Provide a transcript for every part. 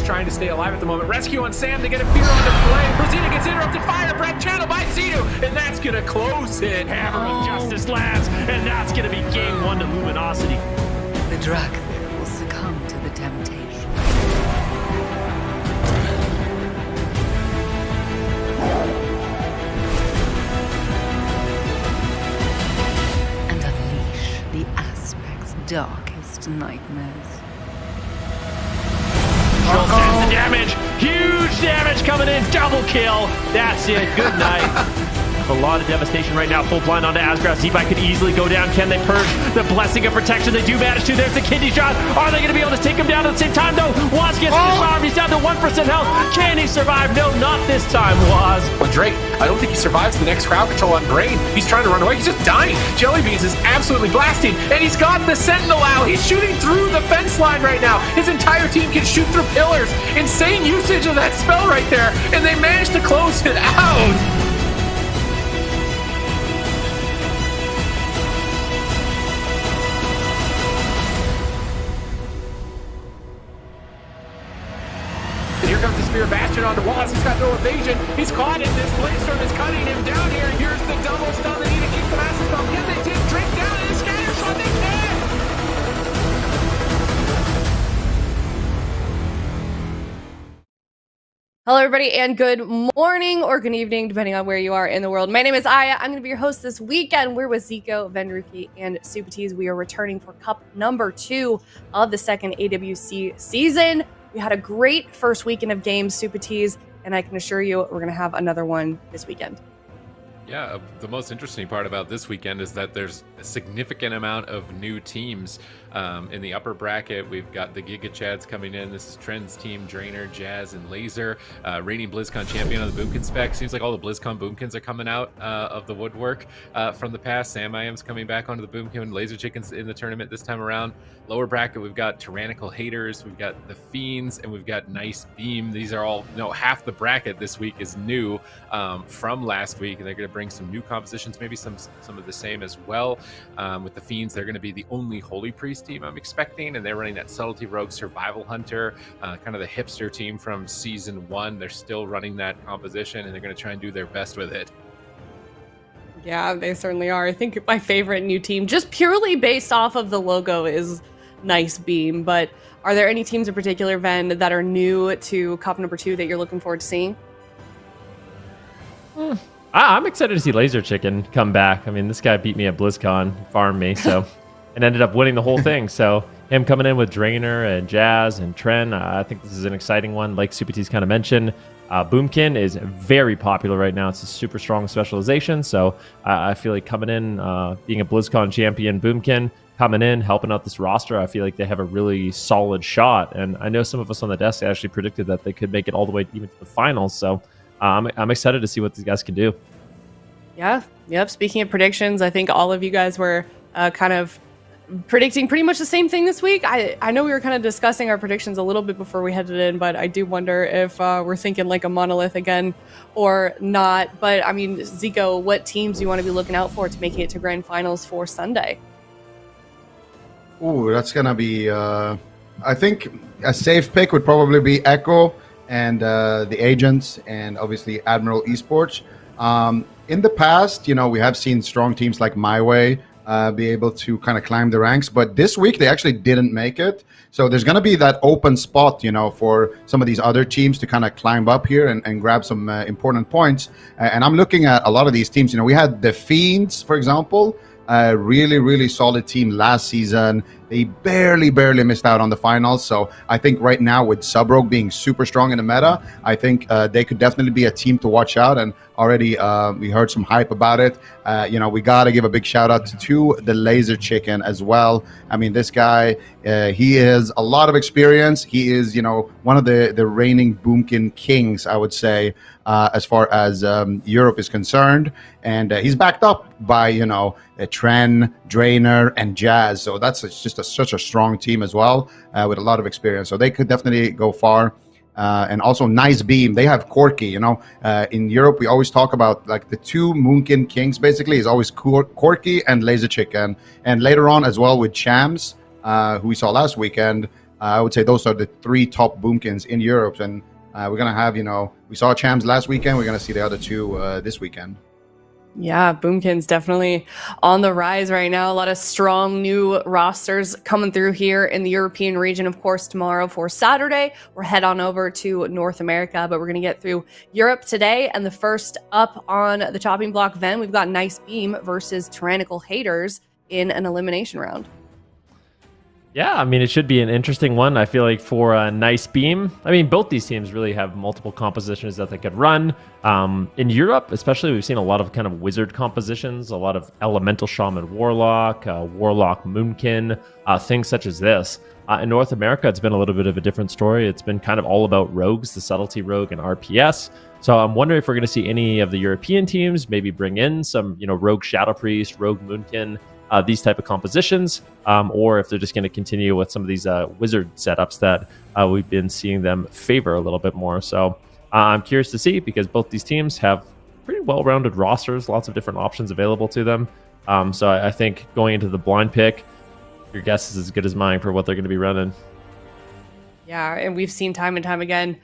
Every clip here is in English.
trying to stay alive at the moment. Rescue on Sam to get a fear onto Flame. Rosita gets interrupted fire. Breath channel by Zito, and that's going to close it. Hammer of Justice lands, and that's going to be game 1 to Luminosity. The dragon will succumb to the temptation. And unleash the aspect's darkest nightmares. Control sends the damage. Huge damage coming in. Double kill. That's it. Good night. A lot of devastation right now. Full blind onto Asgraff. Z-Bike could easily go down. Can they purge the blessing of protection? They do manage to. There's the kidney shot. Are they going to be able to take him down at the same time, though? Waz gets disarmed. He's down to 1% health. Can he survive? No, not this time, Waz. Well, Drake, I don't think he survives the next crowd control on Brain. He's trying to run away. He's just dying. Jellybeans is absolutely blasting, and he's got the Sentinel out. He's shooting through the fence line right now. His entire team can shoot through pillars. Insane usage of that spell right there, and they managed to close it out. Here comes the Spear Bastion onto Wallace. He's got no evasion. He's caught in this. Bladestorm is cutting him down here. Here's the double stun. They need to keep the Massive Spell. Can they take Drake down in a scatter shot? They can! Hello, everybody, and good morning or good evening, depending on where you are in the world. My name is Aya. I'm going to be your host this weekend. We're with Zico, Vendruki, and Supatiz. We are returning for Cup number 2 of the second AWC season. We had a great first weekend of games, Supatiz, and I can assure you we're going to have another one this weekend. Yeah, the most interesting part about this weekend is that there's a significant amount of new teams. In the upper bracket, we've got the GIGACHADS coming in. This is Trend's team, Drainer, Jazz, and Laser. Reigning BlizzCon champion on the Boomkin spec. Seems like all the BlizzCon Boomkins are coming out of the woodwork from the past. Sam IM's coming back onto the Boomkin. Laser Chicken's in the tournament this time around. Lower bracket, we've got Tyrannical Haters, we've got the Fiends, and we've got NICEBEAM. These are all, half the bracket this week is new from last week, and they're going to bring some new compositions, maybe some of the same as well. With the Fiends, they're going to be the only Holy Priest team I'm expecting, and they're running that Subtlety Rogue Survival Hunter, kind of the hipster team from Season 1. They're still running that composition, and they're going to try and do their best with it. Yeah, they certainly are. I think my favorite new team, just purely based off of the logo, is NICEBEAM. But are there any teams in particular, Ven, that are new to Cup number 2 that you're looking forward to seeing? I'm excited to see Laser Chicken come back. I mean, this guy beat me at BlizzCon, farmed me, and ended up winning the whole thing. So him coming in with Drainer and Jazz and Tren, I think this is an exciting one. Like Supatiz kind of mentioned, Boomkin is very popular right now. It's a super strong specialization. So I feel like coming in, being a BlizzCon champion, Boomkin, coming in, helping out this roster, I feel like they have a really solid shot. And I know some of us on the desk actually predicted that they could make it all the way even to the finals. So I'm excited to see what these guys can do. Yeah. Yep. Speaking of predictions, I think all of you guys were kind of predicting pretty much the same thing this week. I know we were kind of discussing our predictions a little bit before we headed in, but I do wonder if we're thinking like a monolith again or not. But I mean, Zico, what teams do you want to be looking out for to making it to grand finals for Sunday? Ooh, that's gonna be I think a safe pick would probably be Echo and the Agents, and obviously Admiral Esports. In the past, we have seen strong teams like My Way be able to kind of climb the ranks, but this week they actually didn't make it. So there's going to be that open spot, for some of these other teams to kind of climb up here and grab some important points. And I'm looking at a lot of these teams. We had the Fiends, for example, a really, really solid team last season. They barely missed out on the finals. So I think right now with Subrogue being super strong in the meta, I think they could definitely be a team to watch out. And already we heard some hype about it. We got to give a big shout out to the Laser Chicken as well. I mean, this guy, he has a lot of experience. He is, one of the reigning Boomkin kings, I would say, as far as Europe is concerned. And he's backed up by, Tren, Drainer, and Jazz. So that's just such a strong team as well, with a lot of experience. So they could definitely go far. And also NICEBEAM, they have Corky. In Europe, we always talk about like the two Moonkin kings, basically, is always Corky and Laser Chicken. And later on as well with Chams, who we saw last weekend, I would say those are the 3 top boomkins in Europe, and we're gonna have, we saw Chams last weekend. We're gonna see the other 2 this weekend. Yeah, Boomkin's definitely on the rise right now. A lot of strong new rosters coming through here in the European region. Of course, tomorrow for Saturday, we're head on over to North America, but we're going to get through Europe today. And the first up on the chopping block, Ven, we've got NICEBEAM versus Tyrannical Haters in an elimination round. Yeah, I mean, it should be an interesting one. I feel like for NICEBEAM, I mean, both these teams really have multiple compositions that they could run. In Europe, especially, we've seen a lot of kind of wizard compositions, a lot of Elemental Shaman Warlock, Warlock Moonkin, things such as this. In North America, it's been a little bit of a different story. It's been kind of all about rogues, the Subtlety Rogue and RPS. So I'm wondering if we're going to see any of the European teams maybe bring in some, Rogue Shadow Priest, Rogue Moonkin, these type of compositions, or if they're just going to continue with some of these wizard setups that we've been seeing them favor a little bit more. So I'm curious to see, because both these teams have pretty well-rounded rosters, lots of different options available to them. So I think going into the blind pick, your guess is as good as mine for what they're going to be running. Yeah, and we've seen time and time again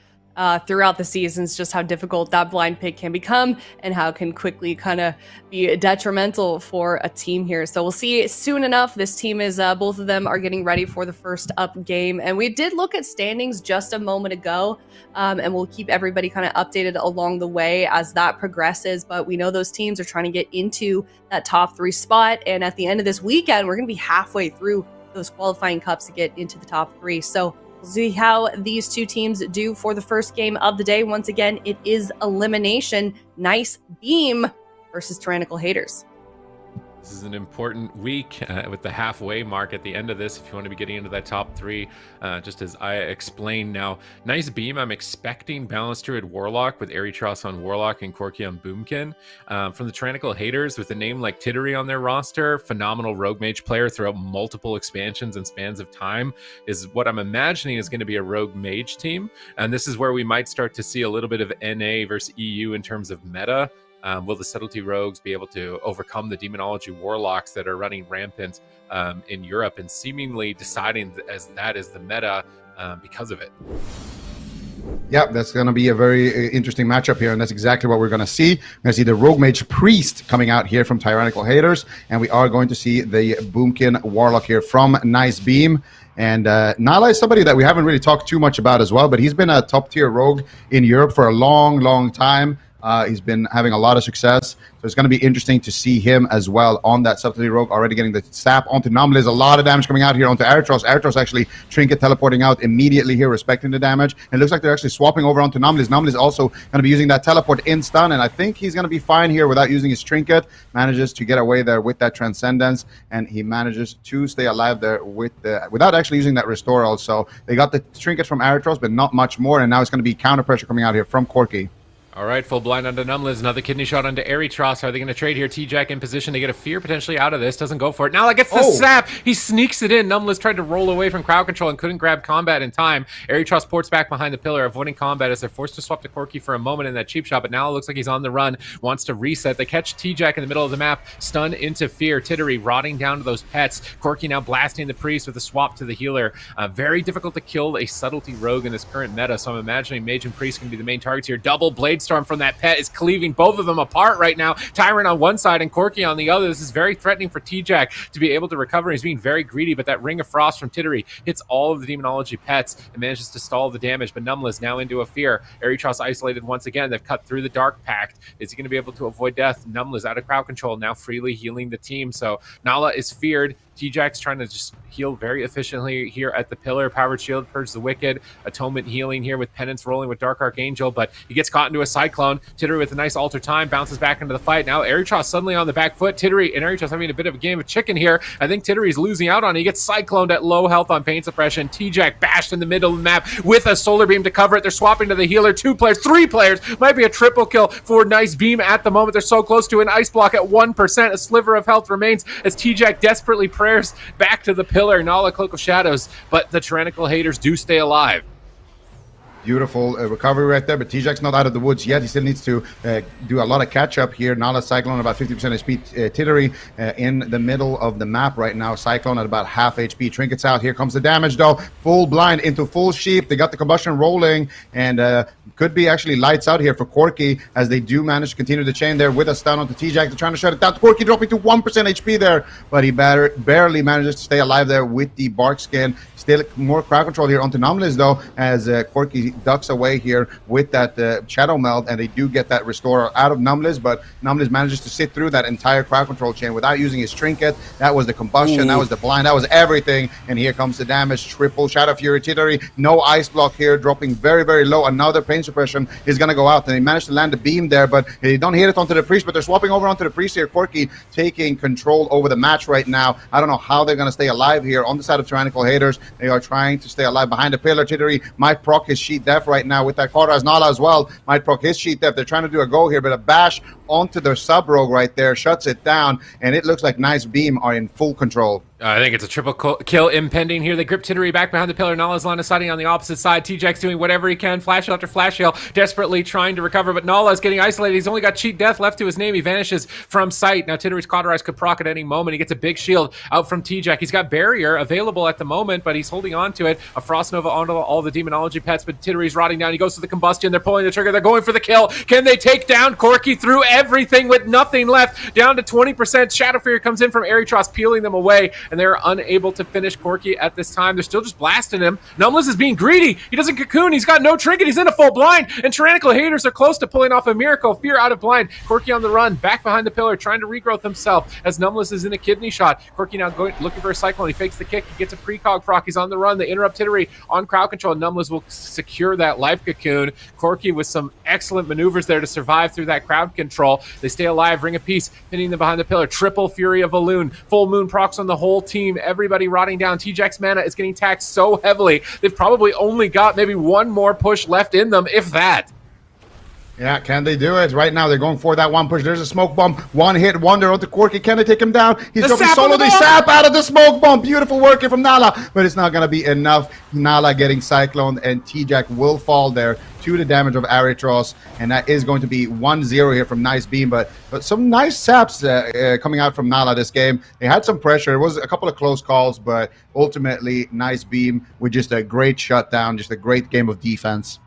throughout the seasons just how difficult that blind pick can become and how it can quickly kind of be detrimental for a team here. So we'll see soon enough. This team is, both of them are getting ready for the first up game. And we did look at standings just a moment ago, and we'll keep everybody kind of updated along the way as that progresses. But we know those teams are trying to get into that top 3 spot. And at the end of this weekend, we're going to be halfway through those qualifying cups to get into the top 3. So we'll see how these 2 teams do for the first game of the day. Once again, it is elimination. NICEBEAM versus Tyrannical Haters. This is an important week with the halfway mark at the end of this, if you want to be getting into that top 3, just as I explained. Now, NICEBEAM, I'm expecting Balanced Druid Warlock with Eritros on Warlock and Corki on Boomkin. From the Tyrannical Haters, with a name like Tittery on their roster, phenomenal Rogue Mage player throughout multiple expansions and spans of time, is what I'm imagining is going to be a Rogue Mage team. And this is where we might start to see a little bit of NA versus EU in terms of meta. Will the Subtlety Rogues be able to overcome the Demonology Warlocks that are running rampant in Europe and seemingly deciding as that is the meta because of it? Yeah, that's going to be a very interesting matchup here, and that's exactly what we're going to see. We're going to see the Rogue Mage Priest coming out here from Tyrannical Haters, and we are going to see the Boomkin Warlock here from NICEBEAM. And Nala is somebody that we haven't really talked too much about as well, but he's been a top-tier rogue in Europe for a long, long time. He's been having a lot of success, so it's going to be interesting to see him as well on that Subtlety Rogue, already getting the sap onto Numbles. A lot of damage coming out here onto Eritros. Eritros actually Trinket teleporting out immediately here, respecting the damage. And it looks like they're actually swapping over onto Numbles. Numbles also going to be using that teleport in stun, and I think he's going to be fine here without using his Trinket. Manages to get away there with that Transcendence, and he manages to stay alive there without actually using that Restore also. They got the Trinket from Eritros, but not much more, and now it's going to be counter pressure coming out here from Corki. All right, full blind onto Numbles. Another kidney shot onto Eritros. Are they going to trade here? T-Jack in position. They get a fear potentially out of this. Doesn't go for it. Now gets the sap. He sneaks it in. Numbles tried to roll away from crowd control and couldn't grab combat in time. Eritros ports back behind the pillar, avoiding combat as they're forced to swap to Corki for a moment in that cheap shot. But now it looks like he's on the run. Wants to reset. They catch T-Jack in the middle of the map. Stun into fear. Tittery rotting down to those pets. Corki now blasting the priest with a swap to the healer. Very difficult to kill a Subtlety Rogue in this current meta. So I'm imagining Mage and Priest can be the main targets here. Double Blade Storm from that pet is cleaving both of them apart right now. Tyrant on one side and Corki on the other. This is very threatening for T-Jack to be able to recover. He's being very greedy, but that Ring of Frost from Tittery hits all of the Demonology pets and manages to stall the damage. But Numbles now into a fear. Eritros isolated once again. They've cut through the Dark Pact. Is he going to be able to avoid death? Numbles out of crowd control, now freely healing the team. So Nala is feared. T-Jack's trying to just heal very efficiently here at the pillar. Powered Shield, Purge the Wicked. Atonement healing here with Penance rolling with Dark Archangel, but he gets caught into a Cyclone. Tittery with a nice alter time, bounces back into the fight. Now Eritros suddenly on the back foot. Tittery and Eritros having a bit of a game of chicken here. I think Tittery's losing out on it. He gets Cycloned at low health on Pain Suppression. T-Jack bashed in the middle of the map with a Solar Beam to cover it. They're swapping to the healer. 2 players, 3 players. Might be a triple kill for NICEBEAM at the moment. They're so close to an Ice Block at 1%. A sliver of health remains as T-Jack desperately prayers back to the pillar. Nala, Cloak of Shadows, but the Tyrannical Haters do stay alive. Beautiful recovery right there, but TJAC's not out of the woods yet. He still needs to do a lot of catch-up here. Nala, Cyclone about 50% HP. Tittery in the middle of the map right now. Cyclone at about half HP. Trinkets out. Here comes the damage, though. Full blind into full sheep. They got the combustion rolling, and could be actually lights out here for Corki as they do manage to continue the chain there with a stun onto TJAC. They're trying to shut it down. Corki dropping to 1% HP there, but he barely manages to stay alive there with the bark skin. Still more crowd control here onto Numlis, though, as Corki ducks away here with that Shadow Meld, and they do get that Restorer out of Numlis, but Numlis manages to sit through that entire crowd control chain without using his Trinket. That was the combustion, that was the blind, that was everything, and here comes the damage. Triple Shadow Fury Tittery, no ice block here, dropping very, very low. Another Pain Suppression is going to go out, and they managed to land the beam there, but they don't hit it onto the Priest, but they're swapping over onto the Priest here. Corki taking control over the match right now. I don't know how they're going to stay alive here on the side of Tyrannical Haters. They are trying to stay alive behind the pillar. Tittery might proc his Sheet Def right now with that Kara. Nala as well might proc his Sheet Def. They're trying to do a go here, but a bash onto their sub rogue right there shuts it down, and it looks like NICEBEAM are in full control. I think it's a triple kill impending here. They grip Tittery back behind the pillar. Nala's line of sighting on the opposite side. TJAC's doing whatever he can. Flash after flash hail, desperately trying to recover, but Nala is getting isolated. He's only got Cheat Death left to his name. He vanishes from sight. Now Tittery's Cauterize could proc at any moment. He gets a big shield out from TJAC. He's got Barrier available at the moment, but he's holding on to it. A Frost Nova onto all the Demonology pets, but Tittery's rotting down. He goes to the Combustion. They're pulling the trigger. They're going for the kill. Can they take down Corki through everything with nothing left? Down to 20%. Shadow Fury comes in from Erytros, peeling them away, and they're unable to finish Corki at this time. They're still just blasting him. Numlis is being greedy. He doesn't cocoon. He's got no trinket. He's in a full blind, and Tyrannical Haters are close to pulling off a miracle. Fear out of blind. Corki on the run, back behind the pillar, trying to regrowth himself as Numlis is in a kidney shot. Corki now looking for a Cyclone. He fakes the kick. He gets a precog proc. He's on the run. They interrupt Tittery on crowd control. Numlis will secure that life cocoon. Corki with some excellent maneuvers there to survive through that crowd control. They stay alive. Ring of Peace hitting them behind the pillar. Triple Fury of Valoon. Full Moon procs on the whole team. Everybody rotting down. TJAC's mana is getting taxed so heavily. They've probably only got maybe one more push left in them, if that. Yeah, can they do it? Right now, they're going for that one push. There's a smoke bomb. One hit wonder onto Corki. Can they take him down? He's dropping solo. They sap out of the smoke bomb. Beautiful work here from Nala, but it's not going to be enough. Nala getting cycloned, and TJAC will fall there to the damage of Erytros, and that is going to be 1-0 here from NICEBEAM, but some nice saps coming out from Nala this game. They had some pressure. It was a couple of close calls, but ultimately NICEBEAM with just a great shutdown, just a great game of defense.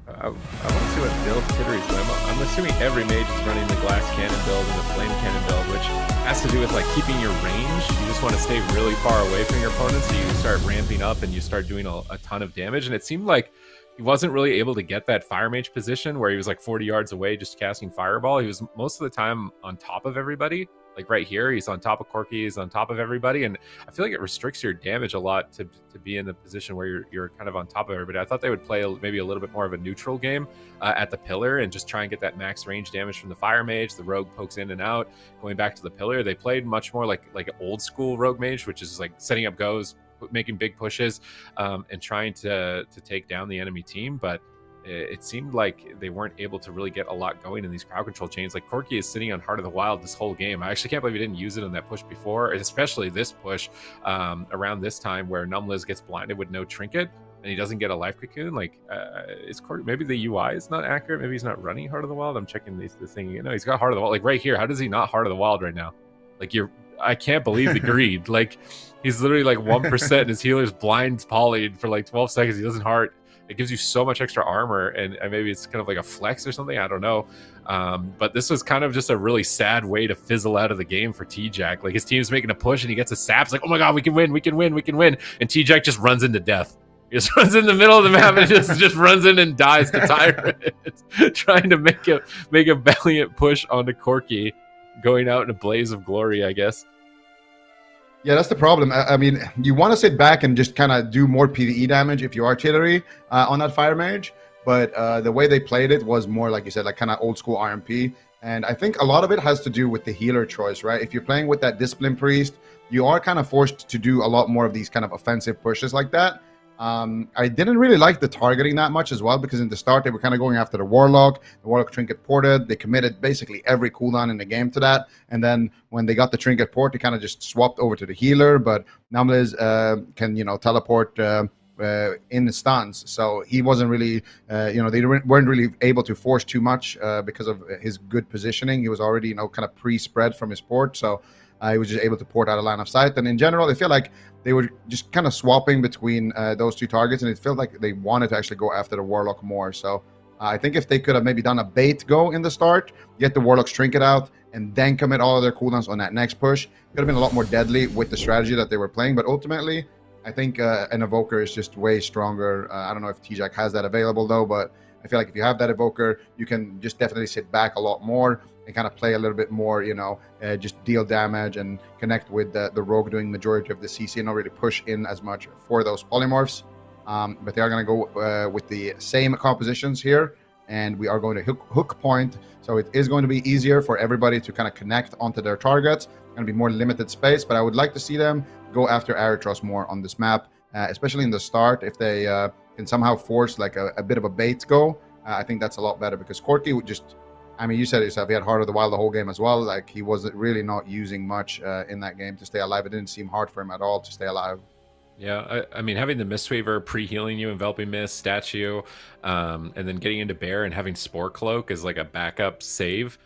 I want to see what build Tittery's doing. I'm assuming every mage is running the glass cannon build and the flame cannon build, which has to do with like keeping your range. You just want to stay really far away from your opponent, so you start ramping up and you start doing a ton of damage. And it seemed like he wasn't really able to get that fire mage position where he was like 40 yards away just casting fireball. He was most of the time on top of everybody. Like right here, he's on top of Corki, he's on top of everybody, and I feel like it restricts your damage a lot to be in the position where you're kind of on top of everybody. I thought they would play maybe a little bit more of a neutral game at the pillar and just try and get that max range damage from the fire mage. The rogue pokes in and out, going back to the pillar. They played much more like an old school rogue mage, which is like setting up goes, making big pushes, and trying to take down the enemy team, but it seemed like they weren't able to really get a lot going in these crowd control chains. Like Corki is sitting on Heart of the Wild this whole game. I actually can't believe he didn't use it in that push before, especially this push around this time where Numlis gets blinded with no trinket and he doesn't get a life cocoon. Like, is Corki, maybe the UI is not accurate. Maybe he's not running Heart of the Wild. I'm checking the thing. You know, he's got Heart of the Wild. Like right here, how does he not Heart of the Wild right now? Like I can't believe the greed. Like he's literally like 1% and his healer's blind polyed for like 12 seconds. He doesn't heart. It gives you so much extra armor, and maybe it's kind of like a flex or something. I don't know. But this was kind of just a really sad way to fizzle out of the game for TJAC. Like his team's making a push, and he gets a sap. It's like, oh my god, we can win, we can win, we can win. And TJAC just runs into death. He just runs in the middle of the map and just runs in and dies to Tyrant, trying to make a valiant push onto Corki, going out in a blaze of glory, I guess. Yeah, that's the problem. I mean, you want to sit back and just kind of do more PvE damage if you are Tittery on that Fire Mage, but the way they played it was more, like you said, like kind of old school RMP. And I think a lot of it has to do with the healer choice, right? If you're playing with that Discipline Priest, you are kind of forced to do a lot more of these kind of offensive pushes like that. I didn't really like the targeting that much as well, because in the start they were kind of going after the Warlock Trinket ported. They committed basically every cooldown in the game to that, and then when they got the Trinket port, they kind of just swapped over to the healer. But Numlis can, you know, teleport in the stuns, so he wasn't really, they weren't really able to force too much because of his good positioning. He was already, kind of pre-spread from his port, so he was just able to port out a line of sight. And in general, I feel like they were just kind of swapping between those two targets, and it felt like they wanted to actually go after the Warlock more. So I think if they could have maybe done a bait go in the start, get the Warlock's trinket out, and then commit all of their cooldowns on that next push, it could have been a lot more deadly with the strategy that they were playing. But ultimately, I think an Evoker is just way stronger. I don't know if TJack has that available, though, but I feel like if you have that Evoker, you can just definitely sit back a lot more and kind of play a little bit more, just deal damage and connect with the Rogue doing majority of the CC and not really push in as much for those polymorphs. But they are going to go with the same compositions here, and we are going to hook point. So it is going to be easier for everybody to kind of connect onto their targets. Going to be more limited space, but I would like to see them go after Aritros more on this map, especially in the start. If they can somehow force like a bit of a bait go, I think that's a lot better, because Corki would just, you said it yourself, he had Heart of the Wild the whole game as well. Like, he wasn't really not using much in that game to stay alive. It didn't seem hard for him at all to stay alive. Yeah, I mean, having the Mistweaver pre-healing you, enveloping mist, statue, and then getting into bear and having Spore Cloak as like a backup save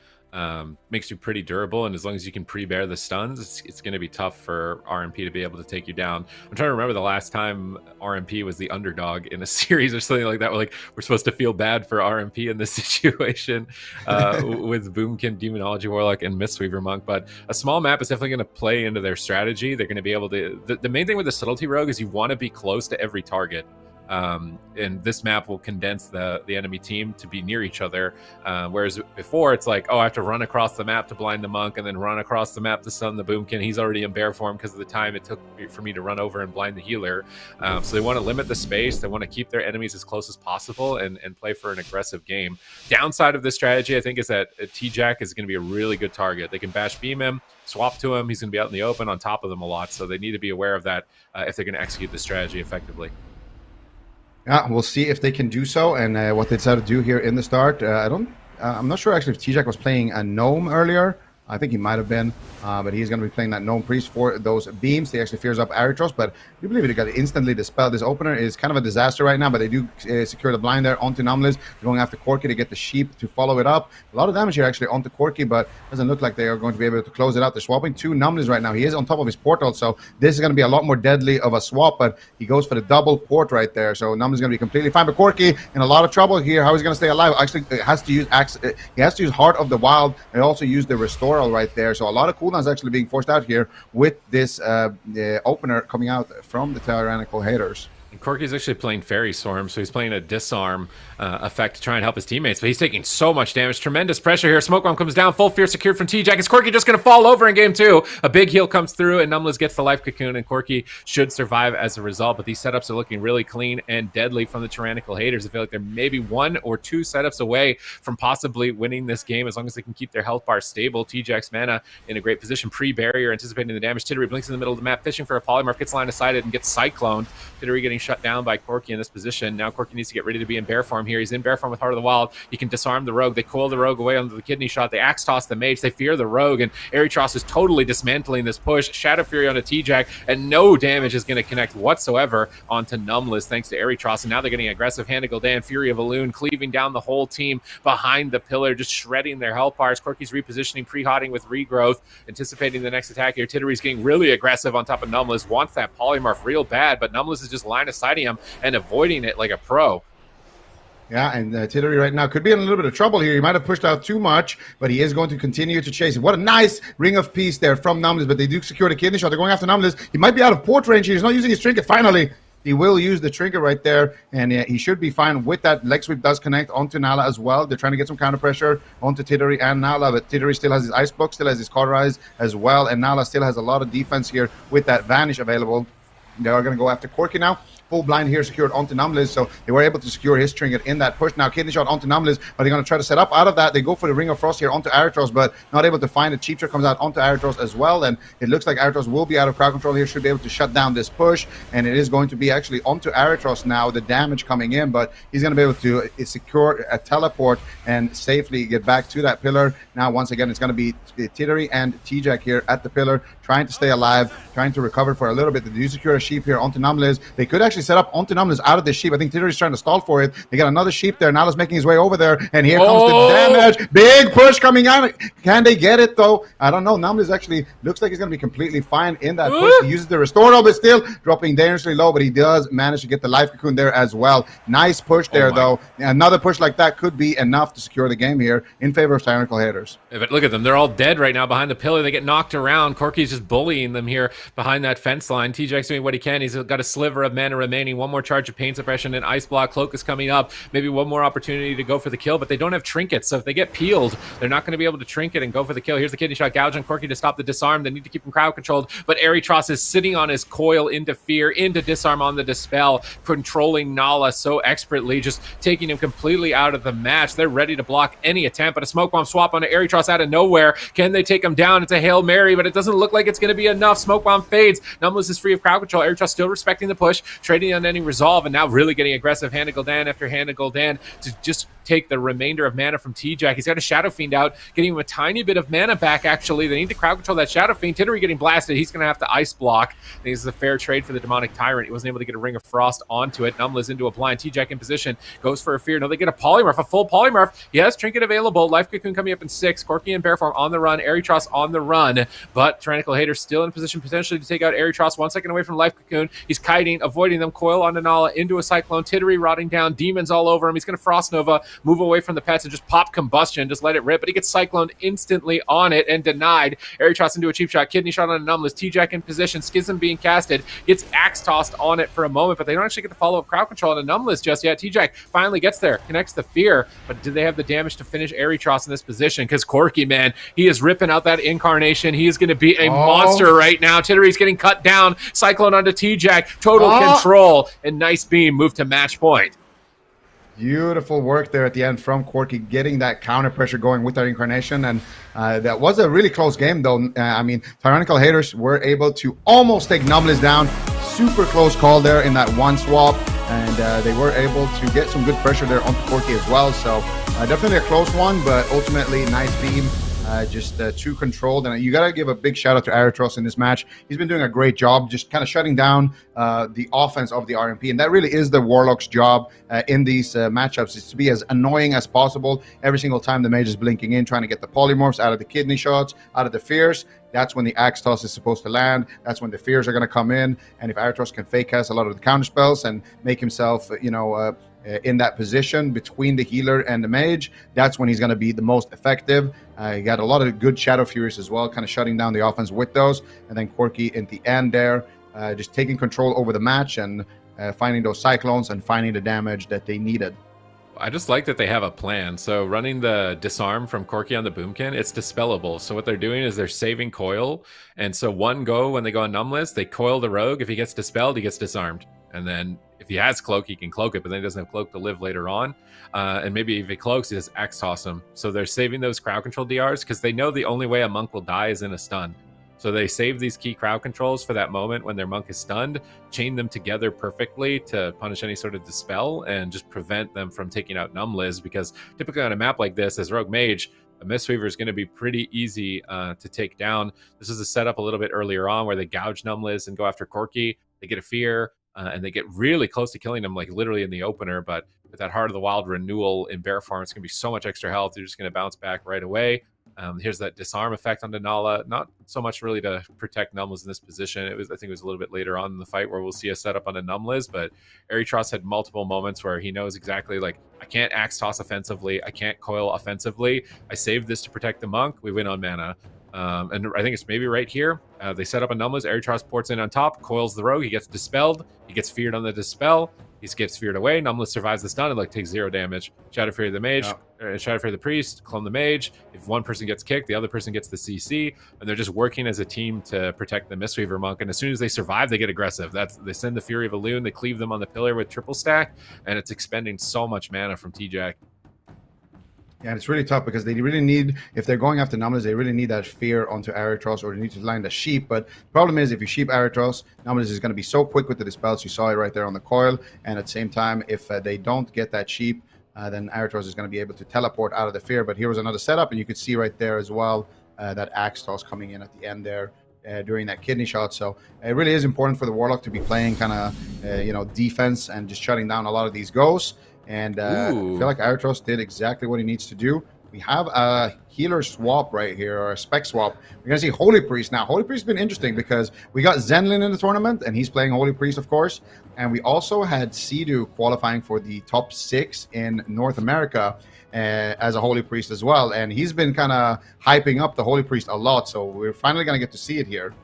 makes you pretty durable. And as long as you can pre-bear the stuns, it's going to be tough for RMP to be able to take you down. I'm trying to remember the last time RMP was the underdog in a series or something like that. We're supposed to feel bad for RMP in this situation with Boomkin, Demonology Warlock, and Mistweaver Monk. But a small map is definitely going to play into their strategy. They're going to be able to... The main thing with the Subtlety Rogue is you want to be close to every target. And this map will condense the enemy team to be near each other, whereas before it's like, I have to run across the map to blind the monk and then run across the map to stun the boomkin. He's already in bear form because of the time it took for me to run over and blind the healer. So they want to limit the space. They want to keep their enemies as close as possible and play for an aggressive game. Downside of this strategy, I think, is that TJack is going to be a really good target. They can bash beam him, swap to him. He's going to be out in the open on top of them a lot, so they need to be aware of that if they're going to execute the strategy effectively. Yeah, we'll see if they can do so, and what they decided to do here in the start. I'm not sure actually if TJack was playing a gnome earlier. I think he might have been, but he's going to be playing that gnome priest for those beams. He actually fears up Aritros, but I do believe he got instantly dispelled. This opener is kind of a disaster right now, but they do secure the blind there onto Numlis. They're going after Corki to get the sheep to follow it up. A lot of damage here actually onto Corki, but doesn't look like they are going to be able to close it out. They're swapping to Numlis right now. He is on top of his portal, so this is going to be a lot more deadly of a swap, but he goes for the double port right there, so Numlis is going to be completely fine. But Corki in a lot of trouble here. How he's going to stay alive? Actually, he has to use Heart of the Wild and also use the Restoral right there. So a lot of cooldowns actually being forced out here with this opener coming out from the Tyrannical haters. And Corki's actually playing Fairy Storm, so he's playing a disarm effect to try and help his teammates, but he's taking so much damage. Tremendous pressure here. Smoke Bomb comes down, full fear secured from TJack. Is Corki just going to fall over in game two? A big heal comes through, and Numlis gets the life cocoon, and Corki should survive as a result, but these setups are looking really clean and deadly from the Tyrannical haters. I feel like they're maybe 1 or 2 setups away from possibly winning this game as long as they can keep their health bar stable. TJack's mana in a great position, pre-barrier, anticipating the damage. Tittery blinks in the middle of the map, fishing for a polymorph, gets line of sighted and gets cycloned. Tittery getting shut down by Corki in this position. Now Corki needs to get ready to be in bear form here. He's in bear form with Heart of the Wild. He can disarm the rogue. They coil the rogue away under the kidney shot. They axe toss the mage. They fear the rogue, and Aritros is totally dismantling this push. Shadow Fury onto TJack, and no damage is going to connect whatsoever onto Numlis thanks to Aritros. And now they're getting aggressive. Hand of Gul'dan, Fury of Elune, cleaving down the whole team behind the pillar, just shredding their health bars. Corki's repositioning, pre-hotting with regrowth, anticipating the next attack here. Tittery's getting really aggressive on top of Numlis, wants that polymorph real bad, but Numlis is just line of sighting him and avoiding it like a pro. Yeah, and Tittery right now could be in a little bit of trouble here. He might have pushed out too much, but he is going to continue to chase it. What a nice Ring of Peace there from Numlis, but they do secure the kidney shot. They're going after Numlis. He might be out of port range here. He's not using his trinket. Finally, he will use the trinket right there, and he should be fine with that. Leg sweep does connect onto Nala as well. They're trying to get some counter pressure onto Tittery and Nala, but Tittery still has his Ice Block, still has his Cauterize as well, and Nala still has a lot of defense here with that Vanish available. They are going to go after Corki now. Full blind here secured onto Numlis, so they were able to secure his trinket in that push. Now kidney shot onto Numlis, but they're going to try to set up out of that. They go for the Ring of Frost here onto Aritros, but not able to find it. Cheap Trick comes out onto Aritros as well, and it looks like Aritros will be out of crowd control here, should be able to shut down this push, and it is going to be actually onto Aritros now, the damage coming in, but he's going to be able to secure a teleport and safely get back to that pillar. Now once again it's going to be Tittery and TJack here at the pillar, trying to stay alive, trying to recover for a little bit. They do secure a sheep here onto Numlis. They could actually actually set up onto Numbles out of the sheep. I think Titteri's trying to stall for it. They got another sheep there. Nala's making his way over there, and here comes the damage. Big push coming out. Can they get it though? I don't know. Numbles actually looks like he's going to be completely fine in that push. He uses the restore, but still dropping dangerously low, but he does manage to get the life cocoon there as well. Nice push there though. Another push like that could be enough to secure the game here in favor of Tyrannical Haters. But look at them. They're all dead right now behind the pillar. They get knocked around. Corky's just bullying them here behind that fence line. TJ's doing what he can. He's got a sliver of mana remaining. One more charge of pain suppression and ice block. Cloak is coming up. Maybe one more opportunity to go for the kill, but they don't have trinkets. So if they get peeled, they're not going to be able to trinket and go for the kill. Here's the kidney shot. Gouge on Corky to stop the disarm. They need to keep him crowd controlled, but Aritros is sitting on his coil into fear, into disarm on the dispel, controlling Nala so expertly, just taking him completely out of the match. They're ready to block any attempt, but a smoke bomb swap onto Aritros out of nowhere. Can they take him down? It's a Hail Mary, but it doesn't look like it's going to be enough. Smoke bomb fades. Numbles is free of crowd control. Aritros still respecting the push, trading on any resolve, and now really getting aggressive hand of Gul'dan after hand of Gul'dan to just take the remainder of mana from T-Jack. He's got a Shadow Fiend out, getting him a tiny bit of mana back, actually. They need to crowd control that Shadow Fiend. Tittery getting blasted. He's going to have to ice block. I think this is a fair trade for the Demonic Tyrant. He wasn't able to get a Ring of Frost onto it. Numbles into a blind. T-Jack in position. Goes for a fear. No, they get a Polymorph, a full Polymorph. He has Trinket available. Life Cocoon coming up in 6. Corky and Bearform on the run. Aritros on the run. But Tyrannical Hater still in position potentially to take out Aritros. 1 second away from Life Cocoon. He's kiting, avoiding them. Coil onto Nala into a Cyclone. Tittery rotting down. Demons all over him. He's going to Frost Nova, move away from the pets and just pop Combustion. Just let it rip. But he gets Cycloned instantly on it and denied. Aritros into a cheap shot. Kidney shot on a Numbless. T-Jack in position. Schism being casted. Gets Axe tossed on it for a moment, but they don't actually get the follow-up crowd control on a Numbless just yet. T-Jack finally gets there. Connects the fear, but do they have the damage to finish Aritros in this position? Because Corky, man, he is ripping out that incarnation. He is going to be a monster right now. Tittery's getting cut down. Cyclone onto T-Jack. Total control. And NICEBEAM moved to match point. Beautiful work there at the end from Corky, getting that counter pressure going with that incarnation, and that was a really close game though. I mean, Tyrannical Haters were able to almost take Numbless down. Super close call there in that one swap, and they were able to get some good pressure there onto Corky as well. So definitely a close one, but ultimately NICEBEAM just too controlled. And you got to give a big shout out to Aritros in this match. He's been doing a great job just kind of shutting down the offense of the RMP, and that really is the Warlock's job in these matchups, is to be as annoying as possible every single time the mage is blinking in, trying to get the polymorphs out of the kidney shots, out of the fears. That's when the Axe Toss is supposed to land. That's when the fears are going to come in, and if Aritros can fake cast a lot of the counter spells and make himself in that position between the healer and the mage, that's when he's going to be the most effective. He got a lot of good Shadow Furies as well, kind of shutting down the offense with those. And then Corky at the end there, just taking control over the match and finding those Cyclones and finding the damage that they needed. I just like that they have a plan. So running the disarm from Corky on the Boomkin, it's dispellable. So what they're doing is they're saving coil. And so one go when they go on Numbless, they coil the rogue. If he gets dispelled, he gets disarmed. And then if he has cloak, he can cloak it, but then he doesn't have cloak to live later on. And maybe if he cloaks, he just Axe toss him. So they're saving those crowd control DRs because they know the only way a monk will die is in a stun. So they save these key crowd controls for that moment when their monk is stunned, chain them together perfectly to punish any sort of dispel and just prevent them from taking out Numbliz, because typically on a map like this, as Rogue Mage, a Mistweaver is going to be pretty easy to take down. This is a setup a little bit earlier on where they gouge Numbliz and go after Corky. They get a fear, and they get really close to killing him, like literally in the opener, but with that Heart of the Wild renewal in bear form, it's going to be so much extra health. You're just going to bounce back right away. Here's that disarm effect on Nala. Not so much really to protect Numbliz in this position. I think it was a little bit later on in the fight where we'll see a setup on a Numbliz, but Aritros had multiple moments where he knows exactly, like, I can't Axe Toss offensively. I can't coil offensively. I saved this to protect the monk. We win on mana. And I think it's maybe right here. They set up a Numbliz. Aritros ports in on top, coils the rogue. He gets dispelled. He gets feared on the dispel. He gets feared away. Numbliz survives the stun and takes 0 damage. Shadow Fury of the Mage, Shadow Fury of the Priest, clone the Mage. If one person gets kicked, the other person gets the CC, and they're just working as a team to protect the Mistweaver monk. And as soon as they survive, they get aggressive. They send the Fury of Elune. They cleave them on the pillar with triple stack, and it's expending so much mana from T-Jack. Yeah, and it's really tough because they really need, if they're going after Numbliz, they really need that fear onto Aritros, or they need to line the sheep. But the problem is, if you sheep Aritros, Numbliz is going to be so quick with the dispels. You saw it right there on the coil. And at the same time, if they don't get that sheep, then Aritros is going to be able to teleport out of the fear. But here was another setup, and you could see right there as well that Axe Toss coming in at the end there. during that kidney shot. So it really is important for the Warlock to be playing kind of, defense and just shutting down a lot of these ghosts. And I feel like Aritros did exactly what he needs to do. We have a healer swap right here, or a spec swap. We're going to see Holy Priest now. Holy Priest has been interesting because we got Zenlin in the tournament, and he's playing Holy Priest, of course. And we also had Sidu qualifying for the top 6 in North America as a Holy Priest as well. And he's been kind of hyping up the Holy Priest a lot, so we're finally going to get to see it here.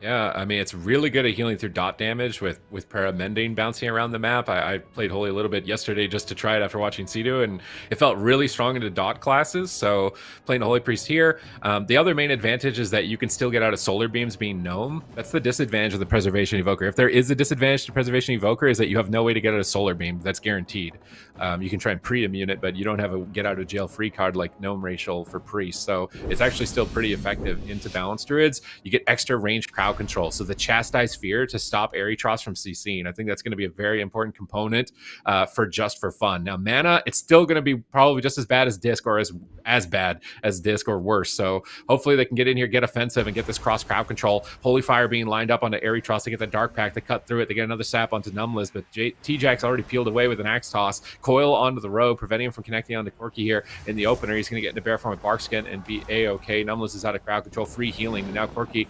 Yeah, I mean, it's really good at healing through dot damage with Paramending bouncing around the map. I played Holy a little bit yesterday just to try it after watching Sidu, and it felt really strong into dot classes, so playing the Holy Priest here. The other main advantage is that you can still get out of Solar Beams being Gnome. That's the disadvantage of the Preservation Evoker. If there is a disadvantage to Preservation Evoker, is that you have no way to get out of Solar Beam. That's guaranteed. You can try and pre-immune it, but you don't have a get out of jail free card like Gnome Racial for Priest, so it's actually still pretty effective into Balanced Druids. You get extra ranged crowd control, so the Chastise Fear to stop Aritros from CCing. I think that's going to be a very important component for fun. Now, mana, it's still going to be probably just as bad as Disc, or as bad as Disc, or worse. So hopefully they can get in here, get offensive, and get this cross crowd control. Holy Fire being lined up onto Aritros to get the Dark Pact to cut through it. They get another sap onto Numbless, but T-Jack's already peeled away with an Axe Toss. Coil onto the road, preventing him from connecting onto Corki here in the opener. He's going to get into bear form with Barkskin and be A-okay. Numbless is out of crowd control, free healing. And now Corki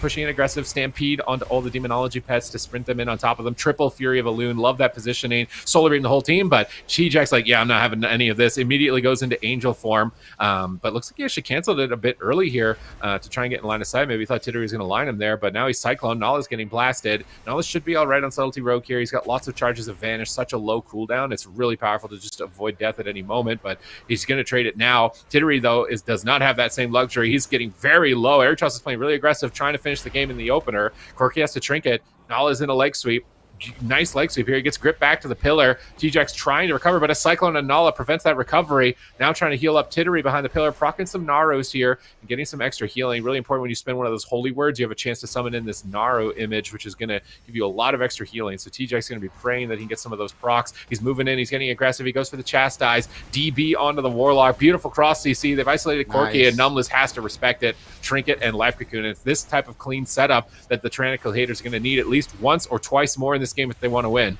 pushing an aggressive Stampede onto all the Demonology pets to sprint them in on top of them. Triple Fury of Elune. Love that positioning. Solar Beam the whole team, but T-Jack's like, yeah, I'm not having any of this. Immediately goes into Angel form, but looks like he actually canceled it a bit early here to try and get in line of sight. Maybe he thought Tittery was going to line him there, but now he's Cyclone. Nala's getting blasted. Nala should be all right on Subtlety Rogue here. He's got lots of charges of Vanish, such a low cooldown. It's really powerful to just avoid death at any moment, but he's going to trade it now. Tittery, though, does not have that same luxury. He's getting very low. Aritros is playing really aggressive, trying to finish the game in the opener. Corki has to trinket. Nala's in a leg sweep. Nice leg sweep here. He gets gripped back to the pillar. T-Jack's trying to recover, but a Cyclone and Nala prevents that recovery. Now trying to heal up Tittery behind the pillar, proccing some Naros here and getting some extra healing. Really important when you spend one of those holy words, you have a chance to summon in this Naro image, which is going to give you a lot of extra healing. So T-Jack's going to be praying that he can get some of those procs. He's moving in. He's getting aggressive. He goes for the Chastise. DB onto the Warlock. Beautiful cross CC. They've isolated Corki, and Numbless has to respect it. Trinket and Life Cocoon. And it's this type of clean setup that the Tyrannical haters are going to need at least once or twice more in this game if they want to win.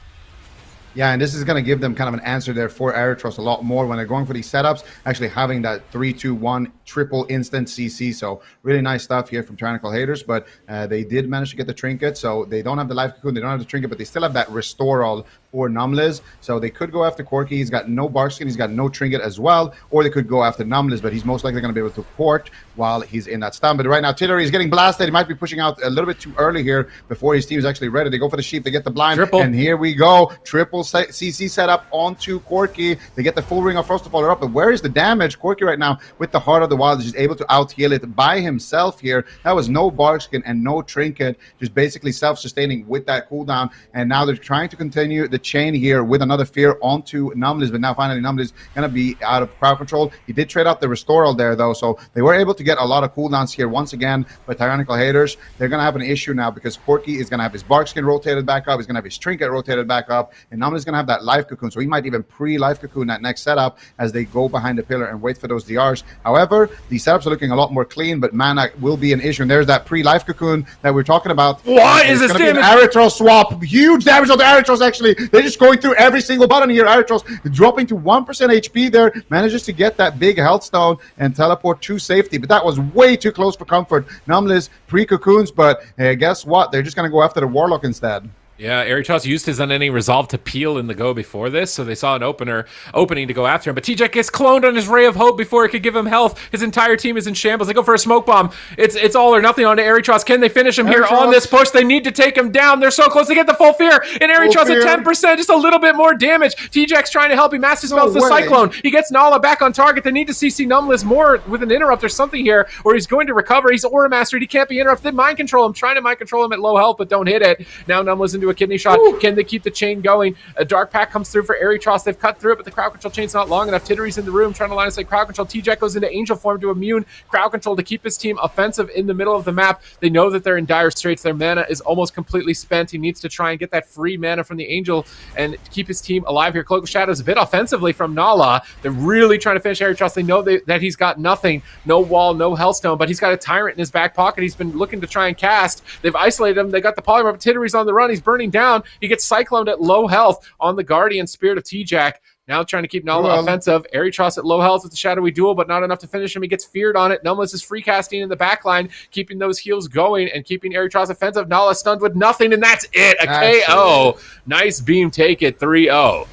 Yeah, and this is going to give them kind of an answer there for Aritros a lot more when they're going for these setups, actually having that 3-2-1 triple instant CC. So really nice stuff here from Tyrannical haters, but they did manage to get the trinket. So they don't have the Life Cocoon, they don't have the trinket, but they still have that Restore All for Numbless. So they could go after Corki. He's got no Barkskin, he's got no trinket as well, or they could go after Numbless, but he's most likely going to be able to port while he's in that stun. But right now, Tittery is getting blasted. He might be pushing out a little bit too early here before his team is actually ready. They go for the sheep, they get the blind, triple. And here we go. Triple CC setup onto Corki. They get the full Ring of Frost to follow up, but where is the damage? Corki right now with the Heart of the Wild is just able to out-heal it by himself here. That was no Barkskin and no trinket, just basically self-sustaining with that cooldown. And now they're trying to continue the chain here with another Fear onto Numbless, but now finally Numbless is going to be out of crowd control. He did trade out the Restore All there, though, so they were able to get a lot of cooldowns here once again. But Tyrannical haters, they're going to have an issue now because Corki is going to have his Barkskin rotated back up, he's going to have his trinket rotated back up, and Numbless is going to have that Life Cocoon, so he might even pre-Life Cocoon that next setup as they go behind the pillar and wait for those DRs. However, these setups are looking a lot more clean, but mana will be an issue, and there's that pre-Life Cocoon that we're talking about. Why is this damage? Aritros swap, huge damage on the Aritros. Actually, they're just going through every single button here. Aritros dropping to 1% HP there, manages to get that big health stone and teleport to safety, but that was way too close for comfort. Numbless pre-cocoons, but guess what? They're just going to go after the Warlock instead. Yeah, Aritros used his unending resolve to peel in the go before this, so they saw an opening to go after him. But T-Jack gets cloned on his Ray of Hope before it could give him health. His entire team is in shambles. They go for a smoke bomb. It's all or nothing onto Aritros. Can they finish him here on this push? They need to take him down. They're so close to get the full fear. And Aritros at 10%, just a little bit more damage. T-Jack's trying to help. He master spells the Cyclone. He gets Nala back on target. They need to CC Numbless more with an interrupt or something here, or he's going to recover. He's Aura Mastered. He can't be interrupted. Mind control him. Trying to mind control him at low health, but don't hit it. Now Numbless into into a kidney shot. Can they keep the chain going? A Dark Pack comes through for Aeritros. They've cut through it, but the crowd control chain's not long enough. Tittery's in the room trying to line us like crowd control. T-Jack goes into angel form to immune crowd control to keep his team offensive in the middle of the map. They know that they're in dire straits. Their mana is almost completely spent. He needs to try and get that free mana from the angel and keep his team alive here. Cloak of Shadows a bit offensively from Nala. They're really trying to finish Aeritros. They know that he's got nothing, no wall, no Hellstone, but he's got a Tyrant in his back pocket. He's been looking to try and cast. They've isolated him. They got the Polymorph. Tittery's on the run. He's burning down. He gets cycloned at low health on the Guardian Spirit of T-Jack. Now trying to keep Nala offensive. Aeritros at low health with the Shadowy Duel, but not enough to finish him. He gets feared on it. Numless is free casting in the backline, keeping those heals going and keeping Aeritros offensive. Nala stunned with nothing, and that's it. A KO. Nice beam take it, 3-0.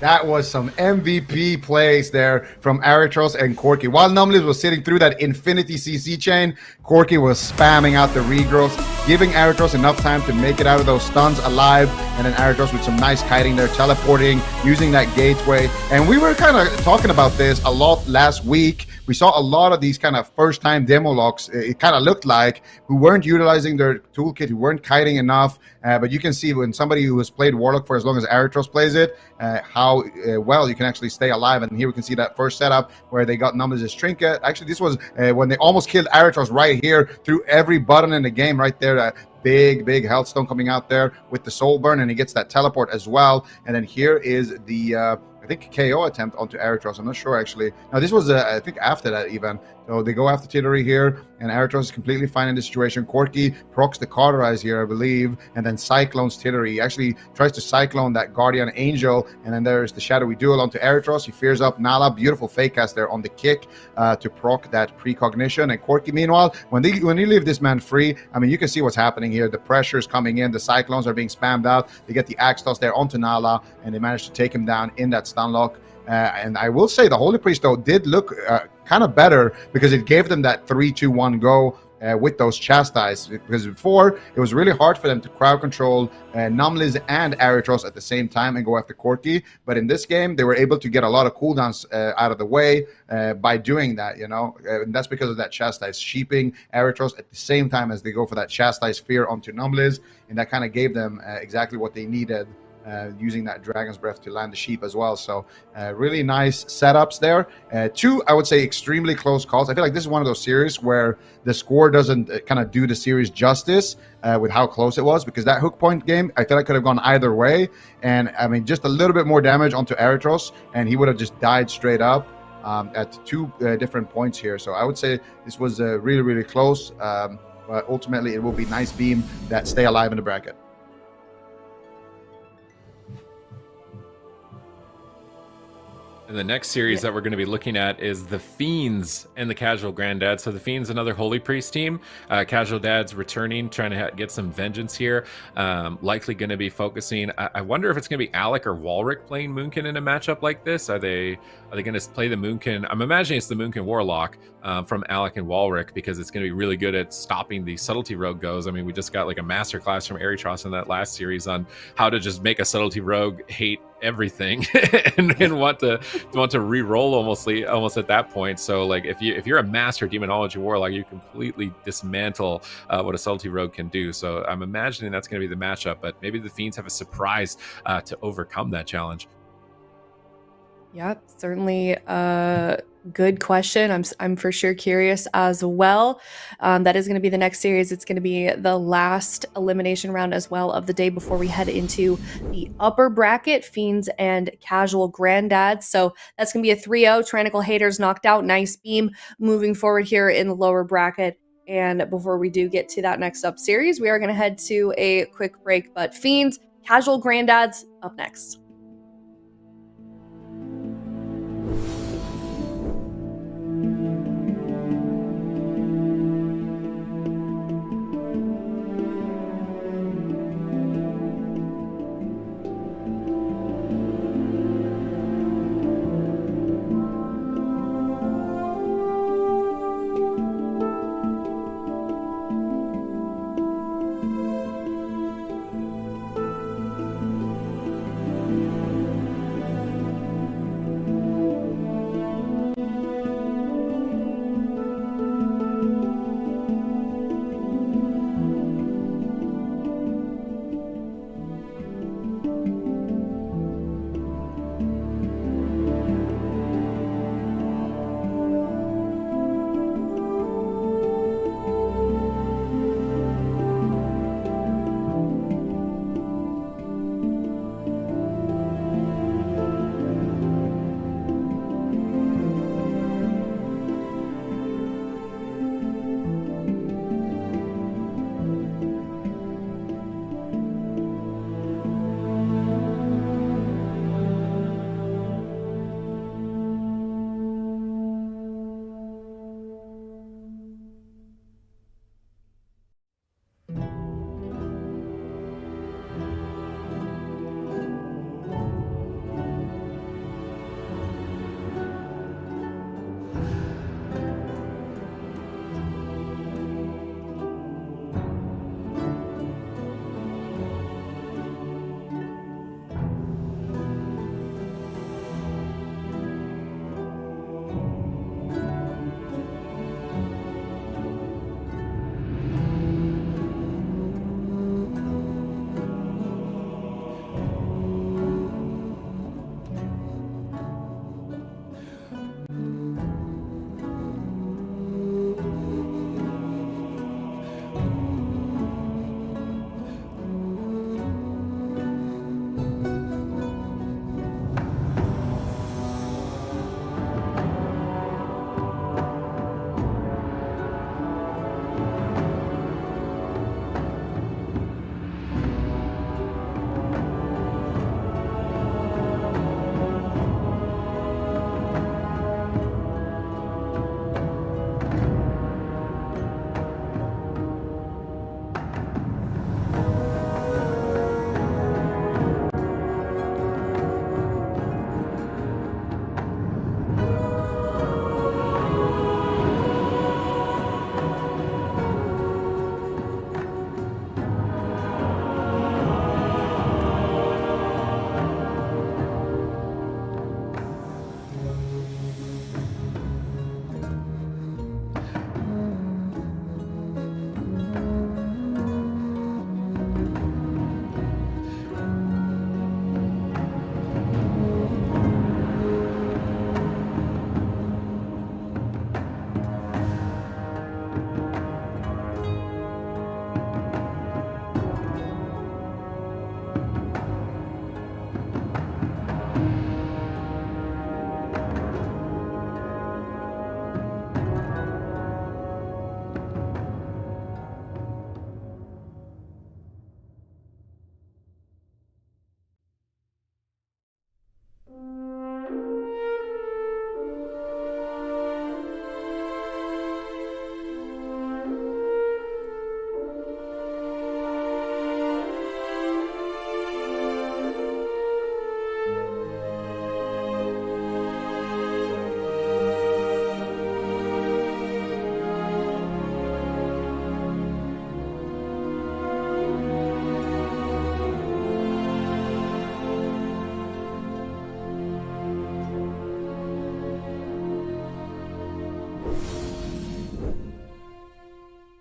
That was some MVP plays there from Aeritros and Corki. While Numless was sitting through that infinity CC chain, Corki was spamming out the regrowths, giving Aeritros enough time to make it out of those stuns alive, and then Aeritros with some nice kiting there, teleporting, using that gateway. And we were kind of talking about this a lot last week. We saw a lot of these kind of first-time demo locks, it kind of looked like, who weren't utilizing their toolkit, who weren't kiting enough. But you can see when somebody who has played Warlock for as long as Aeritros plays it, how well you can actually stay alive. And here we can see that first setup where they got Numless' Trinket. Actually, this was when they almost killed Aeritros right here through every button in the game right there. Big Healthstone coming out there with the Soul Burn, and he gets that teleport as well. And then here is the I think KO attempt onto Aeritros. I'm not sure actually. No, this was I think after that even. So they go after Tittery here, and Aeritros is completely fine in this situation. Corki procs the Cauterize here, I believe, and then cyclones Tittery. He actually tries to cyclone that Guardian Angel, and then there's the Shadowy Duel onto Aeritros. He fears up Nala. Beautiful fake cast there on the kick to proc that precognition. And Corki, meanwhile, when you leave this man free, I mean, you can see what's happening here. The pressure is coming in. The cyclones are being spammed out. They get the Axe Toss there onto Nala, and they manage to take him down in that stun lock. And I will say the Holy Priest, though, did look kind of better because it gave them that 3-2-1 go with those Chastise. Because before, it was really hard for them to crowd control Numless and Aeritros at the same time and go after Corki. But in this game, they were able to get a lot of cooldowns out of the way by doing that, you know. And that's because of that Chastise, sheeping Aeritros at the same time as they go for that Chastise Fear onto Numless. And that kind of gave them exactly what they needed. Using that Dragon's Breath to land the sheep as well. So really nice setups there. Two, I would say, extremely close calls. I feel like this is one of those series where the score doesn't kind of do the series justice with how close it was, because that hook point game, I feel like could have gone either way. And I mean, just a little bit more damage onto Aeritros, and he would have just died straight up at two different points here. So I would say this was really, really close. But ultimately, it will be nice beam that stay alive in the bracket. And the next series that we're going to be looking at is the Fiends and the Casual Granddads. So the Fiends, another Holy Priest team. Casual Dads returning, trying to get some vengeance here. Likely going to be focusing. I wonder if it's going to be Alec or Walrick playing Moonkin in a matchup like this. Are they going to play the Moonkin? I'm imagining it's the Moonkin Warlock from Alec and Walrick, because it's going to be really good at stopping the Subtlety Rogue goes. I mean, we just got like a masterclass from Aeritros in that last series on how to just make a Subtlety Rogue hate everything and want to re-roll almost at that point. So like if you're a master demonology warlock, you completely dismantle what a Subtlety Rogue can do. So I'm imagining that's going to be the matchup, but maybe the Fiends have a surprise to overcome that challenge. Yep, certainly a good question. I'm for sure curious as well. That is going to be the next series. It's going to be the last elimination round as well of the day before we head into the upper bracket, Fiends and Casual Granddads. So that's going to be a 3-0. Tyrannical Haters knocked out. Nice beam moving forward here in the lower bracket. And before we do get to that next up series, we are going to head to a quick break. But Fiends, Casual Granddads up next.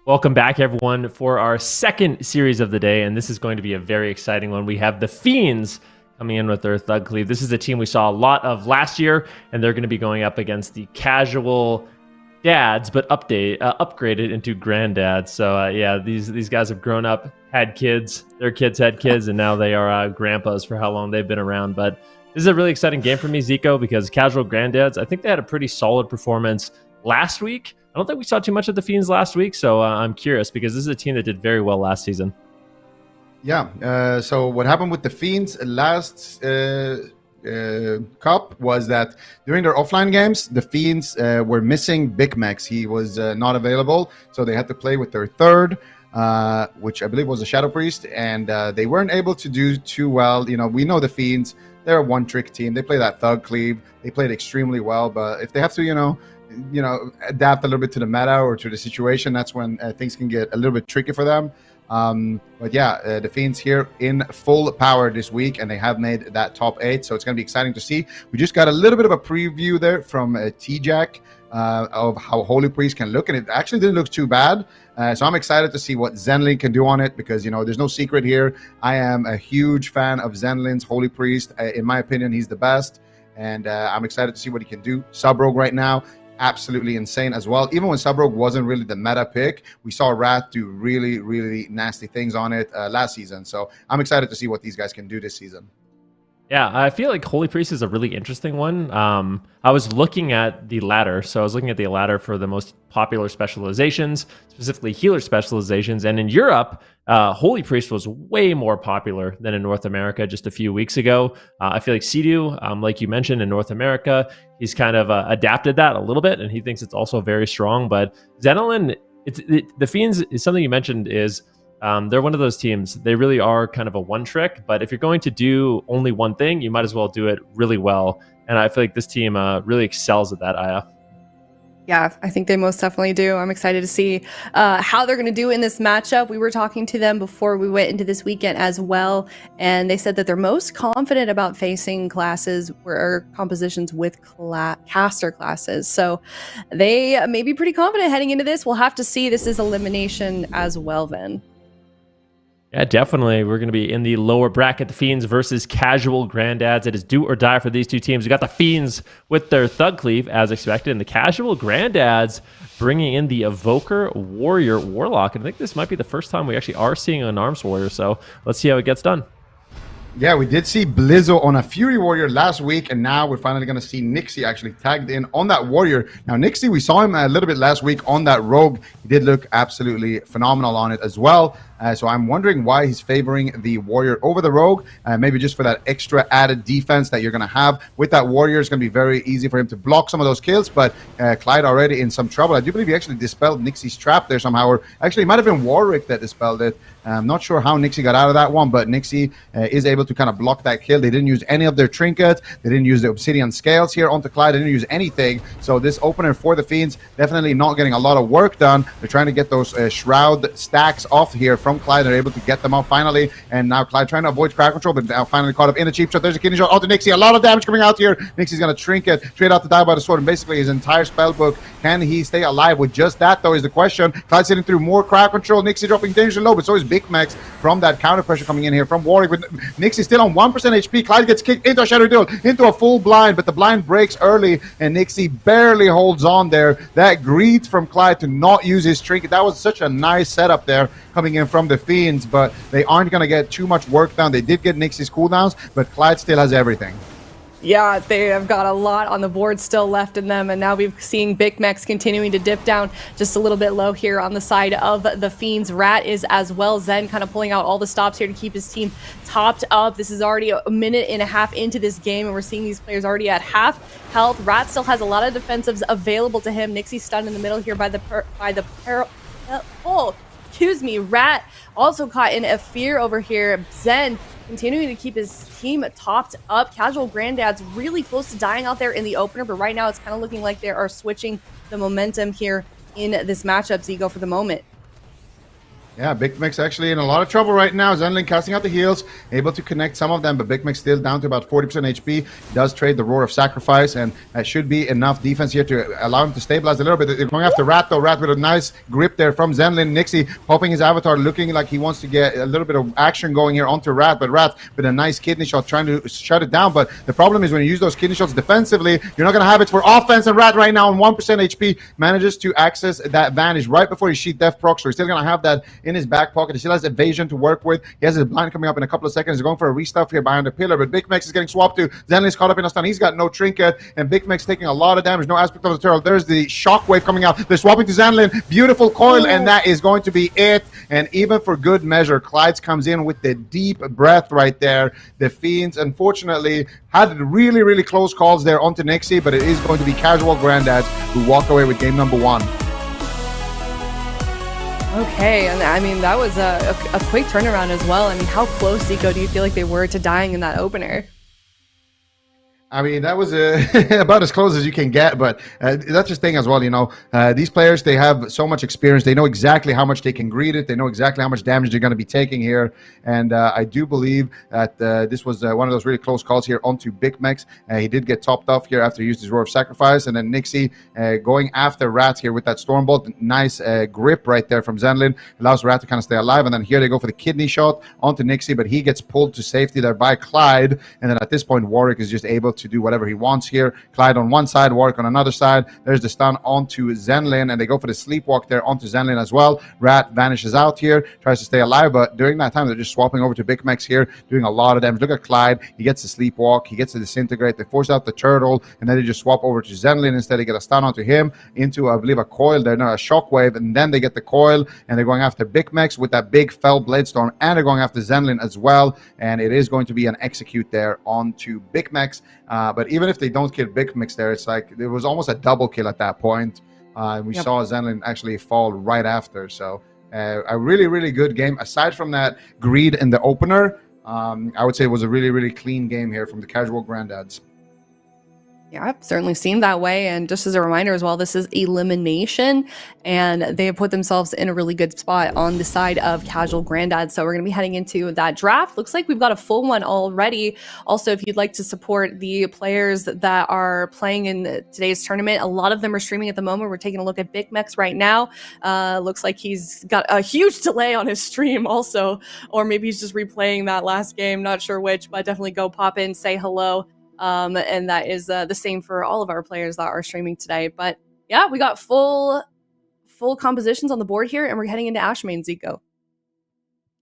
Welcome back, everyone, for our second series of the day, and this is going to be a very exciting one. We have the Fiends coming in with their Thug Cleave. This is a team we saw a lot of last year, and they're going to be going up against the casual dads, but upgraded into grandads. So yeah, these guys have grown up, had kids, their kids had kids, and now they are grandpas for how long they've been around. But this is a really exciting game for me, Zico, because casual grandads, I think they had a pretty solid performance last week. I don't think we saw too much of the Fiends last week, so I'm curious because this is a team that did very well last season. Yeah, so what happened with the Fiends last Cup was that during their offline games, the Fiends were missing Big Max. He was not available, so they had to play with their third, which I believe was a Shadow Priest, and they weren't able to do too well. You know, we know the Fiends, they're a one-trick team. They play that Thug Cleave. They played extremely well, but if they have to, you know, adapt a little bit to the meta or to the situation, that's when things can get a little bit tricky for them. But yeah, the Fiends here in full power this week, and they have made that top 8, so it's going to be exciting to see. We just got a little bit of a preview there from T-Jack of how Holy Priest can look, and it actually didn't look too bad. So I'm excited to see what Zenlin can do on it, because, you know, there's no secret here. I am a huge fan of Zenlin's Holy Priest. In my opinion, he's the best, and I'm excited to see what he can do. Sub-Rogue right now, absolutely insane as well. Even when Sub-Rogue wasn't really the meta pick, we saw Rat do really, really nasty things on it last season. So I'm excited to see what these guys can do this season. Yeah, I feel like Holy Priest is a really interesting one. I was looking at the ladder. So I was looking at the ladder for the most popular specializations, specifically healer specializations. And in Europe, Holy Priest was way more popular than in North America just a few weeks ago. I feel like Sidu, like you mentioned, in North America, he's kind of adapted that a little bit, and he thinks it's also very strong. But Zenlin, the Fiends, is something you mentioned is they're one of those teams. They really are kind of a one trick, but if you're going to do only one thing, you might as well do it really well. And I feel like this team really excels at that, Aya. Yeah, I think they most definitely do. I'm excited to see how they're going to do in this matchup. We were talking to them before we went into this weekend as well, and they said that they're most confident about facing classes or compositions with caster classes. So they may be pretty confident heading into this. We'll have to see. This is elimination as well then. Yeah, definitely. We're going to be in the lower bracket, the Fiends versus casual Grandads. It is do or die for these two teams. We got the Fiends with their Thug Cleave, as expected, and the casual Grandads bringing in the Evoker, Warrior, Warlock. And I think this might be the first time we actually are seeing an Arms Warrior, so let's see how it gets done. Yeah, we did see Blizzo on a Fury Warrior last week, and now we're finally going to see Nixie actually tagged in on that Warrior. Now, Nixie, we saw him a little bit last week on that Rogue. He did look absolutely phenomenal on it as well. So I'm wondering why he's favoring the Warrior over the Rogue. Maybe just for that extra added defense that you're going to have with that Warrior. It's going to be very easy for him to block some of those kills, but Clyde already in some trouble. I do believe he actually dispelled Nixie's trap there somehow, or actually it might have been Warwick that dispelled it. I'm not sure how Nixie got out of that one, but Nixie is able to kind of block that kill. They didn't use any of their trinkets. They didn't use the Obsidian Scales here onto Clyde. They didn't use anything. So this opener for the Fiends, definitely not getting a lot of work done. They're trying to get those Shroud stacks off here from Clyde. They're able to get them off finally. And now Clyde trying to avoid crowd control, but now finally caught up in the cheap shot. There's a kidney shot onto Nixie. A lot of damage coming out here. Nixie's going to trinket straight out to die by the sword. And basically his entire spell book. Can he stay alive with just that, though, is the question. Clyde sitting through more crowd control. Nixie dropping dangerously low, but so is Big Max from that counter pressure coming in here from Warwick. With Nixie still on 1% HP. Clyde gets kicked into a Shadow Duel, into a full blind, but the blind breaks early, and Nixie barely holds on there. That greed from Clyde to not use his trinket. That was such a nice setup there coming in from the Fiends, but they aren't going to get too much work done. They did get Nixie's cooldowns, but Clyde still has everything. Yeah, they have got a lot on the board still left in them, and now we've seen Big Max continuing to dip down just a little bit low here on the side of the Fiends. Rat is as well. Zen kind of pulling out all the stops here to keep his team topped up. This is already a minute and a half into this game, and we're seeing these players already at half health. Rat still has a lot of defensives available to him. Nixie stunned in the middle here by the Rat also caught in a fear over here. Zen continuing to keep his team topped up. Casual Granddads really close to dying out there in the opener, but right now it's kind of looking like they are switching the momentum here in this matchup, Zigo, for the moment. Yeah, Big Mix actually in a lot of trouble right now. Zenlin casting out the heals, able to connect some of them, but Big Mix still down to about 40% HP. He does trade the Roar of Sacrifice, and that should be enough defense here to allow him to stabilize a little bit. They're going after Rat, though. Rat with a nice grip there from Zenlin. Nixie popping his avatar, looking like he wants to get a little bit of action going here onto Rat, but Rat with a nice kidney shot trying to shut it down. But the problem is when you use those kidney shots defensively, you're not going to have it for offense, and Rat right now on 1% HP manages to access that advantage right before his Sheath Death proc, so he's still going to have that in his back pocket. He still has evasion to work with. He has his blind coming up in a couple of seconds. He's going for a restuff here behind the pillar, but Big Mex is getting swapped to. Zenlin's caught up in a stun. He's got no trinket, and Big Mex taking a lot of damage. No aspect of the turtle. There's the shockwave coming out. They're swapping to Zenlin. Beautiful coil, and that is going to be it. And even for good measure, Clydes comes in with the deep breath right there. The Fiends, unfortunately, had really, really close calls there onto Nixie, but it is going to be casual Granddads who walk away with game number 1. Okay, and I mean, that was a quick turnaround as well. I mean, how close, Zico, do you feel like they were to dying in that opener? I mean, that was about as close as you can get, but that's the thing as well, you know. These players, they have so much experience. They know exactly how much they can greet it. They know exactly how much damage they're going to be taking here. And I do believe that this was one of those really close calls here onto Big Mex. He did get topped off here after he used his Roar of Sacrifice. And then Nixie going after Rat here with that Stormbolt. Nice grip right there from Zenlin. Allows Rat to kind of stay alive. And then here they go for the kidney shot onto Nixie, but he gets pulled to safety there by Clyde. And then at this point, Warwick is just able to do whatever he wants here. Clyde on one side, Warwick on another side. There's the stun onto Zenlin, and they go for the sleepwalk there onto Zenlin as well. Rat vanishes out here, tries to stay alive, but during that time, they're just swapping over to Big Mex here, doing a lot of damage. Look at Clyde. He gets the sleepwalk. He gets the disintegrate. They force out the turtle, and then they just swap over to Zenlin instead. They get a stun onto him into, I believe, a coil. They're not a shockwave, and then they get the coil, and they're going after Big Mex with that big fell blade storm, and they're going after Zenlin as well, and it is going to be an execute there onto Big Mex. But even if they don't kill Big Mix there, it's like there was almost a double kill at that point. We saw Zenlin actually fall right after. So a really, really good game. Aside from that greed in the opener, I would say it was a really, really clean game here from the casual Granddads. Yeah, I've certainly seen that way. And just as a reminder as well, this is elimination, and they have put themselves in a really good spot on the side of casual Granddads. So we're going to be heading into that draft. Looks like we've got a full one already. Also, if you'd like to support the players that are playing in today's tournament, a lot of them are streaming at the moment. We're taking a look at Big Mex right now. Looks like he's got a huge delay on his stream also, or maybe he's just replaying that last game. Not sure which, but definitely go pop in, say hello. And that is the same for all of our players that are streaming today. But yeah, we got full compositions on the board here, and we're heading into Ashmain, Zico.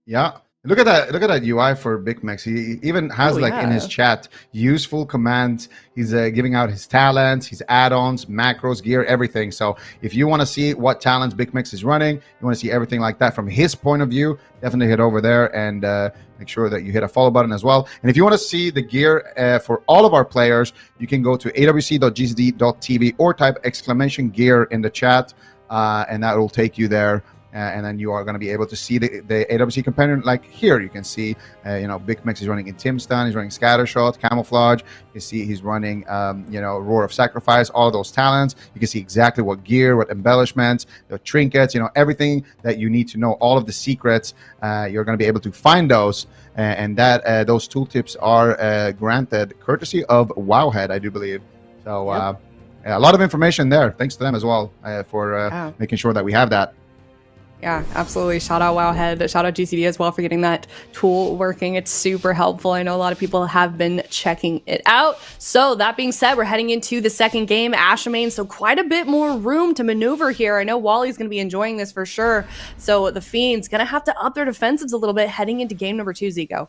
Yeah. Look at that UI for Big Mex. He even has in his chat useful commands. He's giving out his talents, his add-ons, macros, gear, everything. So if you want to see what talents Big Mex is running, you want to see everything like that from his point of view, definitely head over there and make sure that you hit a follow button as well. And if you want to see the gear for all of our players, you can go to awc.gcd.tv or type !gear in the chat, and that will take you there. And then you are going to be able to see the AWC companion. Like here, you can see, Big Mex is running in Stun, he's running Scattershot, Camouflage. You see he's running, Roar of Sacrifice, all of those talents. You can see exactly what gear, what embellishments, the trinkets, everything that you need to know, all of the secrets. You're going to be able to find those. And that those tooltips are granted courtesy of Wowhead, I do believe. So a lot of information there. Thanks to them as well for making sure that we have that. Yeah, absolutely. Shout out Wowhead. Shout out GCD as well for getting that tool working. It's super helpful. I know a lot of people have been checking it out. So that being said, we're heading into the second game, Ashmain. So quite a bit more room to maneuver here. I know Wally's going to be enjoying this for sure. So the Fiends going to have to up their defensives a little bit heading into game number 2, Zico.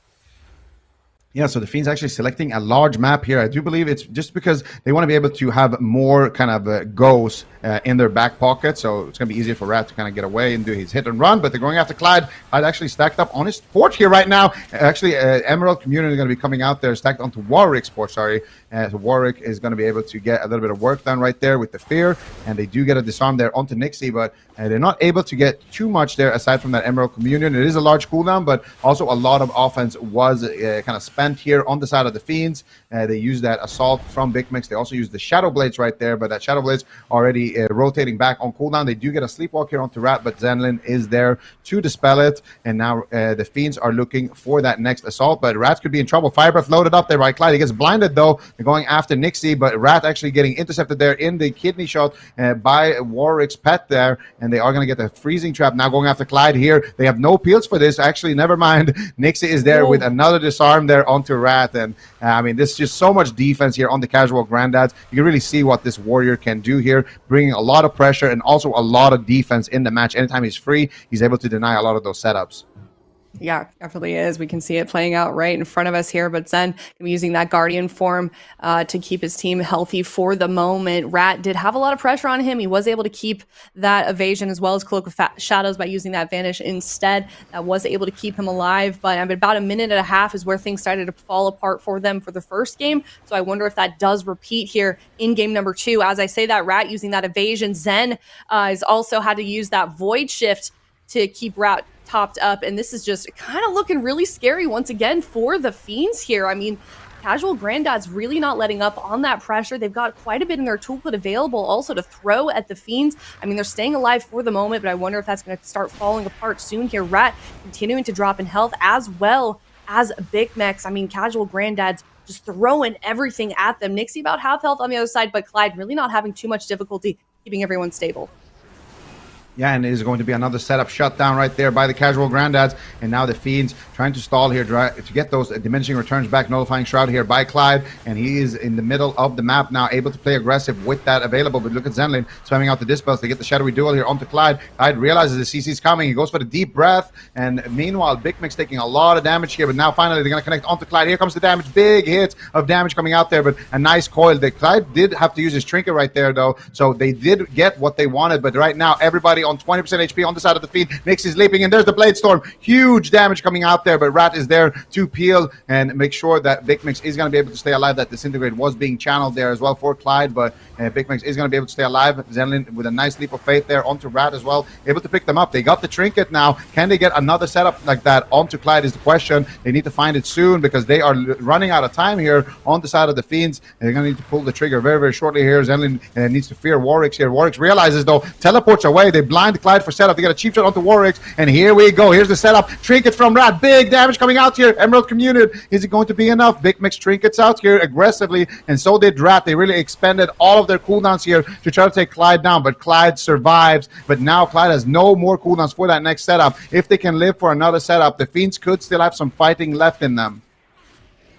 Yeah, so the Fiends actually selecting a large map here. I do believe it's just because they want to be able to have more kind of goes in their back pocket. So it's going to be easier for Rat to kind of get away and do his hit and run. But they're going after Clyde. Clyde actually stacked up on his port here right now. Actually, Emerald Community is going to be coming out there, stacked onto Warwick's port, sorry. So Warwick is going to be able to get a little bit of work done right there with the Fear. And they do get a disarm there onto Nixie, but they're not able to get too much there aside from that Emerald Communion. It is a large cooldown, but also a lot of offense was kind of spent spent here on the side of the Fiends. They use that assault from Big Mix. They also use the Shadow Blades right there, but that Shadow Blades already rotating back on cooldown. They do get a Sleepwalk here onto Rat, but Zenlin is there to dispel it. And now the Fiends are looking for that next assault, but Rat could be in trouble. Fire Breath loaded up there by Clyde. He gets blinded though. They're going after Nixie, but Rat actually getting intercepted there in the kidney shot by Warwick's pet there, and they are going to get the freezing trap now going after Clyde here. They have no peels for this. Actually, never mind. Nixie is there with another disarm there onto Rat, and I mean, this is just so much defense here on the casual Granddads. You can really see what this warrior can do here, bringing a lot of pressure and also a lot of defense in the match. Anytime he's free, he's able to deny a lot of those setups. Yeah, definitely is. We can see it playing out right in front of us here, but Zen going to be using that Guardian form to keep his team healthy for the moment. Rat did have a lot of pressure on him. He was able to keep that evasion as well as Cloak of Shadows by using that Vanish instead. That was able to keep him alive, but about a minute and a half is where things started to fall apart for them for the first game. So I wonder if that does repeat here in game number 2. As I say that, Rat using that evasion, Zen has also had to use that Void Shift to keep Rat topped up, and this is just kind of looking really scary once again for the Fiends here. I mean, casual Grandad's really not letting up on that pressure. They've got quite a bit in their toolkit available also to throw at the Fiends. I mean, they're staying alive for the moment, but I wonder if that's going to start falling apart soon here. Rat continuing to drop in health as well as Big Mex. I mean, casual Grandad's just throwing everything at them. Nixie about half health on the other side, but Clyde really not having too much difficulty keeping everyone stable. Yeah, and it is going to be another setup shut down right there by the casual Granddads. And now the Fiends trying to stall here to get those diminishing returns back. Nullifying Shroud here by Clyde. And he is in the middle of the map now, able to play aggressive with that available. But look at Zenlin spamming out the Dispels. They get the Shadowy Duel here onto Clyde. Clyde realizes the CC's coming. He goes for the deep breath. And meanwhile, Big Mix taking a lot of damage here. But now finally they're going to connect onto Clyde. Here comes the damage. Big hits of damage coming out there. But a nice coil. Clyde did have to use his trinket right there, though. So they did get what they wanted. But right now, everybody on 20% HP on the side of the Fiend. Nixie's leaping, and there's the Blade Storm. Huge damage coming out there, but Rat is there to peel and make sure that Big Mix is going to be able to stay alive. That Disintegrate was being channeled there as well for Clyde, but Big Mix is going to be able to stay alive. Zenlin with a nice leap of faith there onto Rat as well, able to pick them up. They got the trinket now. Can they get another setup like that onto Clyde is the question. They need to find it soon because they are running out of time here on the side of the Fiends. They're going to need to pull the trigger very, very shortly here. Zenlin needs to fear Warwick's here. Warwick's realizes, though, teleports away. They blind Clyde for setup. They get a cheap shot onto Warwick's, and here we go. Here's the setup. Trinket from Rat. Big damage coming out here. Emerald Community. Is it going to be enough? Big Mix trinkets out here aggressively, and so did Rat. They really expended all of their cooldowns here to try to take Clyde down, but Clyde survives. But now Clyde has no more cooldowns for that next setup. If they can live for another setup, the Fiends could still have some fighting left in them.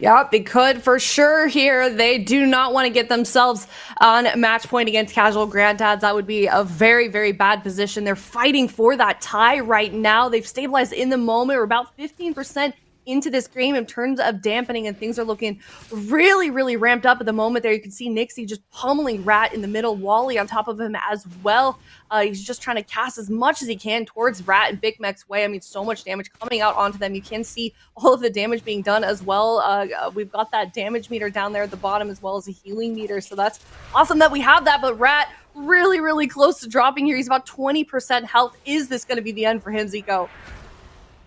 Yeah, they could for sure here. They do not want to get themselves on match point against casual Granddads. That would be a very, very bad position. They're fighting for that tie right now. They've stabilized in the moment. We're about 15% into this game in terms of dampening, and things are looking really, really ramped up at the moment there. You can see Nixie just pummeling Rat in the middle, Wally on top of him as well. He's just trying to cast as much as he can towards Rat and Big Mech's way. I mean, so much damage coming out onto them. You can see all of the damage being done as well. We've got that damage meter down there at the bottom as well as a healing meter, so that's awesome that we have that. But Rat really, really close to dropping here. He's about 20% health. Is this going to be the end for him, Zico?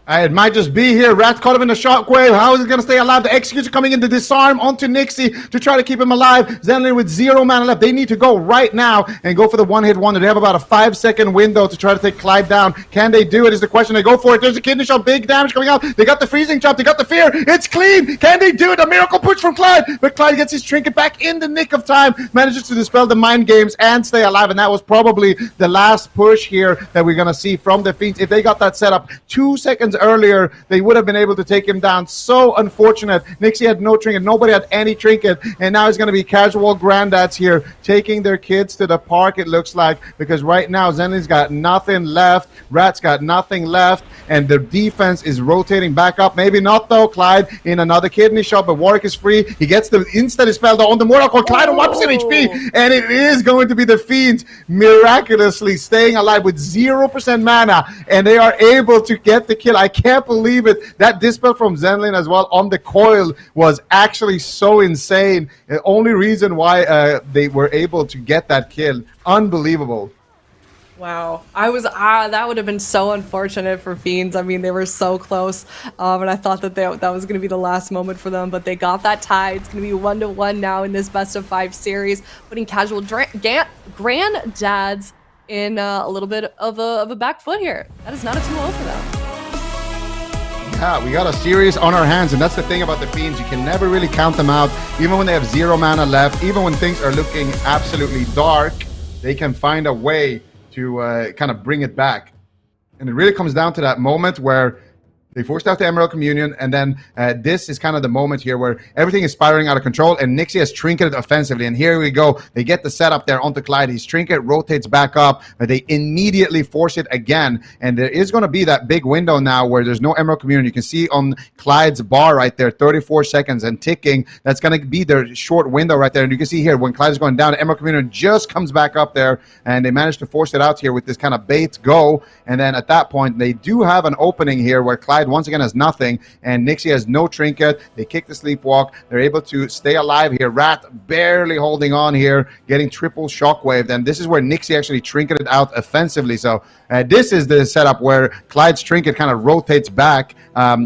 It might just be here. Rat caught him in the shockwave. How is he going to stay alive? The Executor coming in to disarm onto Nixie to try to keep him alive. Zenlin with 0 mana left. They need to go right now and go for the one-hit wonder. They have about a 5-second window to try to take Clyde down. Can they do it is the question. They go for it. There's a kidney shot. Big damage coming out. They got the freezing trap. They got the fear. It's clean. Can they do it? A miracle push from Clyde. But Clyde gets his trinket back in the nick of time. Manages to dispel the mind games and stay alive. And that was probably the last push here that we're going to see from the Fiends. If they got that set up 2 seconds earlier, they would have been able to take him down. So unfortunate. Nixie had no trinket. Nobody had any trinket. And now it's going to be casual Granddads here taking their kids to the park, it looks like, because right now Zenlin's got nothing left. Rat's got nothing left. And the defense is rotating back up. Maybe not, though. Clyde in another kidney shot, but Warwick is free. He gets the instant spell on the Mortal Core. Clyde on 1% HP. And it is going to be the Fiends miraculously staying alive with 0% mana. And they are able to get the kill. I can't believe it. That dispel from Zenlin as well on the coil was actually so insane. The only reason why they were able to get that kill. Unbelievable. Wow. That would have been so unfortunate for Fiends. I mean, they were so close. And I thought that that was going to be the last moment for them, but they got that tie. It's going to be 1-1 now in this best of 5 series, putting casual Granddads in a little bit of a back foot here. That is not a 2-0 for them. Yeah, we got a series on our hands, and that's the thing about the Fiends. You can never really count them out, even when they have 0 mana left, even when things are looking absolutely dark, they can find a way to kind of bring it back. And it really comes down to that moment where they forced out the Emerald Communion, and then this is kind of the moment here where everything is spiraling out of control, and Nixie has trinketed offensively, and here we go. They get the setup there onto Clyde. His trinket rotates back up, but they immediately force it again, and there is going to be that big window now where there's no Emerald Communion. You can see on Clyde's bar right there, 34 seconds and ticking. That's going to be their short window right there, and you can see here when Clyde is going down, Emerald Communion just comes back up there, and they managed to force it out here with this kind of bait go, and then at that point, they do have an opening here where Clyde once again has nothing, and Nixie has no trinket. They kick the sleepwalk. They're able to stay alive here. Rat barely holding on here, getting triple shockwaved, and this is where Nixie actually trinketed out offensively. So this is the setup where Clyde's trinket kind of rotates back.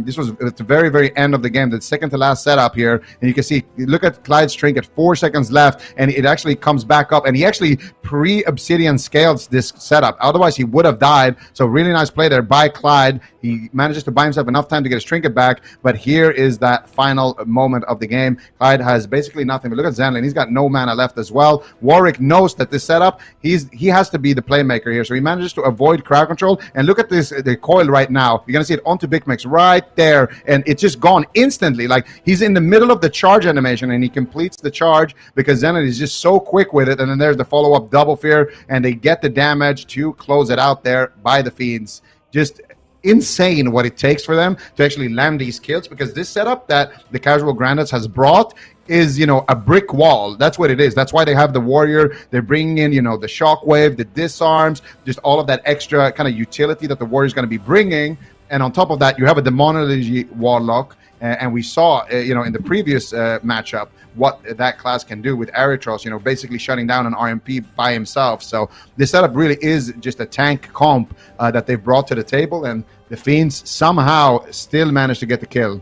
This was at the very, very end of the game, the second to last setup here, and you can see, look at Clyde's trinket, 4 seconds left, and it actually comes back up, and he actually pre-obsidian scales this setup. Otherwise, he would have died. So really nice play there by Clyde. He manages to buy himself enough time to get his trinket back, but here is that final moment of the game. Clyde has basically nothing, but look at Zenlin. He's got no mana left as well. Warwick knows that this setup, he has to be the playmaker here, so he manages to avoid crowd control, and look at this, the coil right now. You're going to see it onto Big Mix right there, and it's just gone instantly. Like, he's in the middle of the charge animation, and he completes the charge because Zenlin is just so quick with it, and then there's the follow-up double fear, and they get the damage to close it out there by the Fiends. Just insane what it takes for them to actually land these kills, because this setup that the casual Granddads has brought is, you know, a brick wall. That's what it is. That's why they have the warrior. They're bringing in, you know, the shockwave, the disarms, just all of that extra kind of utility that the warrior is going to be bringing. And on top of that, you have a demonology warlock, and we saw, you know, in the previous matchup what that class can do with Aritros, you know, basically shutting down an RMP by himself. So this setup really is just a tank comp that they've brought to the table, and the Fiends somehow still managed to get the kill.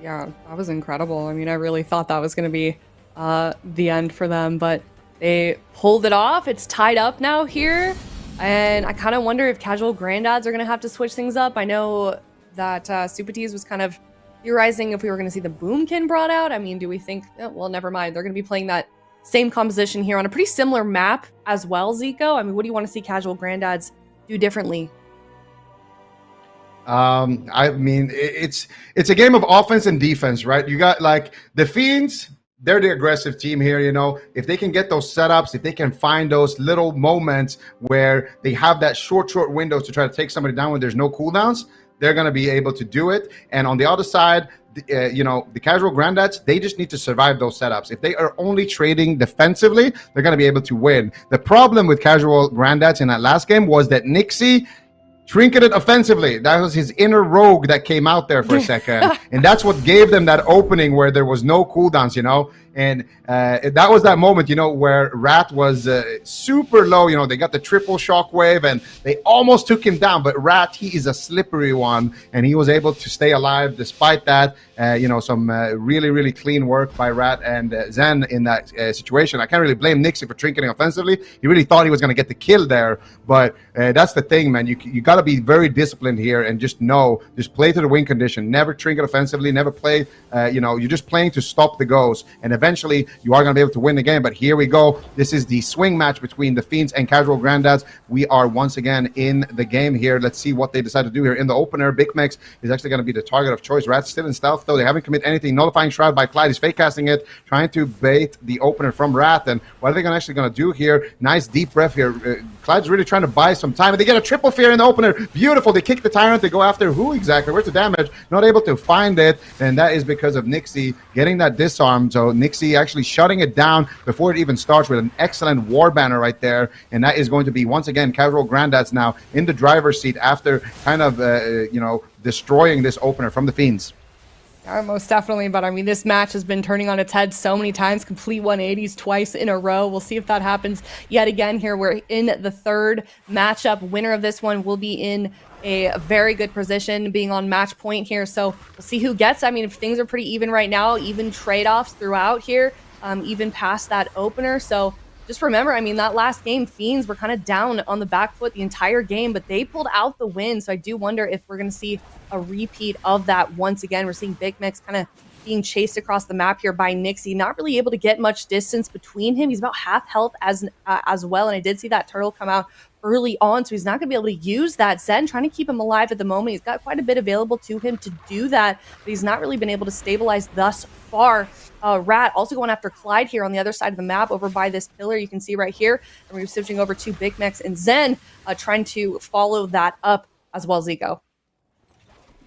Yeah, that was incredible. I mean, I really thought that was going to be the end for them, but they pulled it off. It's tied up now here, and I kind of wonder if casual Granddads are going to have to switch things up. I know that Supatees was kind of theorizing if we were going to see the Boomkin brought out. I mean, do we think, well, never mind. They're going to be playing that same composition here on a pretty similar map as well, Zico. I mean, what do you want to see casual Granddads do differently? I mean, it's a game of offense and defense, right? You got, like, the Fiends, they're the aggressive team here, you know. If they can get those setups, if they can find those little moments where they have that short windows to try to take somebody down when there's no cooldowns, they're going to be able to do it. And on the other side, you know, the casual Granddads, they just need to survive those setups. If they are only trading defensively, they're going to be able to win. The problem with casual Granddads in that last game was that Nixie trinketed offensively. That was his inner rogue that came out there for a second. And that's what gave them that opening where there was no cooldowns, you know. And that was that moment, you know, where Rat was super low. You know, they got the triple shockwave and they almost took him down. But Rat, he is a slippery one, and he was able to stay alive despite that. You know, some really, really clean work by Rat and Zen in that situation. I can't really blame Nixie for trinketing offensively. He really thought he was going to get the kill there. But that's the thing, man. You got to be very disciplined here and just play to the win condition. Never trinket offensively. Never play, you know, you're just playing to stop the goals. And eventually, you are going to be able to win the game. But here we go. This is the swing match between the Fiends and casual Granddads. We are once again in the game here. Let's see what they decide to do here. In the opener, Big Mex is actually going to be the target of choice. Rat's still in stealth, though. They haven't committed anything. Nullifying Shroud by Clyde. He's fake casting it, trying to bait the opener from Rat. And what are they actually going to do here? Nice deep breath here. Clyde's really trying to buy some time. And they get a triple fear in the opener. Beautiful. They kick the Tyrant. They go after who exactly? Where's the damage? Not able to find it. And that is because of Nixie getting that disarm. So Nixie actually shutting it down before it even starts with an excellent war banner right there. And that is going to be, once again, casual Granddads now in the driver's seat after kind of, you know, destroying this opener from the Fiends. Most definitely, but I mean, this match has been turning on its head so many times, complete 180s twice in a row. We'll see if that happens yet again here. We're in the third matchup. Winner of this one will be in a very good position, being on match point here. So we'll see who gets. I mean, if things are pretty even right now, even trade-offs throughout here, even past that opener. So just remember, I mean, that last game, Fiends were kind of down on the back foot the entire game, but they pulled out the win. So I do wonder if we're going to see a repeat of that once again. We're seeing Big Mix kind of being chased across the map here by Nixie, not really able to get much distance between him. He's about half health as well, and I did see that turtle come out early on, so he's not going to be able to use that. Zen trying to keep him alive at the moment. He's got quite a bit available to him to do that, but he's not really been able to stabilize thus far. Rat also going after Clyde here on the other side of the map over by this pillar you can see right here, and we're switching over to Big Mex and Zen trying to follow that up as well as Zico.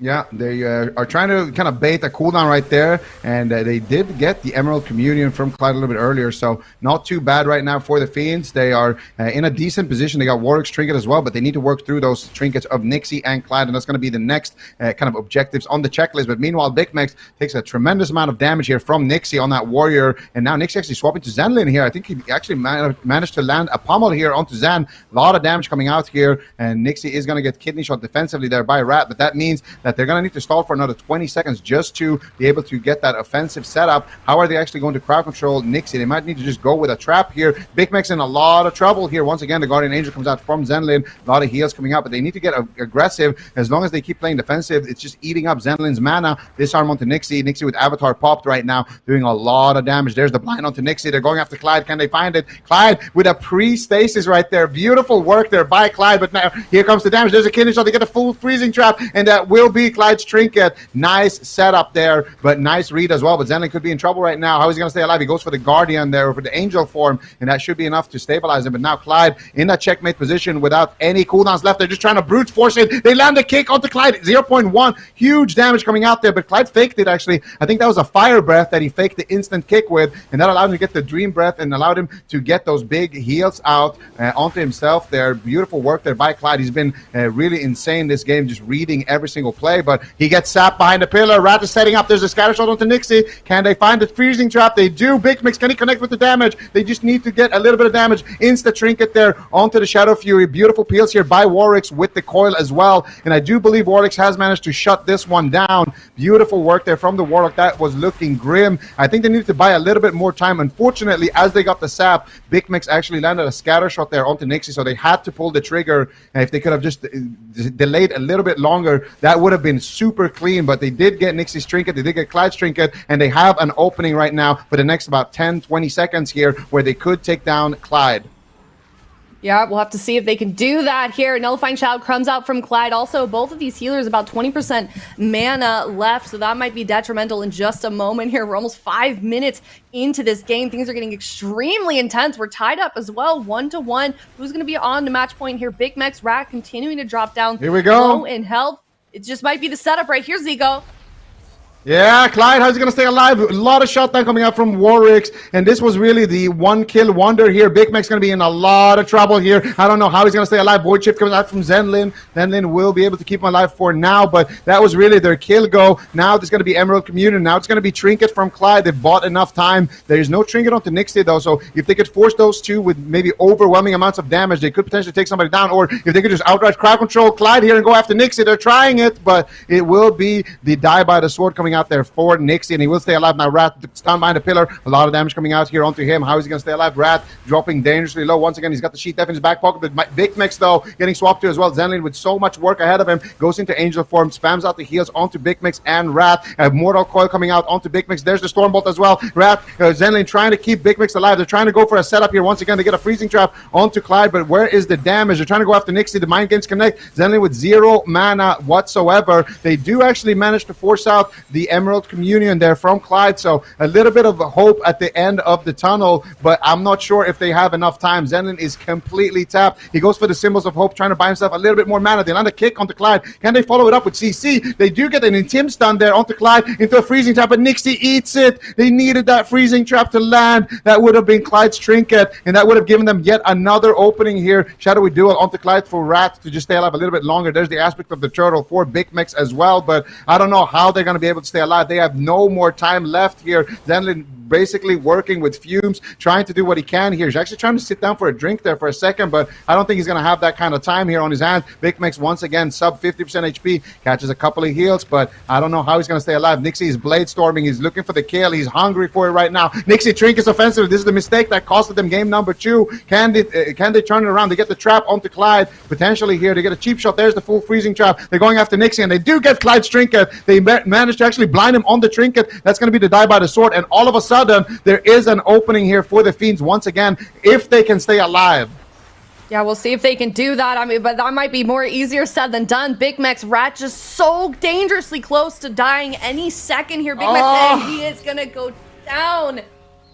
Yeah, they are trying to kind of bait a cooldown right there, and they did get the Emerald Communion from Clyde a little bit earlier, so not too bad right now for the Fiends. They are in a decent position. They got Warwick's trinket as well, but they need to work through those trinkets of Nixie and Clyde, and that's going to be the next kind of objectives on the checklist. But meanwhile, Big Mex takes a tremendous amount of damage here from Nixie on that warrior, and now Nixie actually swapping to Zenlin here. I think he actually managed to land a pummel here onto Zen. A lot of damage coming out here, and Nixie is going to get kidney shot defensively there by Rat, but that means that they're going to need to stall for another 20 seconds just to be able to get that offensive setup. How are they actually going to crowd control Nixie? They might need to just go with a trap here. Big Mex in a lot of trouble here. Once again, the Guardian Angel comes out from Zenlin. A lot of heals coming out, but they need to get aggressive. As long as they keep playing defensive, it's just eating up Zenlin's mana. Disarm onto Nixie. Nixie with Avatar popped right now, doing a lot of damage. There's the blind onto Nixie. They're going after Clyde. Can they find it? Clyde with a pre-stasis right there. Beautiful work there by Clyde, but now here comes the damage. There's a kidney shot. They get a full freezing trap, and that will be Clyde's trinket. Nice setup there, but nice read as well. But Zenlin could be in trouble right now. How is he going to stay alive? He goes for the Guardian there, or for the Angel form, and that should be enough to stabilize him. But now Clyde in that checkmate position without any cooldowns left. They're just trying to brute force it. They land a kick onto Clyde. 0.1. Huge damage coming out there, but Clyde faked it actually. I think that was a fire breath that he faked the instant kick with, and that allowed him to get the dream breath and allowed him to get those big heals out onto himself there. Beautiful work there by Clyde. He's been really insane this game, just reading every single play, but he gets sapped behind the pillar. Rat is setting up. There's a scatter shot onto Nixie. Can they find the freezing trap? They do. Big Mix, can he connect with the damage? They just need to get a little bit of damage. Insta trinket there onto the Shadow Fury. Beautiful peels here by Warwick's with the coil as well, and I do believe Warwick's has managed to shut this one down. Beautiful work there from the Warlock. That was looking grim. I think they needed to buy a little bit more time. Unfortunately, as they got the sap, Big Mix actually landed a scatter shot there onto Nixie, so they had to pull the trigger, and if they could have just delayed a little bit longer, that would have been super clean. But they did get Nixie's trinket, they did get Clyde's trinket, and they have an opening right now for the next about 10-20 seconds here where they could take down Clyde. Yeah, we'll have to see if they can do that here. Nullifying Shout comes out from Clyde. Also, both of these healers about 20% mana left, so that might be detrimental in just a moment here. We're almost 5 minutes into this game. Things are getting extremely intense. We're tied up as well, 1-1. Who's going to be on the match point here? Big Mex, Rat continuing to drop down. Here we go. Low in health. It just might be the setup right here, Zico. Yeah, Clyde, how's he going to stay alive? A lot of shot time coming out from Warwick's, and this was really the one-kill wonder here. Big Mac's going to be in a lot of trouble here. I don't know how he's going to stay alive. Void Shift comes out from Zenlin. Zenlin will be able to keep him alive for now, but that was really their kill go. Now there's going to be Emerald Communion. Now it's going to be Trinket from Clyde. They've bought enough time. There's no Trinket onto Nixie, though, so if they could force those two with maybe overwhelming amounts of damage, they could potentially take somebody down, or if they could just outright crowd control Clyde here and go after Nixie, they're trying it, but it will be the die by the sword coming out there for Nixie, and he will stay alive now. Rat stand behind the pillar. A lot of damage coming out here onto him. How is he going to stay alive? Rat dropping dangerously low. Once again, he's got the sheet death in his back pocket, but Big Mix, though, getting swapped to as well. Zenlin with so much work ahead of him goes into Angel form, spams out the heals onto Big Mix and Rat. Mortal Coil coming out onto Big Mix. There's the Stormbolt as well. Rat, Zenlin trying to keep Big Mix alive. They're trying to go for a setup here. Once again, they get a freezing trap onto Clyde, but where is the damage? They're trying to go after Nixie. The Mind Games connect. Zenlin with 0 mana whatsoever. They do actually manage to force out the Emerald Communion there from Clyde, so a little bit of hope at the end of the tunnel, but I'm not sure if they have enough time. Zenlin is completely tapped. He goes for the Symbols of Hope, trying to buy himself a little bit more mana. They land a kick onto Clyde. Can they follow it up with CC? They do get an Intim stun there onto Clyde into a freezing trap, but Nixie eats it. They needed that freezing trap to land. That would have been Clyde's trinket, and that would have given them yet another opening here. Shadowy Duel onto Clyde for Rat to just stay alive a little bit longer. There's the aspect of the turtle for Big Mix as well, but I don't know how they're going to be able to stay alive. They have no more time left here. Zenlin basically working with fumes, trying to do what he can here. He's actually trying to sit down for a drink there for a second, but I don't think he's going to have that kind of time here on his hands. Big Mex once again sub 50% HP, catches a couple of heals, but I don't know how he's going to stay alive. Nixie is blade storming. He's looking for the kill. He's hungry for it right now. Nixie trinkets offensive. This is the mistake that costed them game number 2. Can they turn it around? They get the trap onto Clyde potentially here. They get a cheap shot. There's the full freezing trap. They're going after Nixie, and they do get Clyde's trinket. They managed to actually blind him on the trinket. That's going to be the die by the sword, and all of a sudden there is an opening here for the Fiends once again if they can stay alive. Yeah, we'll see if they can do that. I mean, but that might be more easier said than done. Big Mex Rat just so dangerously close to dying any second here. Big Mex, and he is gonna go down.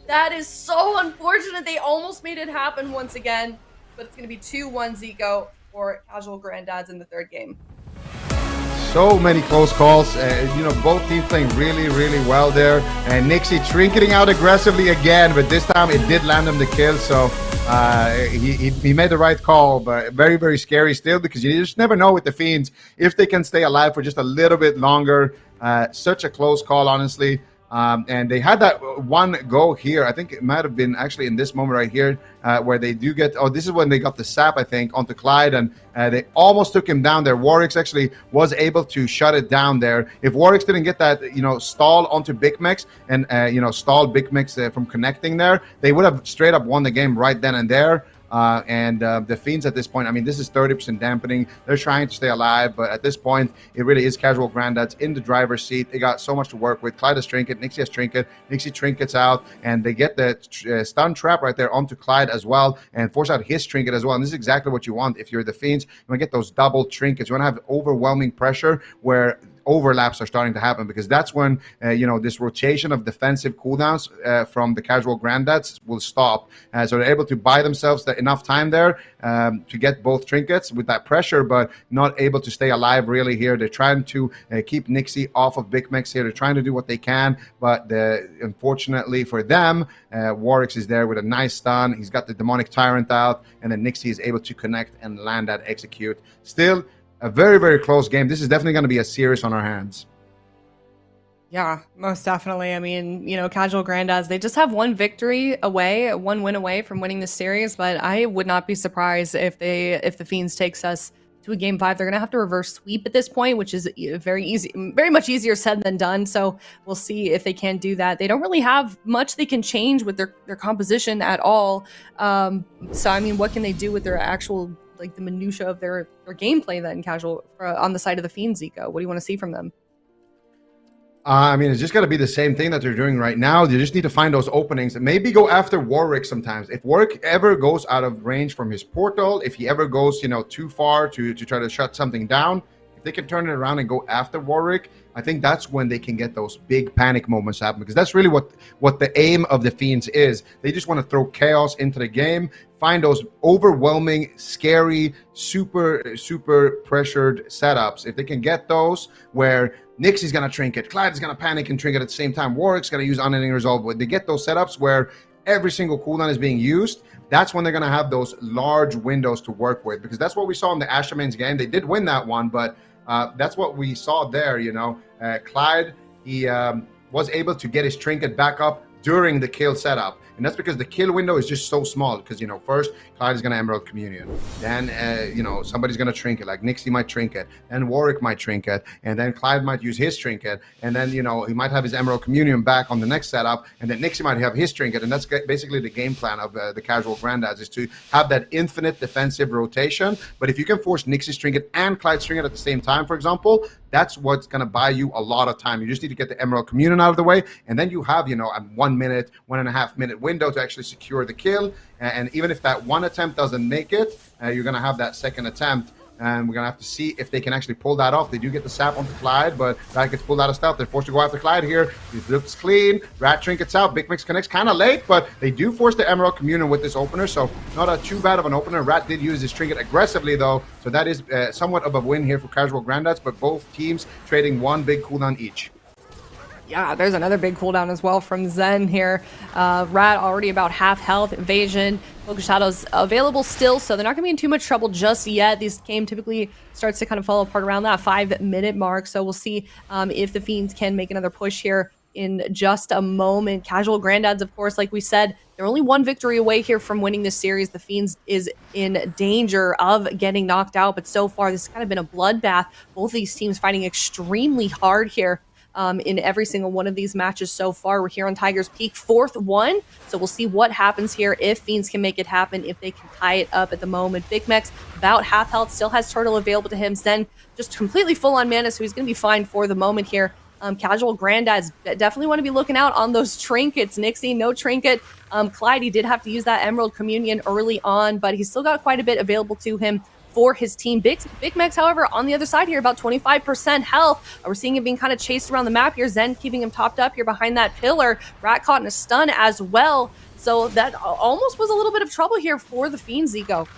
That is so unfortunate. They almost made it happen once again, but it's gonna be 2-1 Zico for Casual Granddads in the third game. So many close calls. Both teams playing really, really well there. And Nixie trinketing out aggressively again, but this time it did land him the kill. So he made the right call, but very, very scary still because you just never know with the Fiends if they can stay alive for just a little bit longer. Such a close call, honestly. And they had that one go here. I think it might have been actually in this moment right here where they do get, this is when they got the sap, I think, onto Clyde, and they almost took him down there. Warwick's actually was able to shut it down there. If Warwick's didn't get that, stall onto Big Mex and, stall Big Mex from connecting there, they would have straight up won the game right then and there. The Fiends at this point, I mean, this is 30% dampening. They're trying to stay alive, but at this point, it really is Casual Granddads in the driver's seat. They got so much to work with. Clyde has Trinket, Nixie has Trinket, Nixie Trinkets out, and they get the stun trap right there onto Clyde as well, and force out his Trinket as well. And this is exactly what you want if you're the Fiends. You want to get those double Trinkets. You want to have overwhelming pressure where overlaps are starting to happen, because that's when this rotation of defensive cooldowns from the Casual Granddads will stop. So they're able to buy themselves enough time there to get both trinkets with that pressure, but not able to stay alive really here. They're trying to keep Nixie off of Big Mex here. They're trying to do what they can, but unfortunately for them, Warwick is there with a nice stun. He's got the Demonic Tyrant out, and then Nixie is able to connect and land that execute. Still a very, very close game. This is definitely going to be a series on our hands. Yeah, most definitely. I mean, Casual Granddads, they just have one victory away, one win away from winning this series, but I would not be surprised if the Fiends takes us to a game 5. They're going to have to reverse sweep at this point, which is very much easier said than done. So we'll see if they can do that. They don't really have much they can change with their composition at all. So, I mean, what can they do with their actual, the minutia of their gameplay then, Casual, on the side of the Fiends, Zico? What do you want to see from them? I mean, it's just got to be the same thing that they're doing right now. They just need to find those openings and maybe go after Warwick sometimes. If Warwick ever goes out of range from his portal, if he ever goes, too far to try to shut something down, if they can turn it around and go after Warwick, I think that's when they can get those big panic moments happen, because that's really what the aim of the Fiends is. They just want to throw chaos into the game, find those overwhelming, scary, super, super pressured setups. If they can get those where Nixie's going to trinket, Clyde's going to panic and trinket at the same time, Warwick's going to use unending resolve. When they get those setups where every single cooldown is being used, that's when they're going to have those large windows to work with, because that's what we saw in the Asherman's game. They did win that one, but that's what we saw there. Clyde, he was able to get his trinket back up during the kill setup. And that's because the kill window is just so small, because, first Clyde is going to Emerald Communion. Then, somebody's going to trinket, like Nixie might trinket. Then Warwick might trinket. And then Clyde might use his trinket. And then, he might have his Emerald Communion back on the next setup. And then Nixie might have his trinket. And that's basically the game plan of the Casual Granddads, is to have that infinite defensive rotation. But if you can force Nixie's trinket and Clyde's trinket at the same time, for example, that's what's going to buy you a lot of time. You just need to get the Emerald Communion out of the way. And then you have, a 1 minute, 1.5 minute window to actually secure the kill. And even if that one attempt doesn't make it, you're going to have that second attempt. And we're going to have to see if they can actually pull that off. They do get the sap onto Clyde, but Rat gets pulled out of stealth. They're forced to go after Clyde here. He looks clean. Rat trinkets out. Big Mix connects kind of late, but they do force the Emerald Communion with this opener, so not too bad of an opener. Rat did use his trinket aggressively, though, so that is somewhat of a win here for Casual Granddads, but both teams trading one big cooldown each. Yeah, there's another big cooldown as well from Zen here. Rat already about half health. Invasion, Focus Shadows available still, so they're not going to be in too much trouble just yet. This game typically starts to kind of fall apart around that 5-minute mark, so we'll see if the Fiends can make another push here in just a moment. Casual Granddads, of course, like we said, they're only one victory away here from winning this series. The Fiends is in danger of getting knocked out, but so far this has kind of been a bloodbath. Both of these teams fighting extremely hard here. In every single one of these matches so far. We're here on Tiger's Peak, 4th one. So we'll see what happens here, if Fiends can make it happen, if they can tie it up at the moment. Big Mex, about half health, still has Turtle available to him. Zen, just completely full on mana, so he's going to be fine for the moment here. Casual Granddads definitely want to be looking out on those trinkets. Nixie, no trinket. Clyde, he did have to use that Emerald Communion early on, but he's still got quite a bit available to him for his team. Big Mex, however, on the other side here, about 25% health. We're seeing him being kind of chased around the map here. Zen keeping him topped up here behind that pillar. Rat caught in a stun as well. So that almost was a little bit of trouble here for the Fiends, Zico.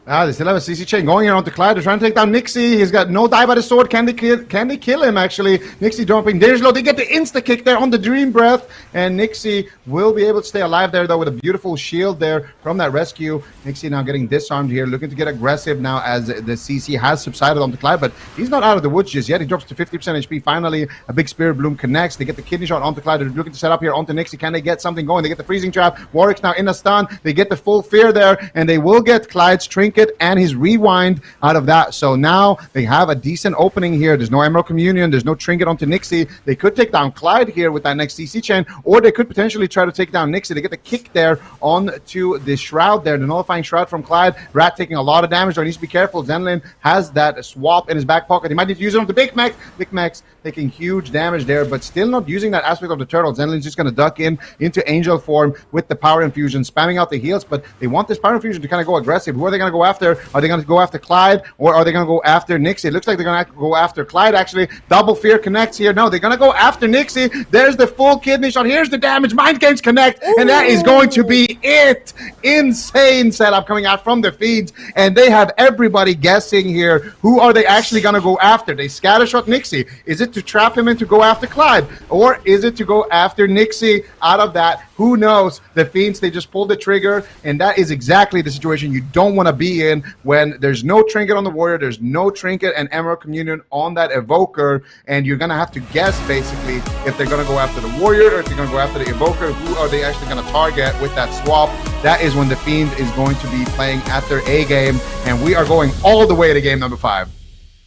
They still have a CC chain going around to Clyde. They're trying to take down Nixie. He's got no die by the sword. Can they kill him, actually? Nixie dropping danger low. They get the insta-kick there on the Dream Breath. And Nixie will be able to stay alive there, though, with a beautiful shield there from that rescue. Nixie now getting disarmed here, looking to get aggressive now as the CC has subsided onto Clyde. But he's not out of the woods just yet. He drops to 50% HP. Finally, a big Spirit Bloom connects. They get the kidney shot onto Clyde. They're looking to set up here onto Nixie. Can they get something going? They get the freezing trap. Warwick's now in a stun. They get the full fear there. And they will get Clyde's trinket and his rewind out of that. So now they have a decent opening here. There's no Emerald Communion. There's no trinket onto Nixie. They could take down Clyde here with that next CC chain, or they could potentially try to take down Nixie. They get the kick there onto the Shroud there, the nullifying Shroud from Clyde. Rat taking a lot of damage, so he needs to be careful. Zenlin has that swap in his back pocket. He might need to use it on the Big Mex. Big Mex taking huge damage there, but still not using that aspect of the turtle. Zenlin's just going to duck into angel form with the power infusion, spamming out the heals, but they want this power infusion to kind of go aggressive. Who are they going to go after? Are they going to go after Clyde, or are they going to go after Nixie? It looks like they're going to go after Clyde, actually. Double fear connects here. No, they're going to go after Nixie. There's the full kidney shot. Here's the damage. Mind Games connect, and that is going to be it. Insane setup coming out from the Fiends, and they have everybody guessing here. Who are they actually going to go after? They scattershot Nixie. Is it to trap him in to go after Clyde, or is it to go after Nixie out of that? Who knows? The Fiends, they just pulled the trigger, and that is exactly the situation you don't want to be in when there's no trinket on the warrior, there's no trinket and Emerald Communion on that evoker, and you're going to have to guess, basically, if they're going to go after the warrior or if they're going to go after the evoker. Who are they actually going to target with that swap? That is when the Fiend is going to be playing at their A game, and we are going all the way to game number 5.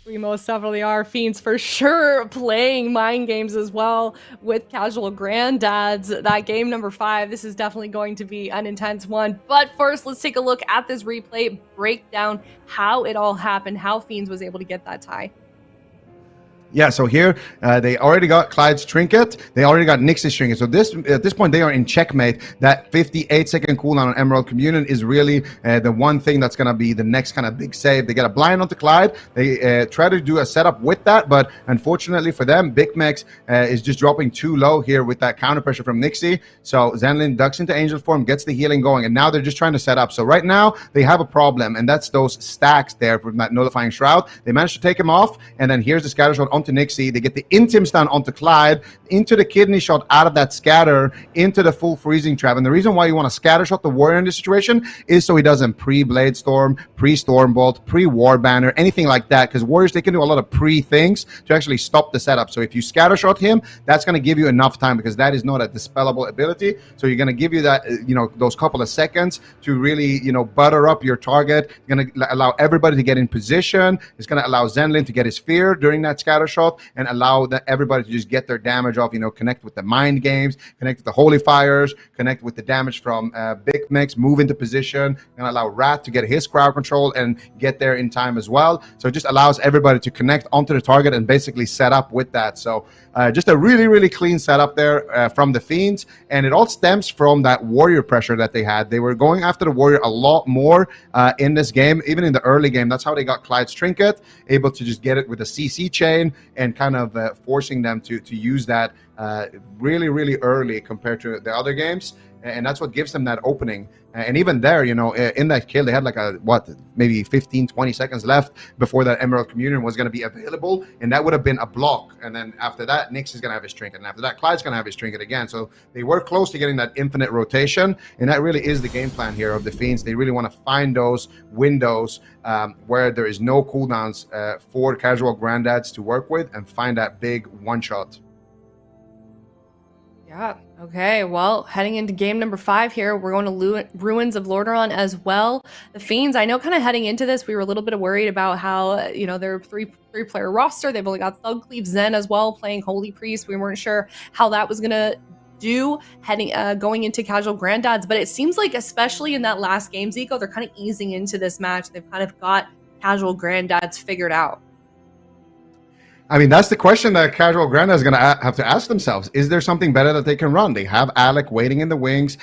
We most definitely are. Fiends for sure playing mind games as well with Casual Granddads. That game number 5, this is definitely going to be an intense one. But first, let's take a look at this replay, break down how it all happened, how Fiends was able to get that tie. Yeah, so here they already got Clyde's trinket. They already got Nixie's trinket. So at this point, they are in checkmate. That 58-second cooldown on Emerald Communion is really the one thing that's going to be the next kind of big save. They get a blind onto Clyde. They try to do a setup with that, but unfortunately for them, Big Mex is just dropping too low here with that counter pressure from Nixie. So Zenlin ducks into angel form, gets the healing going, and now they're just trying to set up. So right now, they have a problem, and that's those stacks there from that nullifying Shroud. They managed to take him off, and then here's the scatter shot onto Nixie. They get the intim stun onto Clyde, into the kidney shot out of that scatter, into the full freezing trap. And the reason why you want to scatter shot the warrior in this situation is so he doesn't pre-blade storm, pre-storm bolt, pre-war banner, anything like that, because warriors, they can do a lot of pre-things to actually stop the setup. So if you scatter shot him, that's going to give you enough time, because that is not a dispellable ability. So you're going to give you that, those couple of seconds to really, butter up your target. You're going to allow everybody to get in position. It's going to allow Zenlin to get his fear during that scatter shot, and allow everybody to just get their damage off, connect with the mind games, connect with the holy fires, connect with the damage from Big Mex, move into position, and allow Rat to get his crowd control and get there in time as well. So it just allows everybody to connect onto the target and basically set up with that. So just a really, really clean setup there from the Fiends, and it all stems from that warrior pressure that they had. They were going after the warrior a lot more in this game, even in the early game. That's how they got Clyde's trinket, able to just get it with a CC chain and kind of forcing them to use that really, really early compared to the other games. and that's what gives them that opening. And even there, you know, in that kill, they had like maybe 15, 20 seconds left before that Emerald Communion was going to be available, and that would have been a block. And then after that, Nyx is going to have his trinket, and after that, Clyde's going to have his trinket again. So they were close to getting that infinite rotation, and that really is the game plan here of the Fiends. They really want to find those windows where there is no cooldowns for casual Granddads to work with, and find that big one-shot. Yeah. Okay. Well, heading into game number 5 here, we're going to Ruins of Lordaeron as well. The Fiends, I know kind of heading into this, we were a little bit worried about how, you know, they're three-player roster. They've only got Thugcleave Zen as well playing Holy Priest. We weren't sure how that was going to do going into casual Granddads, but it seems like, especially in that last game, Zico, they're kind of easing into this match. They've kind of got casual Granddads figured out. I mean, that's the question that casual Grandad is going to have to ask themselves. Is there something better that they can run? They have Alec waiting in the wings.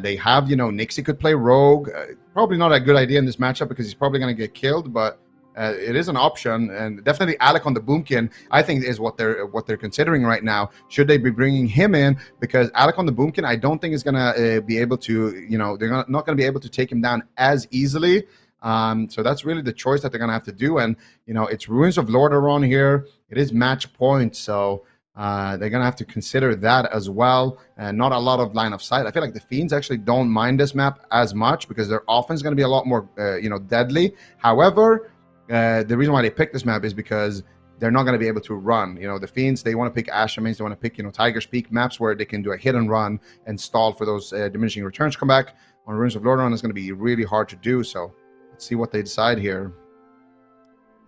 They have, you know, Nixie could play Rogue. Probably not a good idea in this matchup because he's probably going to get killed, but it is an option. And definitely Alec on the Boomkin, I think, is what they're considering right now. Should they be bringing him in? Because Alec on the Boomkin, I don't think is going to be able to, you know, they're not going to be able to take him down as easily. So that's really the choice that they're going to have to do. And, you know, it's Ruins of Lordaeron here. It is match point. So they're going to have to consider that as well. And not a lot of line of sight. I feel like the Fiends actually don't mind this map as much because their offense is going to be a lot more, you know, deadly. However, the reason why they picked this map is because they're not going to be able to run. You know, the Fiends, they want to pick Ashamains. They want to pick, you know, Tiger's Peak maps where they can do a hit and run and stall for those diminishing returns come back. On Ruins of Lordaeron, it's going to be really hard to do. So see what they decide here.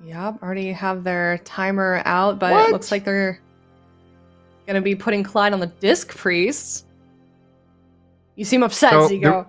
Yep, already have their timer out, but it looks like they're going to be putting Clyde on the Disc Priest. You seem upset, Zico.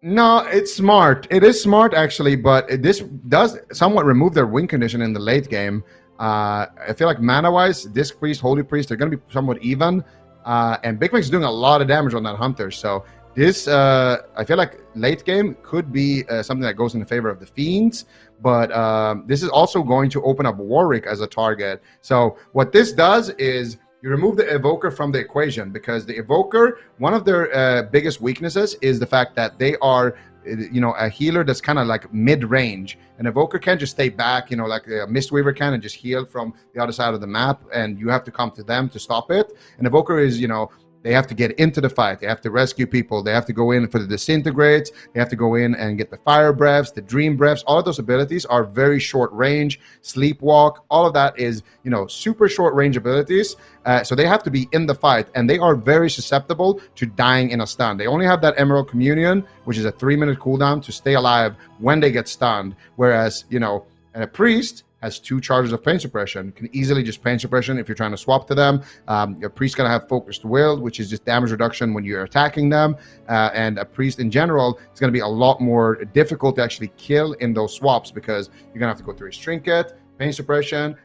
No, it's smart. It is smart, actually, but this does somewhat remove their win condition in the late game. I feel like mana-wise, Disc Priest, Holy Priest, they're going to be somewhat even. And Big Mac's doing a lot of damage on that Hunter, so this, I feel like late game could be something that goes in the favor of the Fiends, but this is also going to open up Warwick as a target. So what this does is you remove the Evoker from the equation, because the Evoker, one of their biggest weaknesses is the fact that they are, you know, a healer that's kind of like mid-range. An Evoker can't just stay back, you know, like a Mistweaver can and just heal from the other side of the map, and you have to come to them to stop it. An Evoker is, you know, they have to get into the fight. They have to rescue people. They have to go in for the disintegrates. They have to go in and get the fire breaths, the dream breaths. All of those abilities are very short range. Sleepwalk, all of that is, you know, super short range abilities. So they have to be in the fight, and they are very susceptible to dying in a stun. They only have that Emerald Communion, which is a 3-minute cooldown to stay alive when they get stunned. Whereas, you know, a priest has 2 charges of pain suppression, can easily just pain suppression if you're trying to swap to them. A priest gonna have focused will, which is just damage reduction when you're attacking them. And a priest in general is gonna be a lot more difficult to actually kill in those swaps, because you're gonna have to go through his trinket, pain suppression,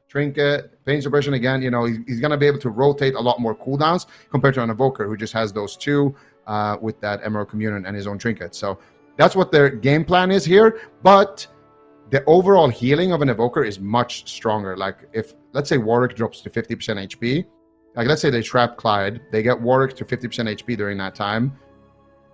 trinket, pain suppression again. You know, he's gonna be able to rotate a lot more cooldowns compared to an Evoker who just has those 2 with that Emerald Communion and his own trinket. So that's what their game plan is here. But the overall healing of an Evoker is much stronger. Like, if, let's say, Warwick drops to 50% HP, like, let's say they trap Clyde, they get Warwick to 50% HP during that time,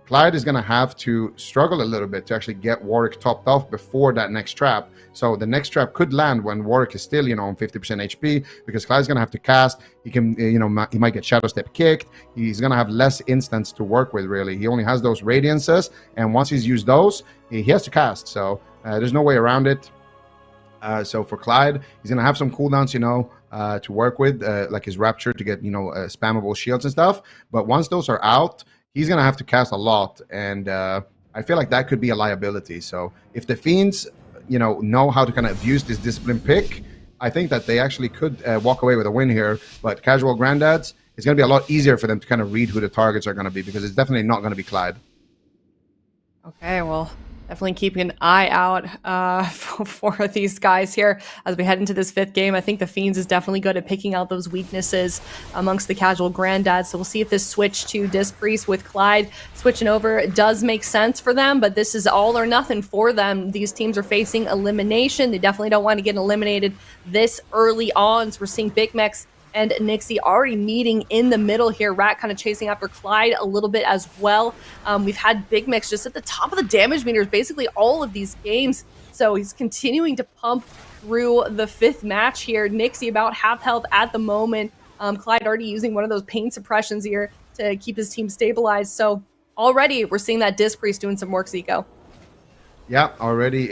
Clyde is going to have to struggle a little bit to actually get Warwick topped off before that next trap. So the next trap could land when Warwick is still, you know, on 50% HP, because Clyde's going to have to cast. He can, you know, he might get Shadow Step kicked. He's going to have less instants to work with, really. He only has those Radiances, and once he's used those, he has to cast. So there's no way around it. So for Clyde, he's going to have some cooldowns, you know, to work with, like his Rapture to get, you know, spammable shields and stuff. But once those are out, he's going to have to cast a lot, and I feel like that could be a liability. So if the Fiends, you know how to kind of abuse this discipline pick, I think that they actually could walk away with a win here. But casual Granddads, it's going to be a lot easier for them to kind of read who the targets are going to be, because it's definitely not going to be Clyde. Okay, well, definitely keeping an eye out for these guys here as we head into this 5th game. I think the Fiends is definitely good at picking out those weaknesses amongst the casual Granddads. So we'll see if this switch to Disc Priest with Clyde switching over does make sense for them, but this is all or nothing for them. These teams are facing elimination. They definitely don't want to get eliminated this early on. So we're seeing Big Mex and Nixie already meeting in the middle here. Rat kind of chasing after Clyde a little bit as well. We've had Big Mix just at the top of the damage meters basically all of these games. So he's continuing to pump through the 5th match here. Nixie about half health at the moment. Clyde already using one of those pain suppressions here to keep his team stabilized. So already we're seeing that Disc Priest doing some work, Zico. Yeah, already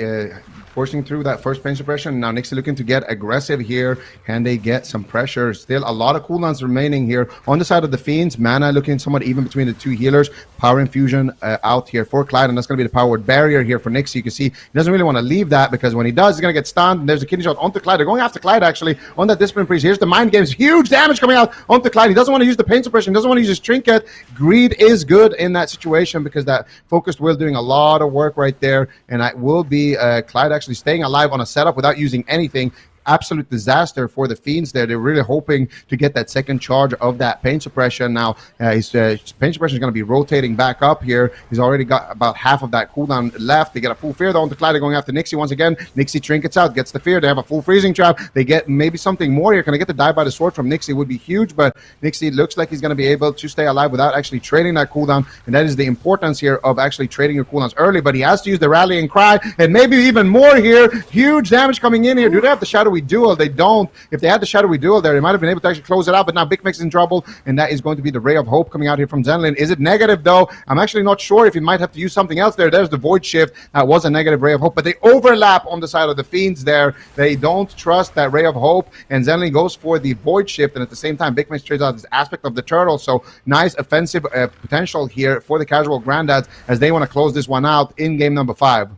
forcing through that first pain suppression. Now Nixie looking to get aggressive here. Can they get some pressure? Still a lot of cooldowns remaining here on the side of the Fiends. Mana looking somewhat even between the 2 healers. Power infusion out here for Clyde, and that's going to be the powered barrier here for Nixie. You can see he doesn't really want to leave that, because when he does, he's going to get stunned. And there's a kidney shot onto Clyde. They're going after Clyde actually on that Discipline Priest. Here's the mind games. Huge damage coming out onto Clyde. He doesn't want to use the pain suppression. He doesn't want to use his trinket. Greed is good in that situation, because that focused will doing a lot of work right there. And that will be Clyde actually staying alive on a setup without using anything. Absolute disaster for the Fiends there. They're really hoping to get that second charge of that pain suppression. Now his pain suppression is going to be rotating back up here. He's already got about half of that cooldown left. They get a full fear though onto Clyde. They're going after Nixie once again. Nixie trinkets out, gets the fear. They have a full freezing trap. They get maybe something more here. Can I get the die by the sword from Nixie? Would be huge, but Nixie looks like he's going to be able to stay alive without actually trading that cooldown, and that is the importance here of actually trading your cooldowns early. But he has to use the rallying cry, and maybe even more here. Huge damage coming in here. Do they have the shadowy duel? They don't. If they had the shadowy duel there, they might have been able to actually close it out, but now Big Mix is in trouble, and that is going to be the ray of hope coming out here from Zenlin. Is it negative though? I'm actually not sure if he might have to use something else there. There's the void shift. That was a negative ray of hope, but they overlap on the side of the Fiends there. They don't trust that ray of hope, and Zenlin goes for the void shift, and at the same time Big Mix trades out this aspect of the turtle. So nice offensive potential here for the casual Granddads as they want to close this one out in game number 5.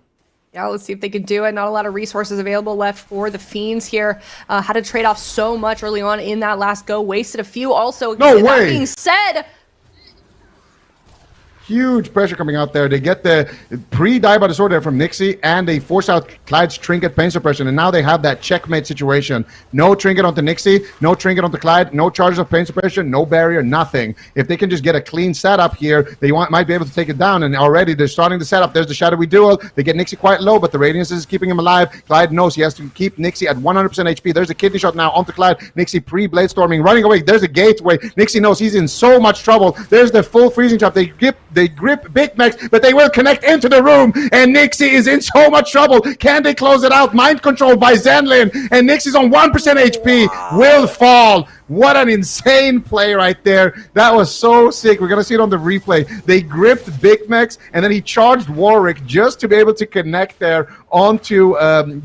Yeah, let's see if they can do it. Not a lot of resources available left for the Fiends here. Had to trade off so much early on in that last go. Wasted a few also. No way. That being said, huge pressure coming out there. They get the pre-die by the sword there from Nixie, and they force out Clyde's trinket pain suppression, and now they have that checkmate situation. No trinket onto Nixie, no trinket onto Clyde, no charges of pain suppression, no barrier, nothing. If they can just get a clean setup here, they might be able to take it down, and already they're starting the setup. There's the shadowy duel. They get Nixie quite low, but the radiance is keeping him alive. Clyde knows he has to keep Nixie at 100% HP. There's a kidney shot now onto Clyde. Nixie pre-blade storming, running away. There's a gateway. Nixie knows he's in so much trouble. There's the full freezing trap. They grip Big Max, but they will connect into the room, and Nixie is in so much trouble. Can they close it out? Mind control by Zenlin, and Nixie's on 1% HP. Wow. Will fall. What an insane play right there. That was so sick. We're going to see it on the replay. They gripped Big Max, and then he charged Warwick just to be able to connect there onto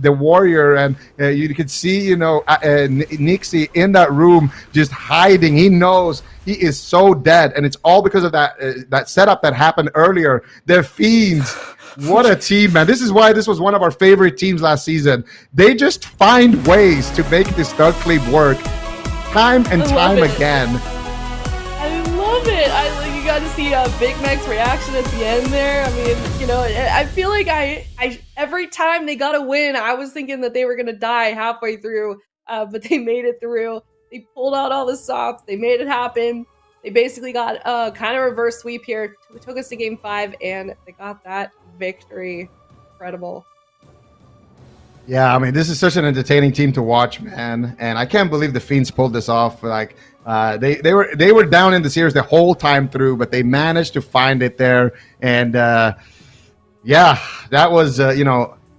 the warrior. And you could see, Nixie in that room just hiding. He knows he is so dead, and it's all because of that setup that happened earlier. They're Fiends. What a team, man. This is why this was one of our favorite teams last season. They just find ways to make this Dark Cleave work time and time again. I love it. You got to see Big Mac's reaction at the end there. I mean, I feel like I every time they got a win, I was thinking that they were going to die halfway through, but they made it through. They pulled out all the stops. They made it happen. They basically got a kind of reverse sweep here. It took us to game 5, and they got that victory. Incredible. Yeah, I mean, this is such an entertaining team to watch, man, and I can't believe the Fiends pulled this off. Like, they were down in the series the whole time through, but they managed to find it there, and yeah, that was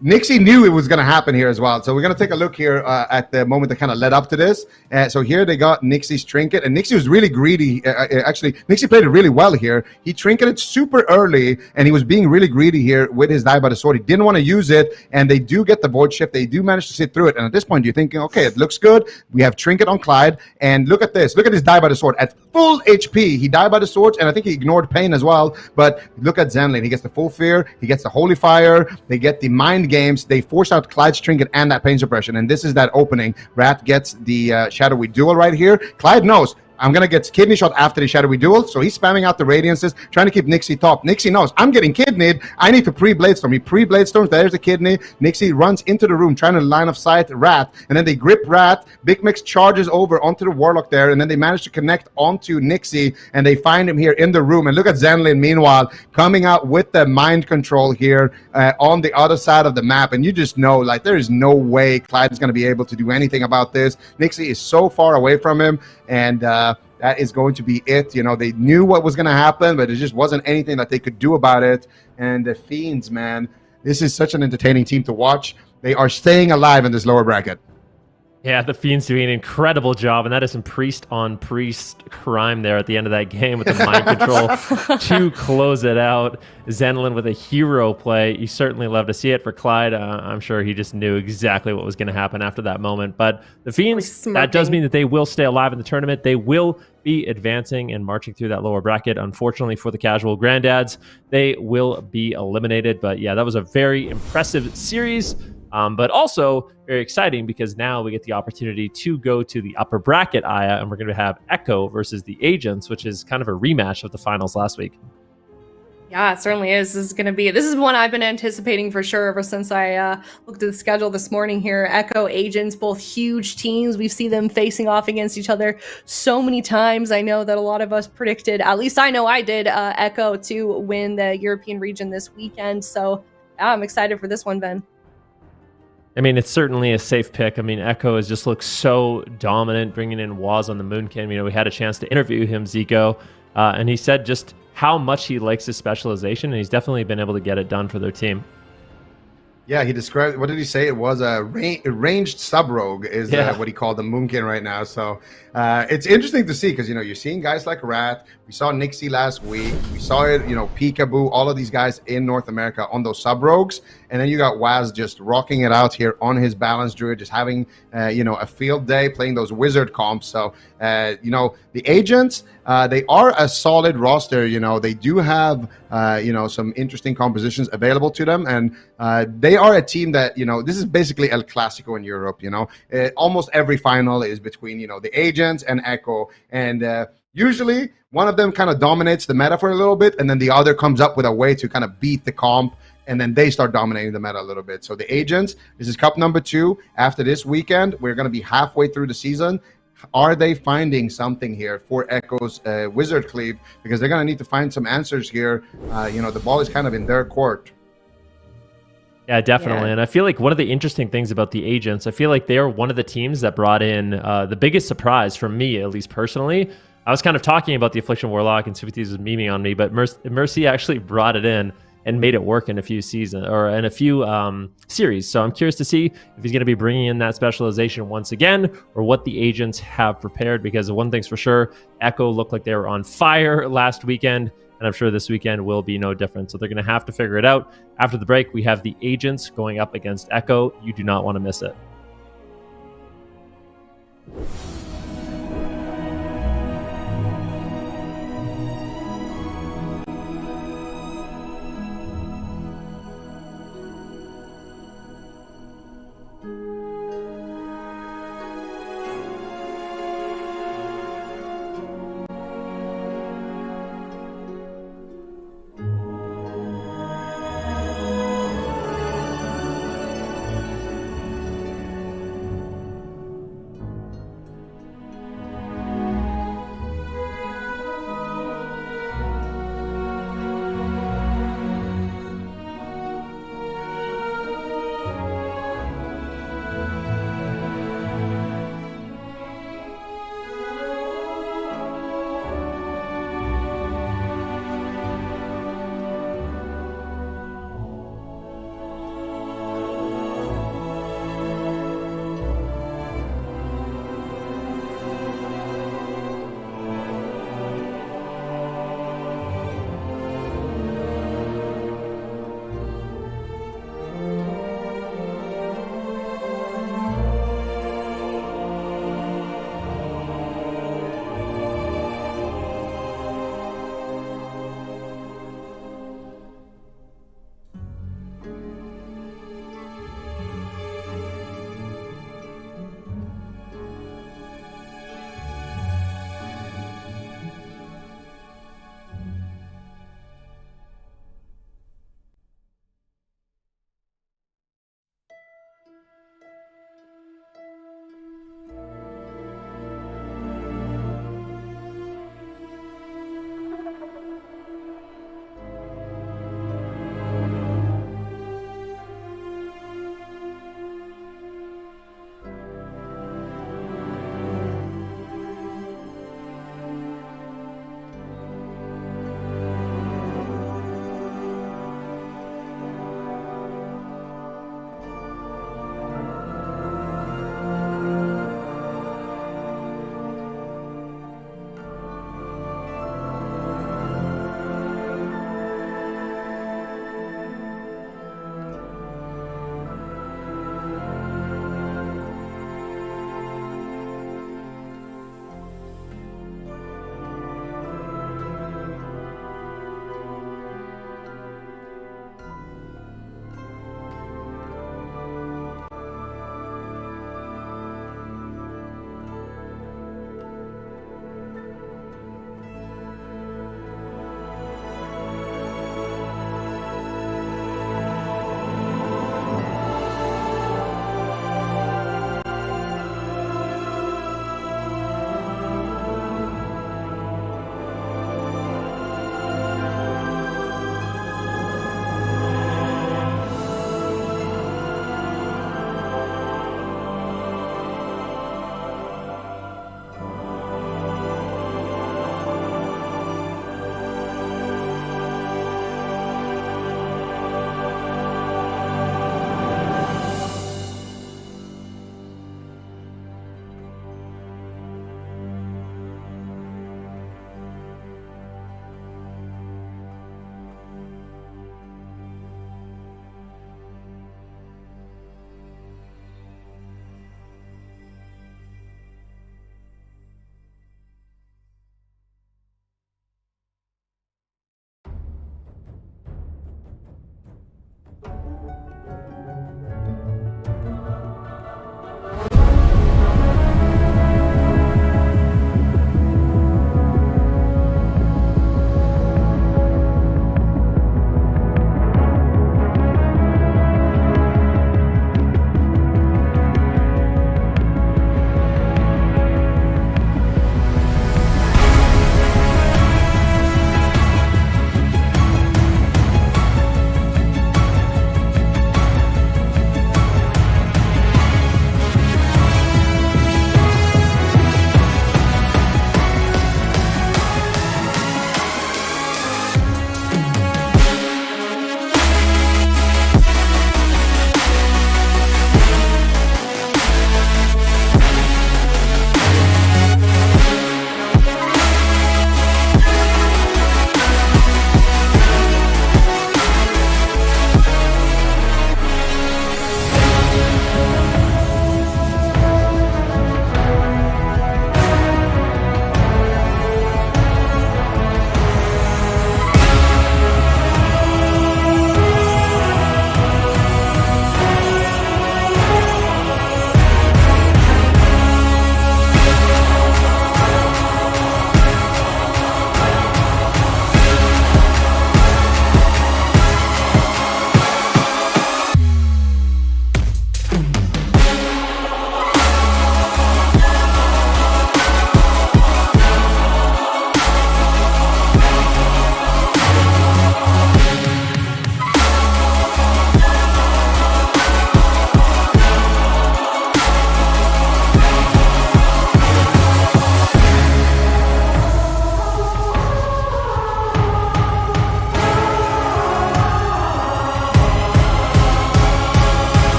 Nixie knew it was going to happen here as well. So we're going to take a look here at the moment that kind of led up to this. So here they got Nixie's trinket, and Nixie was really greedy. Actually, Nixie played it really well here. He trinketed super early, and he was being really greedy here with his die by the sword. He didn't want to use it, and they do get the void shift. They do manage to sit through it. And at this point, you're thinking, okay, it looks good. We have trinket on Clyde, and look at this. Look at his die by the sword. At full HP, he died by the sword, and I think he ignored pain as well. But look at Zenlin. He gets the full fear. He gets the holy fire. They get the mind games. They force out Clyde's trinket and that pain suppression, and this is that opening. Rat gets the shadowy duel right here. Clyde knows I'm going to get kidney shot after the shadowy duel. So he's spamming out the radiances, trying to keep Nixie top. Nixie knows, I'm getting kidneyed. I need to pre-blade storm. He pre-blade storms. There's the kidney. Nixie runs into the room, trying to line of sight Rat. And then they grip Rat. Big Mix charges over onto the Warlock there. And then they manage to connect onto Nixie. And they find him here in the room. And look at Zenlin, meanwhile, coming out with the mind control here on the other side of the map. And you just know, like, there is no way Clyde is going to be able to do anything about this. Nixie is so far away from him. And that is going to be it. You know, they knew what was going to happen, but it just wasn't anything that they could do about it. And the Fiends, man, this is such an entertaining team to watch. They are staying alive in this lower bracket. Yeah, the Fiends doing an incredible job, and that is some priest-on-priest crime there at the end of that game with the mind control to close it out. Zenlin with a hero play. You certainly love to see it for Clyde. I'm sure he just knew exactly what was going to happen after that moment. But the Fiends, that does mean that they will stay alive in the tournament. They will be advancing and marching through that lower bracket. Unfortunately for the casual Granddads, they will be eliminated. But yeah, that was a very impressive series. But also very exciting because now we get the opportunity to go to the upper bracket, Aya, and we're going to have Echo versus the Agents, which is kind of a rematch of the finals last week. Yeah, it certainly is. This is one I've been anticipating for sure ever since I looked at the schedule this morning here. Echo, Agents, both huge teams. We've seen them facing off against each other so many times. I know that a lot of us predicted, at least I know I did, Echo to win the European region this weekend. So yeah, I'm excited for this one, Ben. I mean, it's certainly a safe pick. I mean, Echo has just looked so dominant, bringing in Waz on the Moonkin. You know, we had a chance to interview him, Zico, and he said just how much he likes his specialization, and he's definitely been able to get it done for their team. Yeah, he described, what did he say? It was a ranged sub-rogue is what he called the Moonkin right now. So it's interesting to see because, you know, you're seeing guys like Rat. We saw Nixie last week. We saw it, you know, Peekaboo, all of these guys in North America on those sub-rogues. And then you got Waz just rocking it out here on his Balance Druid, just having, you know, a field day playing those wizard comps. So, you know, the Agents, they are a solid roster. You know, they do have, you know, some interesting compositions available to them. And they are a team that, you know, this is basically El Clasico in Europe, you know. Almost every final is between, you know, the Agents and Echo. And usually one of them kind of dominates the meta for a little bit, and then the other comes up with a way to kind of beat the comp, and then they start dominating the meta a little bit. So the Agents, this is Cup number 2. After this weekend, we're going to be halfway through the season. Are they finding something here for Echo's Wizard Cleave? Because they're going to need to find some answers here. You know, the ball is kind of in their court. Yeah, definitely. Yeah. And I feel like one of the interesting things about the Agents, I feel like they are one of the teams that brought in the biggest surprise for me, at least personally. I was kind of talking about the Affliction Warlock and Sympathies was memeing on me, but Mercy actually brought it in and made it work in a few seasons or in a few series. So I'm curious to see if he's going to be bringing in that specialization once again or what the Agents have prepared, because one thing's for sure, Echo looked like they were on fire last weekend, and I'm sure this weekend will be no different. So they're going to have to figure it out. After the break, we have the Agents going up against Echo. You do not want to miss it.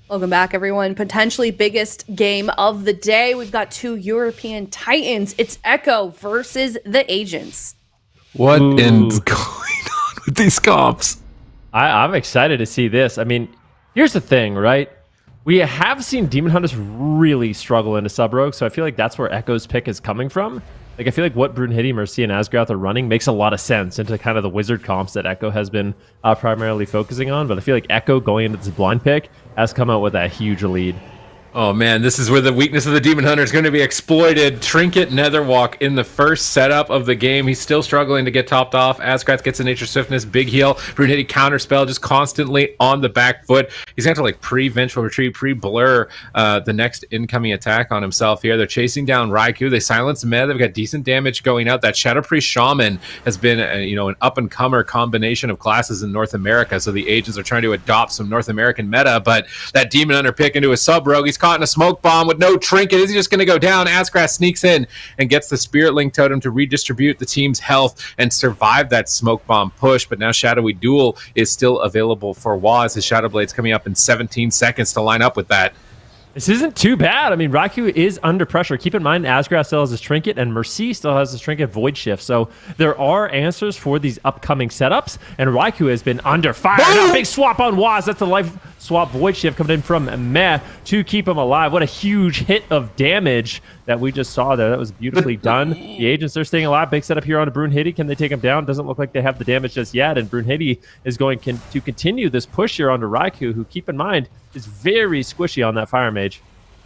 Welcome back, everyone. Potentially biggest game of the day. We've got 2 European Titans. It's Echo versus the Agents. What Ooh. is going on with these comps? I'm excited to see this. I mean, here's the thing, right? We have seen Demon Hunters really struggle into sub rogue, so I feel like that's where Echo's pick is coming from. Like, I feel like what Brunhilde, Mercy, and Asgrath are running makes a lot of sense into kind of the wizard comps that Echo has been primarily focusing on. But I feel like Echo going into this blind pick has come out with a huge lead. Oh man, this is where the weakness of the Demon Hunter is going to be exploited. Trinket Netherwalk in the first setup of the game. He's still struggling to get topped off. Asgrath gets a Nature Swiftness, big heal. Brunhilde counterspell just constantly on the back foot. He's going to like pre-Vengeful Retreat, pre-blur the next incoming attack on himself here. They're chasing down Raikou. They silence Meh. They've got decent damage going out. That Shadow Priest Shaman has been an up-and-comer combination of classes in North America, so the agents are trying to adopt some North American meta, but that Demon Hunter pick into a sub-rogue, he's caught in a smoke bomb with no trinket. Is he just going to go down? Asgrath sneaks in and gets the Spirit Link Totem to redistribute the team's health and survive that smoke bomb push. But now Shadowy Duel is still available for Waz. His Shadow Blade's coming up in 17 seconds to line up with that. This isn't too bad. I mean, Raikou is under pressure. Keep in mind, Asgrath still has his Trinket, and Mercy still has his Trinket Void Shift. So there are answers for these upcoming setups, and Raikou has been under fire. Now, big swap on Waz. That's the life swap Void Shift coming in from Meh to keep him alive. What a huge hit of damage that we just saw there. That was beautifully done. The agents are staying alive. Big setup here on Brunhilde. Can they take him down? Doesn't look like they have the damage just yet, and Brunhilde is going to continue this push here onto Raikou, who, keep in mind, is very squishy on that Fire Mage.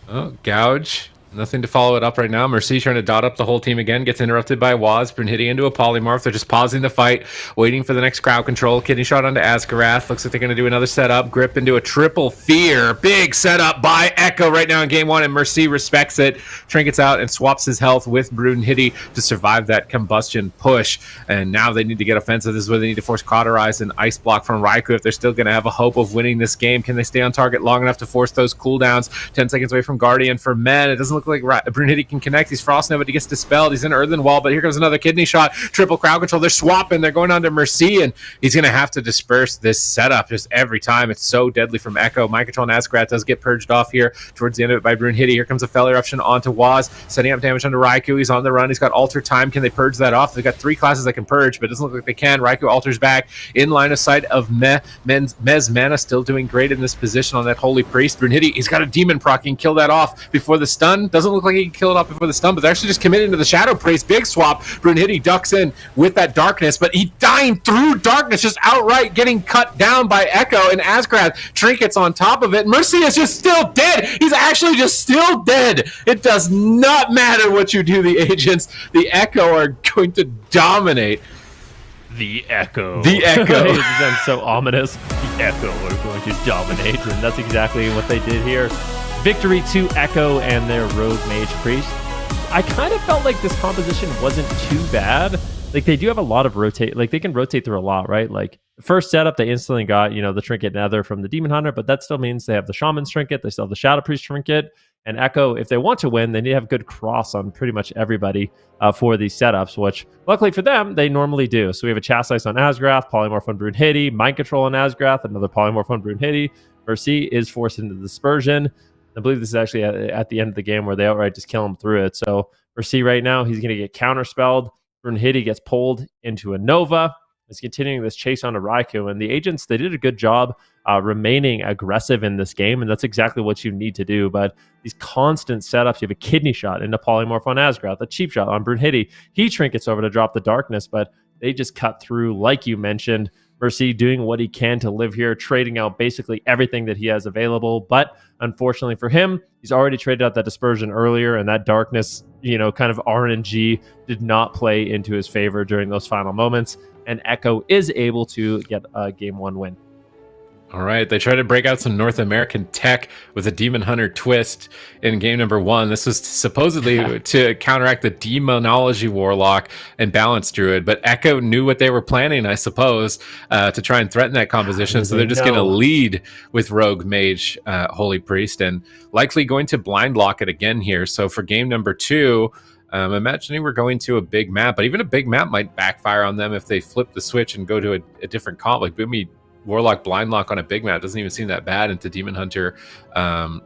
Oh, gouge. Nothing to follow it up right now. Mercy trying to dot up the whole team again. Gets interrupted by Waz. Brunhilde into a polymorph. They're just pausing the fight, waiting for the next crowd control. Kidney shot onto Asgarath. Looks like they're going to do another setup. Grip into a triple fear. Big setup by Echo right now in game one, and Mercy respects it. Trinkets out and swaps his health with Brunhilde to survive that combustion push. And now they need to get offensive. This is where they need to force Cauterize and Ice Block from Raikou if they're still going to have a hope of winning this game. Can they stay on target long enough to force those cooldowns? 10 seconds away from Guardian for Men. It doesn't look like Brunhilde can connect. He's Frostnova, but he gets dispelled. He's in Earthen Wall, but here comes another kidney shot. Triple crowd control. They're swapping. They're going on to Mercy, and he's going to have to disperse this setup just every time. It's so deadly from Echo. Mind Control and Asgrath does get purged off here towards the end of it by Brunhilde. Here comes a Fell Eruption onto Waz, setting up damage onto Raikou. He's on the run. He's got Alter Time. Can they purge that off? They've got 3 classes that can purge, but it doesn't look like they can. Raikou alters back in line of sight of Meh's mana, still doing great in this position on that Holy Priest. Brunhilde, he's got a Demon proc. He can kill that off before the stun. Doesn't look like he can kill it off before the stun, but they're actually just committing to the Shadow Priest. Big swap. Brunhilde ducks in with that darkness, but he dying through darkness, just outright getting cut down by Echo, and Asgrath trinkets on top of it. Mercy is just still dead. He's actually just still dead. It does not matter what you do, the agents. The Echo are going to dominate. The Echo. The Echo. It sounds so ominous. The Echo are going to dominate, and that's exactly what they did here. Victory to Echo and their Rogue Mage Priest. I kind of felt like this composition wasn't too bad. Like, they do have a lot of rotate. Like, they can rotate through a lot, right? Like, the first setup, they instantly got, the Trinket Nether from the Demon Hunter, but that still means they have the Shaman's Trinket. They still have the Shadow Priest Trinket. And Echo, if they want to win, they need to have good cross on pretty much everybody for these setups, which, luckily for them, they normally do. So we have a Chastise on Asgrath, Polymorph on Brunhilde, Mind Control on Asgrath, another Polymorph on Brunhilde. Mercy is forced into Dispersion. I believe this is actually at the end of the game where they outright just kill him through it. So Mercy right now, he's going to get counterspelled. Brunhilde gets pulled into a Nova. He's continuing this chase onto Raikou. And the agents, they did a good job remaining aggressive in this game. And that's exactly what you need to do. But these constant setups, you have a kidney shot into Polymorph on Asgrath, a cheap shot on Brunhilde. He trinkets over to drop the darkness, but they just cut through, like you mentioned. Mercy doing what he can to live here, trading out basically everything that he has available. But unfortunately for him, he's already traded out that dispersion earlier, and that darkness, kind of RNG did not play into his favor during those final moments. And Echo is able to get a Game 1 win. All right, they try to break out some North American tech with a Demon Hunter twist in game number 1. This was supposedly to counteract the Demonology Warlock and Balance Druid, but Echo knew what they were planning, I suppose, to try and threaten that composition. So they're just going to lead with Rogue Mage, Holy Priest, and likely going to blind lock it again here. So for game number 2, I'm imagining we're going to a big map, but even a big map might backfire on them if they flip the switch and go to a different comp. Like Boomy Warlock blind lock on a big map doesn't even seem that bad into Demon Hunter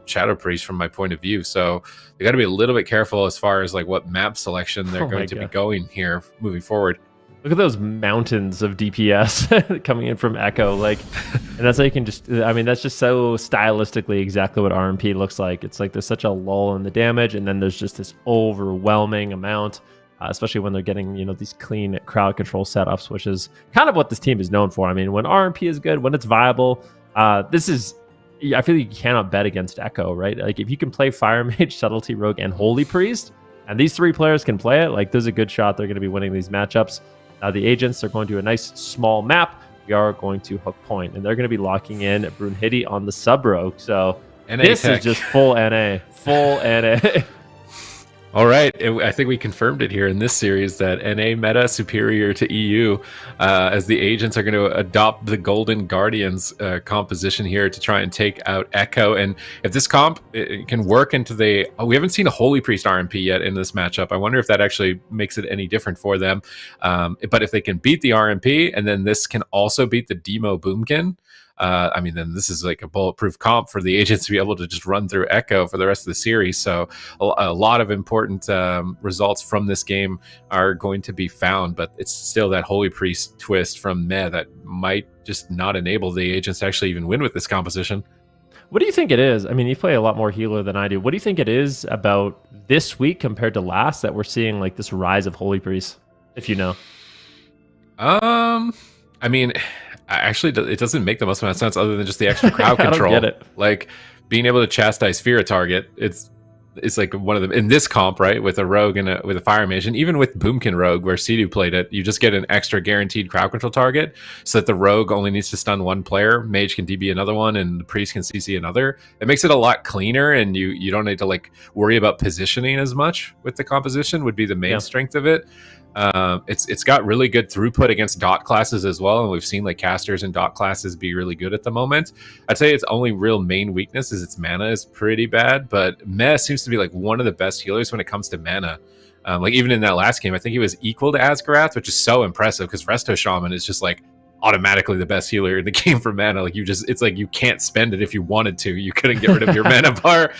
Shadow Priest from my point of view. So they got to be a little bit careful as far as like what map selection they're going to be going here moving forward. Look at those mountains of DPS coming in from Echo, like, and that's how you can just, I mean, that's just so stylistically exactly what RMP looks like. It's like there's such a lull in the damage, and then there's just this overwhelming amount, especially when they're getting, you know, these clean crowd control setups, which is kind of what this team is known for. I mean, when RMP is good, when it's viable, this is, I feel like you cannot bet against Echo, right? Like, if you can play Fire Mage, Subtlety Rogue, and Holy Priest, and these three players can play it, like, there's a good shot they're going to be winning these matchups. The agents are going to a nice small map. We are going to hook point, and they're going to be locking in Brunhilde on the sub rogue. So this is just full NA, full NA. All right, I think we confirmed it here in this series that NA meta superior to EU, as the agents are going to adopt the Golden Guardians composition here to try and take out Echo. And if this comp it can work into the, we haven't seen a Holy Priest RMP yet in this matchup. I wonder if that actually makes it any different for them. But if they can beat the RMP, and then this can also beat the Demo Boomkin, I mean, then this is like a bulletproof comp for the agents to be able to just run through Echo for the rest of the series. So a lot of important results from this game are going to be found, but it's still that Holy Priest twist from Meh that might just not enable the agents to actually even win with this composition. What do you think it is? I mean, you play a lot more healer than I do. What do you think it is about this week compared to last that we're seeing like this rise of Holy Priest, if you know? I mean, actually, it doesn't make the most amount of sense other than just the extra crowd control. I don't get it. Like being able to chastise fear a target. It's like one of them in this comp, right? With a rogue and with a fire mage, and even with Boomkin Rogue, where Sidu played it, you just get an extra guaranteed crowd control target, so that the rogue only needs to stun one player, mage can DB another one, and the priest can CC another. It makes it a lot cleaner, and you don't need to like worry about positioning as much with the composition. Would be the main strength of it. It's got really good throughput against dot classes as well, and we've seen like casters and dot classes be really good at the moment. I'd say its only real main weakness is its mana is pretty bad, but Meh seems to be like one of the best healers when it comes to mana. Like even in that last game, I think he was equal to Asgarath, which is so impressive because Resto Shaman is just like automatically the best healer in the game for mana. Like it's like you can't spend it if you wanted to. You couldn't get rid of your mana bar.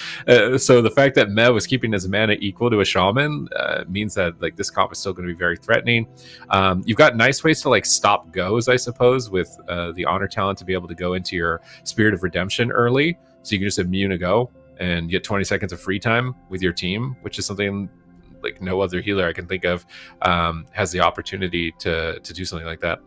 So the fact that Meh was keeping his mana equal to a shaman means that like this comp is still going to be very threatening. You've got nice ways to like stop goes, I suppose, with the honor talent to be able to go into your Spirit of Redemption early, so you can just immune a go and get 20 seconds of free time with your team, which is something like no other healer I can think of has the opportunity to do something like that.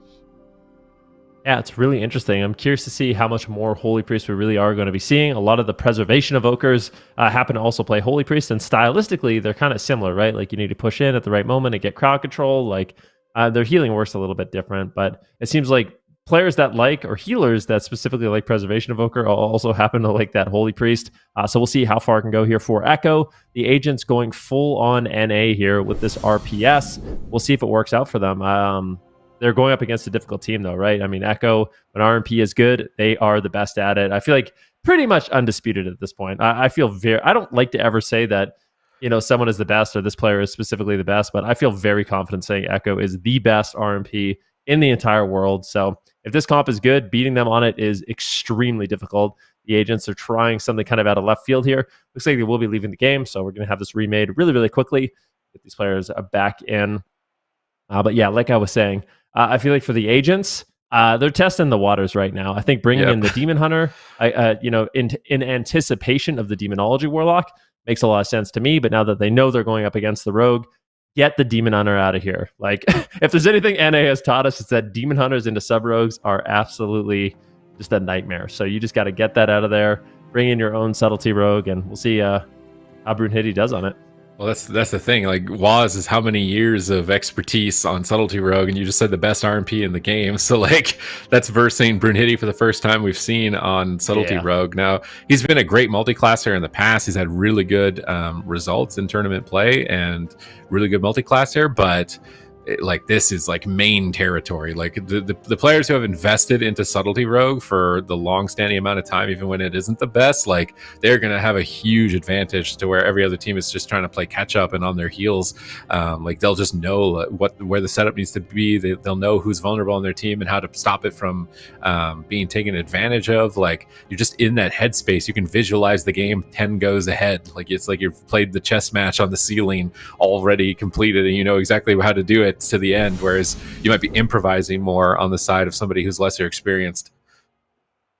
Yeah, it's really interesting. I'm curious to see how much more Holy Priest we really are going to be seeing. A lot of the preservation evokers happen to also play Holy Priest, and stylistically, they're kind of similar, right? Like you need to push in at the right moment and get crowd control. Like their healing works a little bit different, but it seems like players that like, or healers that specifically like preservation evoker also happen to like that Holy Priest. So we'll see how far it can go here for Echo. The agents going full on NA here with this RPS. We'll see if it works out for them. They're going up against a difficult team, though, right? I mean, Echo, when RMP is good, they are the best at it. I feel like pretty much undisputed at this point. I feel I don't like to ever say that, you know, someone is the best or this player is specifically the best, but I feel very confident saying Echo is the best RMP in the entire world. So if this comp is good, beating them on it is extremely difficult. The agents are trying something kind of out of left field here. Looks like they will be leaving the game, so we're going to have this remade really, really quickly. Get these players back in. But yeah, like I was saying, I feel like for the agents, they're testing the waters right now. I think bringing in the Demon Hunter, you know, in anticipation of the Demonology Warlock makes a lot of sense to me. But now that they know they're going up against the Rogue, get the Demon Hunter out of here. Like, if there's anything NA has taught us, it's that Demon Hunters into sub-rogues are absolutely just a nightmare. So you just got to get that out of there, bring in your own Subtlety Rogue, and we'll see how Brunhilde does on it. Well, that's the thing. Like, Waz is how many years of expertise on Subtlety Rogue, and you just said the best RMP in the game. So, like, that's versing Brunhilde for the first time we've seen on Subtlety Rogue. Now, he's been a great multiclasser in the past. He's had really good results in tournament play and really good multiclasser, but like this is like main territory. Like the players who have invested into Subtlety Rogue for the long-standing amount of time, even when it isn't the best, like they're going to have a huge advantage to where every other team is just trying to play catch up and on their heels. Like they'll just know where the setup needs to be. They'll know who's vulnerable on their team and how to stop it from being taken advantage of. Like you're just in that headspace. You can visualize the game 10 goes ahead. Like it's like you've played the chess match on the ceiling already completed, and you know exactly how to do it to the end, whereas you might be improvising more on the side of somebody who's lesser experienced.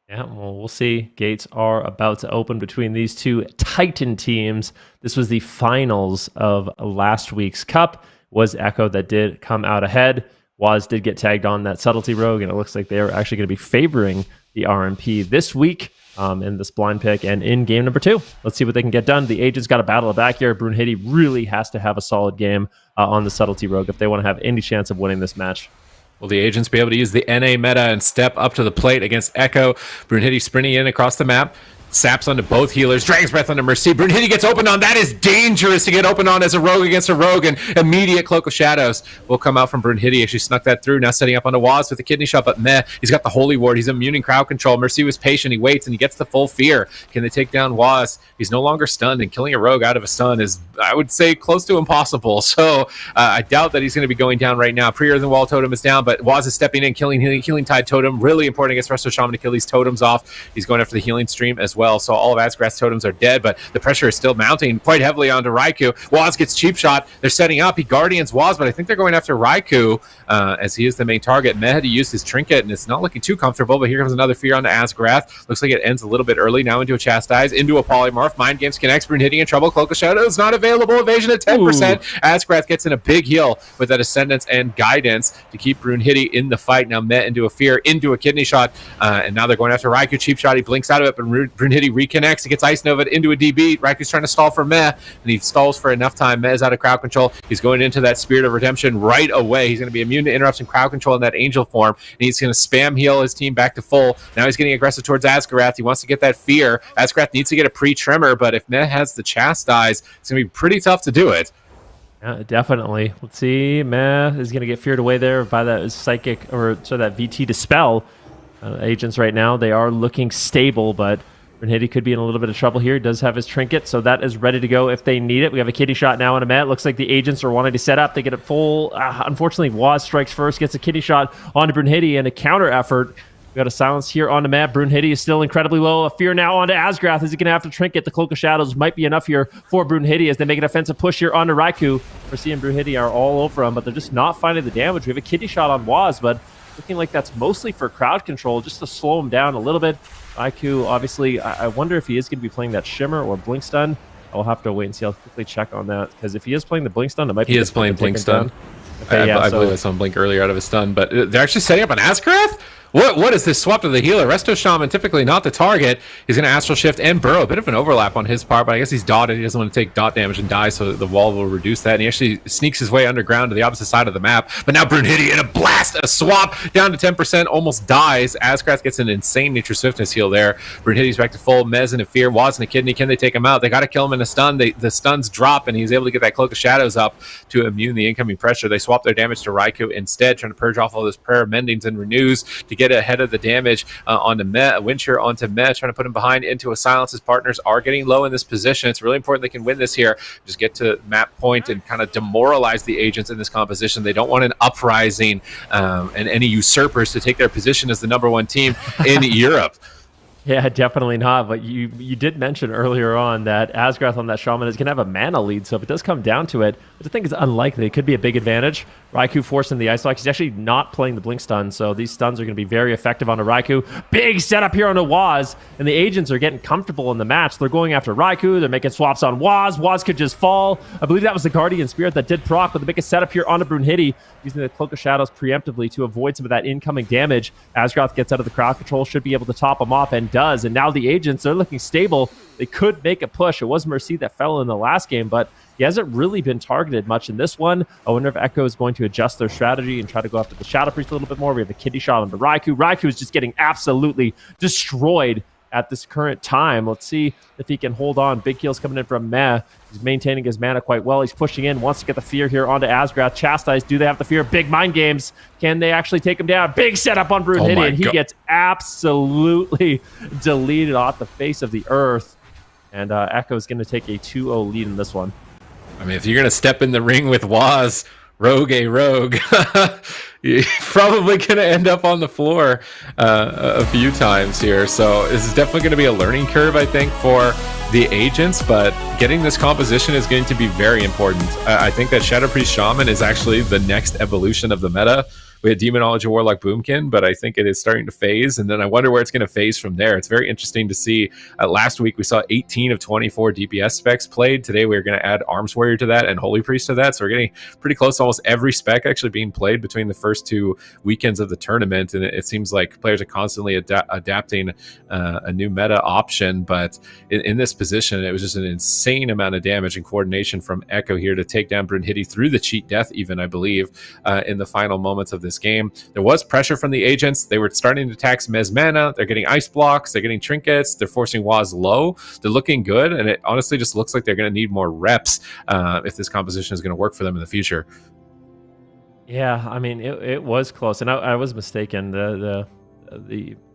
Yeah, well, we'll see. Gates are about to open between these two Titan teams. This was the finals of last week's Cup. Was Echo that did come out ahead. Waz did get tagged on that Subtlety Rogue, and it looks like they're actually going to be favoring the RMP this week in this blind pick and in game number 2. Let's see what they can get done. The Agents got to battle it back here. Brunhilde really has to have a solid game on the Subtlety Rogue if they want to have any chance of winning this match. Will the Agents be able to use the NA meta and step up to the plate against Echo? Brunhilde sprinting in across the map. Saps onto both healers. Dragon's Breath onto Mercy. Brunhilde gets opened on. That is dangerous to get opened on as a rogue against a rogue, and immediate Cloak of Shadows will come out from Brunhilde. She snuck that through. Now setting up onto Waz with the kidney shot, but meh. He's got the Holy Ward. He's immuning crowd control. Mercy was patient. He waits, and he gets the full fear. Can they take down Waz? He's no longer stunned, and killing a rogue out of a stun is, I would say, close to impossible. So I doubt that he's going to be going down right now. Pre-Earthen Wall Totem is down, but Waz is stepping in, killing Healing Tide Totem. Really important against Resto Shaman to kill these totems off. He's going after the healing stream as well. So all of Asgrad's totems are dead, but the pressure is still mounting quite heavily onto Raikou. Waz gets cheap shot. They're setting up. He Guardians Waz, but I think they're going after Raikou as he is the main target. Meh had to use his trinket, and it's not looking too comfortable, but here comes another fear onto Asgrath. Looks like it ends a little bit early. Now into a Chastise, into a Polymorph. Mind Games connects. Brunhilde in trouble. Cloak of Shadows not available. Evasion at 10%. Asgrath gets in a big heal with that Ascendance and Guidance to keep Brunhilde in the fight. Now Meh into a fear, into a kidney shot, and now they're going after Raikou. Cheap shot. He blinks out of it, but Brunhilde reconnects. He gets Ice Nova into a DB. Raiku's trying to stall for Meh, and he stalls for enough time. Meh's out of crowd control. He's going into that Spirit of Redemption right away. He's going to be immune to interrupts and crowd control in that Angel form, and he's going to spam heal his team back to full. Now he's getting aggressive towards Asgarath. He wants to get that fear. Asgarath needs to get a pre-tremor, but if Meh has the Chastise, it's going to be pretty tough to do it. Yeah, definitely. Let's see. Meh is going to get feared away there by that Psychic, or so that VT Dispel. Agents right now, they are looking stable, but Brunhilde could be in a little bit of trouble here. He does have his trinket, so that is ready to go if they need it. We have a kidney shot now on a Matt. Looks like the Agents are wanting to set up. They get it full. Unfortunately, Waz strikes first, gets a kidney shot onto Brunhilde, and a counter effort. We got a silence here on the map. Brunhilde is still incredibly low. A fear now onto Asgrath. Is he going to have to trinket? The Cloak of Shadows might be enough here for Brunhilde as they make an offensive push here onto Raikou. Mercy and Brunhilde are all over him, but they're just not finding the damage. We have a kidney shot on Waz, but looking like that's mostly for crowd control, just to slow him down a little bit. Raikou, obviously, I wonder if he is going to be playing that Shimmer or Blink Stun. I'll have to wait and see. I'll quickly check on that, because if he is playing the Blink Stun, it might be... He is playing Blink Stun. Okay, I believe I saw him blink earlier out of his stun, but they're actually setting up an Asgarath? What is this swap to the healer? Resto Shaman, typically not the target. He's going to Astral Shift and Burrow. A bit of an overlap on his part, but I guess he's dotted. He doesn't want to take dot damage and die, so the wall will reduce that. And he actually sneaks his way underground to the opposite side of the map. But now Brunhilde in a blast, a swap down to 10%, almost dies. Asgrath gets an insane Nature Swiftness heal there. Brunhilde's back to full. Mez in a fear. Waz in a kidney. Can they take him out? They got to kill him in a stun. The stuns drop, and he's able to get that Cloak of Shadows up to immune the incoming pressure. They swap their damage to Raikou instead, trying to purge off all those prayer mendings and renews to get ahead of the damage onto Meh. A Windshear onto Meh, trying to put him behind into a silence. His partners are getting low in this position. It's really important they can win this here. Just get to map point and kind of demoralize the Agents in this composition. They don't want an uprising and any usurpers to take their position as the #1 team in Europe. Yeah, definitely not. But you did mention earlier on that Asgrath on that Shaman is going to have a mana lead. So if it does come down to it, which I think is unlikely, it could be a big advantage. Raikou forcing the Ice Lock. He's actually not playing the Blink Stun, so these stuns are going to be very effective on a Raikou. Big setup here on a Waz, and the Agents are getting comfortable in the match. They're going after Raikou. They're making swaps on Waz. Waz could just fall. I believe that was the Guardian Spirit that did proc, but they make a setup here onto Brunhilde, using the Cloak of Shadows preemptively to avoid some of that incoming damage. Asgrath gets out of the crowd control, should be able to top him off, and does. And now the Agents, they're looking stable. They could make a push. It was Mercy that fell in the last game, but he hasn't really been targeted much in this one. I wonder if Echo is going to adjust their strategy and try to go after the Shadow Priest a little bit more. We have a kidney shot onto Raikou. Raikou is just getting absolutely destroyed at this current time. Let's see if he can hold on. Big kills coming in from Meh. He's maintaining his mana quite well. He's pushing in, wants to get the fear here onto Asgrath. Chastise, do they have the fear? Big mind games. Can they actually take him down? Big setup on Brunhilde, and he gets absolutely deleted off the face of the earth. And Echo is going to take a 2-0 lead in this one. I mean, if you're going to step in the ring with Waz, rogue, you're probably going to end up on the floor a few times here. So this is definitely going to be a learning curve, I think, for the agents, but getting this composition is going to be very important. I think that Shadow Priest Shaman is actually the next evolution of the meta. We had Demonology Warlock Boomkin, but I think it is starting to phase, and then I wonder where it's going to phase from there. It's very interesting to see. Last week, we saw 18 of 24 DPS specs played. Today, we're going to add Arms Warrior to that and Holy Priest to that, so we're getting pretty close to almost every spec actually being played between the first 2 weekends of the tournament, and it seems like players are constantly adapting a new meta option, but in this position, it was just an insane amount of damage and coordination from Echo here to take down Brunhilde through the cheat death even, I believe, in the final moments of this game. There was pressure from the agents. They were starting to tax Mez mana. They're getting ice blocks. They're getting trinkets. They're forcing Waz low. They're looking good, and it honestly just looks like they're going to need more reps if this composition is going to work for them in the future. Yeah, I mean, it was close, and I was mistaken. The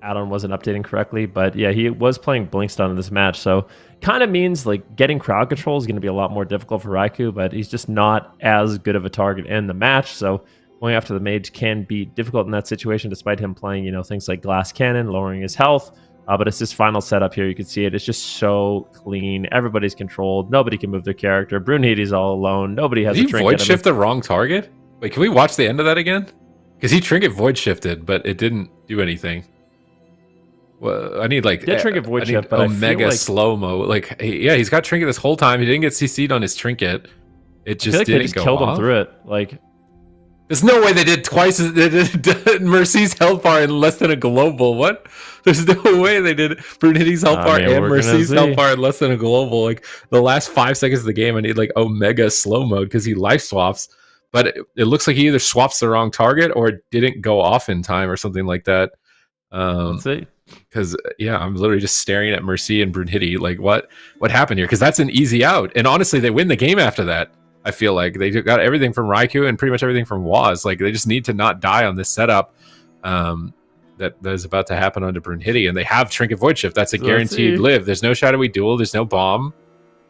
add-on wasn't updating correctly, but yeah, he was playing Blinkstun in this match, so kind of means like getting crowd control is going to be a lot more difficult for Raikou, but he's just not as good of a target in the match, so going after the mage can be difficult in that situation, despite him playing, things like Glass Cannon, lowering his health. But it's this final setup here. You can see it. It's just so clean. Everybody's controlled. Nobody can move their character. Brunhilde's all alone. Nobody has a trinket. Did he void shift the wrong target? Wait, can we watch the end of that again? Because he trinket void shifted, but it didn't do anything. Well, I need like trinket void shift, but Omega slow mo. Like, yeah, he's got trinket this whole time. He didn't get CC'd on his trinket. It just didn't they just go killed off. him through it. Like, there's no way they did twice as they did Mercy's health bar in less than a global. What? There's no way they did Brunhilde's health bar and Mercy's health bar in less than a global. Like the last 5 seconds of the game, I need like Omega slow mode because he life swaps. But it looks like he either swaps the wrong target or it didn't go off in time or something like that. Let's see. Because yeah, I'm literally just staring at Mercy and Brunhilde. Like what happened here? Because that's an eeasy out. And honestly, they win the game after that. I feel like they got everything from Raikou and pretty much everything from Waz. Like they just need to not die on this setup that is about to happen onto Brunhilde. And they have Trinket Void Shift. That's a guaranteed live. There's no Shadowy Duel. There's no bomb.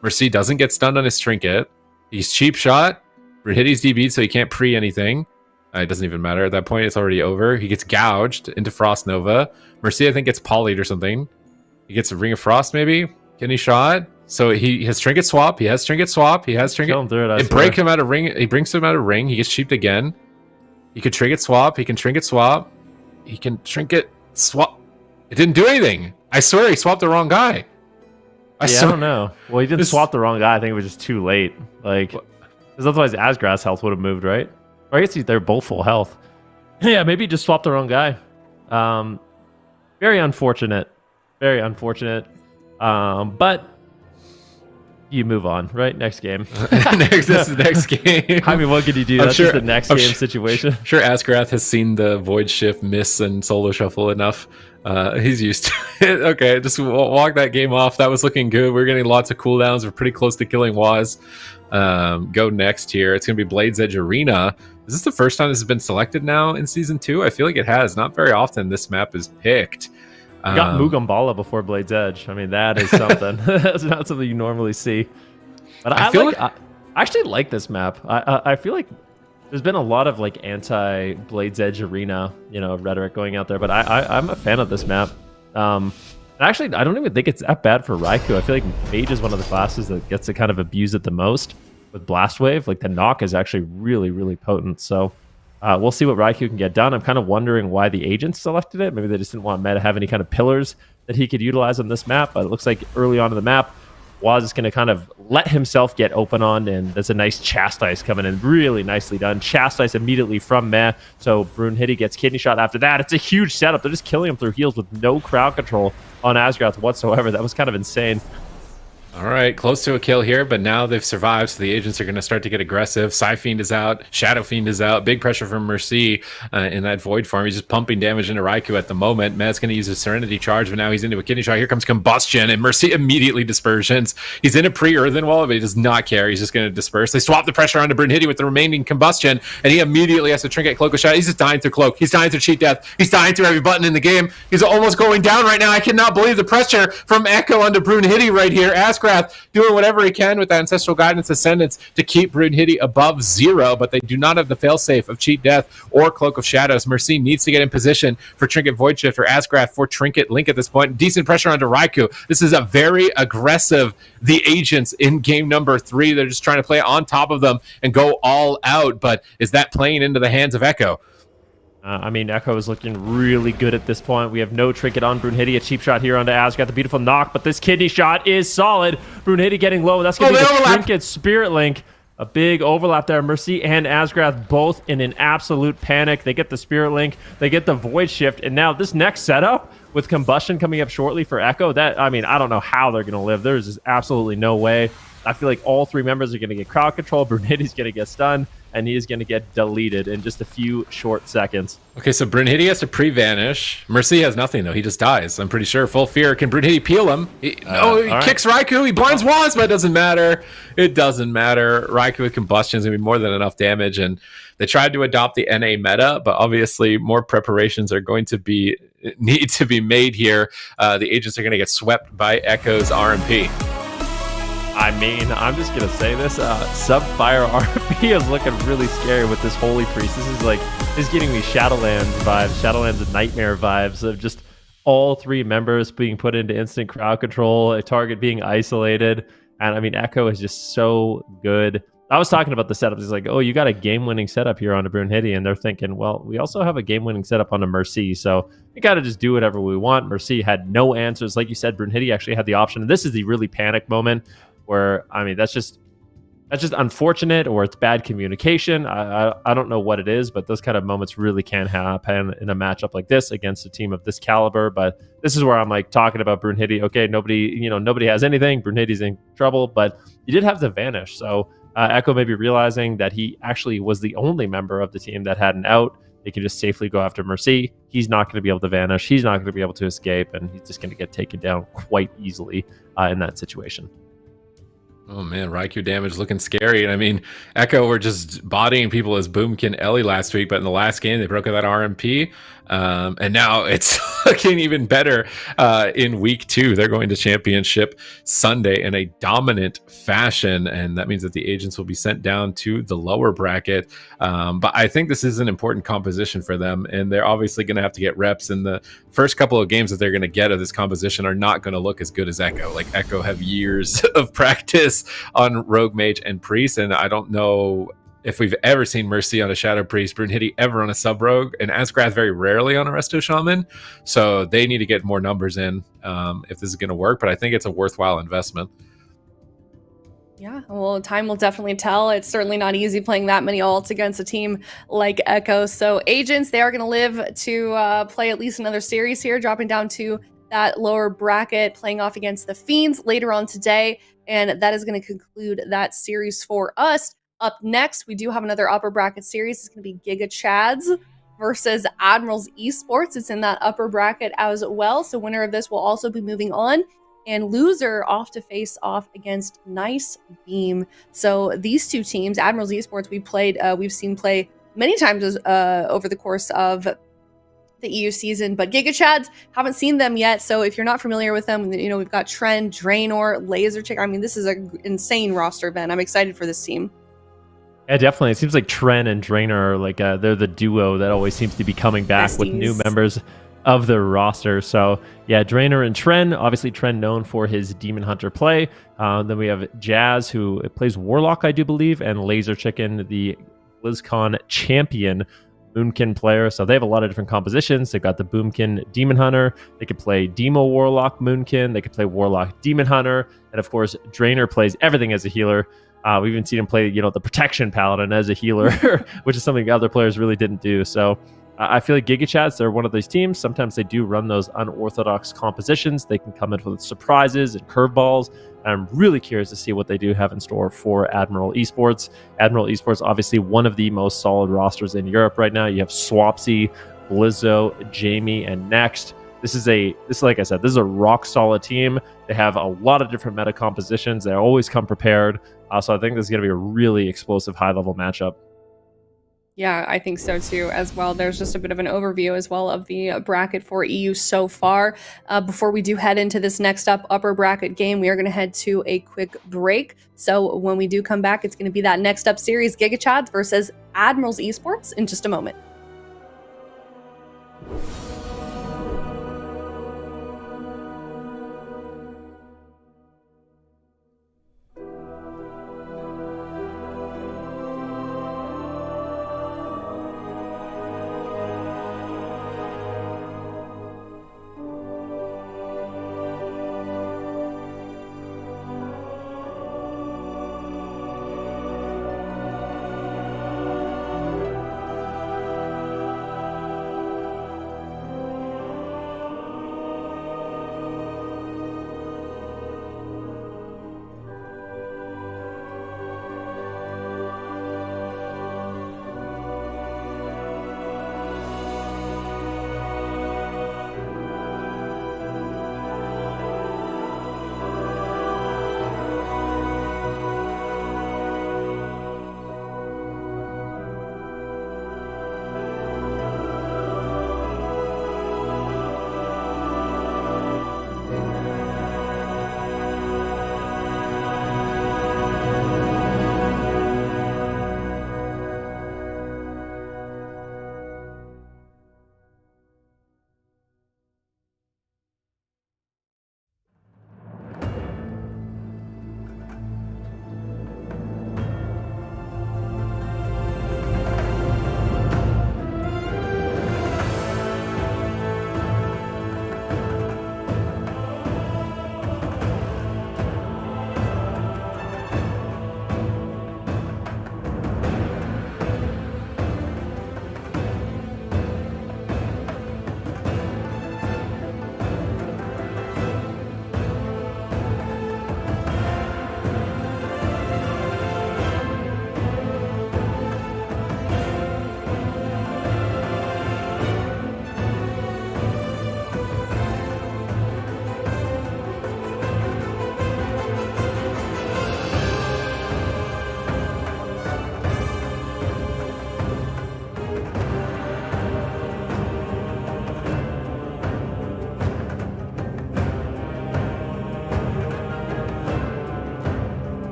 Mercy doesn't get stunned on his Trinket. He's cheap shot. Brunhilde's DB'd, so he can't pre anything. It doesn't even matter. At that point, it's already over. He gets gouged into Frost Nova. Mercy, I think, gets polyed or something. He gets a Ring of Frost, maybe? Kidney shot. So he has Trinket Swap. He has Trinket Swap. He has Trinket. It breaks him out of ring. He brings him out of ring. He gets cheaped again. He could Trinket Swap. He can Trinket Swap. He can Trinket Swap. It didn't do anything. I swear he swapped the wrong guy. I don't know. Well, he didn't swap the wrong guy. I think it was just too late. Like, because otherwise Asgrath's health would have moved, right? Or I guess they're both full health. Yeah, maybe he just swapped the wrong guy. Very unfortunate. Very unfortunate. But you move on, right? Next game. This is the next game. I mean, what could you do? That's just the next game situation. Sure, Asgrath has seen the Void Shift miss and solo shuffle enough. He's used to it. Okay, just walk that game off. That was looking good. We're getting lots of cooldowns. We're pretty close to killing Waz. Go next here. It's going to be Blade's Edge Arena. Is this the first time this has been selected now in Season 2? I feel like it has. Not very often this map is picked. You got Mugambala before Blade's Edge. I mean, that is something. That's not something you normally see. But I actually like this map. I feel like there's been a lot of like anti Blade's Edge Arena, rhetoric going out there. But I'm a fan of this map. Actually, I don't even think it's that bad for Raikou. I feel like Mage is one of the classes that gets to kind of abuse it the most with Blast Wave. Like the knock is actually really, really potent. So we'll see what Raikou can get done. I'm kind of wondering why the agents selected it. Maybe they just didn't want Meta to have any kind of pillars that he could utilize on this map. But it looks like early on in the map, Waz is going to kind of let himself get open on, and there's a nice Chastise coming in. Really nicely done. Chastise immediately from Meh. So Brunhilde gets Kidney Shot after that. It's a huge setup. They're just killing him through heals with no crowd control on Asgrath whatsoever. That was kind of insane. All right, close to a kill here, but now they've survived, so the agents are going to start to get aggressive. Fiend is out, Shadow Fiend is out, big pressure from Mercy in that Void form. He's just pumping damage into Raikou at the moment. Med's going to use his Serenity Charge, but now he's into a Kidney Shot. Here comes Combustion, and Mercy immediately dispersions. He's in a pre-Earthen Wall, but he does not care. He's just going to disperse. They swap the pressure onto Brunhilde with the remaining Combustion, and he immediately has to Trinket Cloak of Shadow. He's just dying through Cloak. He's dying through Cheat Death. He's dying through every button in the game. He's almost going down right now. I cannot believe the pressure from Echo onto Brunhilde right here. Askrath doing whatever he can with that Ancestral Guidance Ascendance to keep Brunhilde above 0, but they do not have the failsafe of Cheat Death or Cloak of Shadows. Mercy needs to get in position for Trinket Void Shift or Askrath for Trinket Link at this point. Decent pressure onto Raikou. This is a very aggressive, the agents in game number 3. They're just trying to play on top of them and go all out, but is that playing into the hands of Echo? I mean, Echo is looking really good at this point. We have no Trinket on Brunhilde. A cheap shot here onto Asgard. The beautiful knock, but this Kidney Shot is solid. Brunhilde getting low. That's going to be the Trinket Spirit Link. A big overlap there. Mercy and Asgrath both in an absolute panic. They get the Spirit Link. They get the Void Shift. And now this next setup with Combustion coming up shortly for Echo, that, I mean, I don't know how they're going to live. There's just absolutely no way. I feel like all 3 members are going to get crowd control. Brunhilde's going to get stunned, and he is going to get deleted in just a few short seconds. Okay, so Brunhilde has to pre-vanish. Mercy has nothing, though. He just dies, I'm pretty sure. Full fear. Can Brunhilde peel him? He kicks Raikou. He blinds once, but it doesn't matter. It doesn't matter. Raikou with Combustion is going to be more than enough damage, and they tried to adopt the NA meta, but obviously more preparations are going to need to be made here. The agents are going to get swept by Echo's RMP. I mean, I'm just going to say this. Subfire RP is looking really scary with this Holy Priest. This is getting me Shadowlands vibes, Shadowlands and Nightmare vibes of just all 3 members being put into instant crowd control, a target being isolated. And I mean, Echo is just so good. I was talking about the setup. It's like, oh, you got a game-winning setup here on the Brunhilde, and they're thinking, well, we also have a game-winning setup on the Mercy, so we got to just do whatever we want. Mercy had no answers. Like you said, Brunhilde actually had the option. And this is the really panic moment where, I mean, that's just unfortunate, or it's bad communication. I don't know what it is, but those kind of moments really can happen in a matchup like this against a team of this caliber. But this is where I'm like talking about Brunhilde. Okay, nobody has anything. Brunhilde's in trouble, but you did have to vanish. So Echo may be realizing that he actually was the only member of the team that had an out. They can just safely go after Mercy. He's not going to be able to vanish. He's not going to be able to escape, and he's just going to get taken down quite easily in that situation. Oh man, Raikou damage looking scary. And I mean, Echo were just bodying people as Boomkin Ellie last week, but in the last game they broke out that RMP. And now it's looking even better in week 2. They're going to Championship Sunday in a dominant fashion, and that means that the agents will be sent down to the lower bracket. But I think this is an important composition for them, and they're obviously going to have to get reps. And the first couple of games that they're going to get of this composition are not going to look as good as Echo. Like, Echo have years of practice on Rogue Mage and Priest, and I don't know if we've ever seen Mercy on a Shadow Priest, Brunhilde ever on a Sub Rogue, and Asgrath very rarely on a Resto Shaman. So they need to get more numbers in if this is going to work, but I think it's a worthwhile investment. Yeah, well, time will definitely tell. It's certainly not easy playing that many ults against a team like Echo. So agents, they are going to live to play at least another series here, dropping down to that lower bracket, playing off against the Fiends later on today. And that is going to conclude that series for us. Up next, we do have another upper bracket series. It's going to be GIGACHADS versus ADMIRALS Esports. It's in that upper bracket as well. So winner of this will also be moving on. And loser off to face off against NICEBEAM. So these 2 teams, ADMIRALS Esports, we've seen play many times over the course of the EU season, but GIGACHADS, haven't seen them yet. So if you're not familiar with them, we've got Tren, Draenor, LaserChick. I mean, this is an insane roster, Ben. I'm excited for this team. Yeah, definitely. It seems like Tren and Draenor are like they're the duo that always seems to be coming back with new members of the roster. So yeah, Draenor and Tren. Obviously, Tren known for his Demon Hunter play. Then we have Jazz, who plays Warlock, I do believe, and LaserChicken, the BlizzCon champion Boomkin player. So they have a lot of different compositions. They've got the Boomkin Demon Hunter. They could play Demo Warlock Moonkin. They could play Warlock Demon Hunter. And of course, Draenor plays everything as a healer. We've even seen him play, the Protection Paladin as a healer, which is something other players really didn't do. So I feel like GigaChads, they're one of these teams. Sometimes they do run those unorthodox compositions. They can come in with surprises and curveballs. And I'm really curious to see what they do have in store for Admiral Esports. Admiral Esports, obviously one of the most solid rosters in Europe right now. You have Swapsy, Blizzo, Jamie, and Next. This is like I said, this is a rock solid team. They have a lot of different meta compositions. They always come prepared. So I think this is going to be a really explosive high level matchup. Yeah, I think so too as well. There's just a bit of an overview as well of the bracket for EU so far. Before we do head into this next up upper bracket game, we are going to head to a quick break. So when we do come back, it's going to be that next up series, GigaChads versus Admirals Esports, in just a moment.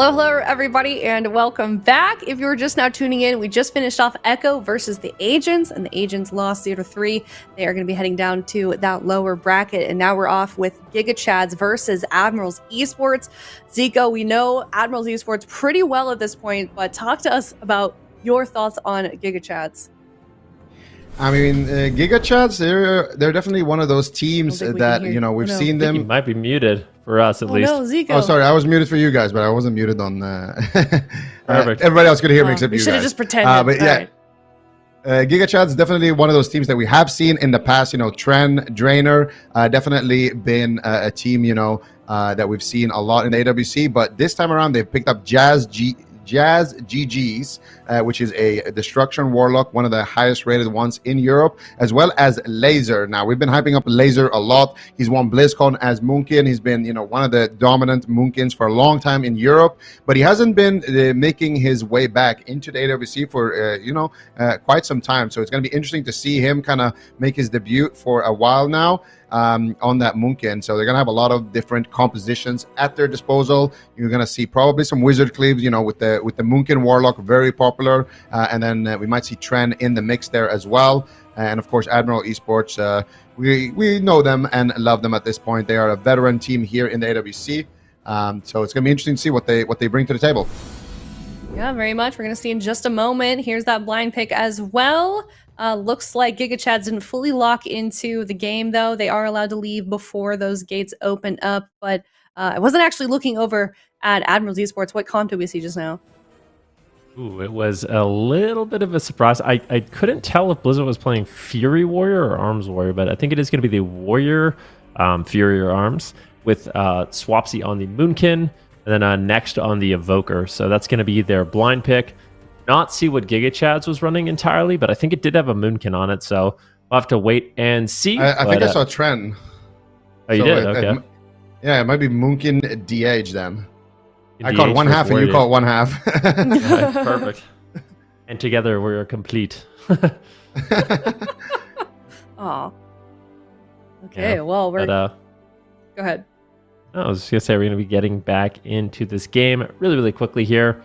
Hello, everybody, and welcome back. If you were just now tuning in, we just finished off Echo versus the Agents, and the Agents lost 0-3. They are going to be heading down to that lower bracket, and now we're off with GIGACHADS versus Admirals Esports. Zico, we know Admirals Esports pretty well at this point, but talk to us about your thoughts on GIGACHADS. I mean, GigaChads, they're definitely one of those teams that, you know, we've seen them. He might be muted for us at least. No, Zico. Oh, sorry, I was muted for you guys, but I wasn't muted on Perfect. everybody else could hear me except you guys. We should have just pretended. But yeah, GigaChads is definitely one of those teams that we have seen in the past. You know, Tren, Drainer, definitely been a team, you know, that we've seen a lot in the AWC. But this time around, they've picked up Jazz GGs, which is a Destruction Warlock, one of the highest rated ones in Europe, as well as Laser. Now, we've been hyping up Laser a lot. He's won BlizzCon as Moonkin. He's been, you know, one of the dominant Moonkins for a long time in Europe, but he hasn't been making his way back into the AWC for, quite some time. So it's going to be interesting to see him kind of make his debut for a while now. On that Moonkin. So they're going to have a lot of different compositions at their disposal. You're going to see probably some Wizard Cleaves, you know, with the Moonkin Warlock, very popular. And then we might see Tren in the mix there as well. And of course, Admiral Esports, we know them and love them at this point. They are a veteran team here in the AWC. So it's going to be interesting to see what they bring to the table. Yeah, very much. We're going to see in just a moment. Here's that blind pick as well. Looks like GigaChads didn't fully lock into the game, though. They are allowed to leave before those gates open up. But I wasn't actually looking over at Admirals Esports. What comp did we see just now? Ooh, it was a little bit of a surprise. I couldn't tell if Blizzard was playing Fury Warrior or Arms Warrior, but I think it is going to be the Warrior Fury or Arms with Swapsy on the Moonkin, and then next on the Evoker. So that's going to be their blind pick. Not see what GigaChads was running entirely, but I think it did have a Moonkin on it, so we'll have to wait and see. I think I saw Tren. Oh, you did? Okay. Yeah, it might be Moonkin DH then. I DH called one half and you Warrior. called one half. Right, perfect. And together we're complete. Oh. Okay, Yeah, well, we're... But, Go ahead. I was just going to say we're going to be getting back into this game really, really quickly here.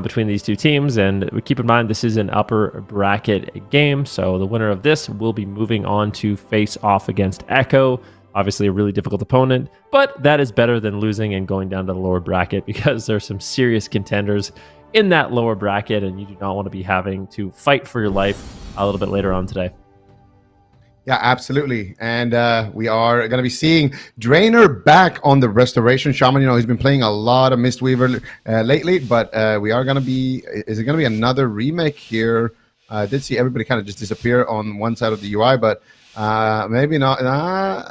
Between these two teams, and we keep in mind this is an upper bracket game, so the winner of this will be moving on to face off against Echo. Obviously a really difficult opponent, but that is better than losing and going down to the lower bracket, because there's some serious contenders in that lower bracket, and you do not want to be having to fight for your life a little bit later on today. Yeah, absolutely. And we are going to be seeing Drainer back on the Restoration Shaman. You know, he's been playing a lot of Mistweaver lately, but we are going to be... Is it going to be another remake here? I did see everybody kind of just disappear on one side of the UI, but maybe not.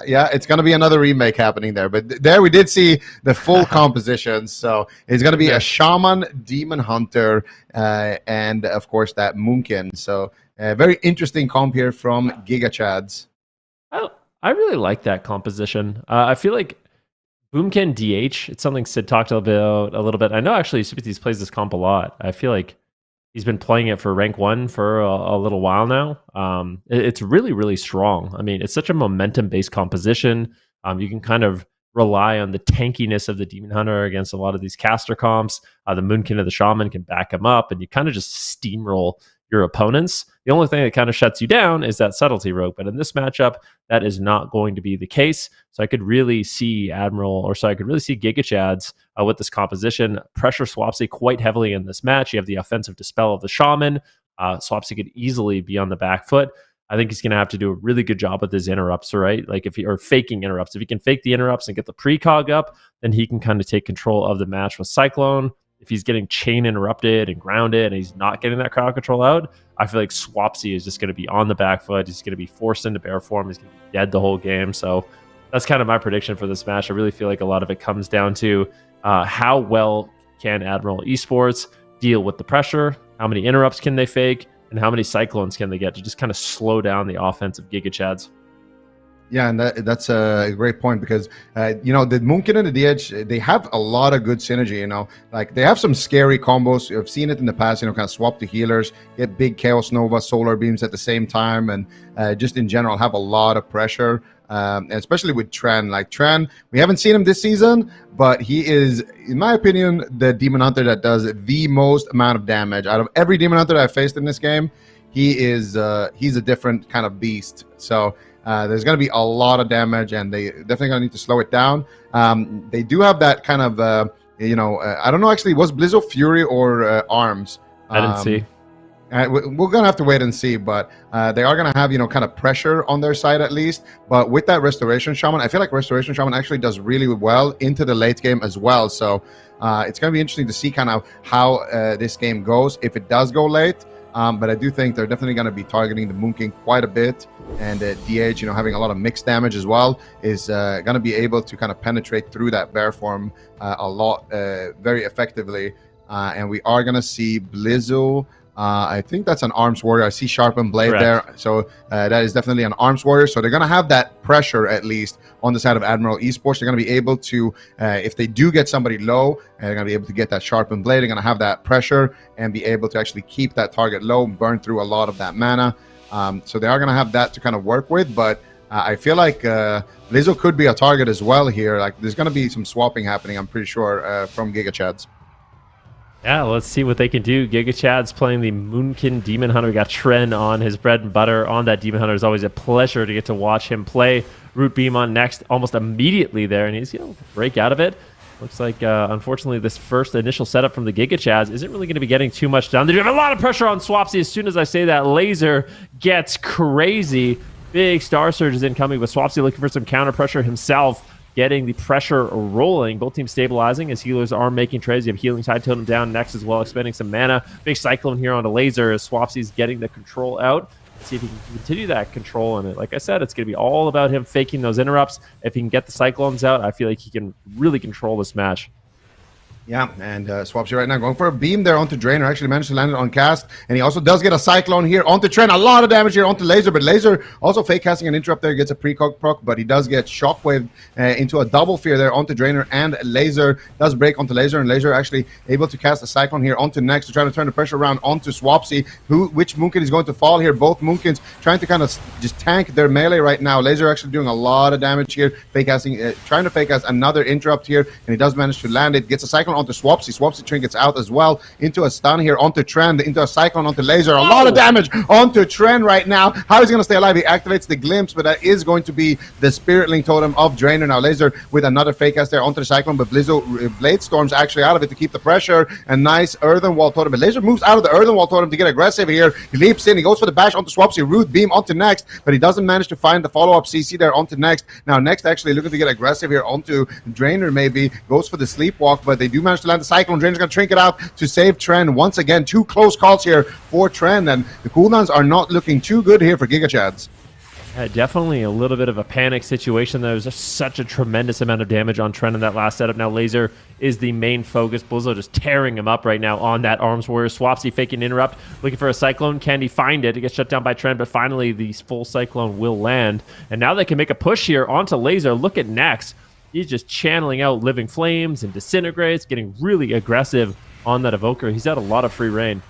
Yeah, it's going to be another remake happening there. But there we did see the full composition. So it's going to be a Shaman, Demon Hunter, and of course that Moonkin. So... very interesting comp here from GigaChads. I really like that composition. I feel like Boomkin DH, it's something Sid talked about a little bit. I know actually Subities plays this comp a lot. I feel like he's been playing it for rank 1 for a little while now. It's really, really strong. I mean, it's such a momentum-based composition. You can kind of rely on the tankiness of the Demon Hunter against a lot of these caster comps. The Moonkin of the Shaman can back him up, and you kind of just steamroll your opponents. The only thing that kind of shuts you down is that subtlety rogue, but in this matchup, that is not going to be the case. So I could really see GigaChads with this composition pressure Swapsy quite heavily in this match. You have the offensive dispel of the Shaman. Swapsy could easily be on the back foot. I think he's going to have to do a really good job with his interrupts, right? Like or faking interrupts. If he can fake the interrupts and get the precog up, then he can kind of take control of the match with Cyclone. If he's getting chain interrupted and grounded and he's not getting that crowd control out, I feel like Swapsy is just going to be on the back foot. He's going to be forced into bear form. He's going to be dead the whole game. So that's kind of my prediction for this match. I really feel like a lot of it comes down to how well can Admiral Esports deal with the pressure, how many interrupts can they fake, and how many cyclones can they get to just kind of slow down the offense of GigaChads. Yeah, and that's a great point because, you know, the Munkin and the DH, they have a lot of good synergy, you know. Like, they have some scary combos. I've seen it in the past, you know, kind of swap the healers, get big Chaos Nova, Solar Beams at the same time, and just in general have a lot of pressure, especially with Tren. Like, Tren, we haven't seen him this season, but he is, in my opinion, the Demon Hunter that does the most amount of damage. Out of every Demon Hunter that I've faced in this game, he's a different kind of beast. So, there's going to be a lot of damage, and they definitely going to need to slow it down. They do have that kind of, you know, I don't know actually, was Blizzo Fury or Arms? I didn't see. We're going to have to wait and see, but they are going to have, you know, kind of pressure on their side at least. But with that Restoration Shaman, I feel like Restoration Shaman actually does really well into the late game as well. So it's going to be interesting to see kind of how this game goes if it does go late. But I do think they're definitely going to be targeting the Moonking quite a bit. And DH, you know, having a lot of mixed damage as well, is going to be able to kind of penetrate through that bear form a lot, very effectively. And we are going to see Blizzo. I think that's an Arms Warrior. I see Sharpened Blade there. So that is definitely an Arms Warrior. So they're going to have that pressure, at least, on the side of Admiral Esports. They're going to be able to, if they do get somebody low, they're going to be able to get that Sharpened Blade. They're going to have that pressure and be able to actually keep that target low, burn through a lot of that mana. So they are going to have that to kind of work with. But I feel like Blizzo could be a target as well here. Like, there's going to be some swapping happening, I'm pretty sure, from GIGACHADS. Yeah, let's see what they can do. GIGACHADS playing the Moonkin Demon Hunter. We got Tren on his bread and butter on that Demon Hunter. It's always a pleasure to get to watch him play. Root Beam on next almost immediately there, and he's, you know, break out of it. Looks like, unfortunately, this first initial setup from the GIGACHADS isn't really going to be getting too much done. They do have a lot of pressure on Swapsy. As soon as I say that, Laser gets crazy. Big Star Surge is incoming, but Swapsy looking for some counter pressure himself, getting the pressure rolling. Both teams stabilizing as healers are making trades. You have Healing Tide Totem down next as well, expending some mana. Big Cyclone here on a Laser as Swapsy's getting the control out. Let's see if he can continue that control. And like I said, it's going to be all about him faking those interrupts. If he can get the Cyclones out, I feel like he can really control this match. Yeah, and Swapsy right now going for a beam there onto Drainer. Actually managed to land it on cast. And he also does get a Cyclone here onto Tren. A lot of damage here onto Laser. But Laser also fake casting an interrupt there. Gets a precog proc. But he does get Shockwave into a double fear there onto Drainer. And Laser does break onto Laser. And Laser actually able to cast a Cyclone here onto Next to try to turn the pressure around onto Swapsy. Which Moonkin is going to fall here. Both Moonkins trying to kind of just tank their melee right now. Laser actually doing a lot of damage here. Fake casting, trying to fake cast another interrupt here. And he does manage to land it. Gets a Cyclone onto Swapsy. Swapsy trinkets out as well into a stun here onto Tren, into a Cyclone onto Laser. A lot of damage onto Tren right now. How he's going to stay alive? He activates the Glimpse, but that is going to be the Spirit Link Totem of Drainer. Now Laser with another fake cast there onto the Cyclone, but Blizzo Blade Storm's actually out of it to keep the pressure. A nice Earthen Wall Totem, but Laser moves out of the Earthen Wall Totem to get aggressive here. He leaps in, he goes for the bash onto Swapsy, Root Beam onto Next, but he doesn't manage to find the follow-up CC there onto Next. Now Next actually looking to get aggressive here onto Drainer, maybe goes for the Sleepwalk, but they do manage to land the Cyclone. Drainer's going to trinket out to save Tren. Once again, 2 close calls here for Tren, and the cooldowns are not looking too good here for GIGACHADS. Yeah, definitely a little bit of a panic situation. There's just such a tremendous amount of damage on Tren in that last setup. Now Laser is the main focus. Blizzo just tearing him up right now on that Arms Warrior. Swapsy faking interrupt, looking for a Cyclone. Can he find it? It gets shut down by Tren, but finally the full Cyclone will land. And now they can make a push here onto Laser. Look at Nex. He's just channeling out Living Flames and Disintegrates, getting really aggressive on that Evoker. He's had a lot of free reign.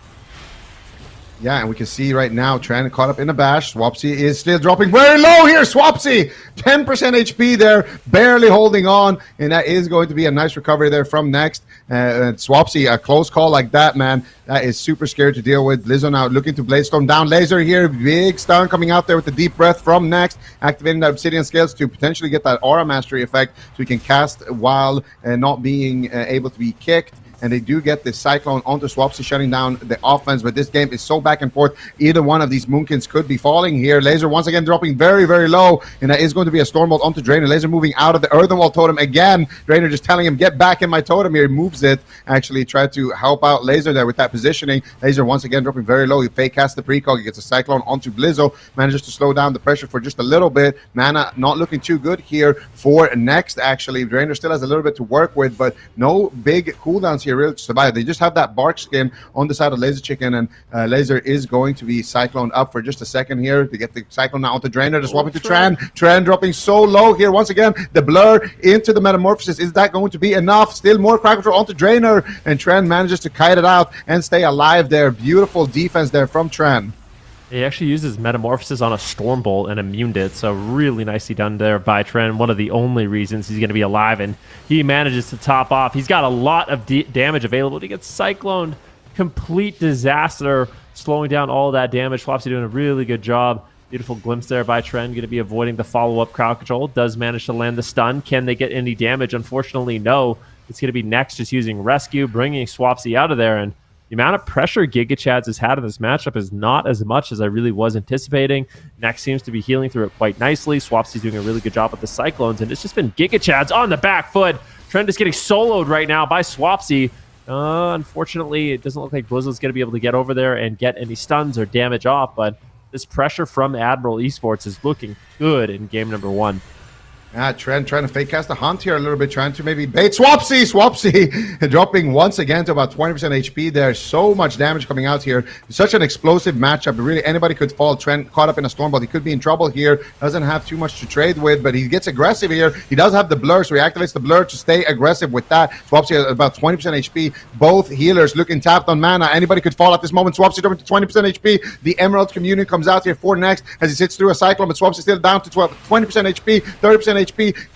Yeah, and we can see right now, Tren caught up in a bash. Swapsy is still dropping very low here. Swapsy, 10% HP there, barely holding on. And that is going to be a nice recovery there from Next. Swapsy, a close call like that, man, that is super scary to deal with. Blizzo now looking to Blade Storm down. Laser here, big stun coming out there with the Deep Breath from Next. Activating the Obsidian Scales to potentially get that Aura Mastery effect so he can cast while not being able to be kicked. And they do get the Cyclone onto Swapsy, shutting down the offense. But this game is so back and forth. Either one of these Moonkins could be falling here. Laser once again dropping very, very low. And that is going to be a Stormbolt onto Drainer. Laser moving out of the Earthen Wall Totem again. Drainer just telling him, get back in my totem here. He moves it. Actually tried to help out Laser there with that positioning. Laser once again dropping very low. He fake casts the precog. He gets a Cyclone onto Blizzo. Manages to slow down the pressure for just a little bit. Mana not looking too good here for Next, actually. Drainer still has a little bit to work with, but no big cooldowns here here really to survive. They just have that bark skin on the side of Laser Chicken, and Laser is going to be cycloned up for just a second here to get the cyclone now onto Drainer. To swap it to Tran. Tran dropping so low here once again. The blur into the metamorphosis. Is that going to be enough? Still more crowd control onto Drainer, and Tran manages to kite it out and stay alive there. Beautiful defense there from Tran. He actually uses Metamorphosis on a Stormbolt and immuned it, so really nicely done there by Tren. One of the only reasons he's going to be alive, and he manages to top off. He's got a lot of damage available. He gets Cycloned. Complete disaster, slowing down all that damage. Flopsy doing a really good job. Beautiful glimpse there by Tren. Going to be avoiding the follow-up crowd control. Does manage to land the stun. Can they get any damage? Unfortunately, no. It's going to be Next just using Rescue, bringing Swapsy out of there, and the amount of pressure GIGACHADS has had in this matchup is not as much as I really was anticipating. Next seems to be healing through it quite nicely. Swapsy's doing a really good job with the Cyclones, and it's just been GIGACHADS on the back foot. Trent is getting soloed right now by Swapsy. Unfortunately, it doesn't look like Blizzard's going to be able to get over there and get any stuns or damage off, but this pressure from Admiral Esports is looking good in game number 1. Yeah, Trent trying to fake cast the hunt here a little bit, trying to maybe bait Swapsy. Swapsy dropping once again to about 20% HP there. So much damage coming out here. Such an explosive matchup. Really, anybody could fall. Trent caught up in a Stormbolt. He could be in trouble here. Doesn't have too much to trade with, but he gets aggressive here. He does have the blur, so he activates the blur to stay aggressive with that. Swapsy at about 20% HP. Both healers looking tapped on mana. Anybody could fall at this moment. Swapsy dropping to 20% HP. The Emerald Communion comes out here for Next as he sits through a Cyclone, but Swapsy still down to 20% HP, 30% HP.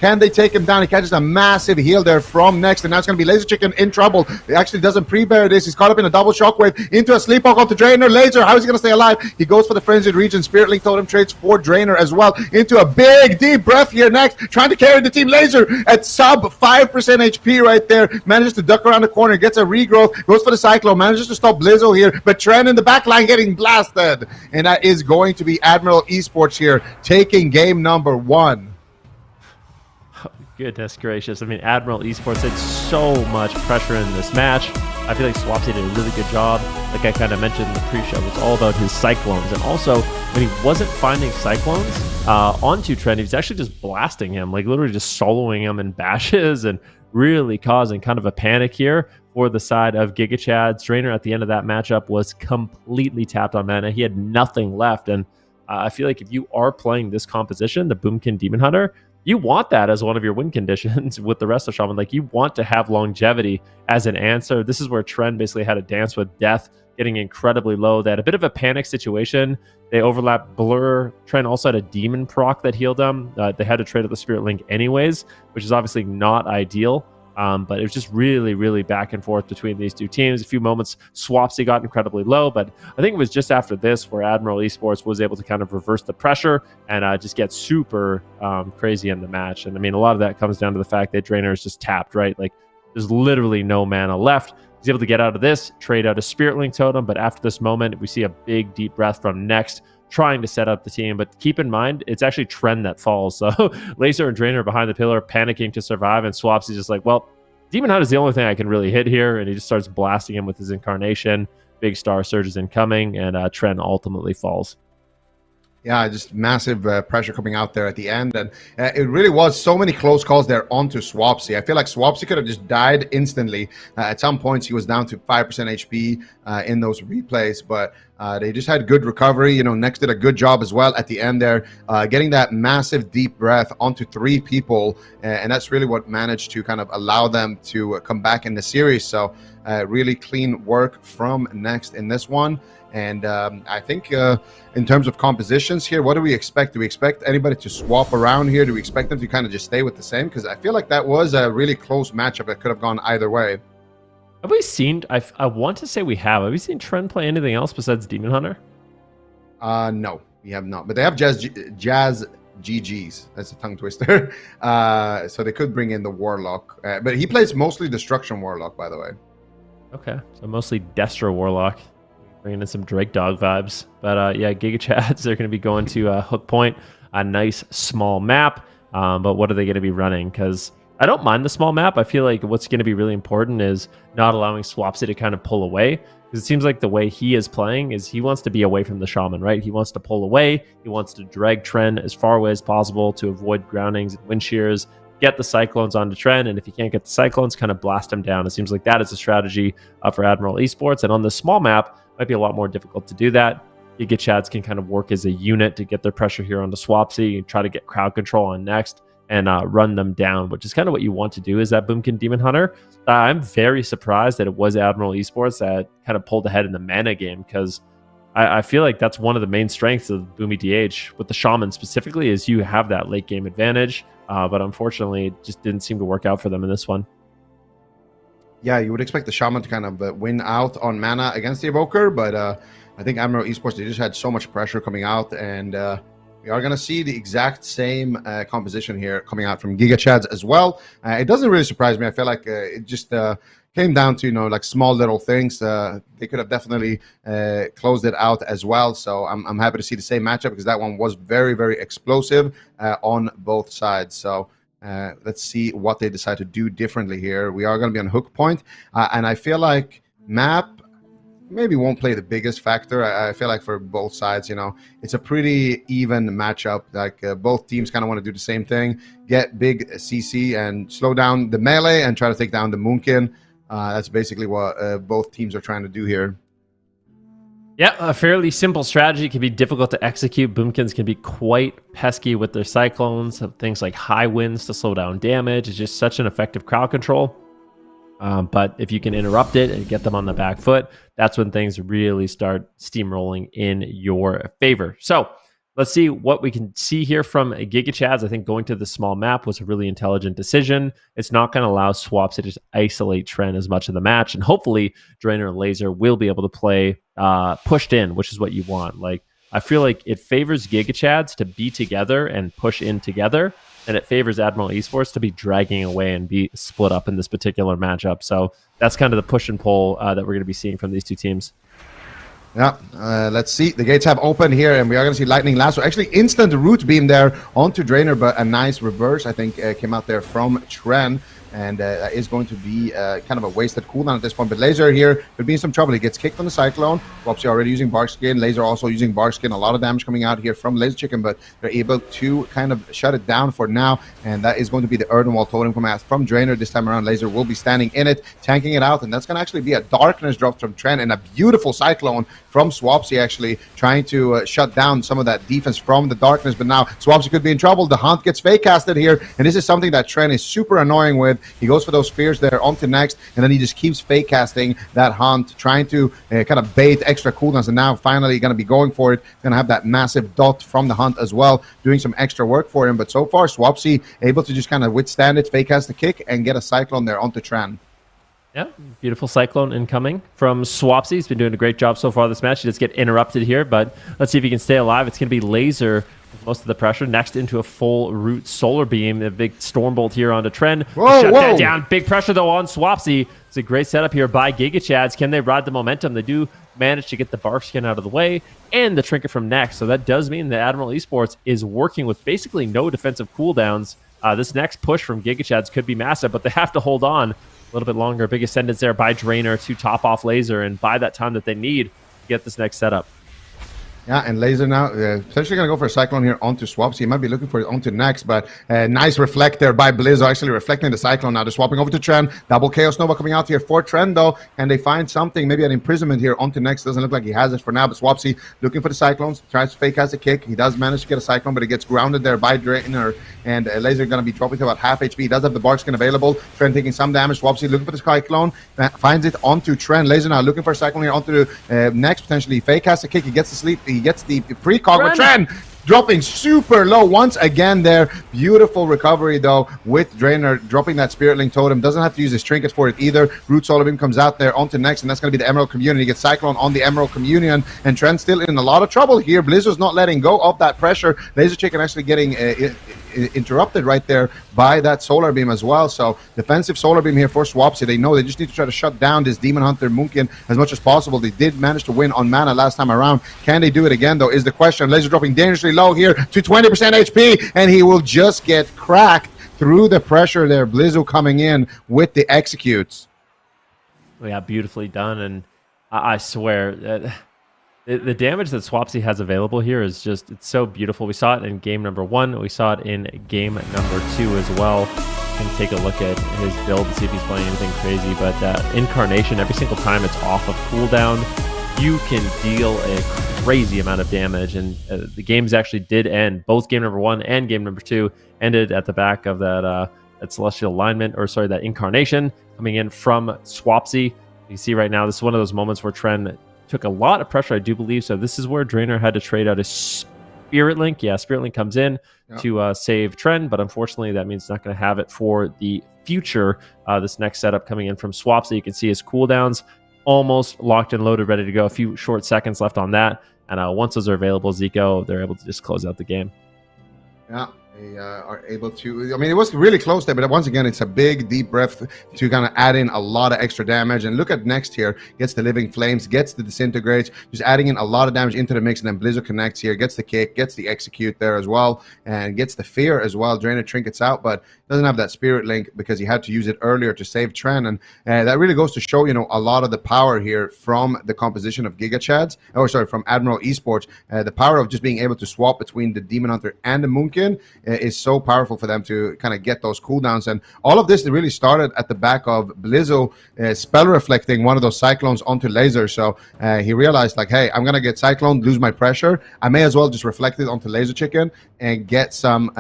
Can they take him down? He catches a massive heal there from Next, and now it's going to be Laser Chicken in trouble. He actually doesn't pre-bear this. He's caught up in a double shockwave into a sleepwalk onto Drainer. Laser, how is he going to stay alive? He goes for the Frenzied Region. Spirit Link Totem trades for Drainer as well. Into a big, deep breath here Next, trying to carry the team. Laser at sub 5% HP right there. Manages to duck around the corner, gets a regrowth, goes for the Cyclone, manages to stop Blizzo here, but Tren in the back line getting blasted. And that is going to be Admiral Esports here, taking game number 1. Goodness gracious. I mean, Admiral Esports had so much pressure in this match. I feel like Swapsy did a really good job. Like I kind of mentioned in the pre-show, it's all about his Cyclones. And also, when he wasn't finding Cyclones onto Trent, he was actually just blasting him, like literally just soloing him in bashes and really causing kind of a panic here for the side of GIGACHADS. Drainer at the end of that matchup was completely tapped on mana. He had nothing left. And I feel like if you are playing this composition, the Boomkin Demon Hunter, you want that as one of your win conditions with the rest of Shaman. Like, you want to have longevity as an answer. This is where Trend basically had a dance with death, getting incredibly low. They had a bit of a panic situation. They overlapped Blur. Trend also had a demon proc that healed them. They had to trade out the Spirit Link anyways, which is obviously not ideal. But it was just really, really back and forth between these two teams. A few moments, Swapsy got incredibly low, but I think it was just after this where Admiral Esports was able to kind of reverse the pressure and just get super crazy in the match. And I mean, a lot of that comes down to the fact that Drainer is just tapped, right? Like, there's literally no mana left. He's able to get out of this, trade out a Spirit Link Totem, but after this moment, we see a big, deep breath from Next, trying to set up the team. But keep in mind, it's actually Trend that falls. So Laser and Drainer behind the pillar, panicking to survive, and Swapsy's just like, well, Demon Hunt is the only thing I can really hit here, and he just starts blasting him with his Incarnation. Big Star Surge is incoming, and Trend ultimately falls. Yeah, just massive pressure coming out there at the end. And it really was so many close calls there onto Swapsy. I feel like Swapsy could have just died instantly. At some points, he was down to 5% HP in those replays, but they just had good recovery. You know, Next did a good job as well at the end there, getting that massive deep breath onto 3 people. And that's really what managed to kind of allow them to come back in the series. So really clean work from Next in this one. And I think in terms of compositions here, what do we expect? Do we expect anybody to swap around here? Do we expect them to kind of just stay with the same? Because I feel like that was a really close matchup that could have gone either way. Have we seen, I want to say we have. Have we seen Trend play anything else besides Demon Hunter? No, we have not. But they have Jazz GGs. That's a tongue twister. So they could bring in the Warlock. But he plays mostly Destruction Warlock, by the way. Okay, so mostly Destro Warlock. Bringing in some Drake Dog vibes. But yeah, GigaChads, they're going to be going to Hook Point, a nice small map. But what are they going to be running? Because I don't mind the small map. I feel like what's going to be really important is not allowing Swapsy to kind of pull away. Because it seems like the way he is playing is he wants to be away from the Shaman, right? He wants to pull away. He wants to drag Trend as far away as possible to avoid groundings and wind shears. get the Cyclones onto Tren, and if you can't get the Cyclones, kind of blast them down. It seems like that is a strategy for Admiral Esports, and on this small map, might be a lot more difficult to do that. GIGACHADS can kind of work as a unit to get their pressure here onto Swapsy and try to get crowd control on next and run them down, which is kind of what you want to do as that Boomkin Demon Hunter. I'm very surprised that it was Admiral Esports that kind of pulled ahead in the mana game, because I feel like that's one of the main strengths of Boomy DH with the Shaman specifically, is you have that late game advantage. But unfortunately, it just didn't seem to work out for them in this one. Yeah, you would expect the Shaman to kind of win out on mana against the Evoker, but I think Admiral Esports, they just had so much pressure coming out, and we are going to see the exact same composition here coming out from GIGACHADS as well. It doesn't really surprise me. I feel like it just came down to, like small little things. They could have definitely closed it out as well. So I'm happy to see the same matchup, because that one was very, very explosive on both sides. So let's see what they decide to do differently here. We are going to be on hook point, and I feel like map maybe won't play the biggest factor. I feel like for both sides, it's a pretty even matchup. Like both teams kind of want to do the same thing, get big CC and slow down the melee and try to take down the Moonkin. That's basically what both teams are trying to do here. Yeah, a fairly simple strategy. Can be difficult to execute. Boomkins can be quite pesky with their Cyclones. Things like high winds to slow down damage. It's just such an effective crowd control. But if you can interrupt it and get them on the back foot, that's when things really start steamrolling in your favor. So let's see what we can see here from GIGACHADS. I think going to the small map was a really intelligent decision. It's not going to allow Swaps to just isolate Tren as much of the match. And hopefully Drainer and Laser will be able to play pushed in, which is what you want. Like, I feel like it favors GIGACHADS to be together and push in together, and it favors Admiral Esports to be dragging away and be split up in this particular matchup. So that's kind of the push and pull that we're going to be seeing from these two teams. Yeah, let's see. The gates have opened here, and we are going to see Lightning Lasso. Actually, instant root beam there onto Drainer, but a nice reverse, I think, came out there from Tren. And that is going to be kind of a wasted cooldown at this point. But Laser here could be in some trouble. He gets kicked on the Cyclone. Swapsy already using Barkskin. Laser also using Barkskin. A lot of damage coming out here from Laser Chicken, but they're able to kind of shut it down for now. And that is going to be the Earthenwall Totem command from Drainer this time around. Laser will be standing in it, tanking it out. And that's going to actually be a Darkness drop from Tren and a beautiful Cyclone from Swapsy, actually trying to shut down some of that defense from the Darkness. But now Swapsy could be in trouble. The Hunt gets fake casted here. And this is something that Tren is super annoying with. He goes for those fears there onto next, and then he just keeps fake casting that Hunt, trying to kind of bait extra cooldowns, and now finally going to be going for it. Going to have that massive dot from the Hunt as well, doing some extra work for him. But so far, Swapsy able to just kind of withstand it, fake cast the kick, and get a Cyclone there onto Tren. Yeah, beautiful Cyclone incoming from Swapsy. He's been doing a great job so far this match. He does get interrupted here, but let's see if he can stay alive. It's going to be Laser with most of the pressure. Next into a full root Solar Beam. A big Stormbolt here onto Tren. Shut that down. Big pressure, though, on Swapsy. It's a great setup here by GIGACHADS. Can they ride the momentum? They do manage to get the Barkskin out of the way and the Trinket from next. So that does mean that Admiral Esports is working with basically no defensive cooldowns. This next push from GIGACHADS could be massive, but they have to hold on a little bit longer. Big Ascendance there by Drainer to top off Laser and buy that time that they need to get this next setup. Yeah, and Laser now potentially going to go for a Cyclone here onto Swapsy. He might be looking for it onto next, but nice reflect there by Blizzo, actually reflecting the Cyclone now. They're swapping over to Tren. Double Chaos Nova coming out here for Tren, though. And they find something, maybe an imprisonment here onto next. Doesn't look like he has it for now, but Swapsy looking for the Cyclones. Tries to fake as a kick. He does manage to get a Cyclone, but it gets grounded there by Drainer. And Laser going to be dropping to about half HP. He does have the Barkskin available. Tren taking some damage. Swapsy looking for the Cyclone. Finds it onto Tren. Laser now looking for a Cyclone here onto the next, potentially. Fake has a kick. He gets the sleep. He gets the precog with Tren dropping super low once again there. Beautiful recovery, though, with Drainer dropping that Spirit Link Totem. Doesn't have to use his trinkets for it either. Root Solar Beam comes out there onto next, and that's going to be the Emerald Communion. He gets Cyclone on the Emerald Communion, and Tren still in a lot of trouble here. Blizzard's not letting go of that pressure. Laser Chicken actually getting interrupted right there by that Solar Beam as well. So defensive Solar Beam here for Swapsy. They know they just need to try to shut down this Demon Hunter Moonkin as much as possible. They did manage to win on mana last time around. Can they do it again, though, is the question. Laser dropping dangerously low here to 20% HP, and he will just get cracked through the pressure there. Blizzo coming in with the executes. Yeah, beautifully done. And I swear that The damage that Swapsy has available here is just, it's so beautiful. We saw it in game number 1. We saw it in game number 2 as well. Can take a look at his build and see if he's playing anything crazy. But Incarnation, every single time it's off of cooldown, you can deal a crazy amount of damage. And the games actually did end. Both game number 1 and game number 2 ended at the back of that Celestial Alignment, or sorry, that Incarnation coming in from Swapsy. You see right now, this is one of those moments where Tren took a lot of pressure, I do believe. So this is where Drainer had to trade out his Spirit Link. Yeah, Spirit Link comes in to save Tren, but unfortunately that means not going to have it for the future. This next setup coming in from Swapsy, you can see his cooldowns almost locked and loaded, ready to go. A few short seconds left on that. And once those are available, Zico, they're able to just close out the game. Yeah. They are able to, I mean, it was really close there, but once again, it's a big, deep breath to kind of add in a lot of extra damage. And look at next here, gets the Living Flames, gets the Disintegrates, just adding in a lot of damage into the mix. And then Blizzo connects here, gets the kick, gets the execute there as well, and gets the fear as well. Drainer trinkets out, but doesn't have that Spirit Link because he had to use it earlier to save Tren. And that really goes to show, you know, a lot of the power here from the composition of GigaChads, or sorry, from Admiral Esports. The power of just being able to swap between the Demon Hunter and the Moonkin is so powerful for them to kind of get those cooldowns. And all of this really started at the back of Blizzo spell reflecting one of those cyclones onto Laser. So he realized, like, hey, I'm gonna get cyclone, lose my pressure, I may as well just reflect it onto Laser Chicken and get some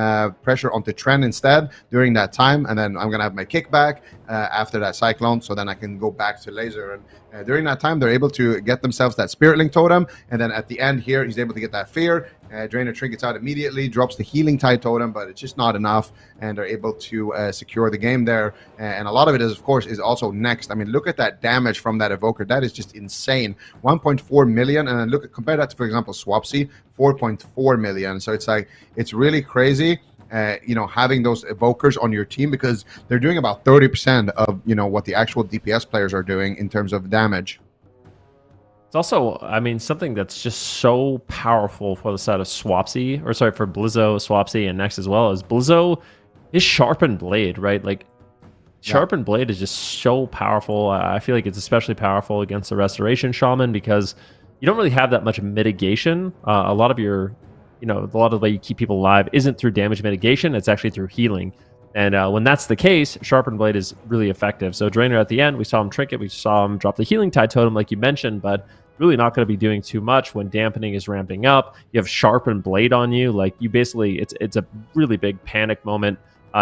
pressure onto Tren instead during that time, and then I'm gonna have my kickback after that cyclone, so then I can go back to Laser. And during that time, they're able to get themselves that Spirit Link totem, and then at the end here, he's able to get that fear. Drainer trinkets out immediately, drops the Healing Tide totem, but it's just not enough, and they're able to secure the game there. And a lot of it is, of course, is also next. I mean, look at that damage from that Evoker. That is just insane. 1.4 million, and then look at, compare that to, for example, Swapsy, 4.4 million. So it's like, it's really crazy. You know, having those evokers on your team, because they're doing about 30% of, you know, what the actual DPS players are doing in terms of damage. It's also, I mean, something that's just so powerful for the side of Swapsy, or sorry, for Blizzo, Swapsy, and Next as well, is Blizzo, his Sharpened Blade, right? Like, Sharpened Blade is just so powerful. I feel like it's especially powerful against the Restoration Shaman because you don't really have that much mitigation. A lot of your, you know, a lot of the way you keep people alive isn't through damage mitigation, it's actually through healing. And when that's the case, Sharpened Blade is really effective. So Drainer at the end, we saw him trinket, we saw him drop the Healing Tide totem like you mentioned, but really not going to be doing too much when dampening is ramping up. You have Sharpened Blade on you, like you basically, it's a really big panic moment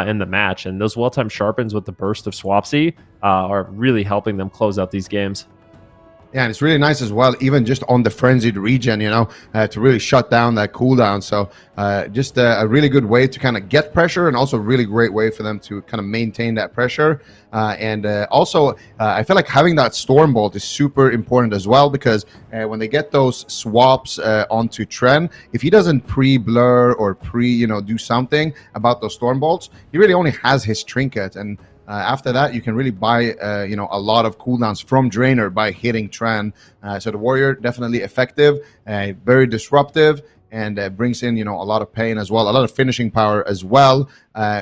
in the match. And those well-timed Sharpens with the burst of Swapsy are really helping them close out these games. Yeah, and it's really nice as well, even just on the frenzied regen, you know, to really shut down that cooldown. So just a really good way to kind of get pressure, and also a really great way for them to kind of maintain that pressure. And also, I feel like having that Stormbolt is super important as well, because when they get those swaps onto Tren, if he doesn't pre-blur or you know, do something about those Stormbolts, he really only has his trinket. And after that, you can really buy, you know, a lot of cooldowns from Drainer by hitting Tren. So the Warrior, definitely effective, very disruptive, and brings in, you know, a lot of pain as well, a lot of finishing power as well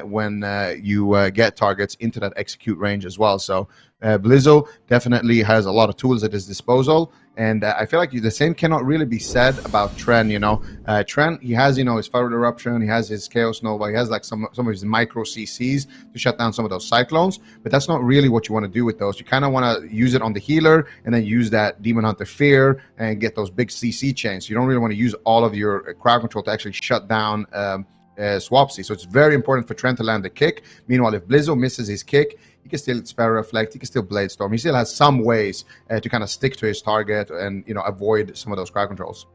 when you get targets into that execute range as well. So Blizzo definitely has a lot of tools at his disposal. And I feel like the same cannot really be said about Tren, you know. Tren, he has, you know, his Feral Eruption, he has his Chaos Nova, he has like some of his micro CCs to shut down some of those Cyclones, but that's not really what you want to do with those. You kind of want to use it on the healer, and then use that Demon Hunter Fear and get those big CC chains. You don't really want to use all of your crowd control to actually shut down Swapsy. So it's very important for Tren to land the kick. Meanwhile, if Blizzo misses his kick, he can still Spell Reflect, he can still Blade Storm. He still has some ways to kind of stick to his target and, you know, avoid some of those crowd controls.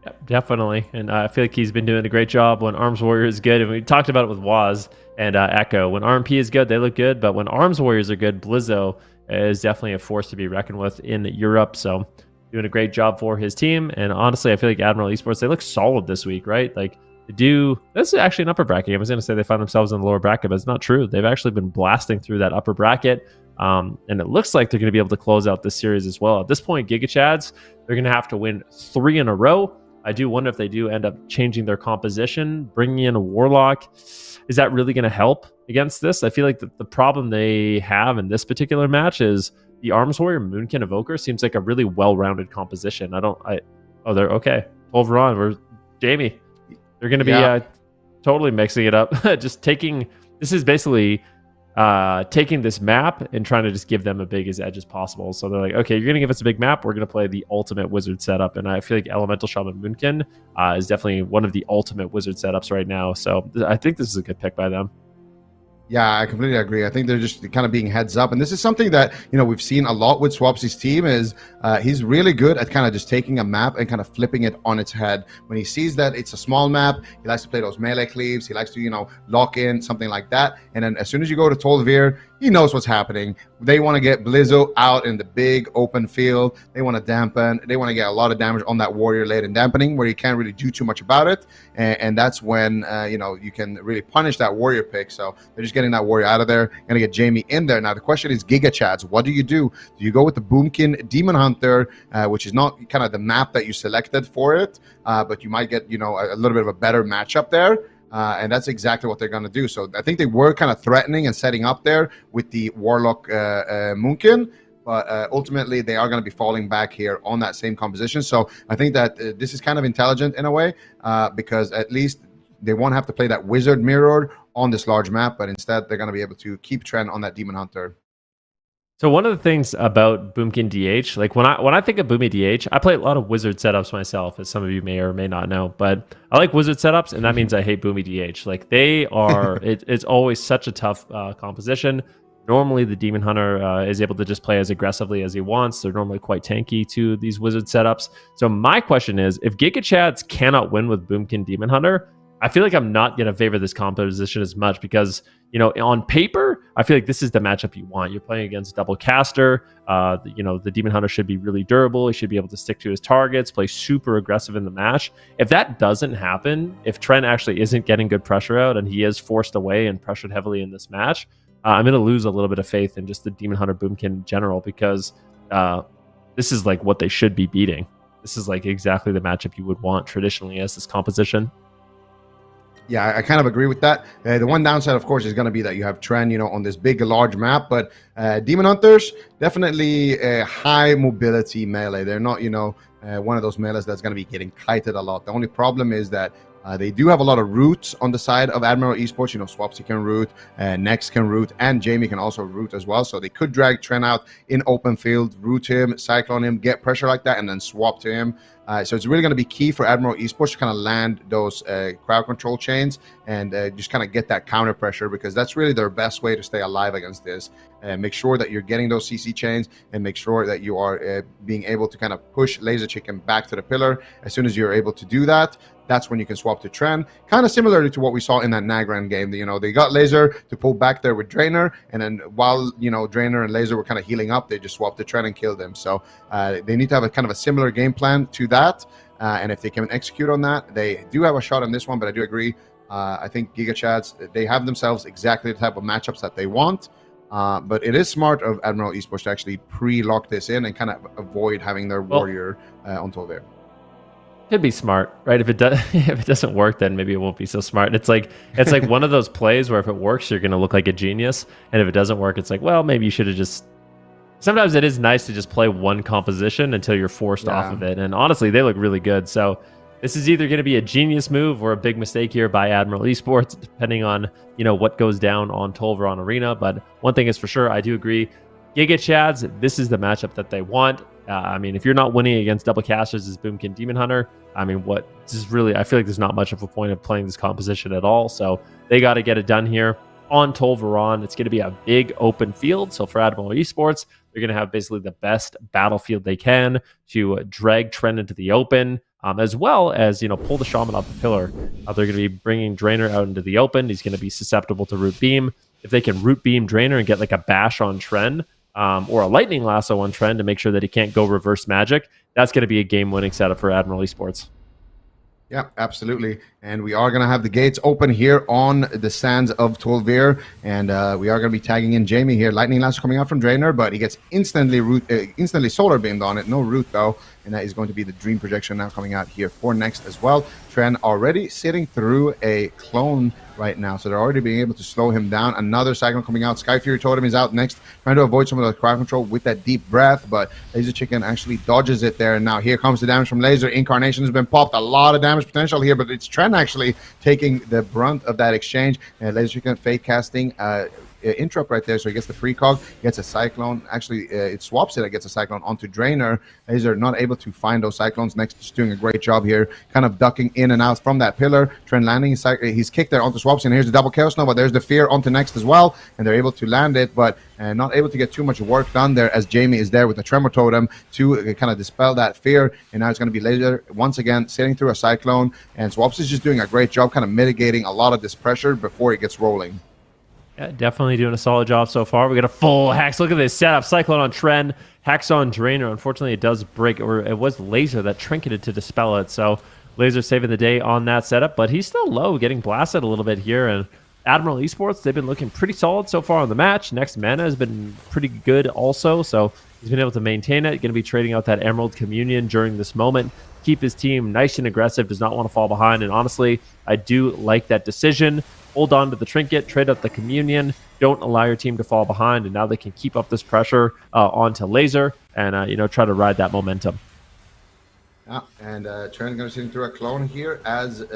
Yeah, definitely. And I feel like he's been doing a great job when Arms Warrior is good. And we talked about it with Waz and Echo. When RMP is good, they look good. But when Arms Warriors are good, Blizzo is definitely a force to be reckoned with in Europe. So doing a great job for his team. And honestly, I feel like Admiral Esports, they look solid this week, right? Like, this is actually an upper bracket. I was going to say they find themselves in the lower bracket, but it's not true. They've actually been blasting through that upper bracket. And it looks like they're going to be able to close out this series as well. At this point, GigaChads, they're going to have to win 3 in a row. I do wonder if they do end up changing their composition, bringing in a Warlock. Is that really going to help against this? I feel like the problem they have in this particular match is the Arms Warrior Moonkin Evoker seems like a really well-rounded composition. Oh, they're okay. Overon, we're Jamie. They're going to be totally mixing it up. Just taking this is basically taking this map and trying to just give them a big as edge as possible. So they're like, okay, you're going to give us a big map. We're going to play the ultimate wizard setup. And I feel like Elemental Shaman Moonkin is definitely one of the ultimate wizard setups right now. So I think this is a good pick by them. Yeah, I completely agree. I think they're just kind of being heads up. And this is something that, we've seen a lot with Swapsy's team is he's really good at kind of just taking a map and kind of flipping it on its head. When he sees that it's a small map, he likes to play those melee cleaves. He likes to, lock in, something like that. And then as soon as you go to Tolvir, he knows what's happening. They want to get Blizzo out in the big open field. They want to dampen. They want to get a lot of damage on that warrior late in dampening where you can't really do too much about it. And that's when, you can really punish that warrior pick. So they're just getting that warrior out of there. Going to get Jamie in there. Now, the question is GigaChads. What do? Do you go with the Boomkin Demon Hunter, which is not kind of the map that you selected for it, but you might get, a little bit of a better matchup there? And that's exactly what they're going to do. So I think they were kind of threatening and setting up there with the Warlock Moonkin, but ultimately they are going to be falling back here on that same composition. So I think that this is kind of intelligent in a way because at least they won't have to play that Wizard Mirror on this large map, but instead they're going to be able to keep trend on that Demon Hunter. So one of the things about Boomkin DH, like when I think of Boomy DH, I play a lot of wizard setups myself, as some of you may or may not know. But I like wizard setups, and that means I hate Boomy DH. Like they are, it's always such a tough composition. Normally, the Demon Hunter is able to just play as aggressively as he wants. They're normally quite tanky to these wizard setups. So my question is, if GigaChads cannot win with Boomkin Demon Hunter, I feel like I'm not going to favor this composition as much because, on paper, I feel like this is the matchup you want. You're playing against double caster. The Demon Hunter should be really durable. He should be able to stick to his targets, play super aggressive in the match. If that doesn't happen, if Trent actually isn't getting good pressure out and he is forced away and pressured heavily in this match, I'm going to lose a little bit of faith in just the Demon Hunter Boomkin in general because this is like what they should be beating. This is like exactly the matchup you would want traditionally as this composition. Yeah, I kind of agree with that. The one downside, of course, is going to be that you have Tren, on this big, large map. But Demon Hunters, definitely a high mobility melee. They're not, one of those melees that's going to be getting kited a lot. The only problem is that they do have a lot of roots on the side of Admiral Esports. Swapsy can root, Nex can root, and Jamie can also root as well. So they could drag Tren out in open field, root him, cyclone him, get pressure like that, and then swap to him. So it's really going to be key for Admiral Esports to kind of land those crowd control chains and just kind of get that counter pressure because that's really their best way to stay alive against this. Make sure that you're getting those CC chains and make sure that you are being able to kind of push Laser Chicken back to the pillar. As soon as you're able to do that, that's when you can swap to Tren. Kind of similarly to what we saw in that Nagran game. They got Laser to pull back there with Drainer, and then while, Drainer and Laser were kind of healing up, they just swapped to Tren and killed him. So they need to have a kind of a similar game plan to that. And if they can execute on that, they do have a shot on this one, but I do agree. I think GigaChads, they have themselves exactly the type of matchups that they want. But it is smart of Admiral Esports to actually pre-lock this in and kind of avoid having their warrior on Tolvir. Could be smart, right? If it doesn't work, then maybe it won't be so smart. And it's like one of those plays where if it works, you're going to look like a genius, and if it doesn't work, it's like, well, maybe you should have just. Sometimes it is nice to just play one composition until you're forced off of it. And honestly, they look really good. So this is either going to be a genius move or a big mistake here by Admiral Esports, depending on what goes down on Tolveron Arena. But one thing is for sure, I do agree. GigaChads, this is the matchup that they want. If you're not winning against double casters as Boomkin Demon Hunter, I feel like there's not much of a point of playing this composition at all. So they got to get it done here on Tolveron. It's going to be a big open field. So for Admiral Esports, they're going to have basically the best battlefield they can to drag Tren into the open, as well as, pull the Shaman off the pillar. They're going to be bringing Drainer out into the open. He's going to be susceptible to Root Beam. If they can Root Beam Drainer and get like a bash on Tren, or a lightning lasso on Tren to make sure that he can't go reverse magic, that's going to be a game-winning setup for Admiral Esports. Yeah, absolutely. And we are going to have the gates open here on the sands of Tolvir, and we are going to be tagging in Jamie here. Lightning lasso coming out from Drainer, but he gets instantly solar beamed on it. No root though. and that is going to be the dream projection now coming out here for next as well. Tren already sitting through a clone right now, so they're already being able to slow him down. Another Cyclone coming out. Sky Fury Totem is out next, trying to avoid some of the crowd control with that deep breath, but Laser Chicken actually dodges it there. And now here comes the damage from Laser. Incarnation has been popped. A lot of damage potential here, but it's Tren actually taking the brunt of that exchange. Laser Chicken fake casting interrupt right there, so he gets the precog, gets a Cyclone. Actually, it swaps it, gets a Cyclone onto Drainer. Laser not able to find those Cyclones. Next, just doing a great job here, kind of ducking in and out from that pillar. Tren landing, he's kicked there onto Swapsy, and here's the double Chaos Nova. There's the Fear onto Next as well, and they're able to land it, but not able to get too much work done there, as Jamie is there with the Tremor Totem to kind of dispel that fear. And now it's going to be Laser once again sitting through a Cyclone, and Swaps is just doing a great job kind of mitigating a lot of this pressure before it gets rolling. Yeah, definitely doing a solid job so far. We got a full Hex. Look at this setup. Cyclone on Tren, Hex on Drainer. Unfortunately, it does break, or it was Laser that trinketed to dispel it. So Laser saving the day on that setup, but he's still low, getting blasted a little bit here. And Admiral Esports, they've been looking pretty solid so far on the match. Next Mana has been pretty good also, so he's been able to maintain it. Going to be trading out that Emerald Communion during this moment. Keep his team nice and aggressive, does not want to fall behind. And honestly, I do like that decision. Hold on to the trinket, trade up the communion, don't allow your team to fall behind, and now they can keep up this pressure onto Laser and try to ride that momentum. Yeah, and Tren going to sitting through a clone here, as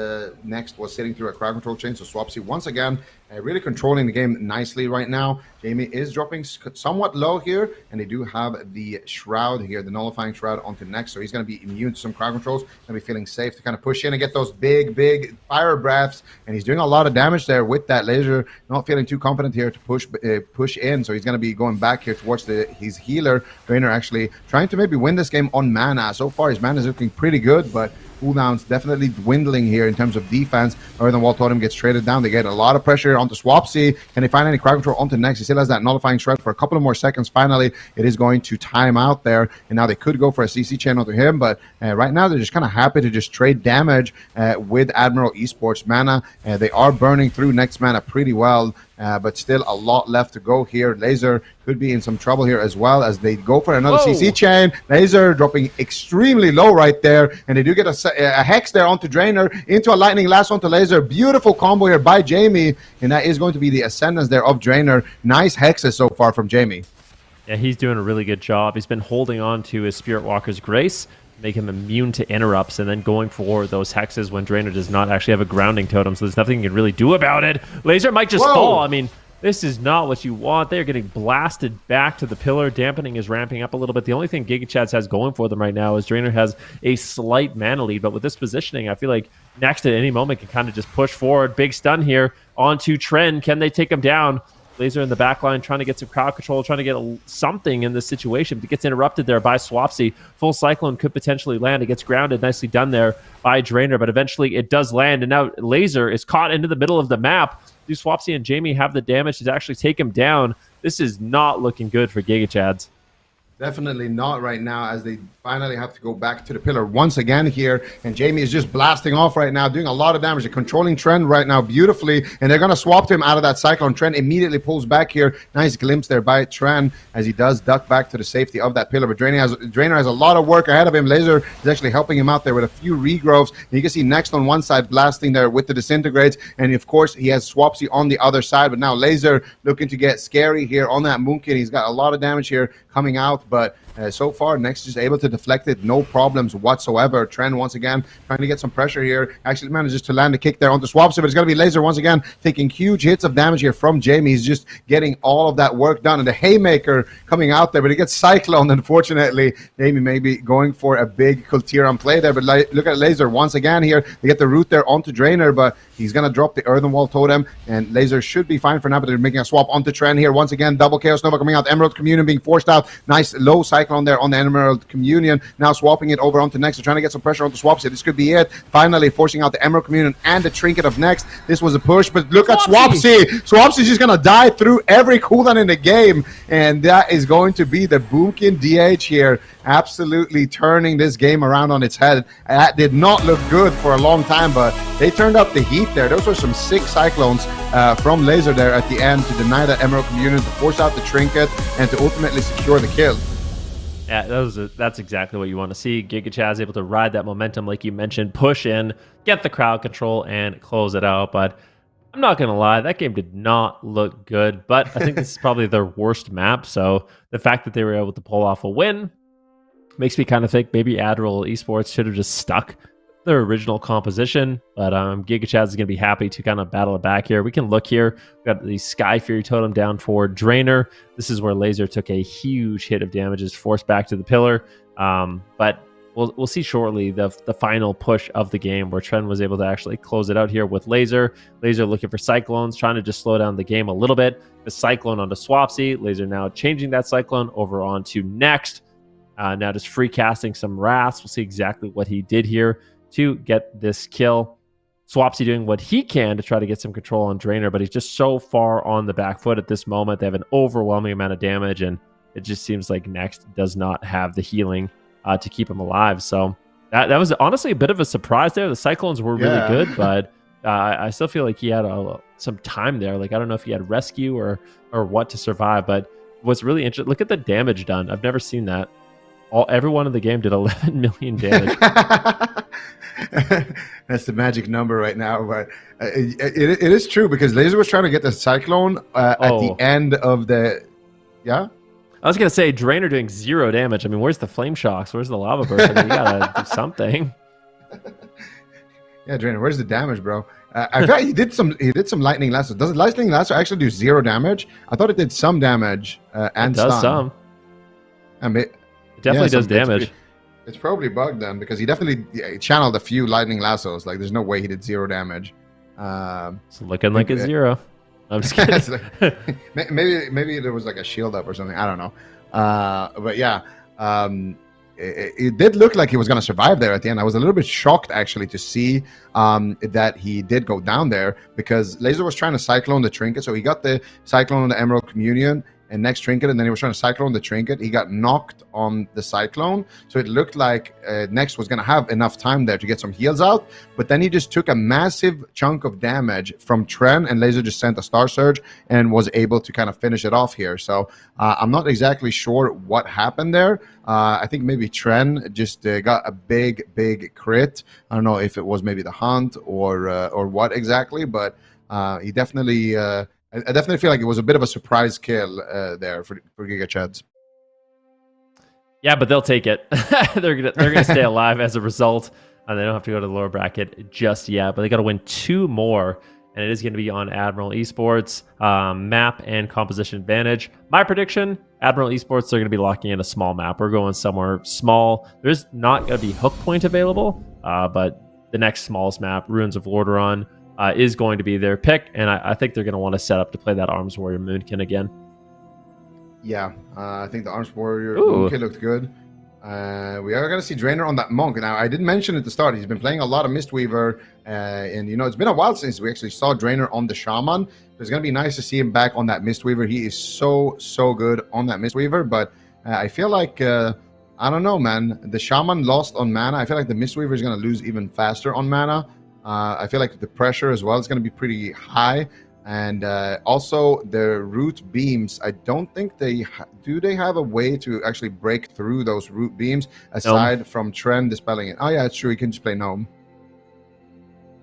Next was sitting through a crowd control chain. So Swapsy once again really controlling the game nicely right now. Jamie is dropping somewhat low here, and they do have the Shroud here, the Nullifying Shroud onto Next. So he's going to be immune to some crowd controls, going to be feeling safe to kind of push in and get those big fire breaths. And he's doing a lot of damage there with that Laser. Not feeling too confident here to push in. So he's going to be going back here towards his healer. Drainer actually trying to maybe win this game on mana. So far his mana is looking pretty good, but cooldowns definitely dwindling here in terms of defense. Northern Wall Totem gets traded down. They get a lot of pressure onto Swapsy. Can they find any crowd control onto Next? He still has that Nullifying Shred for a couple of more seconds. Finally, it is going to time out there, and now they could go for a CC chain onto him, but right now they're just kind of happy to just trade damage with Admiral Esports mana. They are burning through Next mana pretty well, but still a lot left to go here. Laser could be in some trouble here as well, as they go for another CC chain. Laser dropping extremely low right there, and they do get a Hex there onto Drainer, into a Lightning Lasso onto Laser. Beautiful combo here by Jamie, and that is going to be the Ascendance there of Drainer. Nice Hexes so far from Jamie. Yeah, he's doing a really good job. He's been holding on to his Spirit Walker's Grace, make him immune to interrupts, and then going for those Hexes when Drainer does not actually have a grounding totem, so there's nothing you can really do about it. Laser might just fall. I mean, this is not what you want. They're getting blasted back to the pillar. Dampening is ramping up a little bit. The only thing GIGACHADS has going for them right now is Drainer has a slight mana lead, but with this positioning, I feel like Next at any moment can kind of just push forward. Big stun here onto Tren. Can they take him down? Laser in the back line trying to get some crowd control, trying to get something in this situation. It gets interrupted there by Swapsy. Full Cyclone could potentially land. It gets grounded. Nicely done there by Drainer, but eventually it does land, and now Laser is caught into the middle of the map. Do Swapsy and Jamie have the damage to actually take him down? This is not looking good for GIGACHADS. Definitely not right now, as they finally have to go back to the pillar once again here. And Jamie is just blasting off right now, doing a lot of damage. They're controlling Tren right now beautifully, and they're going to swap him out of that Cyclone. Tren immediately pulls back here. Nice glimpse there by Tren as he does duck back to the safety of that pillar. But Drainer has a lot of work ahead of him. Laser is actually helping him out there with a few regrowths. And you can see Next on one side blasting there with the Disintegrates, and of course he has Swapsy on the other side. But now Laser looking to get scary here on that Moonkin. He's got a lot of damage here coming out, but so far Next is able to deflect it, no problems whatsoever. Tren once again trying to get some pressure here, actually manages to land a kick there onto Swapsy, but it's going to be Laser once again taking huge hits of damage here from Jamie. He's just getting all of that work done, and the Haymaker coming out there, but it gets Cyclone. Unfortunately, Jamie may be going for a big Kultiran play there, but look at Laser once again here. They get the root there onto Drainer, but he's going to drop the Earthen Wall Totem, and Laser should be fine for now, but they're making a swap onto Tren here once again. Double Chaos Nova coming out, Emerald Communion being forced out. Nice low Cyclone there on the Emerald Communion. Now swapping it over onto Next. They're trying to get some pressure onto Swapsy. This could be it. Finally forcing out the Emerald Communion and the Trinket of Next. This was a push, but look at Swapsy. Swapsy's just going to die through every cooldown in the game, and that is going to be the Boomkin DH here, absolutely turning this game around on its head. That did not look good for a long time, but they turned up the heat there. Those were some sick Cyclones from Laser there at the end to deny that Emerald Communion, to force out the Trinket, and to ultimately secure the kill. Yeah, that's exactly what you want to see. GIGACHADS able to ride that momentum, like you mentioned, push in, get the crowd control, and close it out. But I'm not going to lie, that game did not look good. But I think this is probably their worst map. So the fact that they were able to pull off a win makes me kind of think maybe Admiral Esports should have just stuck their original composition. But GIGACHADS is going to be happy to kind of battle it back here. We can look here. We've got the Sky Fury totem down for Drainer. This is where Laser took a huge hit of damage, is forced back to the pillar. But we'll see shortly the final push of the game where Tren was able to actually close it out here with Laser. Laser looking for Cyclones, trying to just slow down the game a little bit. The Cyclone onto Swapsy. Laser now changing that Cyclone over onto Next. Now just free casting some Wraths. We'll see exactly what he did here to get this kill. Swapsy doing what he can to try to get some control on Drainer, but he's just so far on the back foot at this moment. They have an overwhelming amount of damage, and it just seems like Next does not have the healing to keep him alive. So that was honestly a bit of a surprise there. The Cyclones were really good, but I still feel like he had some time there. Like, I don't know if he had rescue or what to survive, but what's really interesting, look at the damage done. I've never seen that. Everyone in the game did 11 million damage. That's the magic number right now, but it is true because Laser was trying to get the Cyclone at the end of the... Yeah? I was going to say, Drainer doing 0 damage. I mean, where's the Flame Shocks? Where's the Lava Burst? I mean, you got to do something. Yeah, Drainer, where's the damage, bro? I thought he did some Lightning Lasso. Does Lightning Lasso actually do 0 damage? I thought it did some damage and it does stun. some. It definitely does damage. It's probably bugged then because he definitely channeled a few Lightning Lassos. Like, there's no way he did 0 damage. It's looking like a 0. I'm just kidding. maybe there was like a shield up or something. I don't know. But yeah, it did look like he was going to survive there at the end. I was a little bit shocked actually to see that he did go down there because Laser was trying to Cyclone the Trinket. So he got the Cyclone on the Emerald Communion and next Trinket, and then he was trying to Cyclone the Trinket. He got knocked on the Cyclone, so it looked like Next was going to have enough time there to get some heals out, but then he just took a massive chunk of damage from Tren, and Laser just sent a Star Surge and was able to kind of finish it off here. So I'm not exactly sure what happened there. I think maybe Tren just got a big crit. I don't know if it was maybe the Hunt or what exactly, but he definitely... I definitely feel like it was a bit of a surprise kill there for GIGACHADS. Yeah, but they'll take it. they're gonna stay alive as a result. They don't have to go to the lower bracket just yet, but they got to win 2 more, and it is going to be on Admiral Esports map and composition advantage. My prediction: Admiral Esports, they're going to be locking in a small map. We're going somewhere small. There's not going to be hook point available, but the next smallest map, Ruins of Lordaeron, is going to be their pick, and I think they're going to want to set up to play that Arms Warrior Moonkin again. Yeah, I think the Arms Warrior Moonkin looked good. We are going to see Drainer on that Monk. Now, I didn't mention at the start, he's been playing a lot of Mistweaver, and, you know, it's been a while since we actually saw Drainer on the Shaman. So it's going to be nice to see him back on that Mistweaver. He is so good on that Mistweaver, but I feel like... I don't know, man. The Shaman lost on mana. I feel like the Mistweaver is going to lose even faster on mana. I feel like the pressure as well is going to be pretty high. And also the root beams, I don't think they have a way to actually break through those root beams aside from Tren dispelling it. Oh yeah, it's true. He can just play Gnome.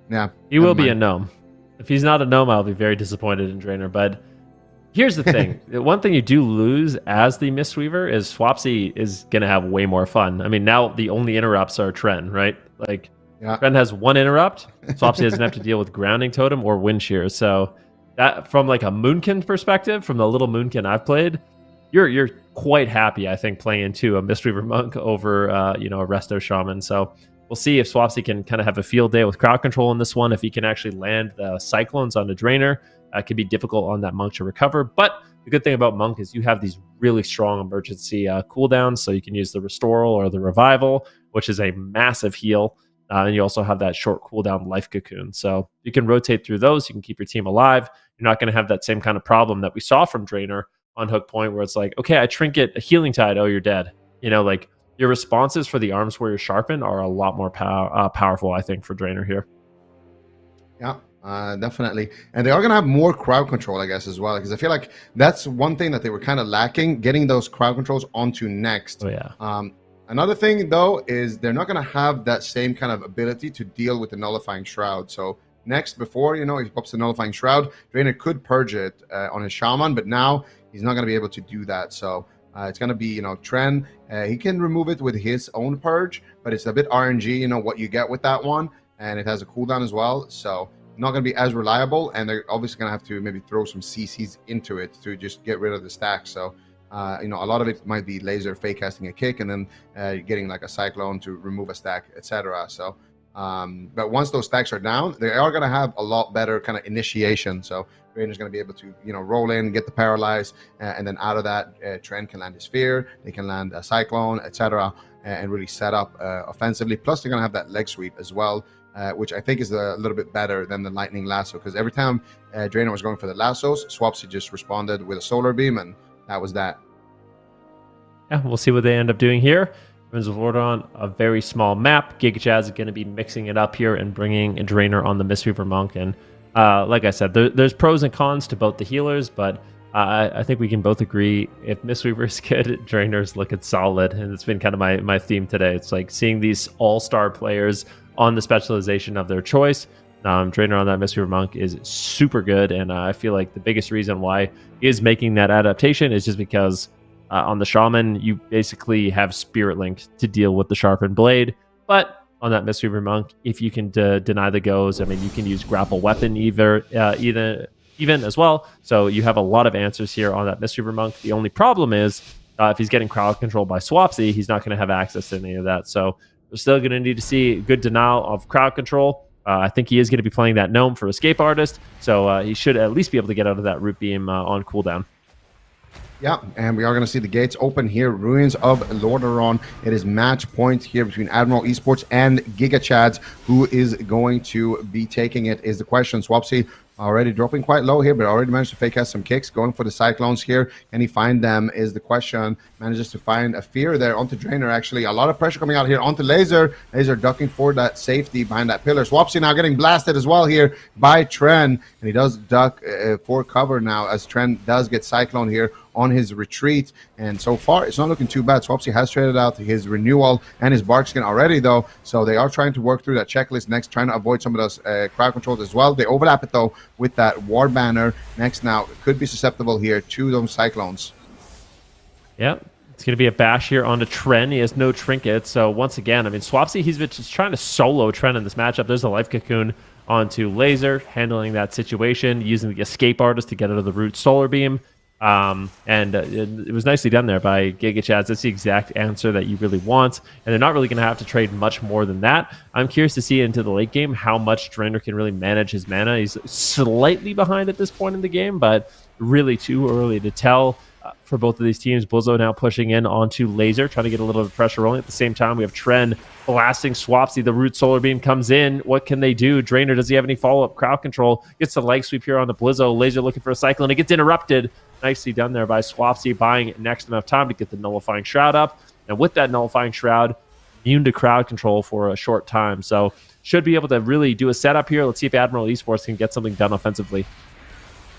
Yeah. He will be a Gnome. If he's not a Gnome, I'll be very disappointed in Drainer. But here's the thing. The one thing you do lose as the Mistweaver is Swapsy is going to have way more fun. I mean, now the only interrupts are Tren, right? Like, Tren has 1 interrupt. Swapsy doesn't have to deal with Grounding Totem or Wind Shear. So that, from like a Moonkin perspective, from the little Moonkin I've played, you're quite happy, I think, playing into a Mistweaver Monk over a Resto Shaman. So we'll see if Swapsy can kind of have a field day with crowd control in this one. If he can actually land the Cyclones on the Drainer, it could be difficult on that Monk to recover. But the good thing about Monk is you have these really strong emergency cooldowns, so you can use the Restoral or the Revival, which is a massive heal. And you also have that short cooldown Life Cocoon. So you can rotate through those. You can keep your team alive. You're not going to have that same kind of problem that we saw from Drainer on Hook Point, where it's like, okay, I trinket a Healing Tide. Oh, you're dead. Like your responses for the Arms Warrior Sharpen are a lot more powerful, I think, for Drainer here. Yeah, definitely. And they are going to have more crowd control, I guess, as well, because I feel like that's one thing that they were kind of lacking, getting those crowd controls onto Next. Oh, yeah. Another thing, though, is they're not going to have that same kind of ability to deal with the nullifying shroud. So Next, before, he pops the nullifying shroud, Drainer could purge it on his shaman, but now he's not going to be able to do that. So it's going to be, Tren. He can remove it with his own purge, but it's a bit RNG, what you get with that one. And it has a cooldown as well. So not going to be as reliable. And they're obviously going to have to maybe throw some CCs into it to just get rid of the stack. So, a lot of it might be laser fake casting a kick and then getting like a cyclone to remove a stack, etc. So, but once those stacks are down, they are going to have a lot better kind of initiation. So Rainer's going to be able to, roll in, get the paralyze, and then out of that, Trent can land his Sphere, they can land a Cyclone, etc., and really set up offensively. Plus, they're going to have that leg sweep as well, which I think is a little bit better than the Lightning Lasso, because every time Drainer was going for the lassos, Swapsy just responded with a Solar Beam, and that was that. Yeah, we'll see what they end up doing here. Winds of Order on a very small map. GigaChads is going to be mixing it up here and bringing a Drainer on the Mistweaver Monk. And like I said, there's pros and cons to both the healers, but I think we can both agree if Mistweaver is good, Drainer's looking solid. And it's been kind of my theme today. It's like seeing these all-star players on the specialization of their choice. Drainer on that Mistweaver Monk is super good, and I feel like the biggest reason why he is making that adaptation is just because on the Shaman, you basically have Spirit Link to deal with the Sharpened Blade. But on that Mistweaver Monk, if you can deny the goes, I mean, you can use Grapple Weapon even as well. So you have a lot of answers here on that Mistweaver Monk. The only problem is if he's getting crowd control by Swapsy, he's not going to have access to any of that. So we're still going to need to see good denial of crowd control. I think he is going to be playing that Gnome for Escape Artist. So he should at least be able to get out of that Root Beam on cooldown. Yeah, and we are going to see the gates open here. Ruins of Lordaeron. It is match point here between Admiral Esports and GigaChads. Who is going to be taking it is the question. Swapsy already dropping quite low here, but already managed to fake cast some kicks. Going for the Cyclones here. Can he find them is the question. Manages to find a Fear there onto Drainer, actually. A lot of pressure coming out here onto Laser. Laser ducking for that safety behind that pillar. Swapsy now getting blasted as well here by Tren. And he does duck for cover now as Tren does get Cyclone here on his retreat, and so far it's not looking too bad. Swapsy has traded out his Renewal and his Bark Skin already, though, so they are trying to work through that checklist next, trying to avoid some of those crowd controls as well. They overlap it, though, with that War Banner next. Now could be susceptible here to those Cyclones. Yeah, it's going to be a bash here onto Tren. He has no trinket, so once again, I mean, Swapsy, he's just trying to solo Tren in this matchup. There's a Life Cocoon onto Laser, handling that situation, using the Escape Artist to get out of the Root Solar Beam. It was nicely done there by GigaChads. That's the exact answer that you really want, and they're not really going to have to trade much more than that. I'm curious to see into the late game how much Drainer can really manage his mana. He's slightly behind at this point in the game, but really too early to tell for both of these teams. Blizzo now pushing in onto Laser, trying to get a little bit of pressure rolling. At the same time, we have Tren blasting Swapsy. The Root Solar Beam comes in. What can they do? Drainer, does he have any follow-up crowd control? Gets the leg sweep here on the Blizzo. Laser looking for a Cyclone. It gets interrupted. Nicely done there by Swapsy, buying next enough time to get the Nullifying Shroud up. And with that Nullifying Shroud, immune to crowd control for a short time. So should be able to really do a setup here. Let's see if Admiral Esports can get something done offensively.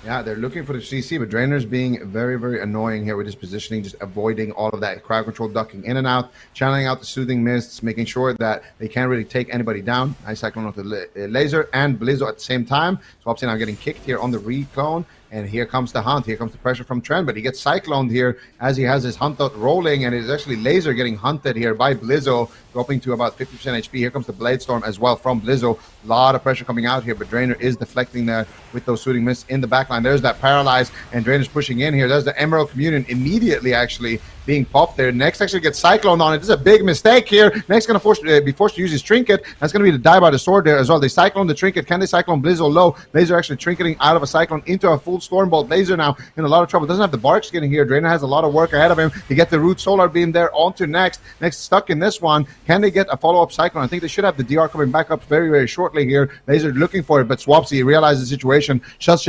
Yeah, they're looking for the CC, but Drainer's being very, very annoying here with his positioning, just avoiding all of that crowd control, ducking in and out, channeling out the Soothing Mists, making sure that they can't really take anybody down. Nice Cyclone with the Laser and Blizzo at the same time. Swapsy now getting kicked here on the Reclone. And here comes the hunt. Here comes the pressure from Tren, but he gets cycloned here as he has his hunt out rolling, and it is actually Laser getting hunted here by Blizzo, dropping to about 50% HP. Here comes the Blade Storm as well from Blizzo. A lot of pressure coming out here, but Drainer is deflecting there with those Soothing Mists in the backline. There's that Paralyze, and Drainer's pushing in here. There's the Emerald Communion immediately actually being popped there. Next actually gets cycloned on it. This is a big mistake here. Next going to be forced to use his trinket. That's going to be the die by the sword there as well. They cyclone the trinket. Can they cyclone Blizzo low? Laser actually trinketing out of a cyclone into a full Stormbolt. Laser now in a lot of trouble. Doesn't have the Bark Skin here. Drainer has a lot of work ahead of him to get the Root Solar Beam there onto Next. Next stuck in this one. Can they get a follow-up cyclone? I think they should have the DR coming back up very, very shortly here. Laser looking for it, but Swapsy realizes the situation, shuts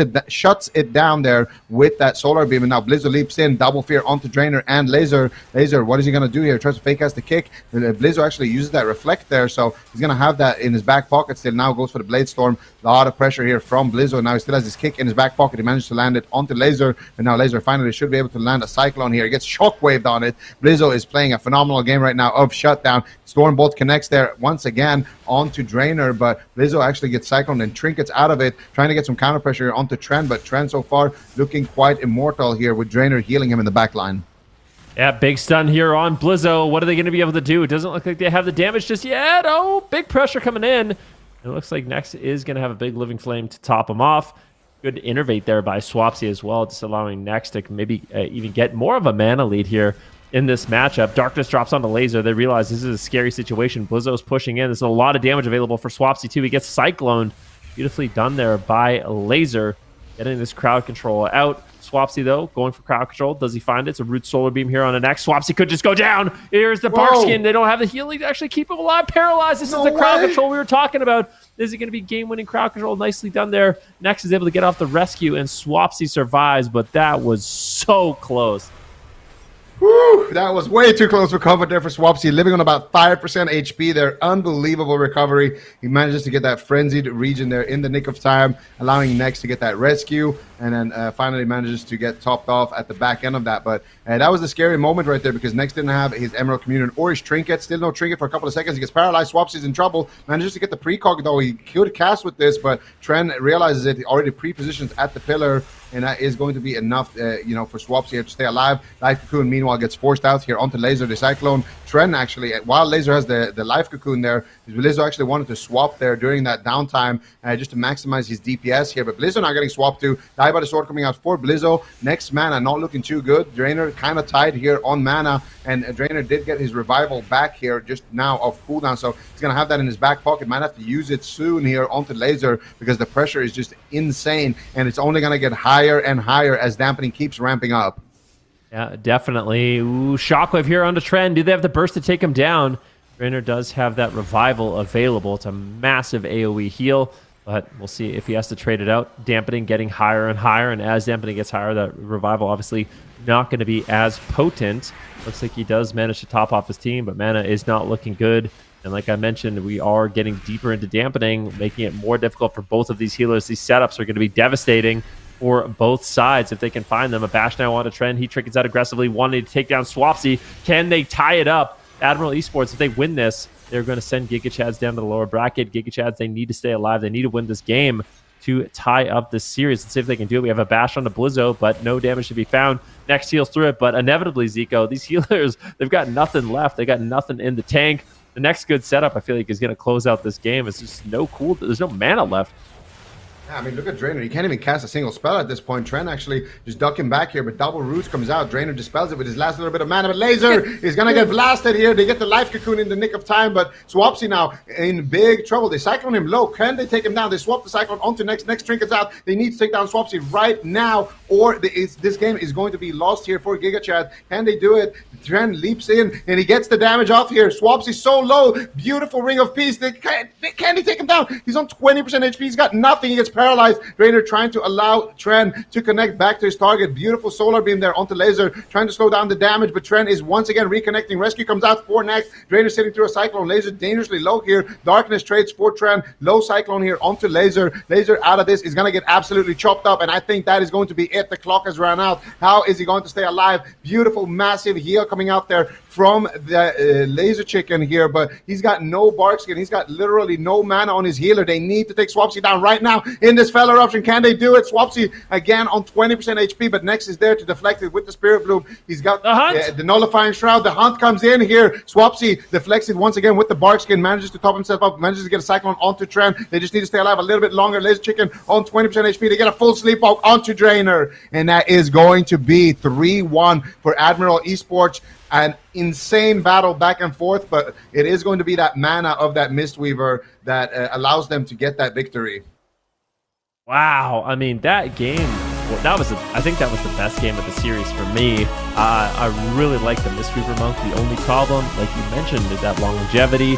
it down there with that Solar Beam, and now Blizzo leaps in, double fear onto Drainer and Laser. Laser. Laser, what is he going to do here? Tries to fake cast the kick. Blizzo actually uses that reflect there, so he's going to have that in his back pocket still. Now goes for the Blade Storm. A lot of pressure here from Blizzo. Now he still has his kick in his back pocket. He managed to land it onto Laser, and now Laser finally should be able to land a Cyclone here. He gets shockwaved on it. Blizzo is playing a phenomenal game right now of Shutdown. Stormbolt connects there once again onto Drainer, but Blizzo actually gets Cyclone and trinkets out of it, trying to get some counter pressure onto Trent, but Trent so far looking quite immortal here with Drainer healing him in the back line. Yeah, big stun here on Blizzo. What are they going to be able to do? It doesn't look like they have the damage just yet. Oh, big pressure coming in. It looks like Nex is going to have a big Living Flame to top him off. Good innervate there by Swapsy as well, just allowing Nex to maybe even get more of a mana lead here in this matchup. Darkness drops onto Laser. They realize this is a scary situation. Blizzo's pushing in. There's a lot of damage available for Swapsy too. He gets Cycloned. Beautifully done there by Laser, getting this crowd control out. Swapsy, though, going for crowd control. Does he find it? It's a Root Solar Beam here on the next. Swapsy could just go down. Here's the Barkskin. They don't have the healing to actually keep him alive. Paralyzed. This is the crowd control we were talking about. Is it going to be game-winning crowd control? Nicely done there. Next is able to get off the rescue, and Swapsy survives, but that was so close. Whew, that was way too close for comfort there for Swapsy, living on about 5% HP there. Unbelievable recovery. He manages to get that frenzied region there in the nick of time, allowing Nex to get that rescue, and then finally manages to get topped off at the back end of that. But that was the scary moment right there, because Nex didn't have his Emerald Communion or his Trinket. Still no Trinket for a couple of seconds. He gets paralyzed. Swapsy's in trouble. Manages to get the precog, though. He could cast with this, but Tren realizes it. He already pre-positions at the pillar, and that is going to be enough, for Swapsy here to stay alive. Life Cocoon, meanwhile, gets forced out here onto Laser, the Cyclone. Tren, actually, while Laser has the Life Cocoon there, Blizzo actually wanted to swap there during that downtime just to maximize his DPS here. But Blizzo now getting swapped to Die by the Sword coming out for Blizzo. Next mana not looking too good. Drainer kind of tied here on mana, and Drainer did get his revival back here just now off cooldown. So he's going to have that in his back pocket. Might have to use it soon here onto Laser, because the pressure is just insane, and it's only going to get higher and higher as dampening keeps ramping up. Yeah, definitely. Ooh, Shockwave here onto Trend. Do they have the burst to take him down? Drainer does have that revival available. It's a massive AoE heal, but we'll see if he has to trade it out. Dampening getting higher and higher, and as dampening gets higher, that revival obviously not going to be as potent. Looks like he does manage to top off his team, but mana is not looking good. And like I mentioned, we are getting deeper into dampening, making it more difficult for both of these healers. These setups are going to be devastating for both sides if they can find them. A bash now onto Trend. He trickles out aggressively, wanting to take down Swapsy. Can they tie it up? Admiral Esports, if they win this, they're going to send GIGACHADS down to the lower bracket. GIGACHADS, they need to stay alive. They need to win this game to tie up this series. Let's see if they can do it. We have a bash on the Blizzo, but no damage to be found. Next heals through it, but inevitably, Zico, these healers, they've got nothing left. They got nothing in the tank. The next good setup, I feel like, is going to close out this game. It's just there's no mana left. Yeah, I mean, look at Drainer. He can't even cast a single spell at this point. Trent actually just ducking back here, but double roots comes out. Drainer dispels it with his last little bit of mana, but Laser is going to get blasted here. They get the Life Cocoon in the nick of time, but Swapsy now in big trouble. They cyclone him low. Can they take him down? They swap the Cyclone onto next Trinket's out. They need to take down Swapsy right now, or this game is going to be lost here for GIGACHAD. Can they do it? Trent leaps in, and he gets the damage off here. Swapsy's so low. Beautiful Ring of Peace. Can they take him down? He's on 20% HP. He's got nothing. He gets paralyzed. Drainer trying to allow Tren to connect back to his target. Beautiful Solar Beam there onto Laser, trying to slow down the damage, but Tren is once again reconnecting. Rescue comes out for next. Drainer sitting through a Cyclone. Laser dangerously low here. Darkness trades for Tren. Low Cyclone here onto Laser. Laser out of this is going to get absolutely chopped up, and I think that is going to be it. The clock has run out. How is he going to stay alive? Beautiful, massive heal coming out there from the Laser Chicken here, but he's got no Barkskin. He's got literally no mana on his healer. They need to take Swapsy down right now in this fella eruption. Can they do it? Swapsy again on 20% HP, but Nex is there to deflect it with the Spirit Bloom. He's got the Nullifying Shroud. The Hunt comes in here. Swapsy deflects it once again with the Barkskin, manages to top himself up, manages to get a Cyclone onto Tren. They just need to stay alive a little bit longer. Laser Chicken on 20% HP. They get a full Sleepwalk onto Drainer, and that is going to be 3-1 for Admiral Esports. An insane battle back and forth, but it is going to be that mana of that Mistweaver that allows them to get that victory. Wow, I mean, that game, well, I think that was the best game of the series for me. I really like the Mistweaver monk. The only problem, like you mentioned, is that longevity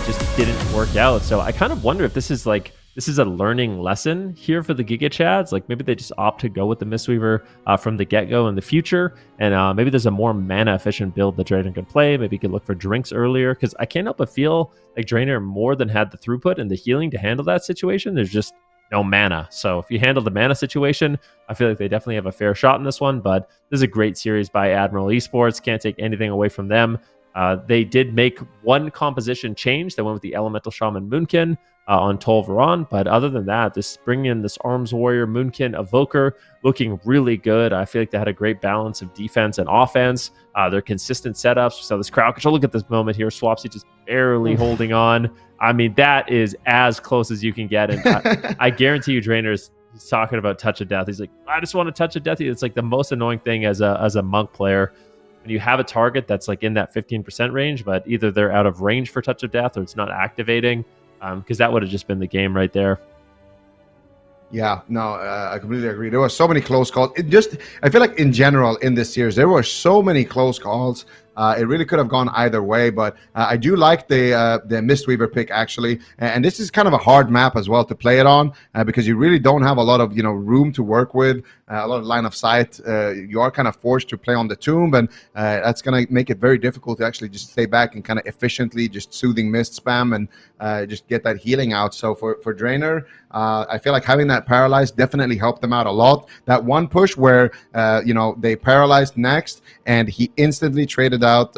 just didn't work out. So I kind of wonder if this is like this is a learning lesson here for the GigaChads. Like maybe they just opt to go with the Mistweaver from the get-go in the future, and maybe there's a more mana efficient build that Drainer could play. Maybe you could look for drinks earlier, because I can't help but feel like Drainer more than had the throughput and the healing to handle that situation. There's just no mana. So if you handle the mana situation, I feel like they definitely have a fair shot in this one. But this is a great series by Admiral Esports. Can't take anything away from them. They did make one composition change. They went with the Elemental Shaman Moonkin on Tolvaron. But other than that, this bringing in this Arms Warrior Moonkin Evoker looking really good. I feel like they had a great balance of defense and offense. Their consistent setups. So this crowd control, look at this moment here. Swapsy just barely holding on. I mean, that is as close as you can get. And I guarantee you, Drainer's talking about touch of death. He's like, I just want to touch of death. It's like the most annoying thing as a monk player. When you have a target that's like in that 15% range, but either they're out of range for touch of death or it's not activating, because that would have just been the game right there. Yeah, no, I completely agree. There were so many close calls. I feel like in general in this series, there were so many close calls. It really could have gone either way, but I do like the Mistweaver pick, actually. And this is kind of a hard map as well to play it on, because you really don't have a lot of room to work with, a lot of line of sight. You are kind of forced to play on the tomb, and that's going to make it very difficult to actually just stay back and kind of efficiently just soothing mist spam and just get that healing out. So for Drainer, I feel like having that paralyzed definitely helped them out a lot. That one push where they paralyzed next, and he instantly traded out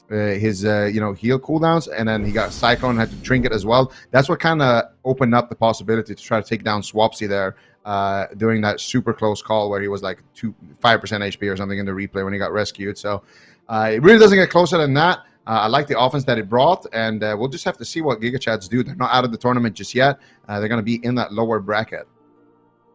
his heal cooldowns, and then he got Cyclone and had to trinket as well. That's what kind of opened up the possibility to try to take down Swapsy there during that super close call where he was like 5% HP or something in the replay when he got rescued. So it really doesn't get closer than that. I like the offense that it brought, and we'll just have to see what GigaChads do. They're not out of the tournament just yet. They're going to be in that lower bracket.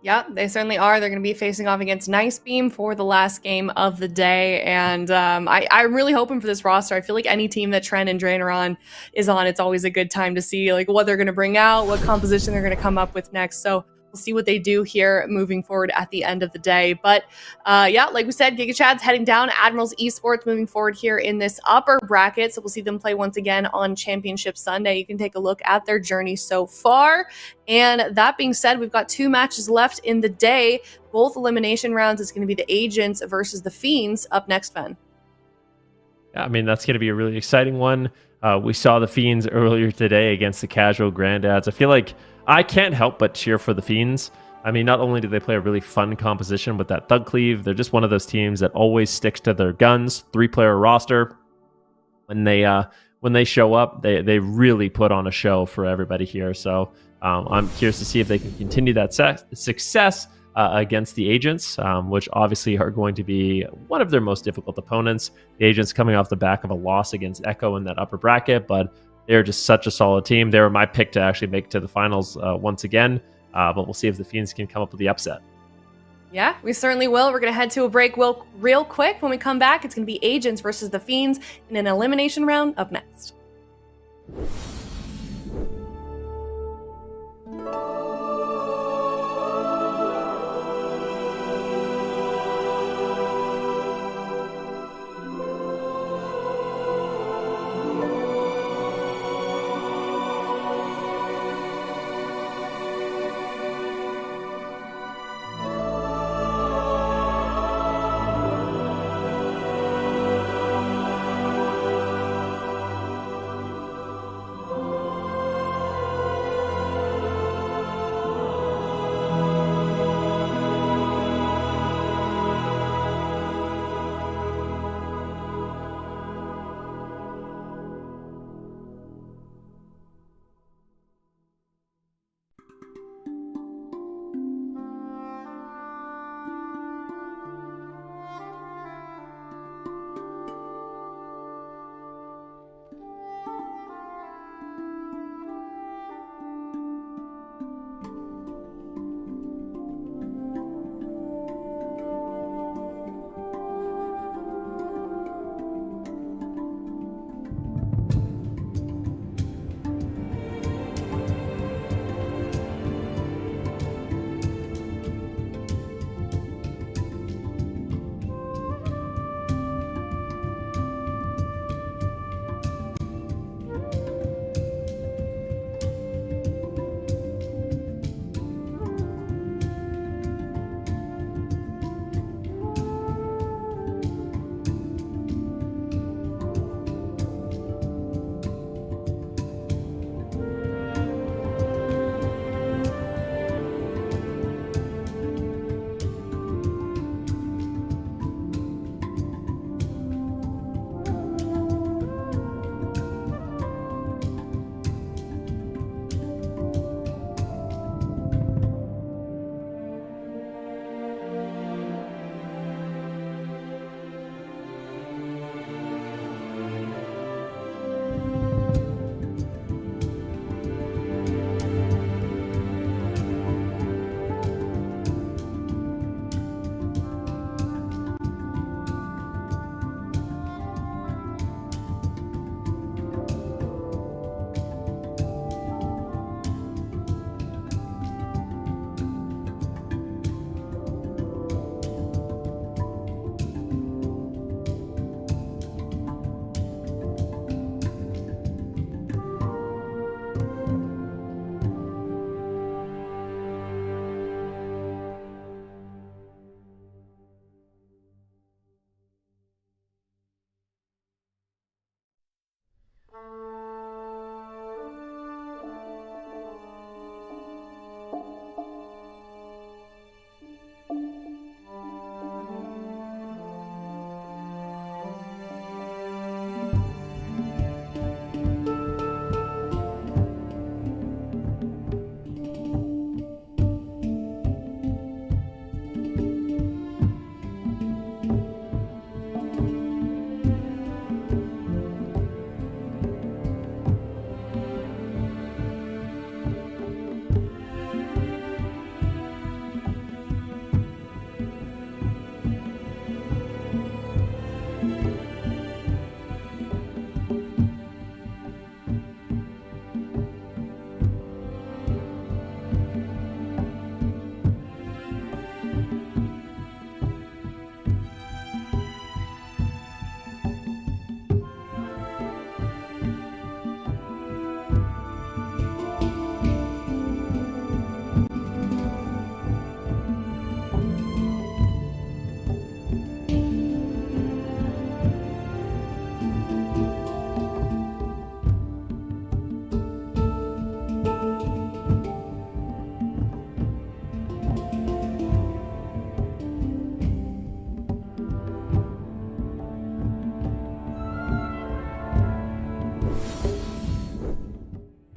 Yeah, they certainly are. They're going to be facing off against NICEBEAM for the last game of the day. And I'm really hoping for this roster. I feel like any team that Trent and Drainer is on, it's always a good time to see like what they're going to bring out, what composition they're going to come up with next. So we'll see what they do here moving forward at the end of the day. But yeah, like we said, GigaChads heading down. Admirals Esports moving forward here in this upper bracket. So we'll see them play once again on Championship Sunday. You can take a look at their journey so far. And that being said, we've got 2 matches left in the day. Both elimination rounds. It's going to be the Agents versus the Fiends up next, Ben. Yeah, I mean, that's going to be a really exciting one. We saw the Fiends earlier today against the casual Granddads. I feel like I can't help but cheer for the Fiends. I mean, not only do they play a really fun composition with that Thug Cleave, they're just one of those teams that always sticks to their guns. 3-player roster. When they show up, they really put on a show for everybody here. So I'm curious to see if they can continue that success against the Agents, which obviously are going to be one of their most difficult opponents. The Agents coming off the back of a loss against Echo in that upper bracket, but they're just such a solid team. They were my pick to actually make it to the finals once again, but we'll see if the Fiends can come up with the upset. Yeah, we certainly will. We're going to head to a break real quick. When we come back, it's going to be Agents versus the Fiends in an elimination round up next.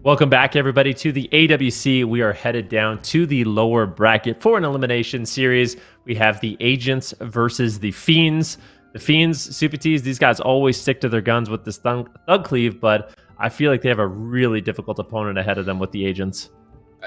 Welcome back, everybody, to the AWC. We are headed down to the lower bracket for an elimination series. We have the Agents versus the Fiends. The Fiends, Super T's, these guys always stick to their guns with this thug cleave, but I feel like they have a really difficult opponent ahead of them with the Agents.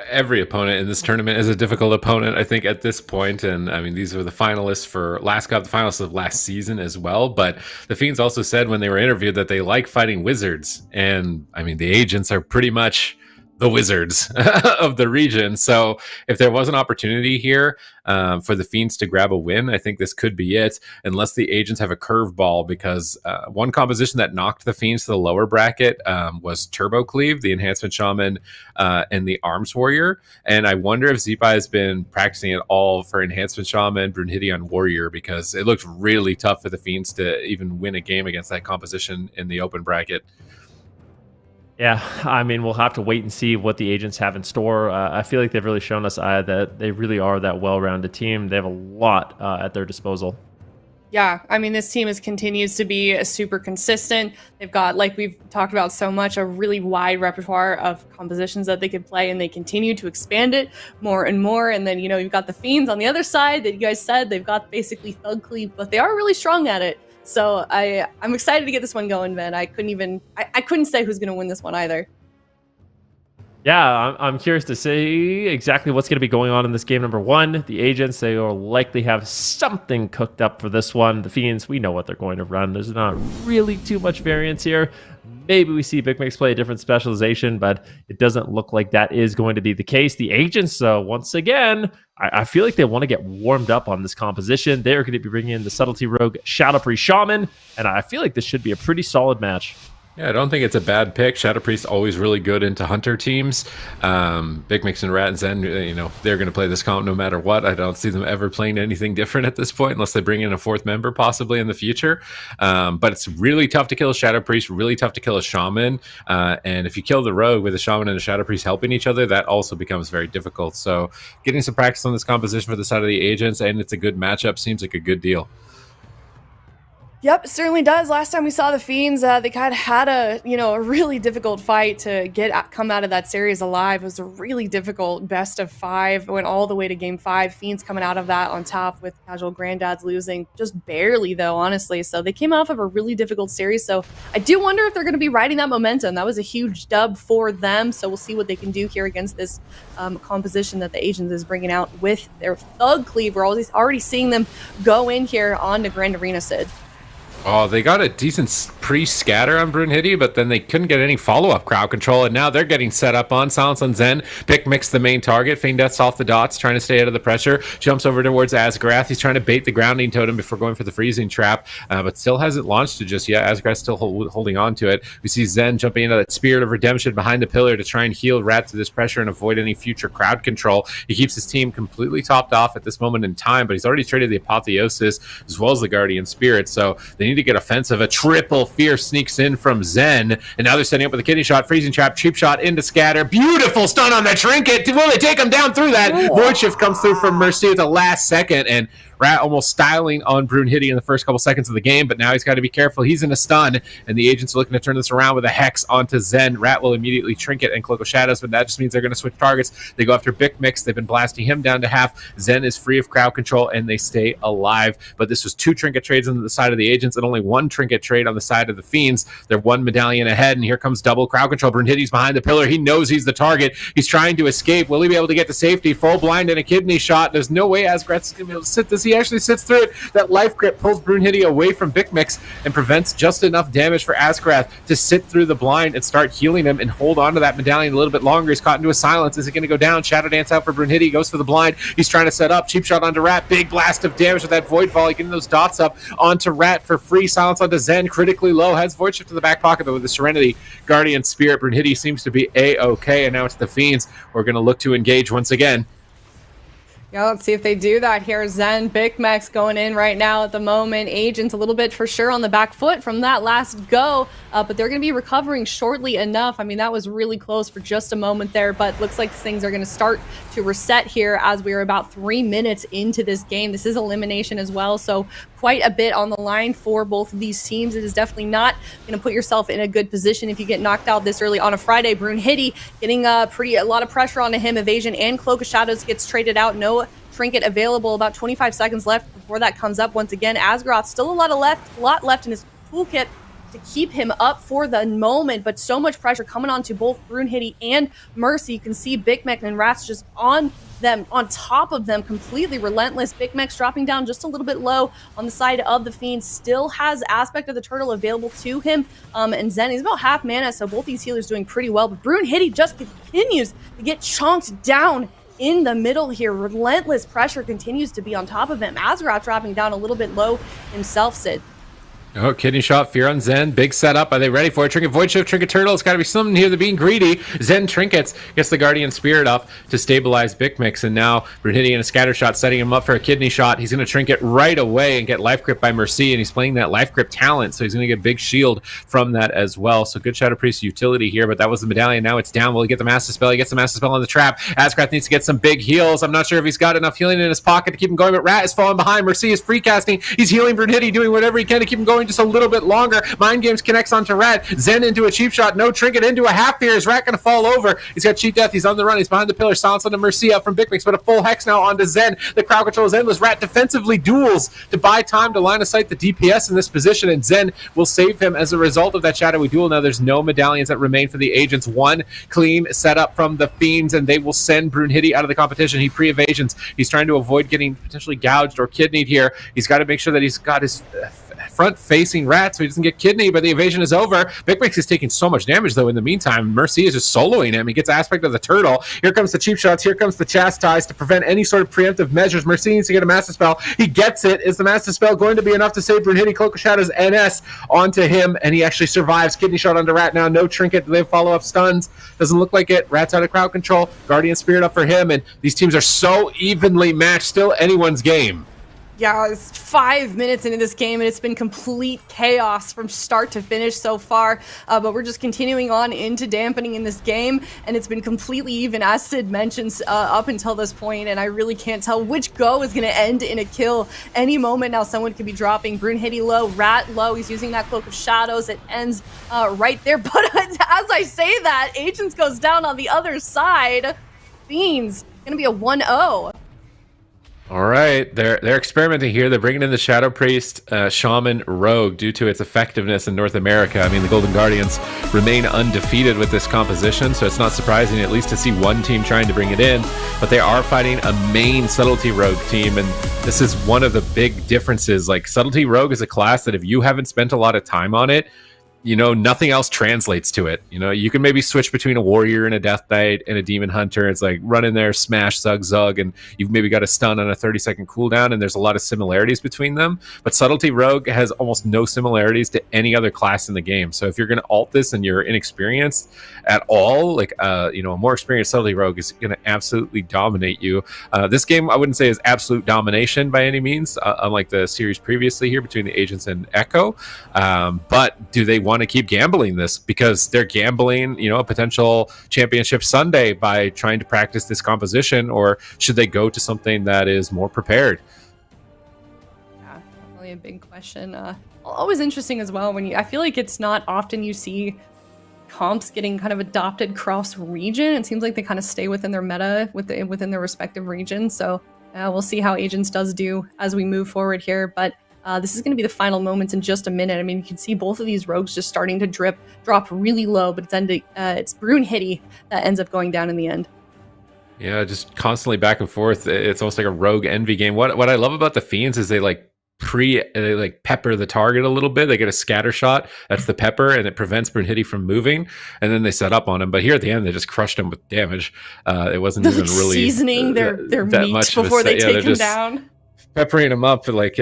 Every opponent in this tournament is a difficult opponent, I think, at this point. And I mean, these were the finalists for last cup, the finalists of last season as well. But the Fiends also said when they were interviewed that they like fighting wizards. And I mean, the Agents are pretty much the wizards of the region. So if there was an opportunity here for the Fiends to grab a win, I think this could be it, unless the Agents have a curveball, because one composition that knocked the Fiends to the lower bracket was Turbo Cleave, the Enhancement Shaman, and the Arms Warrior. And I wonder if Zeepai has been practicing it all for Enhancement Shaman, Brunhilde on Warrior, because it looked really tough for the Fiends to even win a game against that composition in the open bracket. Yeah, I mean, we'll have to wait and see what the Agents have in store. I feel like they've really shown us that they really are that well-rounded team. They have a lot at their disposal. Yeah, I mean, this team continues to be super consistent. They've got, like we've talked about so much, a really wide repertoire of compositions that they can play, and they continue to expand it more and more. And then, you know, you've got the Fiends on the other side that you guys said they've got basically thug cleave, but they are really strong at it. So I'm excited to get this one going, man. I couldn't say who's going to win this one either. Yeah, I'm curious to see exactly what's going to be going on in this game number one. The Agents, they will likely have something cooked up for this one. The Fiends, we know what they're going to run. There's not really too much variance here. Maybe we see Big Mix play a different specialization, but it doesn't look like that is going to be the case. The Agents, once again, I feel like they want to get warmed up on this composition. They're going to be bringing in the Subtlety Rogue, Shadow Priest Shaman, and I feel like this should be a pretty solid match. Yeah, I don't think it's a bad pick. Shadow Priest always really good into Hunter teams. Big Mix and Rat and Zen, you know, they're going to play this comp no matter what. I don't see them ever playing anything different at this point, unless they bring in a fourth member possibly in the future. But it's really tough to kill a Shadow Priest, really tough to kill a Shaman. And if you kill the Rogue with a Shaman and a Shadow Priest helping each other, that also becomes very difficult. So getting some practice on this composition for the side of the Agents, and it's a good matchup, seems like a good deal. Yep, it certainly does. Last time we saw the Fiends, they kind of had a really difficult fight to come out of that series alive. It was a really difficult best of 5. Went all the way to game 5. Fiends coming out of that on top with casual Granddads losing just barely, though, honestly. So they came off of a really difficult series. So I do wonder if they're going to be riding that momentum. That was a huge dub for them. So we'll see what they can do here against this composition that the Agents is bringing out with their Thug Cleave. We're already seeing them go in here on the Grand Arena, Sid. Oh, they got a decent pre-scatter on Brunhilde, but then they couldn't get any follow-up crowd control, and now they're getting set up on Silence on Zen. Pick Mix the main target. FIENDS off the dots, trying to stay out of the pressure. Jumps over towards Asgrath. He's trying to bait the grounding totem before going for the freezing trap, but still hasn't launched it just yet. Asgrath's still holding on to it. We see Zen jumping into that Spirit of Redemption behind the pillar to try and heal Rat to this pressure and avoid any future crowd control. He keeps his team completely topped off at this moment in time, but he's already traded the Apotheosis as well as the Guardian Spirit, so they need to get offensive. A triple fear sneaks in from Zen, and now they're setting up with a kidney shot, freezing trap, cheap shot into scatter. Beautiful stun on the trinket. Will they take him down through that? Void Shift comes through from Mercy at the last second, and Rat almost styling on Brunhilde in the first couple seconds of the game, but now he's got to be careful. He's in a stun, and the Agents are looking to turn this around with a Hex onto Zen. Rat will immediately trinket and Cloak of Shadows, but that just means they're going to switch targets. They go after Big Mix. They've been blasting him down to half. Zen is free of crowd control, and they stay alive. But this was 2 trinket trades on the side of the Agents and only 1 trinket trade on the side of the Fiends. They're 1 medallion ahead, and here comes double crowd control. Brunhilde's behind the pillar. He knows he's the target. He's trying to escape. Will he be able to get to safety? Full blind and a kidney shot. There's no way Asgrath's going to be able to sit this. He actually sits through it. That life grip pulls Brunhilde away from Big Mix and prevents just enough damage for Asgrath to sit through the blind and start healing him and hold on to that medallion a little bit longer. He's caught into a silence. Is it going to go down? Shadow Dance out for Brunhilde. He goes for the blind. He's trying to set up. Cheap shot onto Rat. Big blast of damage with that Void Volley, getting those dots up onto Rat for free. Silence onto Zen. Critically low. Has Void Shift to the back pocket, but with the Serenity Guardian Spirit, Brunhilde seems to be A-okay, and now it's the Fiends who are going to look to engage once again. Yeah, let's see if they do that here. Zen, Big Max going in right now at the moment. Agents a little bit for sure on the back foot from that last go, but they're going to be recovering shortly enough. I mean, that was really close for just a moment there, but looks like things are going to start to reset here as we are about 3 minutes into this game. This is elimination as well, so quite a bit on the line for both of these teams. It is definitely not going to put yourself in a good position if you get knocked out this early on a Friday. Brunhilde getting a lot of pressure onto him. Evasion and Cloak of Shadows gets traded out. No trinket available. About 25 seconds left before that comes up once again. Asgroth still a lot left in his toolkit to keep him up for the moment, but so much pressure coming onto both Brunhilde and Mercy. You can see Big Mech and Rats just on top of them, completely relentless. Big Mech's dropping down just a little bit low on the side of the Fiends. Still has Aspect of the Turtle available to him. And Zen, he's about half mana, so both these healers doing pretty well. But Brunhilde just continues to get chonked down in the middle here. Relentless pressure continues to be on top of him. Azeroth dropping down a little bit low himself, Sid. Oh, kidney shot, Fear on Zen. Big setup. Are they ready for it? Trinket Void Shift, Trinket Turtle. It's got to be something here. They're being greedy. Zen trinkets. Gets the Guardian Spirit up to stabilize Big Mix. And now Brunhilde in a scatter shot, setting him up for a kidney shot. He's going to trinket right away and get life grip by Mercy. And he's playing that life grip talent. So he's going to get big shield from that as well. So good Shadow Priest utility here. But that was the medallion. Now it's down. Will he get the Master Spell? He gets the Master Spell on the trap. Ascraft needs to get some big heals. I'm not sure if he's got enough healing in his pocket to keep him going. But Rat is falling behind. Mercy is free casting. He's healing Brunhilde, doing whatever he can to keep him going just a little bit longer. Mind Games connects onto Rat. Zen into a cheap shot. No trinket into a half fear. Is Rat going to fall over? He's got cheap death. He's on the run. He's behind the pillar. Silence on the Mercy up from Big Mix, but a full hex now onto Zen. The crowd control is endless. Rat defensively duels to buy time to line of sight the DPS in this position, and Zen will save him as a result of that shadowy duel. Now there's no medallions that remain for the agents. One clean setup from the Fiends, and they will send Brunhilde out of the competition. He pre-evasions. He's trying to avoid getting potentially gouged or kidneyed here. He's got to make sure that he's got his front-facing Rat so he doesn't get kidneyed, but the evasion is over. Big Mix is taking so much damage, though, in the meantime. Mercy is just soloing him. He gets Aspect of the Turtle. Here comes the cheap shots. Here comes the Chastise to prevent any sort of preemptive measures. Mercy needs to get a Master Spell. He gets it. Is the Master Spell going to be enough to save Brunhilde? Cloak of Shadows NS onto him, and he actually survives. Kidney shot onto Rat now. No trinket. They have follow-up stuns. Doesn't look like it. Rat's out of crowd control. Guardian Spirit up for him, and these teams are so evenly matched. Still anyone's game. Yeah, it's 5 minutes into this game, and it's been complete chaos from start to finish so far. But we're just continuing on into dampening in this game, and it's been completely even, as Sid mentions, up until this point. And I really can't tell which go is going to end in a kill any moment now. Someone could be dropping. Brunhilde low, Rat low. He's using that Cloak of Shadows. It ends right there. But as I say that, Agents goes down on the other side. Fiends going to be a 1-0. All right, they're experimenting here. They're bringing in the Shadow Priest Shaman Rogue due to its effectiveness in North America. I mean, the Golden Guardians remain undefeated with this composition, so it's not surprising at least to see one team trying to bring it in. But they are fighting a main Subtlety Rogue team, and this is one of the big differences. Like, Subtlety Rogue is a class that if you haven't spent a lot of time on it, you know, nothing else translates to it. You know, you can maybe switch between a warrior and a death knight and a demon hunter. It's like run in there, smash, zug, and you've maybe got a stun on a 30-second cooldown, and there's a lot of similarities between them. But Subtlety Rogue has almost no similarities to any other class in the game. So if you're going to alt this and you're inexperienced at all, like, you know, a more experienced Subtlety Rogue is going to absolutely dominate you. This game, I wouldn't say is absolute domination by any means, unlike the series previously here between the Agents and Echo. But do they want to keep gambling this, because they're gambling, you know, a potential championship Sunday by trying to practice this composition, or should they go to something that is more prepared? Yeah, definitely a big question. Always interesting as well when I feel like it's not often you see comps getting kind of adopted cross region. It seems like they kind of stay within their meta within their respective regions. So we'll see how Agents does do as we move forward here, but this is going to be the final moments in just a minute. I mean, you can see both of these rogues just starting to drop really low, but it's Brunhilde that ends up going down in the end. Yeah, just constantly back and forth. It's almost like a rogue envy game. What I love about the Fiends is they pepper the target a little bit. They get a scatter shot. That's the pepper, and it prevents Brunhilde from moving. And then they set up on him. But here at the end, they just crushed him with damage. It wasn't even really seasoning their meat before they take him down. Peppering them up like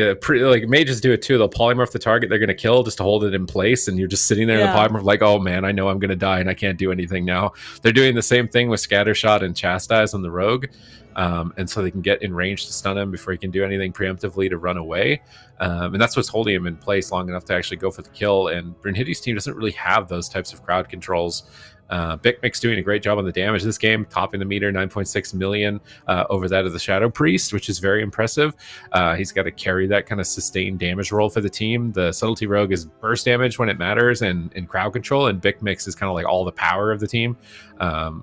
mages do it too. They'll polymorph the target they're going to kill just to hold it in place, and you're just sitting there in the polymorph like, oh man, I know I'm going to die and I can't do anything now. They're doing the same thing with Scattershot and Chastise on the Rogue. and so they can get in range to stun him before he can do anything preemptively to run away. And that's what's holding him in place long enough to actually go for the kill. And Brunhilde's team doesn't really have those types of crowd controls. Bikmix doing a great job on the damage this game, topping the meter, 9.6 million over that of the Shadow Priest, which is very impressive. He's got to carry that kind of sustained damage roll for the team. The Subtlety Rogue is burst damage when it matters and crowd control, and Bikmix is kind of like all the power of the team,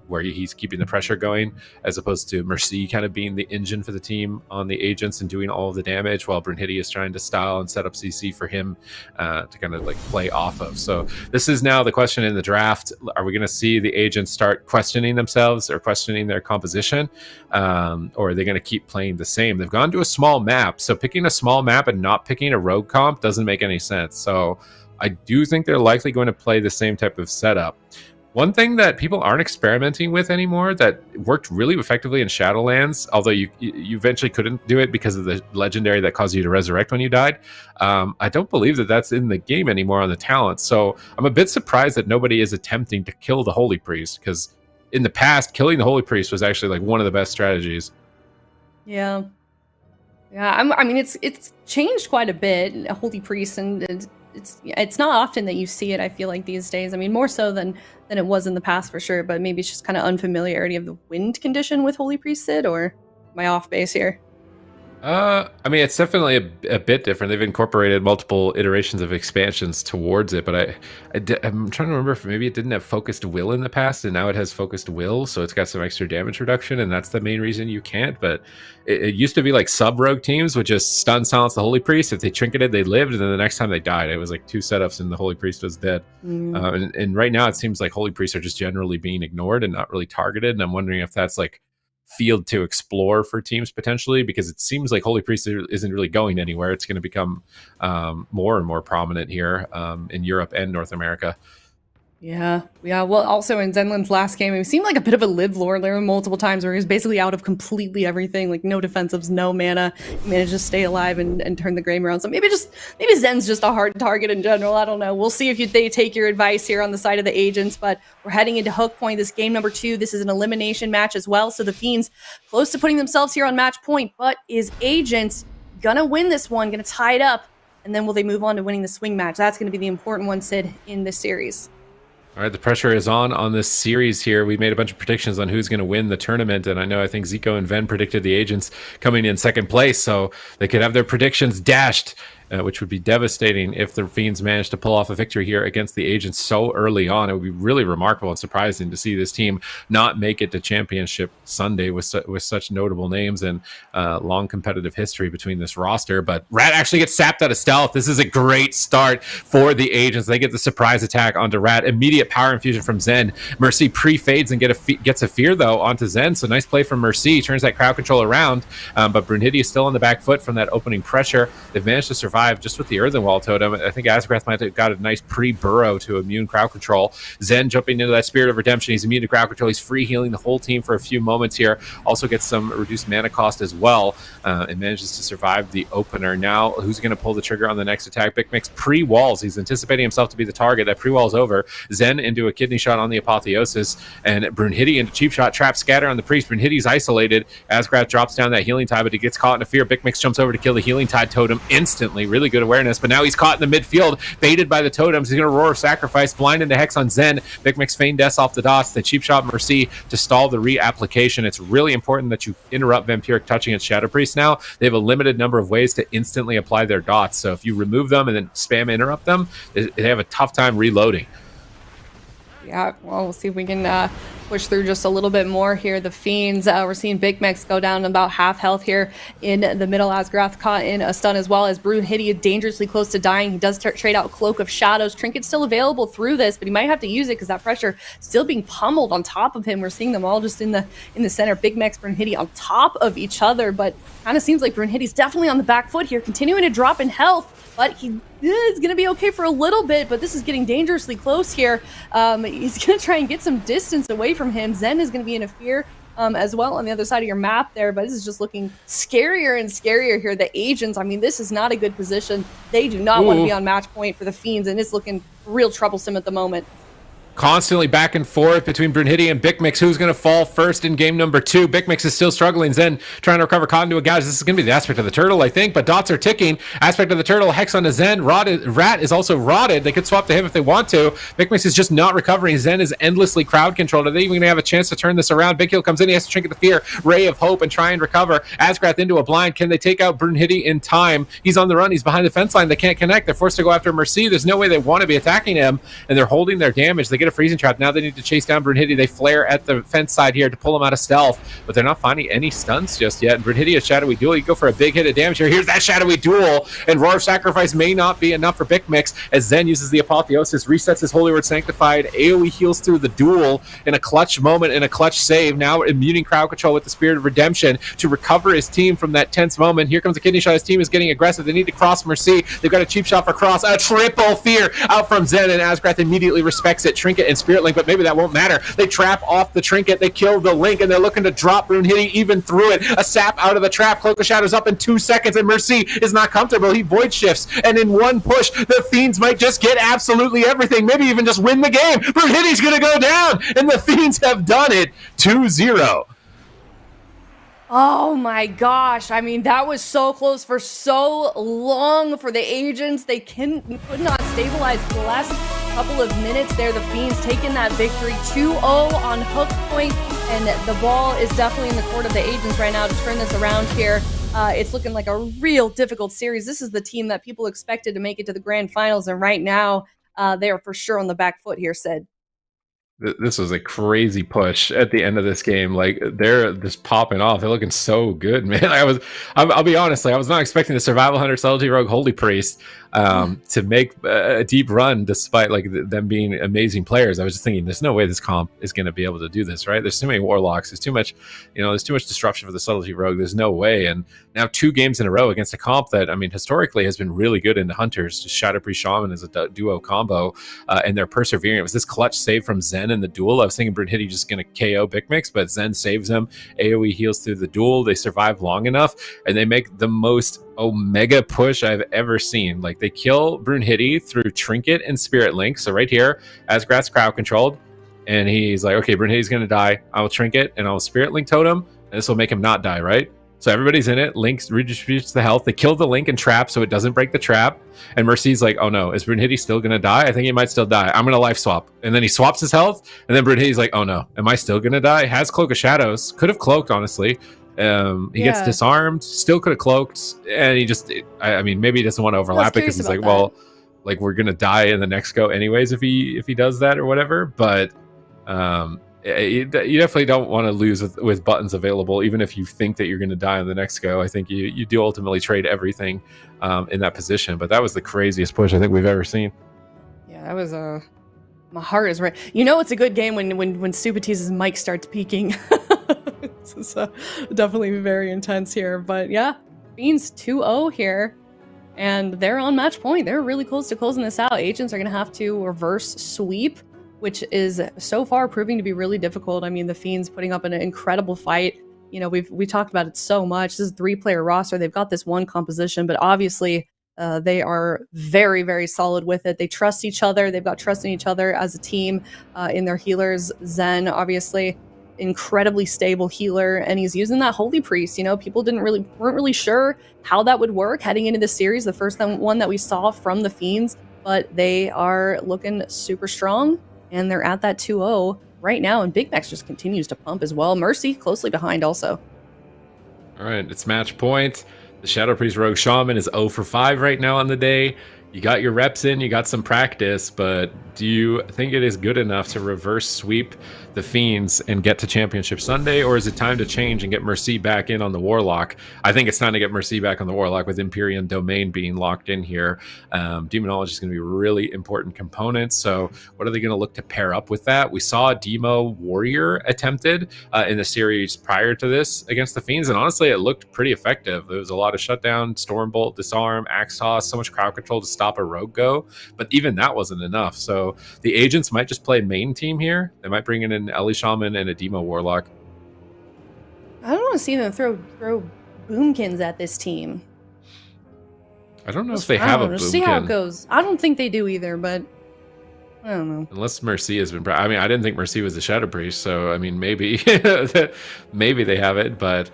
where he's keeping the pressure going, as opposed to Mercy kind of being the engine for the team on the agents and doing all of the damage, while Brunhilde is trying to style and set up CC for him to kind of like play off of. So this is now the question in the draft. Are we going to see the agents start questioning themselves or questioning their composition, or are they going to keep playing the same? They've gone to a small map, so picking a small map and not picking a rogue comp doesn't make any sense. So I do think they're likely going to play the same type of setup. One thing that people aren't experimenting with anymore that worked really effectively in Shadowlands, although you eventually couldn't do it because of the legendary that caused you to resurrect when you died, I don't believe that that's in the game anymore on the talent. So I'm a bit surprised that nobody is attempting to kill the Holy Priest, because in the past, killing the Holy Priest was actually like one of the best strategies. Yeah. I mean, it's changed quite a bit, Holy Priest, and it's not often that you see it, I feel like, these days. I mean, more so than it was in the past, for sure, but maybe it's just kind of unfamiliarity of the wind condition with Holy Priest Sid, or am I off base here? I mean, it's definitely a bit different. They've incorporated multiple iterations of expansions towards it, but I'm trying to remember if maybe it didn't have focused will in the past, and now it has focused will, so it's got some extra damage reduction, and that's the main reason you can't. But it used to be like sub-rogue teams would just stun silence the Holy Priest. If they trinketed, they lived, and then the next time they died, it was like 2 setups and the Holy Priest was dead. And right now it seems like Holy Priests are just generally being ignored and not really targeted, and I'm wondering if that's like field to explore for teams potentially, because it seems like Holy Priest isn't really going anywhere. It's going to become more and more prominent here in Europe and North America. Yeah. Well, also in Zenlin's last game, it seemed like a bit of a live lore. There were multiple times where he was basically out of completely everything, like no defensives, no mana. He managed to stay alive and turn the game around. So maybe Zen's just a hard target in general. I don't know. We'll see if they take your advice here on the side of the agents, but we're heading into Hook Point. This game number 2. This is an elimination match as well. So the Fiends close to putting themselves here on match point, but is Agents gonna win this one, gonna tie it up, and then will they move on to winning the swing match? That's gonna be the important one, Sid, in this series. All right, the pressure is on this series here. We made a bunch of predictions on who's going to win the tournament, and I think Zico and Ven predicted the Agents coming in second place, so they could have their predictions dashed, which would be devastating if the Fiends managed to pull off a victory here against the Agents so early on. It would be really remarkable and surprising to see this team not make it to Championship Sunday with such notable names and long competitive history between this roster. But Rat actually gets sapped out of stealth. This is a great start for the Agents. They get the surprise attack onto Rat. Immediate power infusion from Zen. Mercy pre-fades and gets a fear, though, onto Zen. So nice play from Mercy. Turns that crowd control around. But Brunhilde is still on the back foot from that opening pressure. They've managed to survive just with the Earthen Wall Totem. I think Asgrath might have got a nice pre-burrow to immune crowd control. Zen jumping into that Spirit of Redemption. He's immune to crowd control. He's free healing the whole team for a few moments here. Also gets some reduced mana cost as well, and manages to survive the opener. Now, who's going to pull the trigger on the next attack? Bikmix pre-walls. He's anticipating himself to be the target. That pre-wall's over. Zen into a kidney shot on the Apotheosis, and Brunhilde into cheap shot, trap, scatter on the Priest. Brunhilde's isolated. Asgrath drops down that Healing Tide, but he gets caught in a fear. Bikmix jumps over to kill the Healing Tide totem instantly. Really good awareness, but now he's caught in the midfield, baited by the totems. He's going to roar Sacrifice, blind into Hex on Zen. Bikmix feign deaths off the dots. The cheap shot Mercy to stall the reapplication. It's really important that you interrupt Vampiric Touch against Shadow Priest now. They have a limited number of ways to instantly apply their dots, so if you remove them and then spam interrupt them, they have a tough time reloading. Yeah, well, we'll see if we can push through just a little bit more here. The Fiends, we're seeing Bikmix go down about half health here in the middle. Asgrath caught in a stun as well as Brunhilde dangerously close to dying. He does trade out Cloak of Shadows. Trinket's still available through this, but he might have to use it because that pressure still being pummeled on top of him. We're seeing them all just in the center. Bikmix, Brunhilde on top of each other, but kind of seems like Brunhilde's definitely on the back foot here, continuing to drop in health. But he is going to be okay for a little bit, but this is getting dangerously close here. He's going to try and get some distance away from him. Zen is going to be in a fear as well on the other side of your map there, but this is just looking scarier and scarier here. The Agents, I mean, this is not a good position. They do not want to be on match point for the Fiends, and it's looking real troublesome at the moment. constantly back and forth between Brunhilde and Bikmix. Who's going to fall first in game number 2? Bikmix is still struggling. Zen trying to recover Cotton to a gouge. This is going to be the aspect of the turtle, I think, but dots are ticking. Aspect of the turtle, Hex onto Zen. Rat is also rotted. They could swap to him if they want to. Bikmix is just not recovering. Zen is endlessly crowd controlled. Are they even going to have a chance to turn this around? Big Heal comes in. He has to Trinket the Fear, Ray of Hope, and try and recover. Asgrath into a blind. Can they take out Brunhilde in time? He's on the run. He's behind the fence line. They can't connect. They're forced to go after Mercy. There's no way they want to be attacking him, and they're holding their damage. They get a freezing trap. Now they need to chase down Brunhilde. They flare at the fence side here to pull him out of stealth, but they're not finding any stuns just yet. And Brunhilde is Shadowy Duel. You go for a big hit of damage here. Here's that Shadowy Duel, and Roar of Sacrifice may not be enough for Bikmix as Zen uses the Apotheosis, resets his Holy Word Sanctified, AoE heals through the duel in a clutch moment, in a clutch save, now immuning crowd control with the Spirit of Redemption to recover his team from that tense moment. Here comes the Kidney Shot. His team is getting aggressive. They need to cross Mercy. They've got a cheap shot for cross. A triple fear out from Zen, and Asgrath immediately respects it. Trinket and Spirit Link, but maybe that won't matter. They trap off the Trinket. They kill the Link, and they're looking to drop Brunhilde even through it. A sap out of the trap. Cloak of Shadows up in 2 seconds, and Mercy is not comfortable. He void shifts, and in one push, the Fiends might just get absolutely everything. Maybe even just win the game. Brunhilde's going to go down, and the Fiends have done it 2-0. Oh my gosh. I mean, that was so close for so long for the agents. They could not stabilize for the last couple of minutes there. The Fiends taking that victory 2-0 on hook point, and the ball is definitely in the court of the agents right now to turn this around here. It's looking like a real difficult series. This is the team that people expected to make it to the grand finals, and right now they are for sure on the back foot here, Sid. This was a crazy push at the end of this game. Like, they're just popping off. They're looking so good, man. I'll be honest, like, I was not expecting the Survival Hunter, Subtlety Rogue, Holy Priest to make a deep run despite like them being amazing players. I was just thinking, there's no way this comp is going to be able to do this, right? There's too many Warlocks. There's too much, there's too much disruption for the Subtlety Rogue. There's no way. And now 2 games in a row against a comp that, I mean, historically has been really good in the Hunters. Just Shadow Priest Shaman is a duo combo, and they're persevering. It was this clutch save from Zen in the duel. I was thinking Brunhilde just going to KO Bikmix, but Zen saves him. AoE heals through the duel. They survive long enough, and they make the most Omega push I've ever seen. Like, they kill Brunhilde through Trinket and Spirit Link. So right here, Asgrath's crowd controlled, and he's like, okay, Brunhilde's going to die. I will Trinket, and I will Spirit Link Totem, and this will make him not die, right? So everybody's in it. Link redistributes the health. They kill the Link and trap so it doesn't break the trap. And Mercy's like, oh no, is Brunhilde still going to die? I think he might still die. I'm going to life swap. And then he swaps his health. And then Brunhilde's like, oh no, am I still going to die? Has Cloak of Shadows. Could have cloaked, honestly. He gets disarmed. Still could have cloaked. And he just, I mean, maybe he doesn't want to overlap it because he's like, well, like, we're going to die in the next go anyways if he does that or whatever. But you definitely don't want to lose with buttons available, even if you think that you're going to die on the next go. I think you do ultimately trade everything in that position. But that was the craziest push I think we've ever seen. Yeah, that was my heart is right. It's a good game when Subati's mic starts peaking. This is definitely very intense here. But yeah, Fiends 2-0 here, and they're on match point. They're really close to closing this out. Agents are going to have to reverse sweep, which is so far proving to be really difficult. I mean, the Fiends putting up an incredible fight. We talked about it so much. This is a 3-player roster. They've got this one composition, but obviously they are very, very solid with it. They trust each other. They've got trust in each other as a team, in their healers. Zen, obviously, incredibly stable healer, and he's using that Holy Priest. People weren't really sure how that would work heading into the series, the first one that we saw from the Fiends, but they are looking super strong. And they're at that 2-0 right now, and Big Max just continues to pump as well. Mercy closely behind also. All right, it's match point. The Shadow Priest Rogue Shaman is 0 for 5 right now on the day. You got your reps in, you got some practice, but do you think it is good enough to reverse sweep the Fiends and get to Championship Sunday, or is it time to change and get Mercy back in on the Warlock? I think it's time to get Mercy back on the Warlock with Empyrean Domain being locked in here. Demonology is going to be a really important component, so what are they going to look to pair up with that? We saw a Demo Warrior attempted in the series prior to this against the Fiends, and honestly, it looked pretty effective. There was a lot of shutdown, Stormbolt, Disarm, Axe Toss, so much crowd control to stop a rogue go, but even that wasn't enough. So the agents might just play main team here. They might bring in an Ellie Shaman and a Demo Warlock. I don't want to see them throw boomkins at this team. I don't know if they have a boomkin. See how it goes. I don't think they do either, but I don't know. Unless Mercy has been, I mean, I didn't think Mercy was a Shadow Priest, so I mean, maybe, maybe they have it. But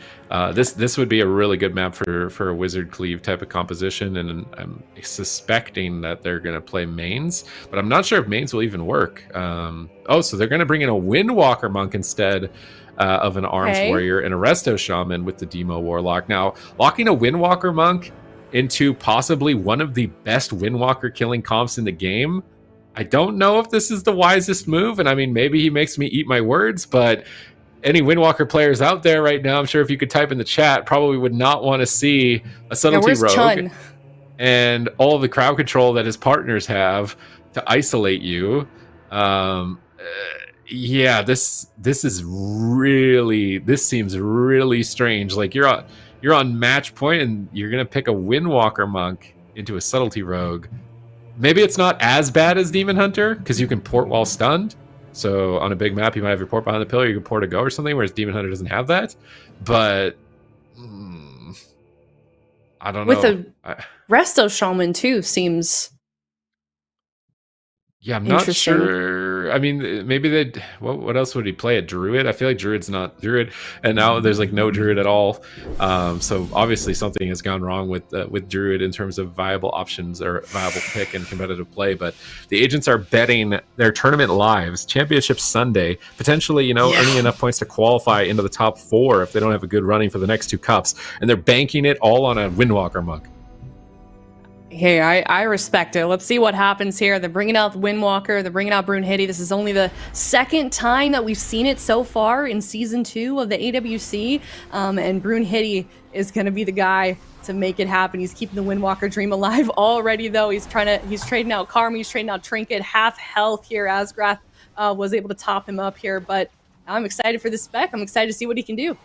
this would be a really good map for a Wizard Cleave type of composition, and I'm suspecting that they're gonna play mains, but I'm not sure if mains will even work. Oh, so they're gonna bring in a Windwalker Monk instead of an Arms Warrior and a Resto Shaman with the Demo Warlock. Now, locking a Windwalker Monk into possibly one of the best Windwalker killing comps in the game, I don't know if this is the wisest move, and I mean, maybe he makes me eat my words, but any Windwalker players out there right now, I'm sure if you could type in the chat, probably would not want to see a Subtlety Rogue Chun? And all of the crowd control that his partners have to isolate you. Yeah, this seems really strange. Like you're on match point and you're gonna pick a Windwalker Monk into a Subtlety Rogue. Maybe it's not as bad as Demon Hunter because you can port while stunned. So on a big map, you might have your port behind the pillar, you can port a go or something, whereas Demon Hunter doesn't have that. But I don't know. With a Resto Shaman too seems. Yeah, I'm not sure. I mean, maybe they'd... What else would he play? A Druid? I feel like Druid's not Druid. And now there's like no Druid at all. So obviously something has gone wrong with Druid in terms of viable options or viable pick and competitive play. But the agents are betting their tournament lives, Championship Sunday, potentially, earning enough points to qualify into the top 4 if they don't have a good running for the next 2 cups. And they're banking it all on a Windwalker Monk. Hey, I respect it. Let's see what happens here. They're bringing out Windwalker. They're bringing out Brunhilde. This is only the second time that we've seen it so far in Season 2 of the AWC. And Brunhilde is going to be the guy to make it happen. He's keeping the Windwalker dream alive already, though. He's trading out Karma. He's trading out Trinket. Half health here. Asgrath was able to top him up here. But I'm excited for this spec. I'm excited to see what he can do.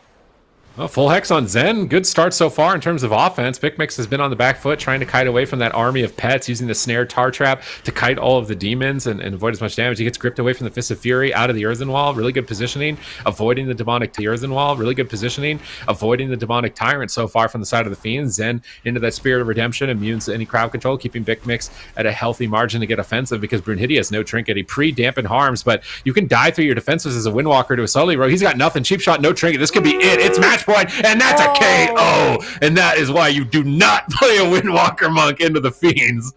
Well, full hex on Zen. Good start so far in terms of offense. Bigmix has been on the back foot trying to kite away from that army of pets, using the snare tar trap to kite all of the demons and avoid as much damage. He gets gripped away from the Fist of Fury out of the Earthen Wall. Really good positioning, avoiding the demonic Earthen Wall. Really good positioning, avoiding the demonic Tyrant so far from the side of the Fiends. Zen into that Spirit of Redemption, immune to any crowd control, keeping Bigmix at a healthy margin to get offensive because Brunhilde has no trinket. He pre-dampened harms, but you can die through your defenses as a Windwalker to a Subtlety Rogue. He's got nothing. Cheap shot, no trinket. This could be it. It's match point, and that's a KO, and that is why you do not play a Windwalker Monk into the Fiends.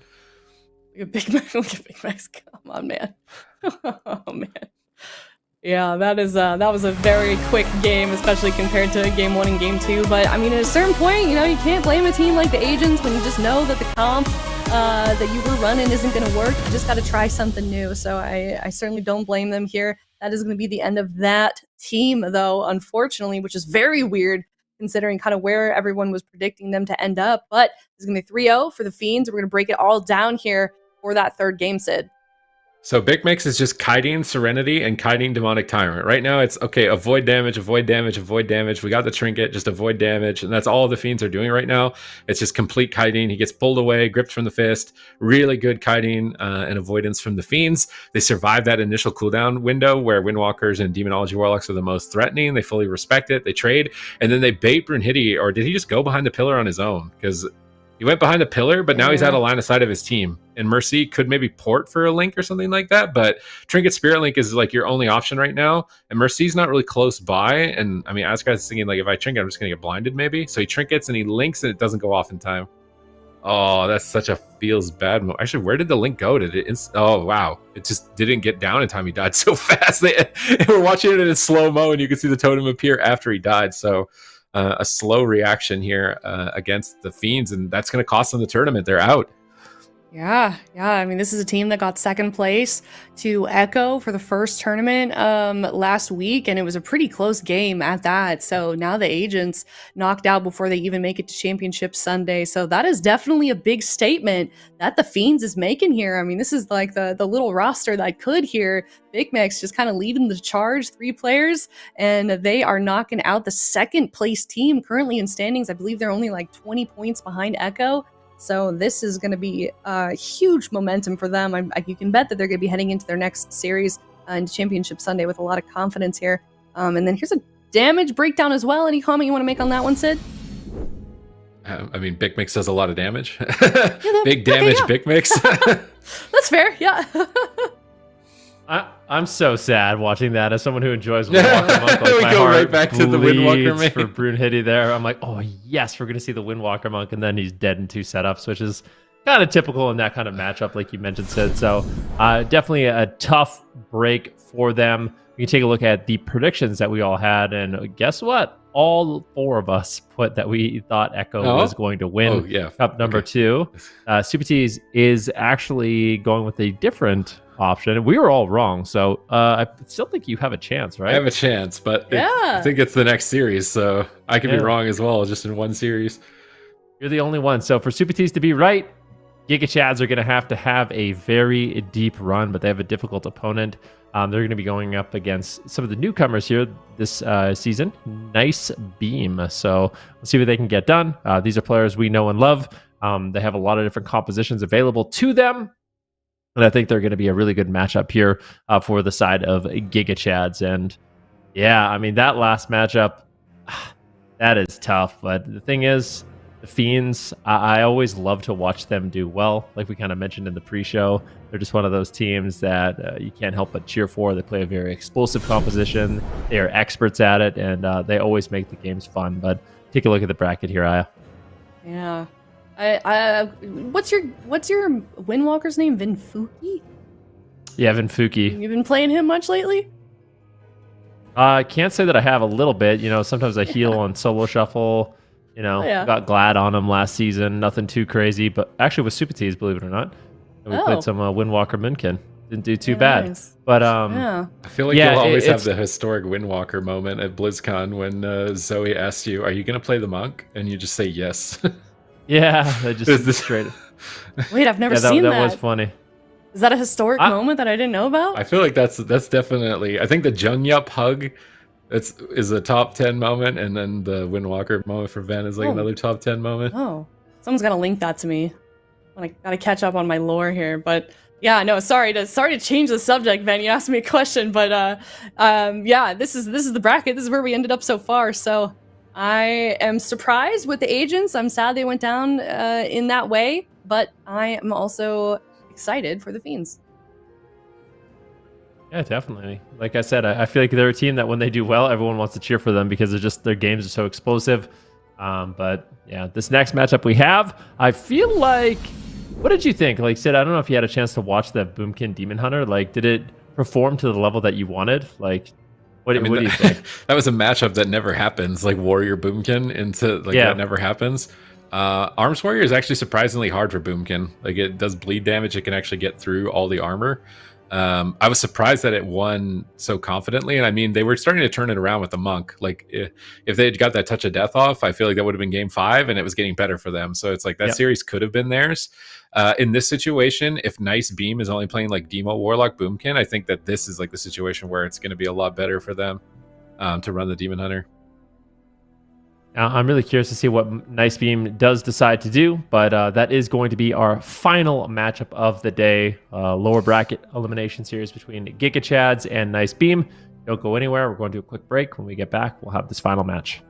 Look at Big Max. Come on, man. Oh, man. Yeah, that was a very quick game, especially compared to Game 1 and Game 2. But, I mean, at a certain point, you can't blame a team like the Agents when you just know that the comp that you were running isn't going to work. You just got to try something new. So I certainly don't blame them here. That is going to be the end of that team, though, unfortunately, which is very weird, considering kind of where everyone was predicting them to end up. But it's going to be 3-0 for the Fiends. We're going to break it all down here for that third game, Sid. So Bigmix is just kiting Serenity and kiting Demonic Tyrant. Right now it's, okay, avoid damage, avoid damage, avoid damage. We got the trinket, just avoid damage. And that's all the Fiends are doing right now. It's just complete kiting. He gets pulled away, gripped from the fist. Really good kiting and avoidance from the Fiends. They survive that initial cooldown window where Windwalkers and Demonology Warlocks are the most threatening. They fully respect it. They trade. And then they bait Brunhilde, or did he just go behind the pillar on his own? Because he went behind the pillar, but now he's out of line of sight of his team. And Mercy could maybe port for a Link or something like that, but Trinket Spirit Link is like your only option right now. And Mercy's not really close by. And I mean, Asgard's thinking, like, if I trinket, I'm just going to get blinded maybe. So he trinkets and he links and it doesn't go off in time. Oh, that's such a feels bad move. Actually, where did the Link go? Did it? Oh, wow. It just didn't get down in time. He died so fast. We're watching it in slow-mo and you can see the totem appear after he died. So a slow reaction here against the Fiends, and that's going to cost them the tournament. They're out. Yeah. I mean, this is a team that got second place to Echo for the first tournament last week, and it was a pretty close game at that. So now the Agents knocked out before they even make it to Championship Sunday. So that is definitely a big statement that the Fiends is making here. I mean, this is like the little roster that could here. Big Max just kind of leading the charge, 3 players, and they are knocking out the second place team currently in standings. I believe they're only like 20 points behind Echo. So this is going to be huge momentum for them. You can bet that they're going to be heading into their next series into Championship Sunday with a lot of confidence here. And then here's a damage breakdown as well. Any comment you want to make on that one, Sid? I mean, Bigmix does a lot of damage. Big damage, okay, yeah. Bigmix. That's fair, yeah. I'm so sad watching that as someone who enjoys Windwalker Monk. Like, We my go heart right back to the Windwalker bleeds main. for Brunhilde there. I'm like, oh yes, we're gonna see the Windwalker Monk, and then he's dead in 2 setups, which is kind of typical in that kind of matchup, like you mentioned, Sid. So definitely a tough break for them. We can take a look at the predictions that we all had, and guess what? All 4 of us put that we thought Echo was going to win. Oh, yeah. Cup number 2. Super T's is actually going with a different option. We were all wrong, so I still think you have a chance, right? I have a chance, but I think it's the next series, so I could be wrong as well, just in one series. You're the only one. So for Super T's to be right, GIGACHADS are going to have a very deep run, but they have a difficult opponent. They're going to be going up against some of the newcomers here this season, NICEBEAM. So let's see what they can get done. These are players we know and love. They have a lot of different compositions available to them. And I think they're going to be a really good matchup here for the side of GIGACHADS. And yeah, I mean, that last matchup, that is tough. But the thing is, the Fiends, I always love to watch them do well. Like we kind of mentioned in the pre-show, they're just one of those teams that you can't help but cheer for. They play a very explosive composition. They are experts at it, and they always make the games fun. But take a look at the bracket here, Aya. Yeah. What's your Windwalker's name? Vinfuki? Yeah, Vinfuki. You've been playing him much lately? I can't say that I have. A little bit. You know, sometimes I heal on solo shuffle. You know, got Glad on him last season. Nothing too crazy, but actually with Super T's, believe it or not, and we played some Windwalker Minkin. Didn't do too bad. But I feel like you'll always have the historic Windwalker moment at BlizzCon when Zoe asks you, "Are you going to play the monk?" and you just say yes. Yeah, they just straight. Wait, I've never seen that. That was funny. Is that a historic moment that I didn't know about? I feel like that's definitely. I think the Jungyup hug is a top 10 moment, and then the Windwalker moment for Ven is like another top 10 moment. Oh, someone's got to link that to me. I gotta catch up on my lore here, but yeah, no, sorry to change the subject, Ven. You asked me a question, but yeah, this is the bracket. This is where we ended up so far. So I am surprised with the agents. I'm sad they went down in that way, but I am also excited for the Fiends. Yeah, definitely. Like I said, I feel like they're a team that when they do well, everyone wants to cheer for them because their games are so explosive. But yeah, this next matchup we have, I feel like, what did you think? Like Sid, I don't know if you had a chance to watch the Boomkin Demon Hunter. Like, did it perform to the level that you wanted? Like, what do you think? That was a matchup that never happens, like Warrior Boomkin that never happens. Arms Warrior is actually surprisingly hard for Boomkin. Like, it does bleed damage. It can actually get through all the armor. I was surprised that it won so confidently, and I mean, they were starting to turn it around with the monk. Like, if they had got that touch of death off, I feel like that would have been game 5, and it was getting better for them. So it's like that series could have been theirs. In this situation, if NICEBEAM is only playing like Demo Warlock Boomkin, I think that this is like the situation where it's going to be a lot better for them to run the Demon Hunter. I'm really curious to see what NICEBEAM does decide to do, but that is going to be our final matchup of the day. Lower bracket elimination series between GIGACHADS and NICEBEAM. Don't go anywhere. We're going to do a quick break. When we get back, we'll have this final match.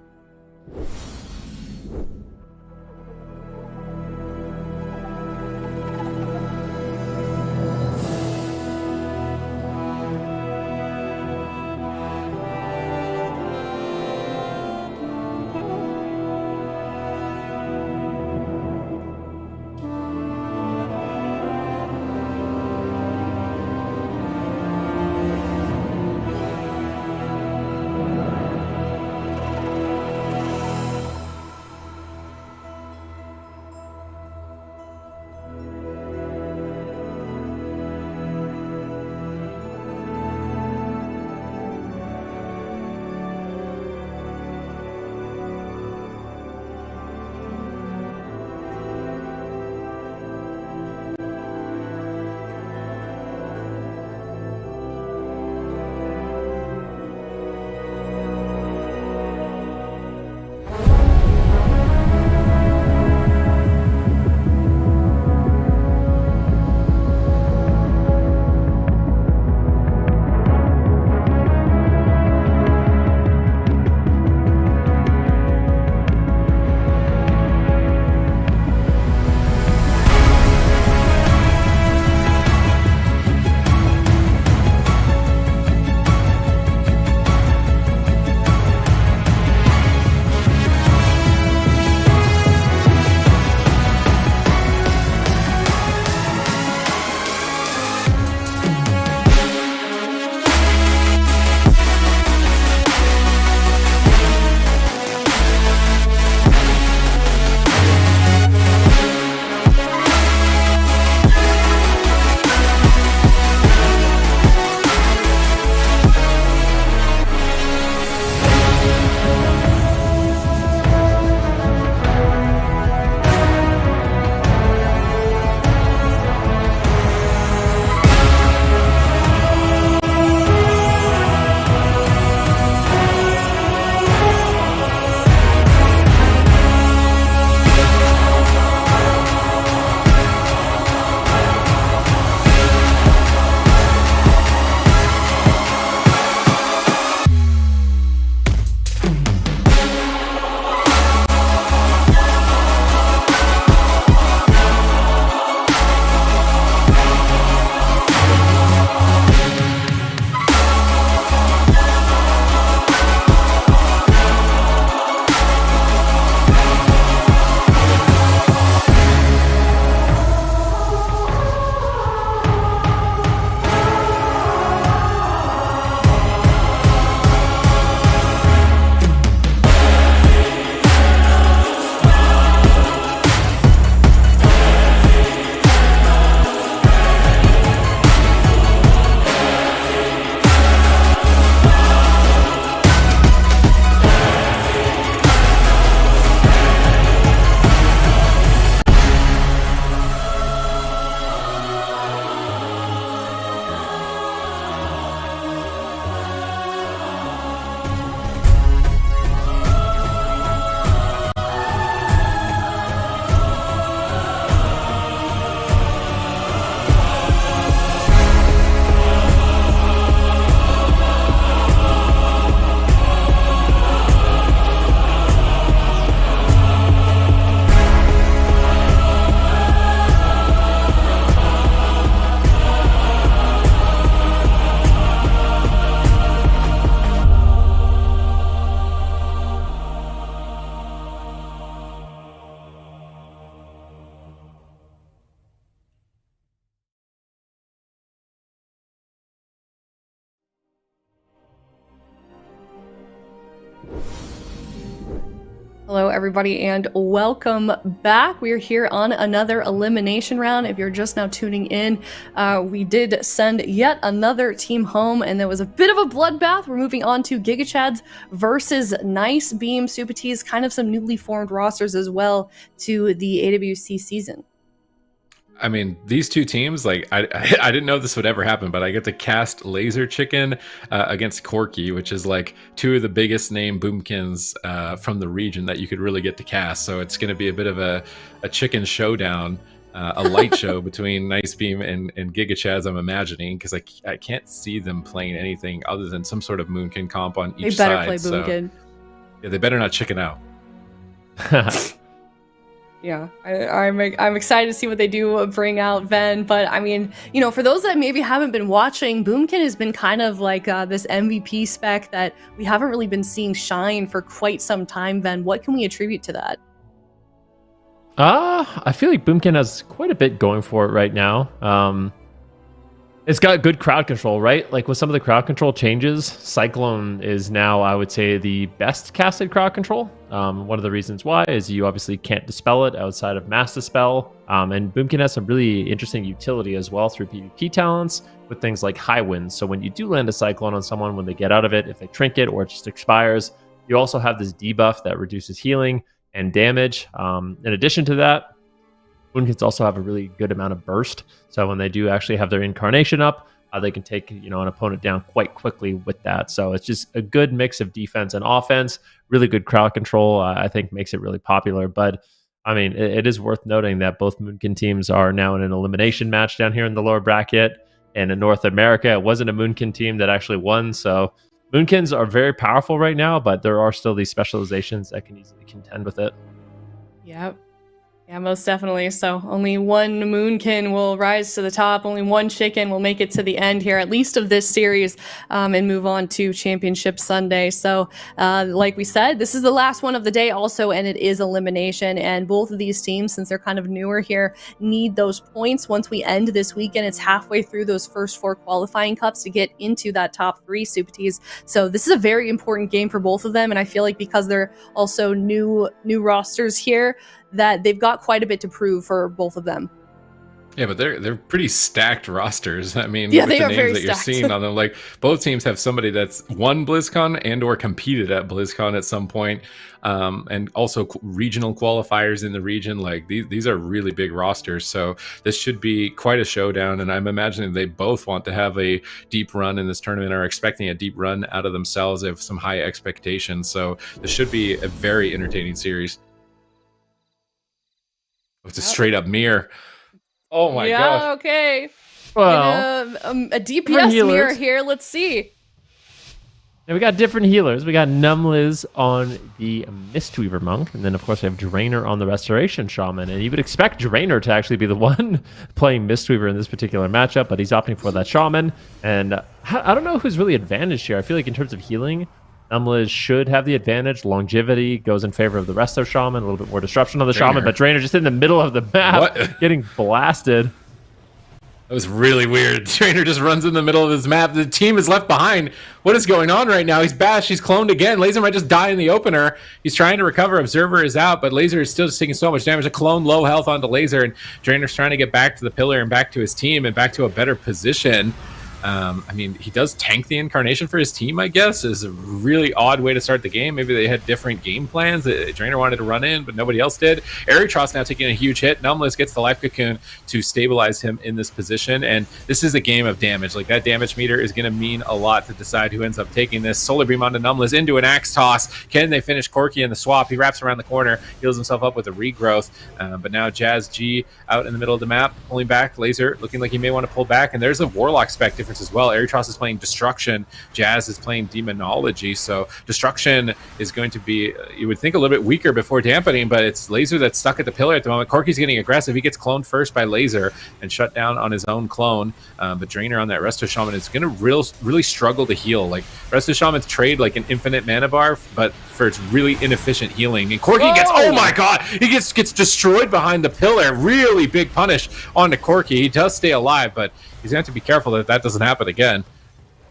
Hello, everybody, and welcome back. We are here on another elimination round. If you're just now tuning in, we did send yet another team home, and there was a bit of a bloodbath. We're moving on to GIGACHADS versus NICEBEAM, Supatees, kind of some newly formed rosters as well to the AWC season. I mean, these two teams, like, I didn't know this would ever happen, but I get to cast Laser Chicken against Corky, which is like two of the biggest name boomkins from the region that you could really get to cast. So it's going to be a bit of a chicken showdown, a light show between NICEBEAM and GIGACHADS, I'm imagining, because I can't see them playing anything other than some sort of Moonkin comp on each side. They better play Boomkin. So, yeah, they better not chicken out. Yeah, I'm excited to see what they do bring out Ven. But I mean, you know, for those that maybe haven't been watching, Boomkin has been kind of like this MVP spec that we haven't really been seeing shine for quite some time. Ven, what can we attribute to that? I feel like Boomkin has quite a bit going for it right now. It's got good crowd control, right? Like with some of the crowd control changes, Cyclone is now, I would say, the best casted crowd control. One of the reasons why is you obviously can't dispel it outside of Mass Dispel. And Boomkin has some really interesting utility as well through PvP talents with things like High Winds. So when you do land a Cyclone on someone, when they get out of it, if they trinket or it just expires, you also have this debuff that reduces healing and damage. In addition to that, Boonkins also have a really good amount of burst. So when they do actually have their incarnation up, they can take an opponent down quite quickly with that. So it's just a good mix of defense and offense. Really good crowd control, I think, makes it really popular. But I mean, it is worth noting that both Moonkin teams are now in an elimination match down here in the lower bracket. And in North America, it wasn't a Moonkin team that actually won. So Moonkins are very powerful right now, but there are still these specializations that can easily contend with it. Yep. Yeah, most definitely. So only one Moonkin will rise to the top. Only one chicken will make it to the end here, at least of this series, and move on to Championship Sunday. So like we said, this is the last one of the day also, and it is elimination. And both of these teams, since they're kind of newer here, need those points. Once we end this weekend, it's halfway through those first 4 qualifying cups to get into that top 3 Supatees. So this is a very important game for both of them. And I feel like because they're also new rosters here, that they've got quite a bit to prove for both of them. Yeah, but they're pretty stacked rosters. I mean, yeah, with the names that you're seeing on them, like both teams have somebody that's won BlizzCon and or competed at BlizzCon at some point, and also regional qualifiers in the region. Like these are really big rosters, so this should be quite a showdown. And I'm imagining they both want to have a deep run in this tournament, or expecting a deep run out of themselves. They have some high expectations, so this should be a very entertaining series. It's a straight up mirror. Oh my gosh. Yeah, okay. Well, a DPS mirror here. Let's see. Now we got different healers. We got Numliz on the Mistweaver Monk, and then of course we have Drainer on the Restoration Shaman. And you would expect Drainer to actually be the one playing Mistweaver in this particular matchup, but he's opting for that Shaman. And I don't know who's really advantaged here. I feel like in terms of healing, Numliz should have the advantage. Longevity goes in favor of the Resto Shaman. A little bit more disruption on the Shaman, but Drainer just in the middle of the map, getting blasted. That was really weird. Drainer just runs in the middle of his map. The team is left behind. What is going on right now? He's bashed. He's cloned again. Laser might just die in the opener. He's trying to recover. Observer is out, but Laser is still just taking so much damage. A clone low health onto Laser, and Drainer's trying to get back to the pillar and back to his team and back to a better position. I mean, he does tank the incarnation for his team, I guess. Is a really odd way to start the game. Maybe they had different game plans. Drainer wanted to run in, but nobody else did. Erytros now taking a huge hit. Numliz gets the life cocoon to stabilize him in this position, and this is a game of damage. Like, that damage meter is going to mean a lot to decide who ends up taking this. Solar Beam onto Numliz into an axe toss. Can they finish Corky in the swap? He wraps around the corner, heals himself up with a regrowth, but now Jazz G out in the middle of the map, pulling back. Laser looking like he may want to pull back, and there's a Warlock spec difference as well. Erytros is playing Destruction, Jazz is playing Demonology, so Destruction is going to be, you would think, a little bit weaker before dampening, but it's Laser that's stuck at the pillar at the moment. Corky's getting aggressive. He gets cloned first by Laser and shut down on his own clone, but Drainer on that Resto Shaman is going to really struggle to heal. Like, Resto Shamans trade like an infinite mana bar, but for its really inefficient healing. And Corky gets, oh my god, he gets destroyed behind the pillar. Really big punish onto Corky. He does stay alive, but he's going to have to be careful that doesn't happen again.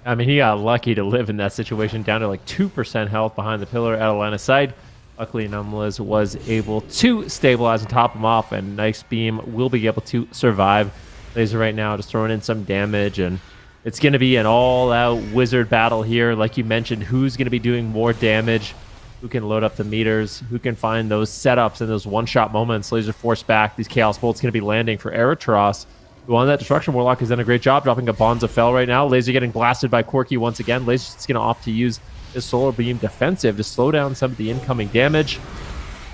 I mean, he got lucky to live in that situation, down to like 2% health behind the pillar out of line of sight. Luckily, Numless was able to stabilize and top him off, and NICEBEAM will be able to survive. Laser right now just throwing in some damage, and it's going to be an all-out wizard battle here. Like you mentioned, who's going to be doing more damage? Who can load up the meters? Who can find those setups and those one-shot moments? Laser force back. These Chaos Bolts going to be landing for Eritros, who on that Destruction Warlock has done a great job dropping a Bonds of Fel right now. Laser getting blasted by Corki once again. Laser's just going to opt to use his Solar Beam defensive to slow down some of the incoming damage.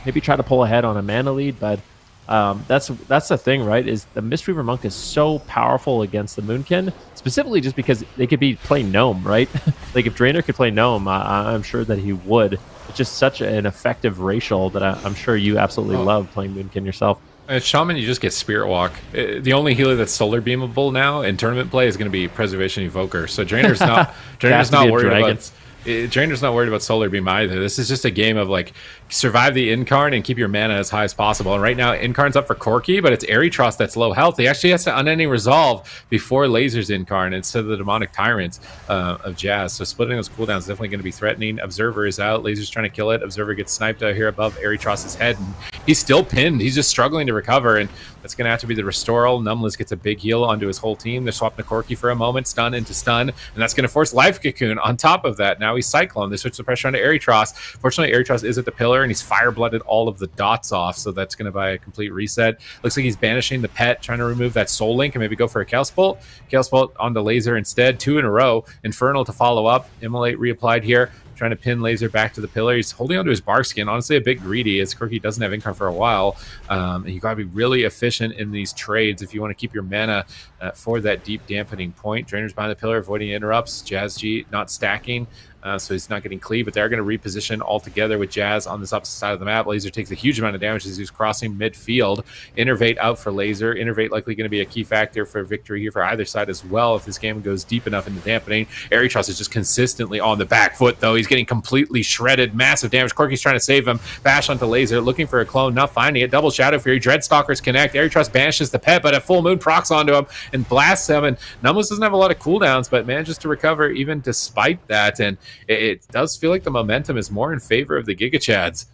Maybe try to pull ahead on a mana lead, but that's the thing, right? Is the Mistweaver Monk is so powerful against the Moonkin, specifically just because they could be playing Gnome, right? Like if Drainer could play Gnome, I'm sure that he would. It's just such an effective racial that I'm sure you absolutely love playing Moonkin yourself. Shaman, you just get Spirit Walk. The only healer that's solar beamable now in tournament play is going to be Preservation Evoker. So Drainer's not worried about. Drainer's not worried about Solar Beam either. This is just a game of like survive the Incarn and keep your mana as high as possible. And right now, Incarn's up for Corki, but it's Eritros that's low health. He actually has to Unending Resolve before Laser's Incarn instead of the Demonic Tyrant of Jazz. So splitting those cooldowns is definitely going to be threatening. Observer is out. Laser's trying to kill it. Observer gets sniped out here above Eritros's head, and he's still pinned. He's just struggling to recover, and that's going to have to be the Restoral. Numless gets a big heal onto his whole team. They're swapping to Corki for a moment, stun into stun, and that's going to force Life Cocoon on top of that. Now he's Cyclone. They switch the pressure onto Eritros. Fortunately, Eritros is at the pillar, and he's fire-blooded all of the dots off, so that's going to buy a complete reset. Looks like he's banishing the pet, trying to remove that Soul Link and maybe go for a Chaos Bolt. Chaos Bolt onto Laser instead, 2 in a row. Infernal to follow up. Immolate reapplied here, trying to pin Laser back to the pillar. He's holding onto his bark skin. Honestly, a bit greedy as Corki doesn't have Incarn for a while. And you got to be really efficient in these trades if you want to keep your mana for that deep dampening point. Drainer's behind the pillar, avoiding interrupts. Jazz G not stacking. So he's not getting cleave, but they're going to reposition all together with Jazz on this opposite side of the map. Laser takes a huge amount of damage as he's crossing midfield. Innervate out for Laser. Innervate likely going to be a key factor for victory here for either side as well if this game goes deep enough into dampening. Eritros is just consistently on the back foot, though. He's getting completely shredded. Massive damage. Corki's trying to save him. Bash onto Laser, looking for a clone, not finding it. Double Shadow Fury. Dreadstalkers connect. Eritros banishes the pet, but a Full Moon procs onto him and blasts him. And Numless doesn't have a lot of cooldowns, but manages to recover even despite that. And it does feel like the momentum is more in favor of the GIGACHADS.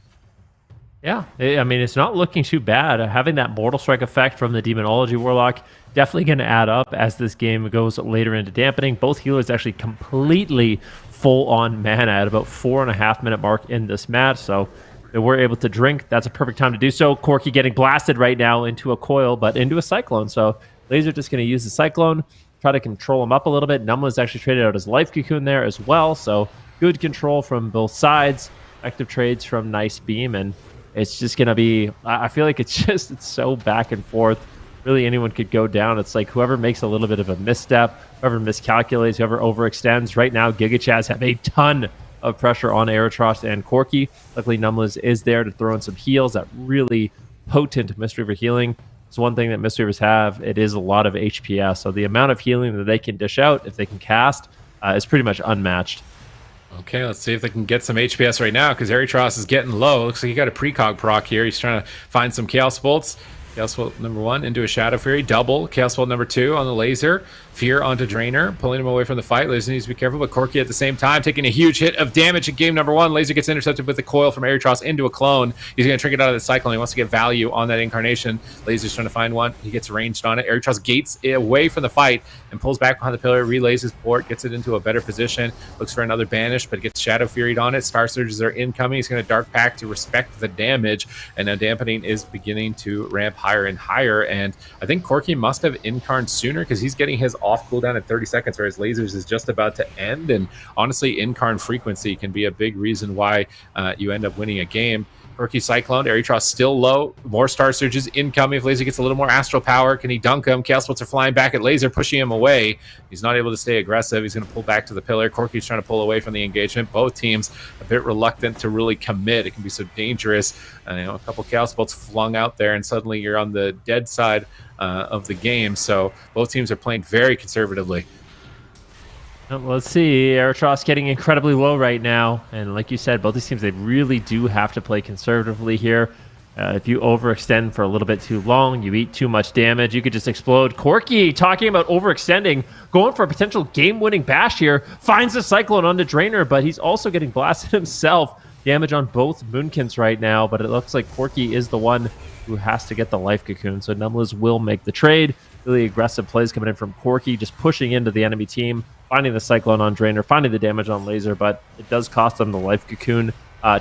Yeah, I mean, it's not looking too bad. Having that Mortal Strike effect from the Demonology Warlock definitely going to add up as this game goes later into dampening. Both healers actually completely full on mana at about 4.5 minute mark in this match, so they were able to drink. That's a perfect time to do so. Corki getting blasted right now into a coil, but into a Cyclone. So Laser just going to use the Cyclone, try to control him up a little bit. Numless actually traded out his Life Cocoon there as well, so good control from both sides. Effective trades from NICEBEAM, and it's just going to be, I feel like it's so back and forth. Really, anyone could go down. It's like whoever makes a little bit of a misstep, whoever miscalculates, whoever overextends. Right now, GIGACHADS have a ton of pressure on Eritros and Corki. Luckily, Numless is there to throw in some heals. That really potent Mistweaver healing. It's one thing that Mistweavers have. It is a lot of HPS. So the amount of healing that they can dish out, if they can cast, is pretty much unmatched. Okay, let's see if they can get some HPS right now, because Eritros is getting low. Looks like he got a precog proc here. He's trying to find some Chaos Bolts. Chaos Bolt number 1 into a Shadow Fury. Double. Chaos Bolt number 2 on the Laser. Fear onto Drainer, pulling him away from the fight. Laser needs to be careful, but Corki at the same time taking a huge hit of damage in game number 1. Laser gets intercepted with the coil from Eritros into a clone. He's going to trigger it out of the Cyclone. He wants to get value on that Incarnation. Laser's trying to find one. He gets ranged on it. Eritros gates away from the fight and pulls back behind the pillar, relays his port, gets it into a better position, looks for another banish, but gets Shadow Furied on it. Star Surges are incoming. He's going to Dark Pact to respect the damage, and now dampening is beginning to ramp higher and higher, and I think Corki must have Incarn sooner because he's getting his off cooldown at 30 seconds, whereas Lasers is just about to end, and honestly, Incarn frequency can be a big reason why you end up winning a game. Corki Cyclone, Eritros still low. More Star Surges incoming. If Laser gets a little more Astral Power, can he dunk him? Chaos Bolts are flying back at Laser, pushing him away. He's not able to stay aggressive. He's going to pull back to the pillar. Corki's trying to pull away from the engagement. Both teams a bit reluctant to really commit. It can be so dangerous. A couple Chaos Bolts flung out there, and suddenly you're on the dead side of the game. So both teams are playing very conservatively. Let's see. Eritros getting incredibly low right now. And like you said, both these teams, they really do have to play conservatively here. If you overextend for a little bit too long, you eat too much damage, you could just explode. Corki, talking about overextending, going for a potential game-winning bash here, finds the Cyclone on the Drainer, but he's also getting blasted himself. damage on both Moonkins right now, but it looks like Corki is the one who has to get the life cocoon. So Numblers will make the trade. Really aggressive plays coming in from Corki, just pushing into the enemy team, finding the Cyclone on Drainer, finding the damage on Laser, but it does cost them the life cocoon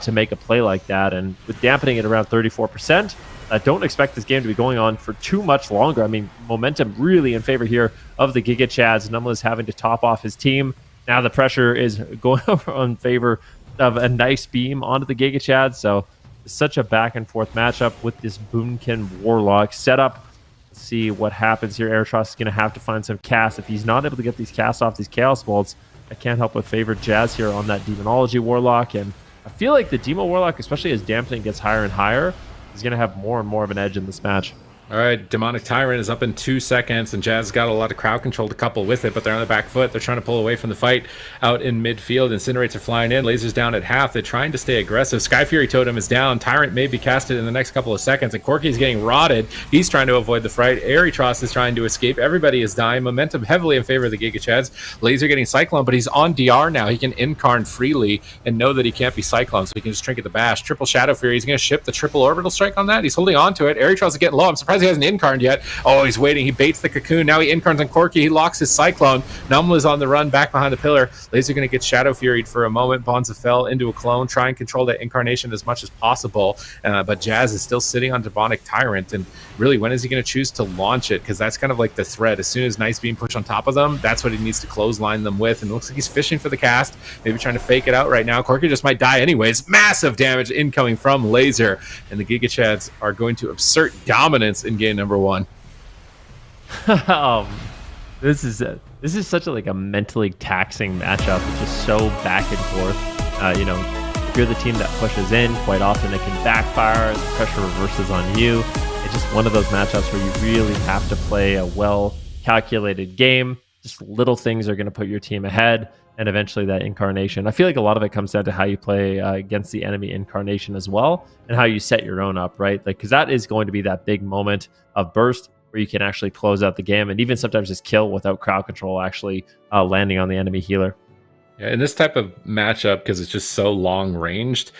to make a play like that. And with dampening it around 34%, I don't expect this game to be going on for too much longer. I mean, momentum really in favor here of the GigaChads. Numblers having to top off his team. Now the pressure is going over in favor of a NICEBEAM onto the GigaChads. So it's such a back and forth matchup with this Boomkin Warlock setup. Let's see what happens here. Aerotross is going to have to find some casts. If he's not able to get these casts off these Chaos Bolts, I can't help but favor Jazz here on that Demonology Warlock. And I feel like the Demo Warlock, especially as dampening gets higher and higher, is going to have more and more of an edge in this match. All right, Demonic Tyrant is up in 2 seconds, and Jazz got a lot of crowd control to couple with it, but they're on the back foot. They're trying to pull away from the fight out in midfield. Incinerates are flying in. Lasers down at half. They're trying to stay aggressive. Sky Fury Totem is down. Tyrant may be casted in the next couple of seconds, and Corki is getting rotted. He's trying to avoid the fight. Aerotross is trying to escape. Everybody is dying. Momentum heavily in favor of the GigaChads. Laser getting Cyclone, but he's on DR now. He can incarn freely and know that he can't be Cyclone, so he can just Trinket the Bash. Triple Shadow Fury. He's going to ship the triple orbital strike on that. He's holding on to it. Aerotross is getting low. I'm surprised he hasn't incarned yet. Oh, he's waiting. He baits the cocoon. Now he incarns on Corki. He locks his Cyclone. Numble is on the run back behind the pillar. Laser going to get Shadow Furied for a moment. Bonza fell into a clone. Try and control that incarnation as much as possible. But Jazz is still sitting on Demonic Tyrant. And really, when is he going to choose to launch it? Because that's kind of like the threat. As soon as NICEBEAM push on top of them, that's what he needs to clothesline them with. And it looks like he's fishing for the cast. Maybe trying to fake it out right now. Corki just might die anyways. Massive damage incoming from Laser. And the GigaChads are going to assert dominance in game number 1. This is such a mentally taxing matchup. It's just so back and forth. You know, if you're the team that pushes in, quite often it can backfire. The pressure reverses on you. It's just one of those matchups where you really have to play a well-calculated game. Just little things are going to put your team ahead, and eventually that incarnation. I feel like a lot of it comes down to how you play against the enemy incarnation as well, and how you set your own up, right? Like, because that is going to be that big moment of burst where you can actually close out the game and even sometimes just kill without crowd control actually landing on the enemy healer. Yeah, in this type of matchup, because it's just so long ranged,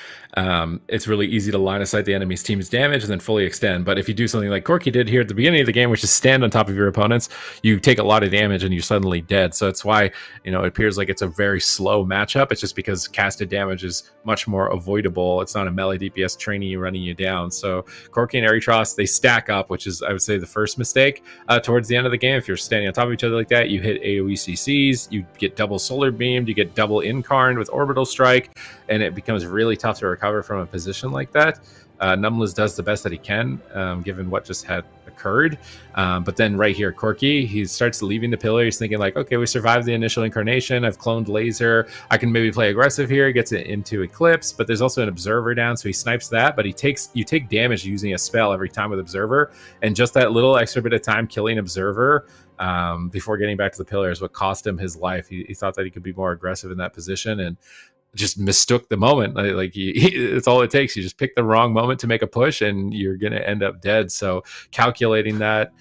it's really easy to line of sight the enemy's team's damage and then fully extend. But if you do something like Corki did here at the beginning of the game, which is stand on top of your opponents, you take a lot of damage and you're suddenly dead. So it's why, you know, it appears like it's a very slow matchup. It's just because casted damage is much more avoidable. It's not a melee DPS training you running you down. So Corki and Aerotross, they stack up, which is, I would say, the first mistake towards the end of the game. If you're standing on top of each other like that, you hit AoE CCs, you get double solar beamed, you get double incarned with orbital strike, and it becomes really tough to recover from a position like that. Numbless does the best that he can, given what just had occurred. But then right here, Corki, he starts leaving the pillar. He's thinking like, okay, we survived the initial incarnation. I've cloned Laser. I can maybe play aggressive here. He gets it into Eclipse, but there's also an Observer down, so he snipes that. But you take damage using a spell every time with Observer, and just that little extra bit of time killing Observer before getting back to the pillar is what cost him his life. He thought that he could be more aggressive in that position and just mistook the moment. Like it's all it takes. You just pick the wrong moment to make a push and you're going to end up dead. So calculating that,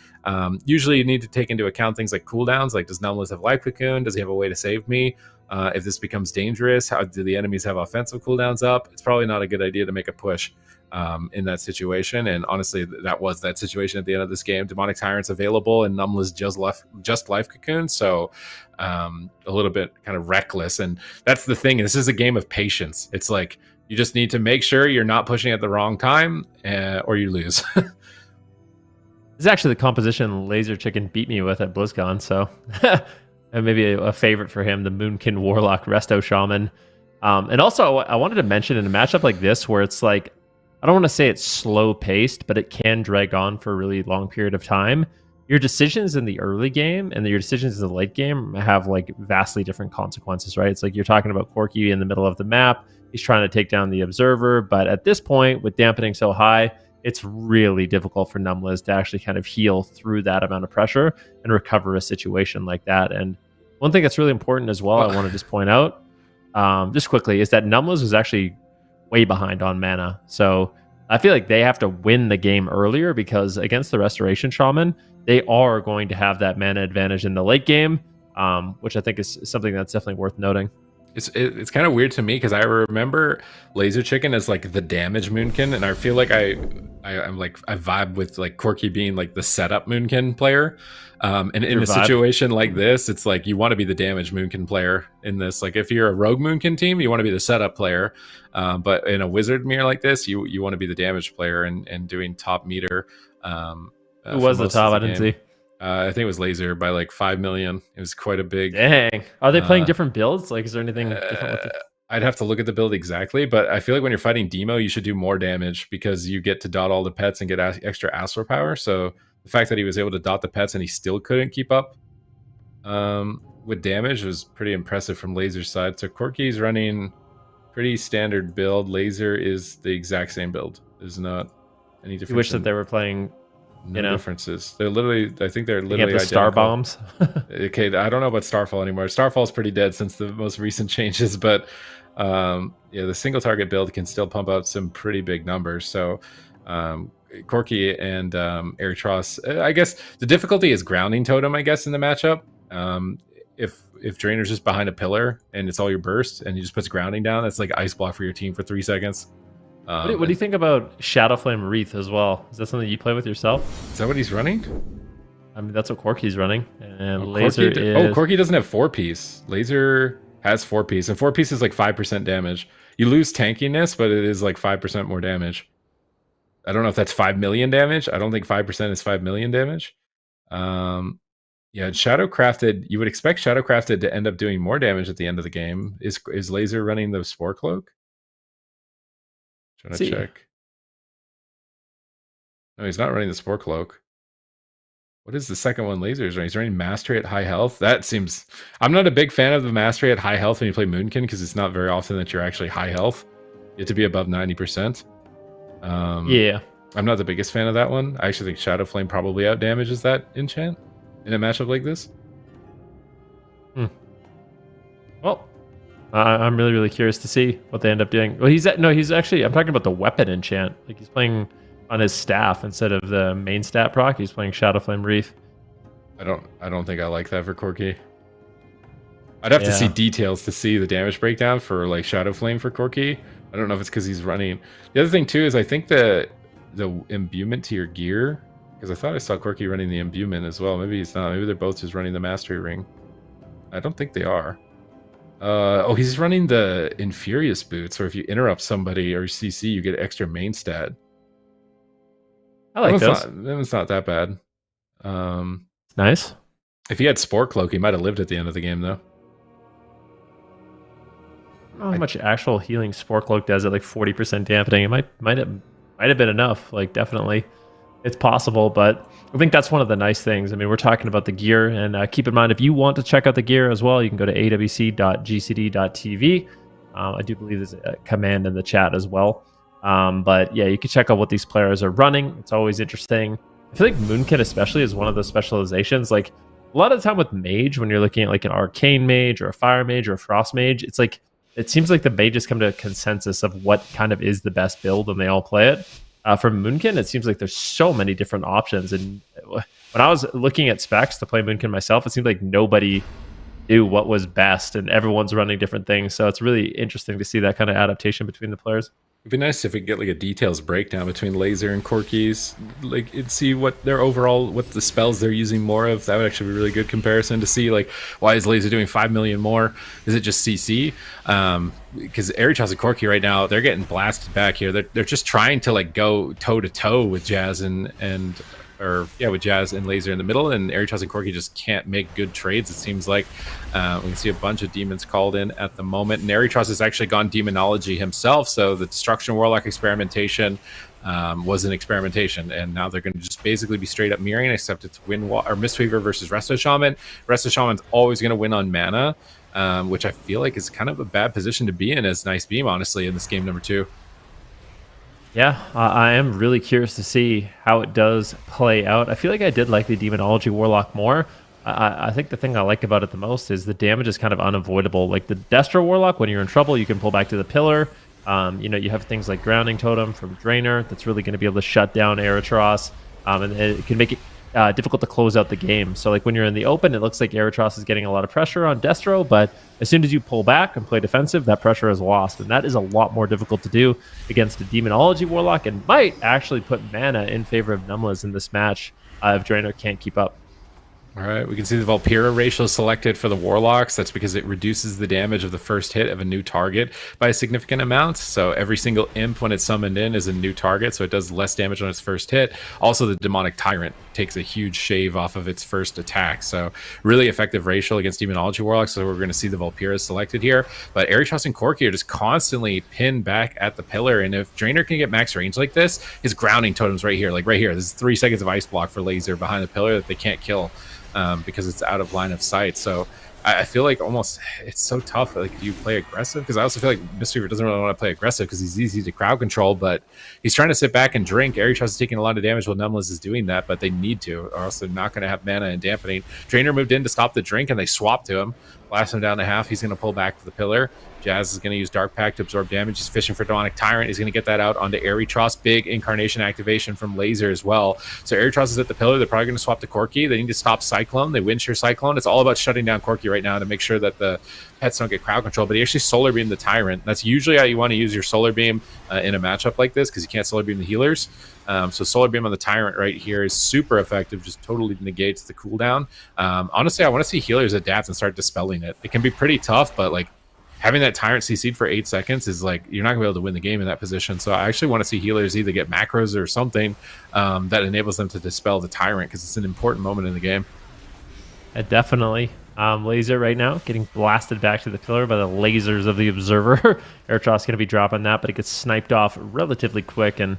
usually you need to take into account things like cooldowns. Like, does Numbless have life cocoon? Does he have a way to save me? If this becomes dangerous, how do the enemies have offensive cooldowns up? It's probably not a good idea to make a push in that situation. And honestly, that was that situation at the end of this game. Demonic Tyrant's available and Numbless just life cocoon. So a little bit kind of reckless. And that's the thing. This is a game of patience. It's like, you just need to make sure you're not pushing at the wrong time or you lose. This is actually the composition Laser Chicken beat me with at BlizzCon. So and maybe a favorite for him, the Moonkin Warlock Resto Shaman. And also I wanted to mention in a matchup like this where it's like, I don't want to say it's slow paced, but it can drag on for a really long period of time. Your decisions in the early game and your decisions in the late game have like vastly different consequences, right? It's like you're talking about Corki in the middle of the map. He's trying to take down the Observer, but at this point, with dampening so high, it's really difficult for Numbless to actually kind of heal through that amount of pressure and recover a situation like that. And one thing that's really important as well, I want to just point out, just quickly, is that Numbless was actually way behind on mana. So I feel like they have to win the game earlier because against the Restoration Shaman, they are going to have that mana advantage in the late game, which I think is something that's definitely worth noting. It's kind of weird to me because I remember Laser Chicken as like the damage Moonkin, and I feel like I'm like I vibe with like Corky being like the setup Moonkin player. And in a situation like this, it's like you want to be the damage Moonkin player in this. Like if you're a rogue Moonkin team, you want to be the setup player. But in a wizard mirror like this, you want to be the damage player and doing top meter. Who was the top? I didn't see. I think it was Laser by like 5 million. It was quite a big. Dang. Are they playing different builds? Like, is there anything different with it? I'd have to look at the build exactly, but I feel like when you're fighting Demo, you should do more damage because you get to dot all the pets and get extra Astral Power. So the fact that he was able to dot the pets and he still couldn't keep up with damage was pretty impressive from Laser's side. So Corky's running pretty standard build. Laser is the exact same build. There's not any difference. You wish that they were playing. No differences. They're literally. I think they're literally the star bombs. Okay, I don't know about Starfall anymore. Starfall's pretty dead since the most recent changes, but yeah, the single target build can still pump out some pretty big numbers. So Corky and Eritros, I guess the difficulty is grounding totem. I guess in the matchup, if Drainer's just behind a pillar and it's all your burst and he just puts grounding down, that's like ice block for your team for 3 seconds. What do you think about Shadowflame Wreath as well? Is that something you play with yourself? Is that what he's running? I mean, that's what Corky's running. And Laser Corky doesn't have 4-piece. Laser has 4-piece, and 4-piece is like 5% damage. You lose tankiness, but it is like 5% more damage. I don't know if that's 5 million damage. I don't think 5% is 5 million damage. Yeah, Shadowcrafted, you would expect Shadowcrafted to end up doing more damage at the end of the game. Is Laser running the Spore Cloak? Trying to check. No, he's not running the Spore Cloak. What is the second one Laser is running? He's running Mastery at high health. That seems... I'm not a big fan of the Mastery at high health when you play Moonkin because it's not very often that you're actually high health. You have to be above 90%. Yeah. I'm not the biggest fan of that one. I actually think Shadowflame probably outdamages that enchant in a matchup like this. Well, I'm really, really curious to see what they end up doing. Well, he's actually, I'm talking about the weapon enchant. Like he's playing on his staff instead of the main stat proc. He's playing Shadowflame Wreath. I don't think I like that for Corky. I'd have to see details to see the damage breakdown for like Shadowflame for Corky. I don't know if it's because he's running. The other thing too is I think the imbuement to your gear, because I thought I saw Corky running the imbuement as well. Maybe he's not. Maybe they're both just running the mastery ring. I don't think they are. Oh, he's running the Infurious boots, or if you interrupt somebody or CC, you get extra main stat. I like those. It's not that bad. Nice. If he had Spore Cloak, he might have lived at the end of the game, though. I don't know how much actual healing Spore Cloak does at like 40% dampening. It might have been enough. Like definitely, it's possible. But I think that's one of the nice things. I mean, we're talking about the gear, and keep in mind if you want to check out the gear as well, you can go to awc.gcd.tv. I do believe there's a command in the chat as well. But yeah, you can check out what these players are running. It's always interesting. I feel like Moonkin especially is one of those specializations. Like a lot of the time with mage, when you're looking at like an arcane mage or a fire mage or a frost mage, it's like it seems like the mages come to a consensus of what kind of is the best build and they all play it. For Moonkin, it seems like there's so many different options. And when I was looking at specs to play Moonkin myself, it seemed like nobody knew what was best and everyone's running different things. So it's really interesting to see that kind of adaptation between the players. It'd be nice if we could get like a details breakdown between Laser and Corky's, like and see what their overall, what the spells they're using more of. That would actually be a really good comparison to see like why is Laser doing 5 million more? Is it just CC? Because Eritros and Corky right now, they're getting blasted back here. They're just trying to like go toe to toe with Jazz with Jazz and Laser in the middle, and Eritros and Corky just can't make good trades. It seems like we can see a bunch of demons called in at the moment, and Eritros has actually gone demonology himself. So the Destruction Warlock experimentation was an experimentation, and now they're going to just basically be straight up mirroring, except it's Mistweaver versus Resto Shaman. Resto Shaman's always going to win on mana, which I feel like is kind of a bad position to be in as NICEBEAM, honestly, in this game number 2. Yeah, I am really curious to see how it does play out. I feel like I did like the Demonology Warlock more. I think the thing I like about it the most is the damage is kind of unavoidable. Like the Destro Warlock, when you're in trouble, you can pull back to the pillar. You have things like Grounding Totem from Drainer that's really going to be able to shut down Eritros. And it can make it difficult to close out the game. So like when you're in the open, it looks like Eritros is getting a lot of pressure on Destro, but as soon as you pull back and play defensive, that pressure is lost. And that is a lot more difficult to do against a Demonology Warlock, and might actually put mana in favor of Numlas in this match if Draenor can't keep up. All right, we can see the Valkyra ratio selected for the Warlocks. That's because it reduces the damage of the first hit of a new target by a significant amount. So every single imp when it's summoned in is a new target, so it does less damage on its first hit. Also, the Demonic Tyrant takes a huge shave off of its first attack. So really effective ratio against Demonology Warlocks. So we're going to see the Valkyra selected here. But Eritros and Corki are just constantly pinned back at the pillar. And if Draenor can get max range like this, his grounding totem's right here. Like right here. This is 3 seconds of ice block for Laser behind the pillar that they can't kill. Because it's out of line of sight. So I feel like almost it's so tough. Like, do you play aggressive? Because I also feel like Mistweaver doesn't really want to play aggressive because he's easy to crowd control, but he's trying to sit back and drink. Eritros is taking a lot of damage while Numlas is doing that, but they need to, or else they're not going to have mana and dampening. Draenor moved in to stop the drink, and they swapped to him. Blast him down to half. He's going to pull back to the pillar. Jazz is going to use Dark Pact to absorb damage. He's fishing for Demonic Tyrant. He's going to get that out onto Eritros. Big Incarnation activation from Laser as well. So Eritros is at the pillar. They're probably going to swap to Corki. They need to stop Cyclone. They win share Cyclone. It's all about shutting down Corki right now to make sure that the pets don't get crowd control. But he actually Solar Beam the Tyrant. That's usually how you want to use your Solar Beam in a matchup like this, because you can't Solar Beam the healers. So Solar Beam on the Tyrant right here is super effective, just totally negates the cooldown. Honestly, I want to see healers adapt and start dispelling it. It can be pretty tough, but like having that Tyrant CC'd for 8 seconds is like, you're not gonna be able to win the game in that position. So I actually want to see healers either get macros or something that enables them to dispel the Tyrant, because it's an important moment in the game. Definitely. Laser right now getting blasted back to the pillar by the lasers of the Observer. Eritros going to be dropping that, but it gets sniped off relatively quick, and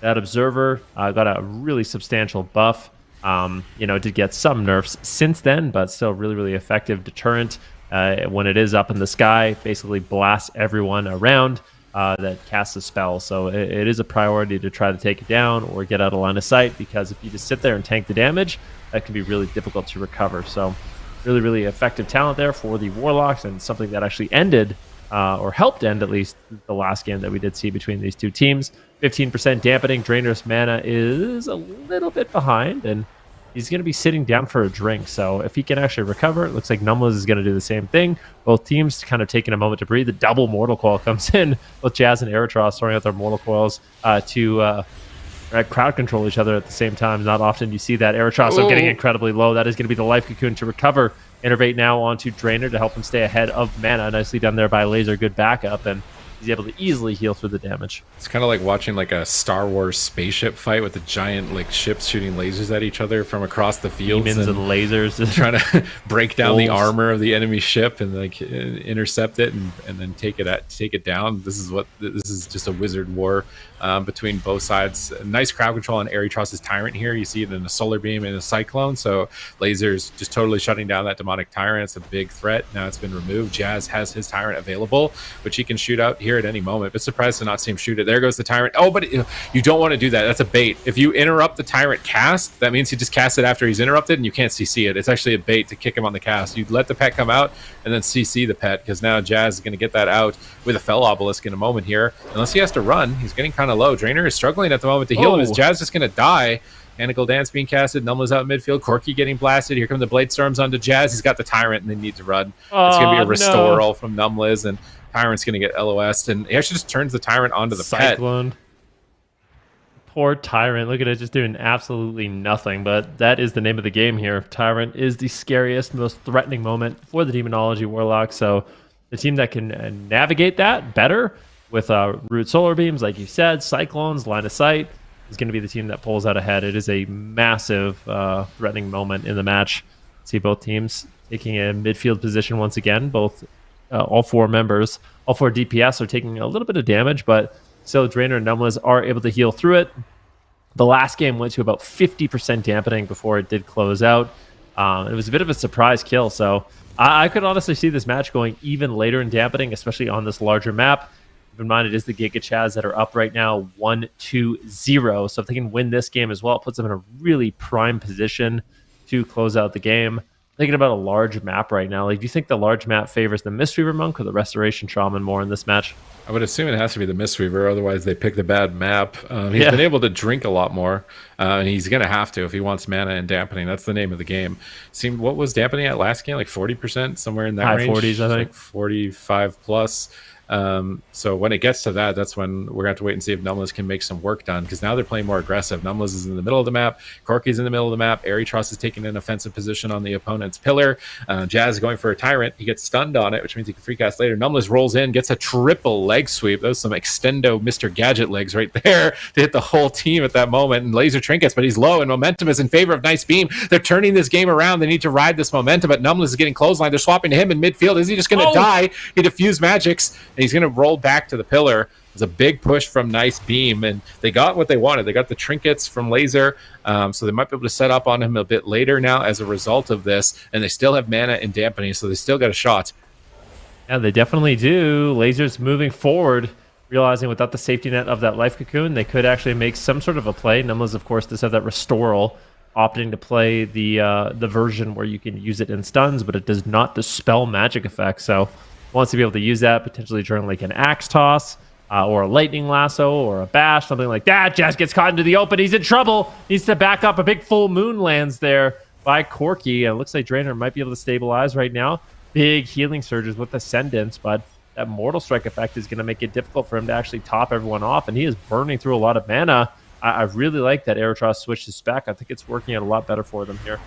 that Observer got a really substantial buff. Did get some nerfs since then, but still really effective deterrent. When it is up in the sky, basically blasts everyone around that casts a spell. So it is a priority to try to take it down or get out of line of sight, because if you just sit there and tank the damage, that can be really difficult to recover. So really effective talent there for the Warlocks, and something that actually ended or helped end at least the last game that we did see between these two teams. 15% dampening. Drainer's mana is a little bit behind, and he's going to be sitting down for a drink. So if he can actually recover, it looks like Numlas is going to do the same thing. Both teams kind of taking a moment to breathe. The double Mortal Coil comes in, both Jazz and Eritros throwing out their Mortal Coils to crowd control each other at the same time. Not often you see that. Eritros getting incredibly low. That is going to be the Life Cocoon to recover. Innervate now onto Draenor to help him stay ahead of mana. Nicely done there by Laser. Good backup, and he's able to easily heal through the damage. It's kind of like watching like a Star Wars spaceship fight with the giant like ships shooting lasers at each other from across the fields. Demons and lasers. Trying to break down the armor of the enemy ship and like intercept it and then take it down. This is just a wizard war between both sides. Nice crowd control on Eritros' Tyrant here. You see it in a Solar Beam and a Cyclone. So Laser's just totally shutting down that Demonic Tyrant. It's a big threat. Now it's been removed. Jazz has his Tyrant available, which he can shoot out here at any moment. But surprised to not see him shoot it. There goes the Tyrant. Oh, but you don't want to do that. That's a bait. If you interrupt the Tyrant cast, that means he just casts it after he's interrupted, and you can't CC it. It's actually a bait to kick him on the cast. You let the pet come out and then CC the pet, because now Jazz is going to get that out with a Fell Obelisk in a moment here. Unless he has to run. He's getting kind of low. Draenor is struggling at the moment to heal him. Is Jazz just going to die? Mechanical Dance being casted. Numla's out in midfield. Corki getting blasted. Here come the Blade Storms onto Jazz. He's got the Tyrant, and they need to run. It's going to be a Restore all from Numlas, and Tyrant's going to get LOS'd, and he actually just turns the Tyrant onto the Cyclone. Pet. Poor Tyrant. Look at it, just doing absolutely nothing, but that is the name of the game here. Tyrant is the scariest, most threatening moment for the Demonology Warlock, so the team that can navigate that better with Root Solar Beams, like you said, Cyclones, Line of Sight, is going to be the team that pulls out ahead. It is a massive threatening moment in the match. See both teams taking a midfield position once again. All four members, all four DPS are taking a little bit of damage, but still Draenor and Numlas are able to heal through it. The last game went to about 50% dampening before it did close out. It was a bit of a surprise kill, so I could honestly see this match going even later in dampening, especially on this larger map. Keep in mind, it is the GIGACHADS that are up right now, 1-2-0. So if they can win this game as well, it puts them in a really prime position to close out the game. Thinking about a large map right now, like, do you think the large map favors the Mistweaver Monk or the Restoration Shaman more in this match? I would assume it has to be the Mistweaver, otherwise they pick the bad map. He's been able to drink a lot more, and he's going to have to if he wants mana and dampening. That's the name of the game. What was dampening at last game? Like 40%, somewhere in that High range? 40s, I think. Like 45 plus. So when it gets to that, that's when we're gonna have to wait and see if Numless can make some work done, because now they're playing more aggressive. Numless is in the middle of the map, Corki's in the middle of the map, Aeritros is taking an offensive position on the opponent's pillar, Jazz is going for a Tyrant, he gets stunned on it, which means he can free cast later. Numless rolls in, gets a triple leg sweep. That was some extendo Mr. Gadget legs right there to hit the whole team at that moment, and laser trinkets, but he's low, and momentum is in favor of NICEBEAM. They're turning this game around, they need to ride this momentum, but Numless is getting clothesline. They're swapping to him in midfield. Is he just gonna die? He diffused magics, and he's gonna roll back to the pillar. It's a big push from NICEBEAM, and they got what they wanted. They got the trinkets from Laser, so they might be able to set up on him a bit later now as a result of this, and they still have mana and dampening, so they still got a shot. Yeah, they definitely do. Laser's moving forward, realizing without the safety net of that life cocoon, they could actually make some sort of a play. Numless, of course, does have that restoral, opting to play the version where you can use it in stuns, but it does not dispel magic effects, so wants to be able to use that potentially during like an axe toss or a lightning lasso or a bash, something like that. Jazz gets caught into the open. He's in trouble. Needs to back up. A big full moon lands there by Corki. And it looks like Drainer might be able to stabilize right now. Big healing surges with Ascendance, but that Mortal Strike effect is going to make it difficult for him to actually top everyone off. And he is burning through a lot of mana. I really like that Aeritros switched his spec. I think it's working out a lot better for them here.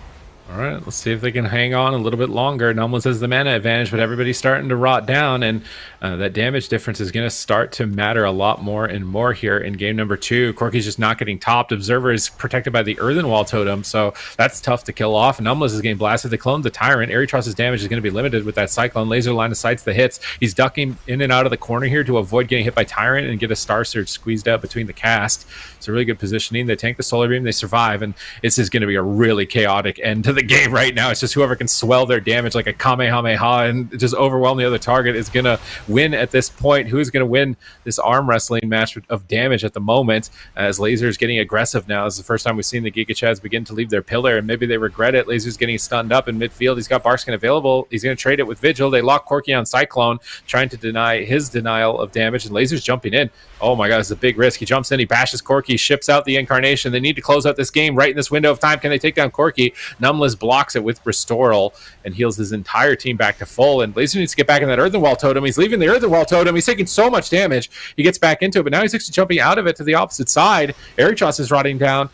All right, let's see if they can hang on a little bit longer. Numless has the mana advantage, but everybody's starting to rot down, and that damage difference is going to start to matter a lot more and more here in game number 2. Corki's just not getting topped. Observer is protected by the Earthen Wall Totem, so that's tough to kill off. Numless is getting blasted. They cloned the Tyrant. Aeritros' damage is going to be limited with that Cyclone. Laser line of sights the hits. He's ducking in and out of the corner here to avoid getting hit by Tyrant and get a Star Surge squeezed out between the cast. It's a really good positioning. They tank the Solar Beam. They survive, and this is going to be a really chaotic end to the game right now. It's just whoever can swell their damage like a Kamehameha and just overwhelm the other target is going to win at this point. Who's going to win this arm wrestling match of damage at the moment, as Laser is getting aggressive now? This is the first time we've seen the GIGACHADS begin to leave their pillar, and maybe they regret it. Laser's getting stunned up in midfield. He's got Barskin available. He's going to trade it with Vigil. They lock Corki on Cyclone, trying to deny his denial of damage, and Laser's jumping in. Oh my god, it's a big risk. He jumps in, he bashes Corki, ships out the Incarnation. They need to close out this game right in this window of time. Can they take down Corki? Numless blocks it with Restoral and heals his entire team back to full, and Laser needs to get back in that Earthen Wall Totem. He's leaving the Earthen Wall Totem. He's taking so much damage. He gets back into it, but now he's actually jumping out of it to the opposite side. Aeritros is rotting down.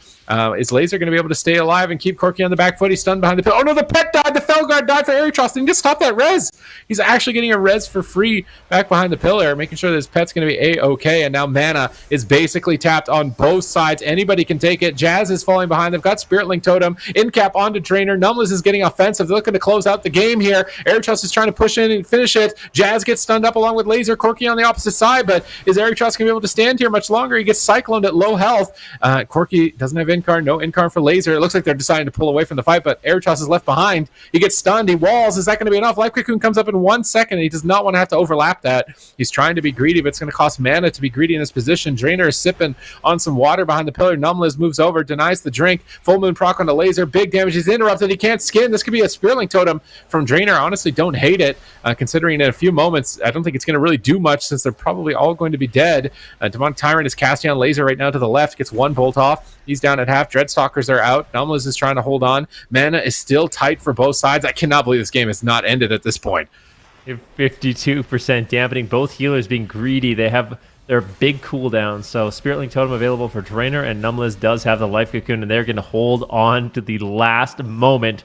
Is Laser going to be able to stay alive and keep Corki on the back foot? He's stunned behind the pillar. Oh no, the pet died. The Felguard died for Aeritros. They need to stop that res. He's actually getting a res for free back behind the pillar, making sure that his pet's going to be A-okay. And now mana is basically tapped on both sides. Anybody can take it. Jazz is falling behind. They've got Spirit Link Totem. Incap onto Drainer. Numless is getting offensive. They're looking to close out the game here. Aeritros is trying to push in and finish it. Jazz gets stunned up along with Laser. Corki on the opposite side, but is Aeritros going to be able to stand here much longer? He gets cycloned at low health. Corki doesn't have Incarn. No Incarn for Laser. It looks like they're deciding to pull away from the fight, but Aeritros is left behind. He gets stunned. He walls. Is that going to be enough? Life Cocoon comes up in 1 second, and he does not want to have to overlap that. He's trying to be greedy, but it's going to cost mana to be greedy in this position. Drainer is sipping on some water behind the pillar. Numless moves over, denies the drink. Full Moon proc on the Laser. Big damage. He's interrupted. He can't skin. This could be a Spirit Link Totem from Drainer. Honestly, don't hate it, considering in a few moments, I don't think it's going to really do much since they're probably all going to be dead. Demonic Tyrant is casting on Laser right now to the left. Gets one bolt off. He's down at half. Dreadstalkers are out. Numless is trying to hold on. Mana is still tight for both sides. I cannot believe this game has not ended at this point. 52% dampening. Both healers being greedy. They have their big cooldown. So Spirit Link Totem available for Drainer, and Numless does have the Life Cocoon, and they're going to hold on to the last moment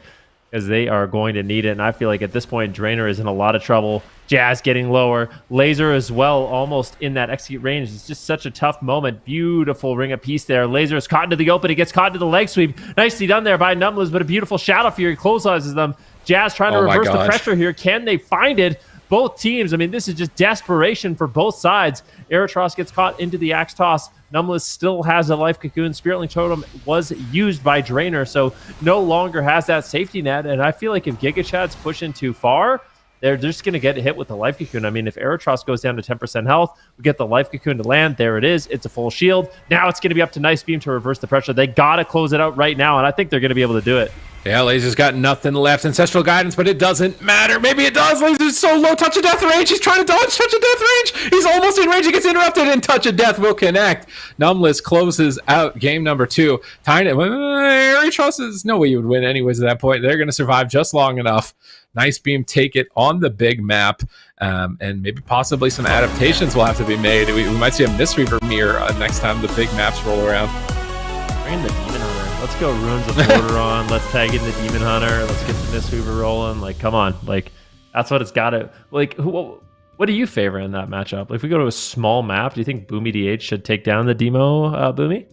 because they are going to need it. And I feel like at this point, Drainer is in a lot of trouble. Jazz getting lower. Laser as well, almost in that execute range. It's just such a tough moment. Beautiful Ring of Peace there. Laser is caught into the open. He gets caught into the leg sweep. Nicely done there by Numless, but a beautiful Shadow Fury clotheslines them. Jazz trying to reverse the pressure here. Can they find it? Both teams, I mean, this is just desperation for both sides. Aeritros gets caught into the axe toss. Numless still has a Life Cocoon. Spirit Link Totem was used by Drainer, so no longer has that safety net. And I feel like if GIGACHADS push in too far, they're just going to get hit with the Life Cocoon. I mean, if Aeritros goes down to 10% health, we get the Life Cocoon to land. There it is. It's a full shield. Now it's going to be up to NICEBEAM to reverse the pressure. They got to close it out right now, and I think they're going to be able to do it. Yeah, Laser's got nothing left. Ancestral Guidance, but it doesn't matter. Maybe it does. Laser's so low. Touch of Death range. He's trying to dodge Touch of Death range. He's almost in range. He gets interrupted, and Touch of Death will connect. Numbless closes out game number 2. Tiny, Harry Trusses. No way you would win anyways at that point. They're going to survive just long enough. NICEBEAM take it on the big map, and maybe possibly some adaptations will have to be made. We might see a Mistweaver mirror next time the big maps roll around. Bring in the Demon Hunter. Let's go Ruins of Lordaeron. Let's tag in the Demon Hunter. Let's get the Mistweaver rolling. Like, come on. Like, that's what it's got to... Like, what do you favor in that matchup? Like, if we go to a small map, do you think Boomy DH should take down the Demo Boomy?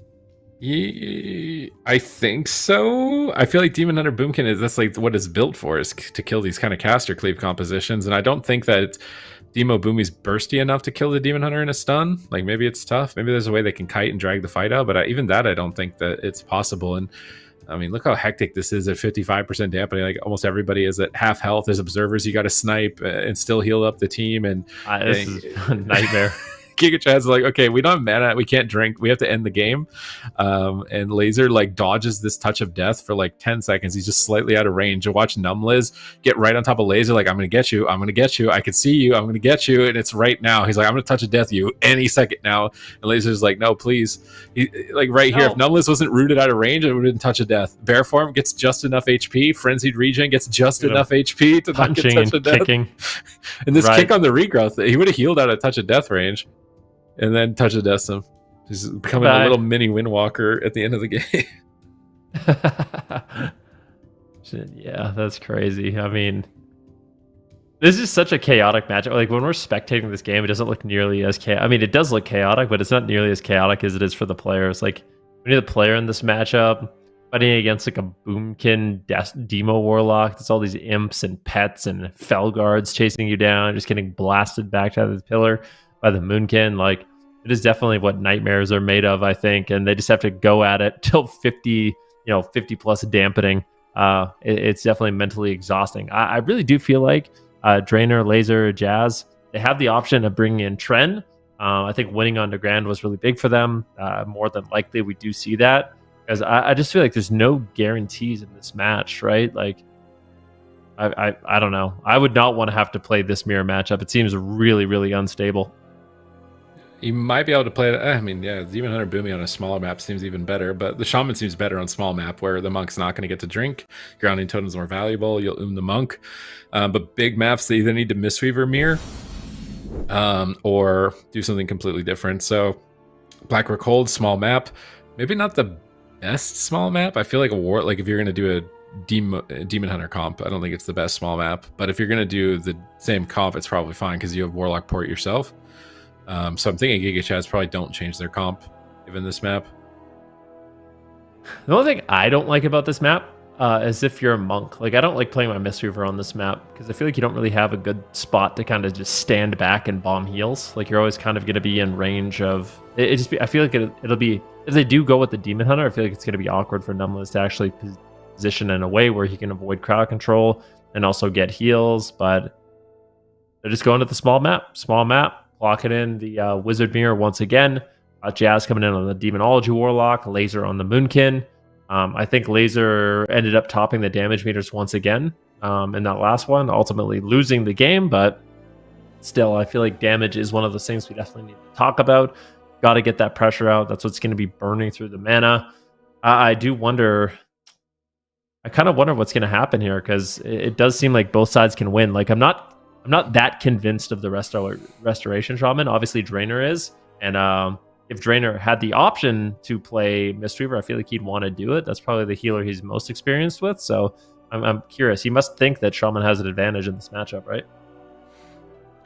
Yeah, I think so. I feel like Demon Hunter Boomkin that's like what it's built for, is to kill these kind of caster cleave compositions, and I don't think that Demo Boomy's bursty enough to kill the Demon Hunter in a stun. Like, maybe it's tough. Maybe there's a way they can kite and drag the fight out, but even that I don't think that it's possible. And I mean, look how hectic this is at 55% dampening. Like, almost everybody is at half health. There's observers you got to snipe and still heal up the team. And this is a nightmare. GIGACHADS is like, okay, we don't have mana, we can't drink, we have to end the game. And Laser like dodges this Touch of Death for like 10 seconds. He's just slightly out of range. You watch Numbliz get right on top of Laser, like, I'm gonna get you, I'm gonna get you, I can see you, I'm gonna get you, and it's right now. He's like, I'm gonna Touch of Death you any second now. And Laser's like, no, please. He, like right here, if Numbliz wasn't rooted out of range, it would have been Touch of Death. Bear Form gets just enough HP. Frenzied Regen gets just enough HP to not get Touch of Death. Kicking. And this kick on the regrowth, he would have healed out of Touch of Death range. And then Touch of Death him. He's becoming a little mini Windwalker at the end of the game. Shit, yeah, that's crazy. I mean, this is such a chaotic matchup. Like, when we're spectating this game, it doesn't look nearly as chaotic. I mean, it does look chaotic, but it's not nearly as chaotic as it is for the players. Like, we need a player in this matchup fighting against like a Boomkin Demo Warlock. There's all these imps and pets and Felguards chasing you down, just getting blasted back to the pillar by the Moonkin. Like, it is definitely what nightmares are made of, I think, and they just have to go at it till 50 plus dampening. It's definitely mentally exhausting. I really do feel like Drainer, Laser, Jazz, they have the option of bringing in Tren. I think winning on the Grand was really big for them. More than likely, we do see that, because I just feel like there's no guarantees in this match, right? Like, I don't know. I would not want to have to play this mirror matchup. It seems really, really unstable. You might be able to play it. I mean, yeah, Demon Hunter Boomy on a smaller map seems even better, but the Shaman seems better on small map, where the Monk's not going to get to drink. Grounding Totem's more valuable. You'll the Monk. But big maps, they either need to Mistweaver mirror or do something completely different. So Black Rock Hold, small map. Maybe not the best small map. I feel like if you're going to do a Demon Hunter comp, I don't think it's the best small map. But if you're going to do the same comp, it's probably fine because you have Warlock Port yourself. So I'm thinking GIGACHADS probably don't change their comp given this map. The only thing I don't like about this map is if you're a monk. Like, I don't like playing my Mistweaver on this map because I feel like you don't really have a good spot to kind of just stand back and bomb heals. Like, you're always kind of going to be in range of I feel like it'll be, if they do go with the Demon Hunter, I feel like it's going to be awkward for Numbless to actually position in a way where he can avoid crowd control and also get heals. But they're just going to the small map. Locking in the Wizard Mirror once again. Jazz coming in on the Demonology Warlock. Laser on the Moonkin. I think Laser ended up topping the damage meters once again in that last one, ultimately losing the game. But still, I feel like damage is one of those things we definitely need to talk about. Got to get that pressure out. That's what's going to be burning through the mana. I do wonder... I kind of wonder what's going to happen here, because it does seem like both sides can win. Like, I'm not that convinced of the Restoration Shaman. Obviously, Drainer is. And if Drainer had the option to play Mistweaver, I feel like he'd want to do it. That's probably the healer he's most experienced with. So I'm curious. He must think that Shaman has an advantage in this matchup, right?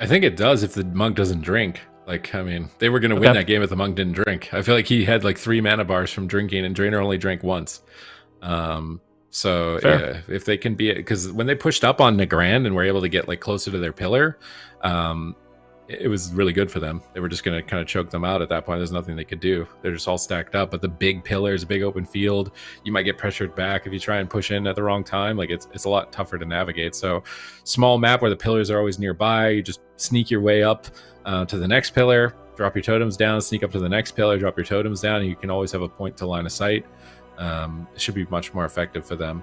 I think it does if the Monk doesn't drink. Like, I mean, they were going to win that game if the Monk didn't drink. I feel like he had like 3 mana bars from drinking, and Drainer only drank once. So yeah, if they can be, because when they pushed up on Nagrand and were able to get like closer to their pillar, it was really good for them. They were just going to kind of choke them out at that point. There's nothing they could do. They're just all stacked up. But the big pillars, big open field, you might get pressured back if you try and push in at the wrong time. Like, it's a lot tougher to navigate. So small map where the pillars are always nearby, you just sneak your way up to the next pillar, drop your totems down, sneak up to the next pillar, drop your totems down, and you can always have a point to line of sight. It should be much more effective for them.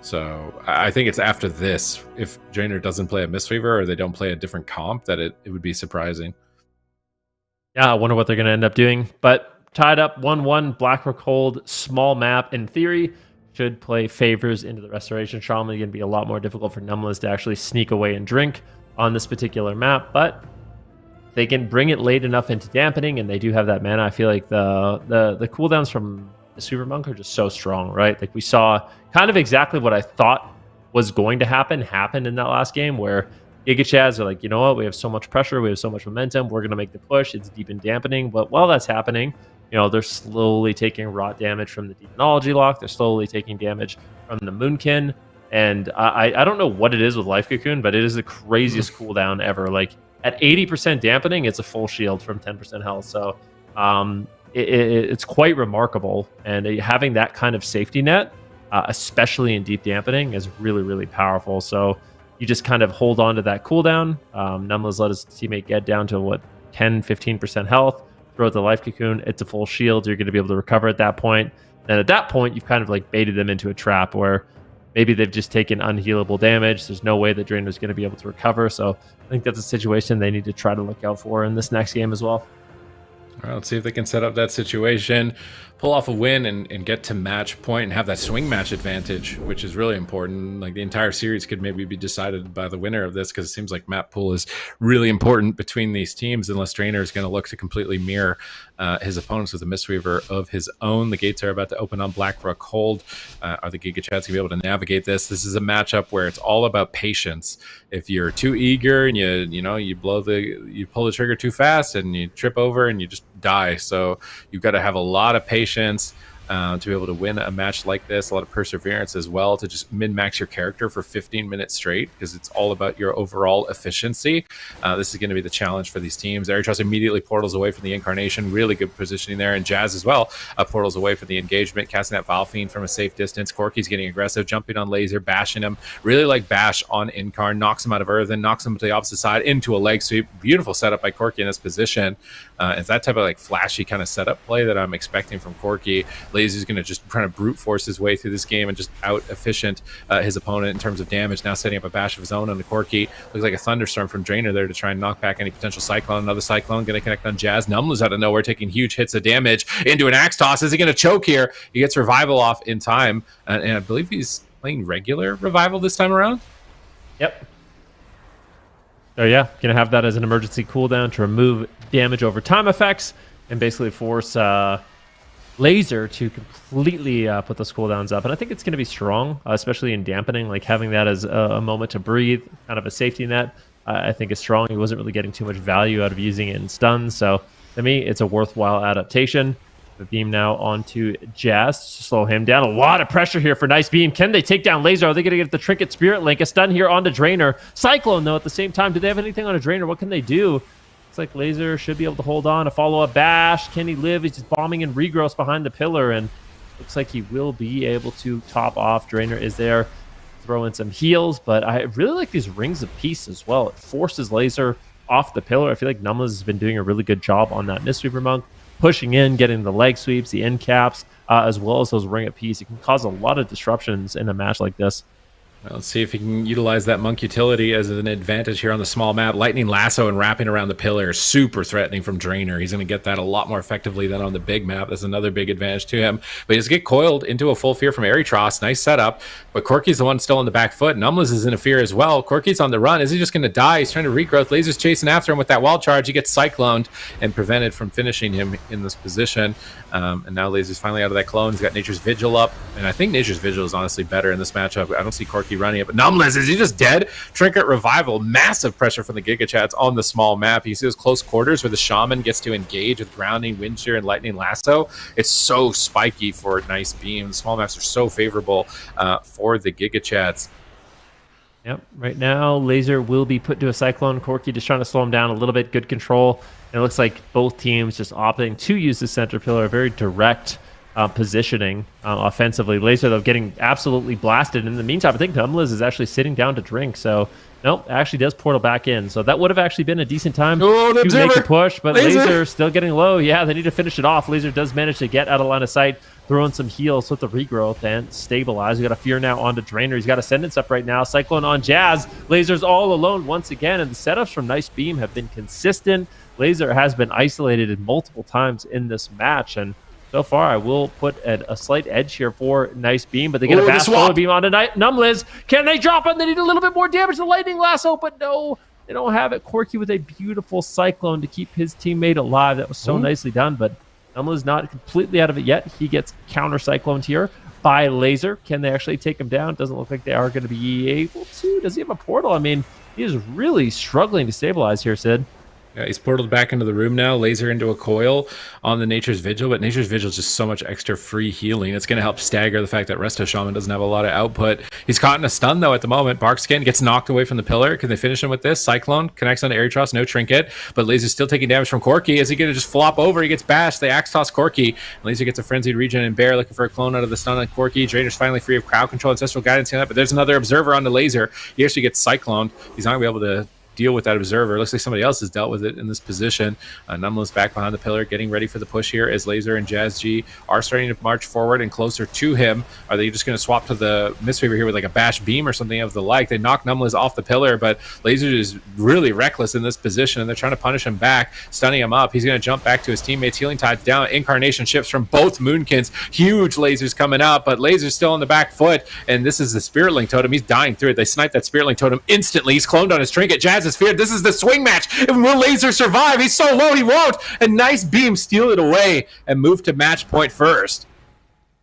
So I think it's after this, if Drainer doesn't play a Mistweaver or they don't play a different comp, that it would be surprising. Yeah, I wonder what they're going to end up doing. But tied up 1-1, BlackRock Hold, small map. In theory, should play favors into the Restoration Shaman. Going to be a lot more difficult for Numbless to actually sneak away and drink on this particular map. But they can bring it late enough into dampening, and they do have that mana. I feel like the cooldowns from the Super Monk are just so strong, right? Like we saw kind of exactly what I thought was going to happen in that last game, where GigaChads are like, you know what, we have so much pressure, we have so much momentum, we're going to make the push. It's deep in dampening, but while that's happening, you know, they're slowly taking rot damage from the Demonology Lock, they're slowly taking damage from the Moonkin, and I don't know what it is with Life Cocoon, but it is the craziest cooldown ever. Like at 80% dampening, it's a full shield from 10% health, so it's quite remarkable, and having that kind of safety net, especially in deep dampening, is really, really powerful. So you just kind of hold on to that cooldown. Numbless let his teammate get down to what, 10-15% health, throw out the Life Cocoon, it's a full shield, you're going to be able to recover at that point. And at that point, you've kind of like baited them into a trap where maybe they've just taken unhealable damage. There's no way that Drainer's going to be able to recover. So I think that's a situation they need to try to look out for in this next game as well. All right, let's see if they can set up that situation, pull off a win, and get to match point and have that swing match advantage, which is really important. Like the entire series could maybe be decided by the winner of this, because it seems like map pool is really important between these teams, unless Drainer is going to look to completely mirror his opponents with a Mistweaver of his own. The gates are about to open on BlackRock Hold. Are the GigaChads going to be able to navigate this? This is a matchup where it's all about patience. If you're too eager and you pull the trigger too fast and you trip over and you just die. So you've got to have a lot of patience to be able to win a match like this, a lot of perseverance as well, to just min-max your character for 15 minutes straight, because it's all about your overall efficiency. This is going to be the challenge for these teams. Eritrust immediately portals away from the Incarnation, really good positioning there, and Jazz as well portals away for the engagement, casting that Vile Fiend from a safe distance. Corky's getting aggressive, jumping on Laser, bashing him, really like bash on Incarn, knocks him out of Earthen, knocks him to the opposite side into a leg sweep. Beautiful setup by Corky in this position. It's that type of like flashy kind of setup play that I'm expecting from Corky. Lazy's going to just kind of brute force his way through this game and just out efficient his opponent in terms of damage. Now setting up a bash of his own on the Corky. Looks like a thunderstorm from Drainer there to try and knock back any potential Cyclone. Another Cyclone going to connect on Jazz. Numbless out of nowhere taking huge hits of damage into an Axe Toss. Is he going to choke here? He gets Revival off in time, and I believe he's playing regular Revival this time around. Yep. So yeah, going to have that as an emergency cooldown to remove damage over time effects and basically force Laser to completely put those cooldowns up. And I think it's going to be strong, especially in dampening, like having that as a moment to breathe, kind of a safety net, I think is strong. He wasn't really getting too much value out of using it in stuns. So to me, it's a worthwhile adaptation. The beam now onto Jazz to slow him down. A lot of pressure here for NICEBEAM. Can they take down Laser? Are they going to get the Trinket Spirit Link? A stun here onto Drainer. Cyclone, though, at the same time. Do they have anything on a Drainer? What can they do? Looks like Laser should be able to hold on. A follow-up bash. Can he live? He's just bombing in regrowth behind the pillar, and looks like he will be able to top off. Drainer is there. Throw in some heals, but I really like these Rings of Peace as well. It forces Laser off the pillar. I feel like Numbless has been doing a really good job on that Mistweaver Monk, pushing in, getting the leg sweeps, the end caps, as well as those Ring of Peace. It can cause a lot of disruptions in a match like this. Well, let's see if he can utilize that Monk utility as an advantage here on the small map. Lightning Lasso and wrapping around the pillar is super threatening from Drainer. He's going to get that a lot more effectively than on the big map. That's another big advantage to him. But he just get coiled into a full fear from Eritross. Nice setup. But Corky's the one still on the back foot. Numbless is in a fear as well. Corky's on the run. Is he just going to die? He's trying to regrowth. Laser's chasing after him with that wild charge. He gets cycloned and prevented from finishing him in this position. And now Laser's finally out of that clone. He's got Nature's Vigil up. And I think Nature's Vigil is honestly better in this matchup. I don't see Corky running it. But Numbless, is he just dead? Trinket Revival. Massive pressure from the GigaChads on the small map. You see those close quarters where the Shaman gets to engage with Grounding, Wind Shear, and Lightning Lasso. It's so spiky for NICEBEAM. The small maps are so favorable for the GigaChads. Yep. Right now, Laser will be put to a Cyclone. Corky just trying to slow him down a little bit. Good control. And it looks like both teams just opting to use the center pillar. Very direct positioning offensively. Laser, though, getting absolutely blasted. In the meantime, I think Numbless is actually sitting down to drink. So, nope, actually does portal back in. So that would have actually been a decent time to make a push. But Laser still getting low. Yeah, they need to finish it off. Laser does manage to get out of line of sight throwing some heals with the regrowth and stabilize. We got a Fear now onto Drainer. He's got Ascendance up right now. Cyclone on Jazz. Laser's all alone once again, and the setups from NICEBEAM have been consistent. Laser has been isolated multiple times in this match, and so far I will put a slight edge here for NICEBEAM, but they get a fast solar beam onto Numliz. Can they drop it? They need a little bit more damage to Lightning Lasso, but no, they don't have it. Corky with a beautiful Cyclone to keep his teammate alive. That was so nicely done, but Numliz not completely out of it yet. He gets counter Cycloned here by Laser. Can they actually take him down? Doesn't look like they are going to be able to. Does he have a portal? I mean, he is really struggling to stabilize here, Sid. Yeah, he's portaled back into the room now. Laser into a coil on the Nature's Vigil, but Nature's Vigil is just so much extra free healing. It's going to help stagger the fact that Resto Shaman doesn't have a lot of output. He's caught in a stun, though, at the moment. Barkskin gets knocked away from the pillar. Can they finish him with this? Cyclone connects onto Aerotross, no trinket, but Laser's still taking damage from Corky. Is he going to just flop over? He gets bashed. They axe toss Corky. Laser gets a frenzied regen, and Bear looking for a clone out of the stun on Corky. Drainer's finally free of crowd control, ancestral guidance, but there's another observer on the Laser. He actually gets cycloned. He's not going to be able to deal with that observer. Looks like somebody else has dealt with it in this position. Numliz back behind the pillar, getting ready for the push here as Laser and Jazz G are starting to march forward and closer to him. Are they just going to swap to the Mistweaver here with like a bash beam or something of the like? They knock Numliz off the pillar, but Laser is really reckless in this position, and they're trying to punish him back, stunning him up. He's going to jump back to his teammates. Healing Tide's down. Incarnation ships from both Moonkins. Huge lasers coming out, but Laser's still on the back foot, and this is the Spirit Link Totem. He's dying through it. They snipe that Spirit Link Totem instantly. He's cloned on his trinket. Jazz is feared. This is the swing match. Will Laser survive? He's so low, he won't. A NICEBEAM steal it away and move to match point first.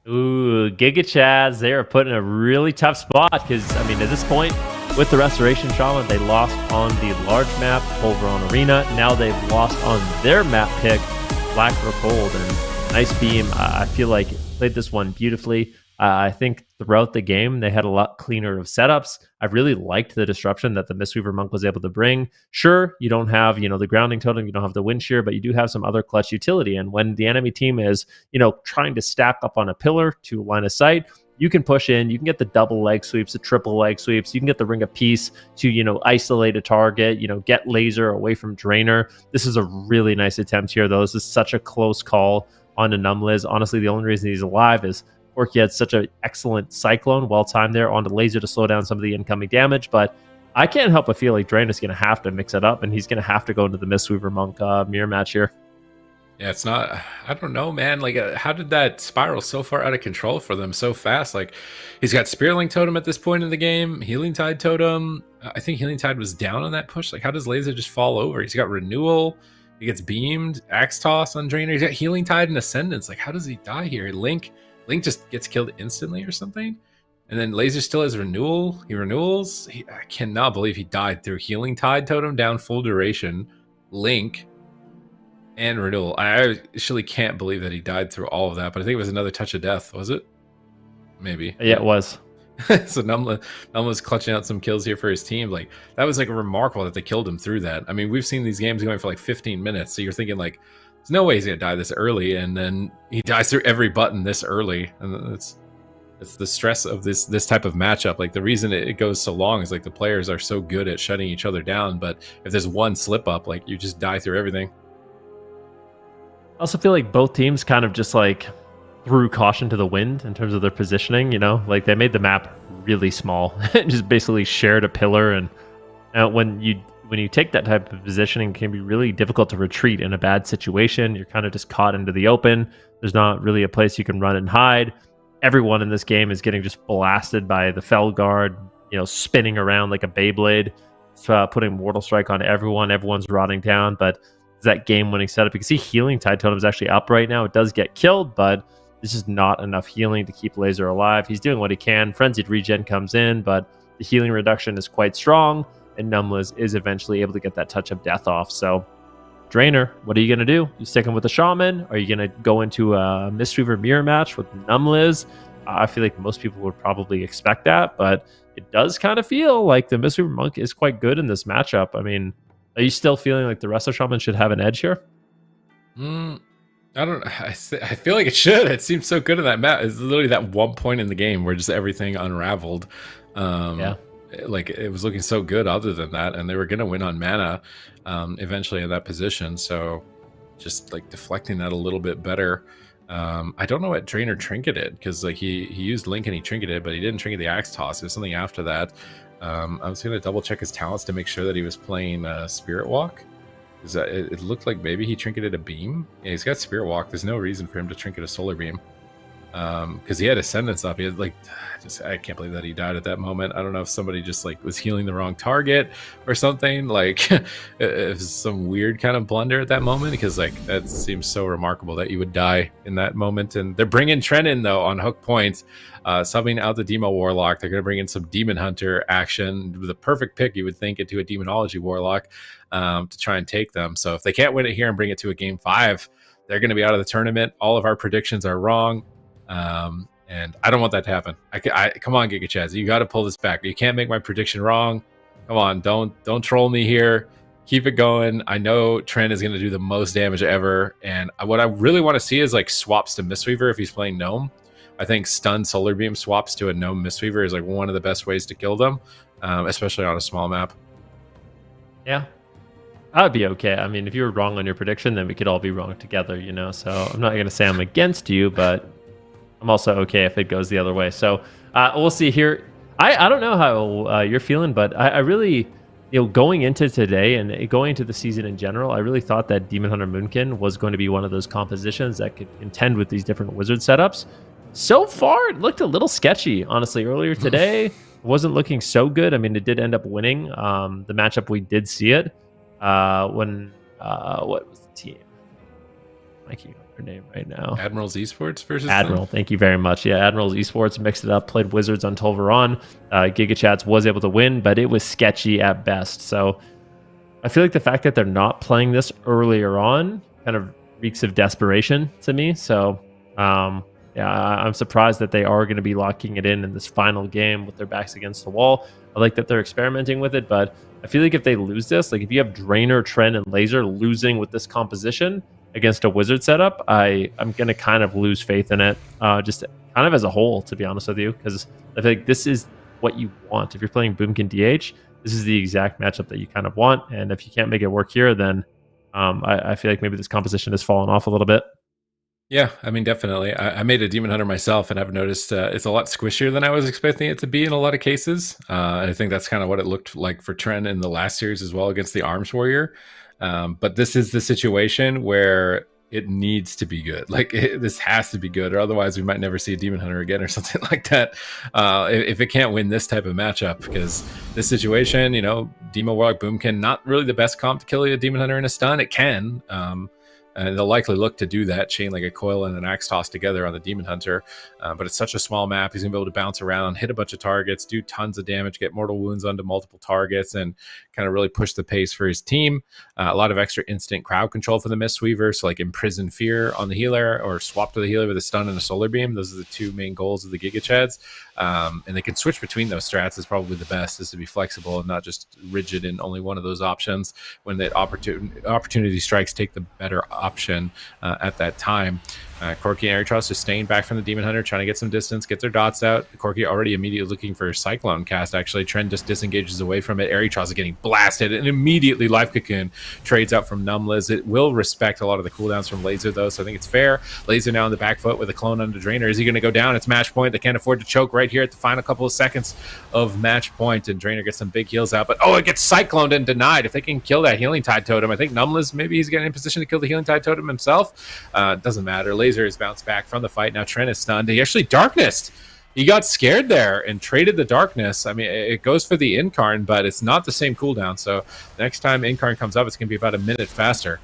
Ooh, GIGACHADS, they are put in a really tough spot because, I mean, at this point, with the Restoration Shaman, they lost on the large map, Pulveron Arena. Now they've lost on their map pick, Black or Cold. And NICEBEAM, I feel like, played this one beautifully. I think throughout the game, they had a lot cleaner of setups. I really liked the disruption that the Mistweaver Monk was able to bring. Sure, you don't have, the grounding totem, you don't have the wind shear, but you do have some other clutch utility. And when the enemy team is, trying to stack up on a pillar to line of sight, you can push in, you can get the double leg sweeps, the triple leg sweeps, you can get the Ring of Peace to, isolate a target, get Laser away from Drainer. This is a really nice attempt here, though. This is such a close call on a Numliz. Honestly, the only reason he's alive is Corky had such an excellent Cyclone, well-timed there, on the Laser to slow down some of the incoming damage, but I can't help but feel like Drainer's going to have to mix it up, and he's going to have to go into the Mistweaver Monk mirror match here. Yeah, it's not, I don't know, man. Like, how did that spiral so far out of control for them so fast? Like, he's got Spirit Link Totem at this point in the game, Healing Tide Totem. I think Healing Tide was down on that push. Like, how does Laser just fall over? He's got Renewal. He gets beamed, Axe Toss on Drainer. He's got Healing Tide and Ascendance. Like, how does he die here? Link just gets killed instantly or something. And then Laser still has Renewal. He renewals. I cannot believe he died through Healing Tide Totem down full duration, Link, and Renewal. I actually can't believe that he died through all of that, but I think it was another touch of death, was it? Maybe. Yeah, it was. So Numla's clutching out some kills here for his team. Like, that was like remarkable that they killed him through that. I mean, we've seen these games going for like 15 minutes, so you're thinking like, there's no way he's gonna die this early, and then he dies through every button this early, and it's the stress of this type of matchup. Like, the reason it goes so long is like the players are so good at shutting each other down, but if there's one slip up, like, you just die through everything. I also feel like both teams kind of just like threw caution to the wind in terms of their positioning. Like, they made the map really small and just basically shared a pillar, and when you take that type of positioning, it can be really difficult to retreat in a bad situation. You're kind of just caught into the open. There's not really a place you can run and hide. Everyone in this game is getting just blasted by the Felguard, spinning around like a Beyblade, putting Mortal Strike on everyone. Everyone's rotting down, but it's that game-winning setup. You can see Healing Tide Totem is actually up right now. It does get killed, but there's just not enough healing to keep Laser alive. He's doing what he can. Frenzied Regen comes in, but the healing reduction is quite strong, and Numliz is eventually able to get that touch of death off. So, Drainer, what are you going to do? You sticking with the Shaman? Are you going to go into a Mistweaver mirror match with Numliz? I feel like most people would probably expect that, but it does kind of feel like the Mistweaver Monk is quite good in this matchup. I mean, are you still feeling like the rest of Shaman should have an edge here? I feel like it should. It seems so good in that map. It's literally that one point in the game where just everything unraveled. Yeah. Like, it was looking so good other than that, and they were going to win on mana eventually in that position. So just like deflecting that a little bit better I don't know what Drainer trinketed, because like he used Link and he trinketed, but he didn't trinket the axe toss. There's something after that. I was gonna double check his talents to make sure that he was playing Spirit Walk. It looked like maybe he trinketed a beam. Yeah, he's got Spirit Walk. There's no reason for him to trinket a Solar Beam, because he had Ascendance up. He had like, I can't believe that he died at that moment. I don't know if somebody just like was healing the wrong target or something. Like it was some weird kind of blunder at that moment, because like that seems so remarkable that you would die in that moment. And they're bringing Tren in though on hook point, subbing out the Demo Warlock. They're going to bring in some Demon Hunter action with a perfect pick, you would think, into a Demonology Warlock to try and take them. So if they can't win it here and bring it to a game 5, they're going to be out of the tournament. All of our predictions are wrong. And I don't want that to happen. Come on, GigaChads, you got to pull this back. You can't make my prediction wrong. Come on, don't troll me here. Keep it going. I know Trent is going to do the most damage ever, and what I really want to see is like swaps to Mistweaver if he's playing Gnome. I think stun Solar Beam swaps to a Gnome Mistweaver is like one of the best ways to kill them, especially on a small map. Yeah, I'd be okay. I mean, if you were wrong on your prediction, then we could all be wrong together, you know. So I'm not going to say I'm against you, but I'm also okay if it goes the other way. So we'll see here. I don't know how you're feeling, but I really, you know, going into today and going into the season in general, I really thought that Demon Hunter Moonkin was going to be one of those compositions that could contend with these different wizard setups. So far, it looked a little sketchy, honestly. Earlier today, wasn't looking so good. I mean, it did end up winning the matchup. We did see it when what was the team? I can't remember her name right now. Admirals Esports versus Admiral. them? Thank you very much. Yeah, Admirals Esports mixed it up, played Wizards on Tolvaron. GigaChads was able to win, but it was sketchy at best. So I feel like the fact that they're not playing this earlier on kind of reeks of desperation to me. So yeah, I'm surprised that they are going to be locking it in this final game with their backs against the wall. I like that they're experimenting with it, but I feel like if they lose this, like if you have Drainer, Tren, and Laser losing with this composition against a Wizard setup, I'm going to kind of lose faith in it, just kind of as a whole, to be honest with you, because I feel like this is what you want. If you're playing Boomkin DH, this is the exact matchup that you kind of want, and if you can't make it work here, then I feel like maybe this composition has fallen off a little bit. Yeah, I mean, definitely. I made a Demon Hunter myself, and I've noticed it's a lot squishier than I was expecting it to be in a lot of cases. I think that's kind of what it looked like for Tren in the last series as well against the Arms Warrior. But this is the situation where it needs to be good. Like, this has to be good, or otherwise we might never see a Demon Hunter again or something like that. If it can't win this type of matchup, because this situation, you know, Demo Warlock Boomkin, not really the best comp to kill a Demon Hunter in a stun. It can. And they'll likely look to do that, chain like a coil and an axe toss together on the Demon Hunter. But it's such a small map. He's going to be able to bounce around, hit a bunch of targets, do tons of damage, get mortal wounds onto multiple targets, and kind of really push the pace for his team. A lot of extra instant crowd control for the Mistweaver, so like imprison fear on the healer or swap to the healer with a stun and a solar beam. Those are the two main goals of the GigaChads. And they can switch between those strats is probably the best, is to be flexible and not just rigid in only one of those options. When that opportunity strikes, take the better option at that time. Corki and Aeritros just staying back from the Demon Hunter, trying to get some distance, get their dots out. Corki already immediately looking for a Cyclone cast, actually. Trend just disengages away from it. Aeritros is getting blasted, and immediately Life Cocoon trades out from Numbliz. It will respect a lot of the cooldowns from Laser, though, so I think it's fair. Laser now on the back foot with a clone under Drainer. Is he going to go down? It's match point. They can't afford to choke right here at the final couple of seconds of match point, and Drainer gets some big heals out, but it gets cycloned and denied. If they can kill that Healing Tide Totem, I think Numbliz, maybe he's getting in position to kill the Healing Tide Totem himself. Doesn't matter. Laser has bounced back from the fight. Now Trent is stunned. He actually darknessed. He got scared there and traded the darkness. I mean, it goes for the Incarn, but it's not the same cooldown. So next time Incarn comes up, it's going to be about a minute faster.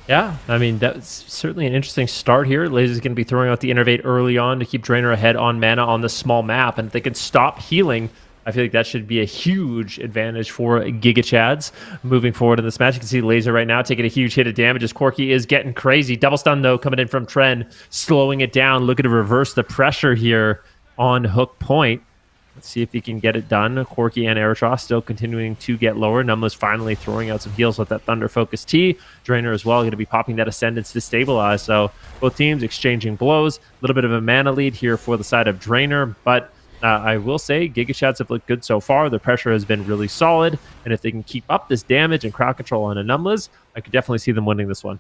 Yeah, I mean, that's certainly an interesting start here. Laser's going to be throwing out the Innervate early on to keep Drainer ahead on mana on this small map. And if they can stop healing, I feel like that should be a huge advantage for GigaChads moving forward in this match. You can see Laser right now taking a huge hit of damage as Corki is getting crazy. Double stun, though, coming in from Tren, slowing it down, looking to reverse the pressure here on hook point. Let's see if he can get it done. Corki and Aeritros still continuing to get lower. Numbliz finally throwing out some heals with that Thunder Focus T. Drainer as well going to be popping that Ascendance to stabilize. So both teams exchanging blows. A little bit of a mana lead here for the side of Drainer, but I will say GigaChads have looked good so far. The pressure has been really solid, and if they can keep up this damage and crowd control on a Numbliz, I could definitely see them winning this one.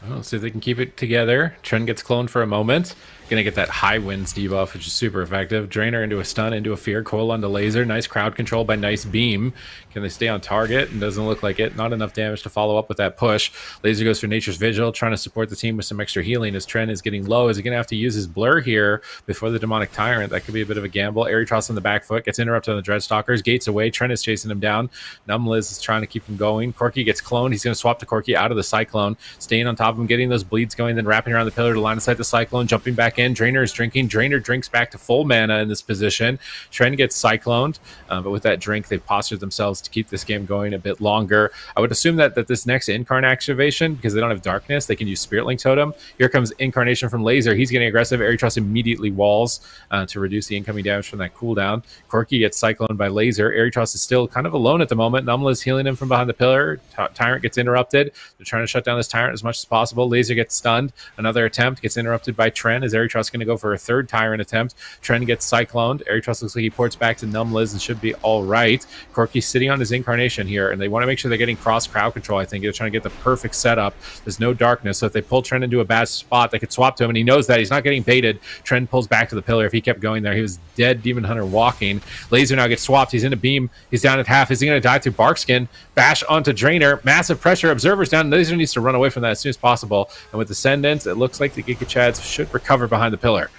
Oh, see if they can keep it together. Trent gets cloned for a moment. Gonna get that high winds debuff, which is super effective. Drainer into a stun, into a fear. Coil onto laser. Nice crowd control by NICEBEAM. Can they stay on target? And doesn't look like it. Not enough damage to follow up with that push. Laser goes for Nature's Vigil, trying to support the team with some extra healing as Trent is getting low. Is he gonna have to use his blur here before the Demonic Tyrant? That could be a bit of a gamble. Aeritros on the back foot. Gets interrupted on the Dreadstalkers. Gates away. Trent is chasing him down. Numliz is trying to keep him going. Corki gets cloned. He's gonna swap to Corki out of the Cyclone. Staying on top of him, getting those bleeds going, then wrapping around the pillar to line of sight the Cyclone. Jumping back in. Drainer is drinking. Drainer drinks back to full mana in this position. Trent gets cycloned, but with that drink, they've postured themselves to keep this game going a bit longer. I would assume that this next Incarn activation, because they don't have darkness, they can use Spirit Link Totem. Here comes Incarnation from Laser. He's getting aggressive. Aeritros immediately walls to reduce the incoming damage from that cooldown. Corki gets cycloned by Laser. Aeritros is still kind of alone at the moment. Numla is healing him from behind the pillar. Tyrant gets interrupted. They're trying to shut down this Tyrant as much as possible. Laser gets stunned. Another attempt gets interrupted by Trent. Is Aeritros going to go for a third Tyrant attempt? Trent gets cycloned. Aeritros looks like he ports back to Numliz and should be all right. Corki's sitting on his Incarnation here, and they want to make sure they're getting cross crowd control. I think they're trying to get the perfect setup. There's no darkness, so if they pull Trent into a bad spot, they could swap to him, and he knows that. He's not getting baited. Trent pulls back to the pillar. If he kept going there, he was dead Demon Hunter walking. Laser now gets swapped. He's in a beam. He's down at half. Is he going to die through Barkskin? Bash onto Drainer. Massive pressure. Observers down. Laser needs to run away from that as soon as possible. And with Ascendant, it looks like the GIGACHADS should recover behind the pillar.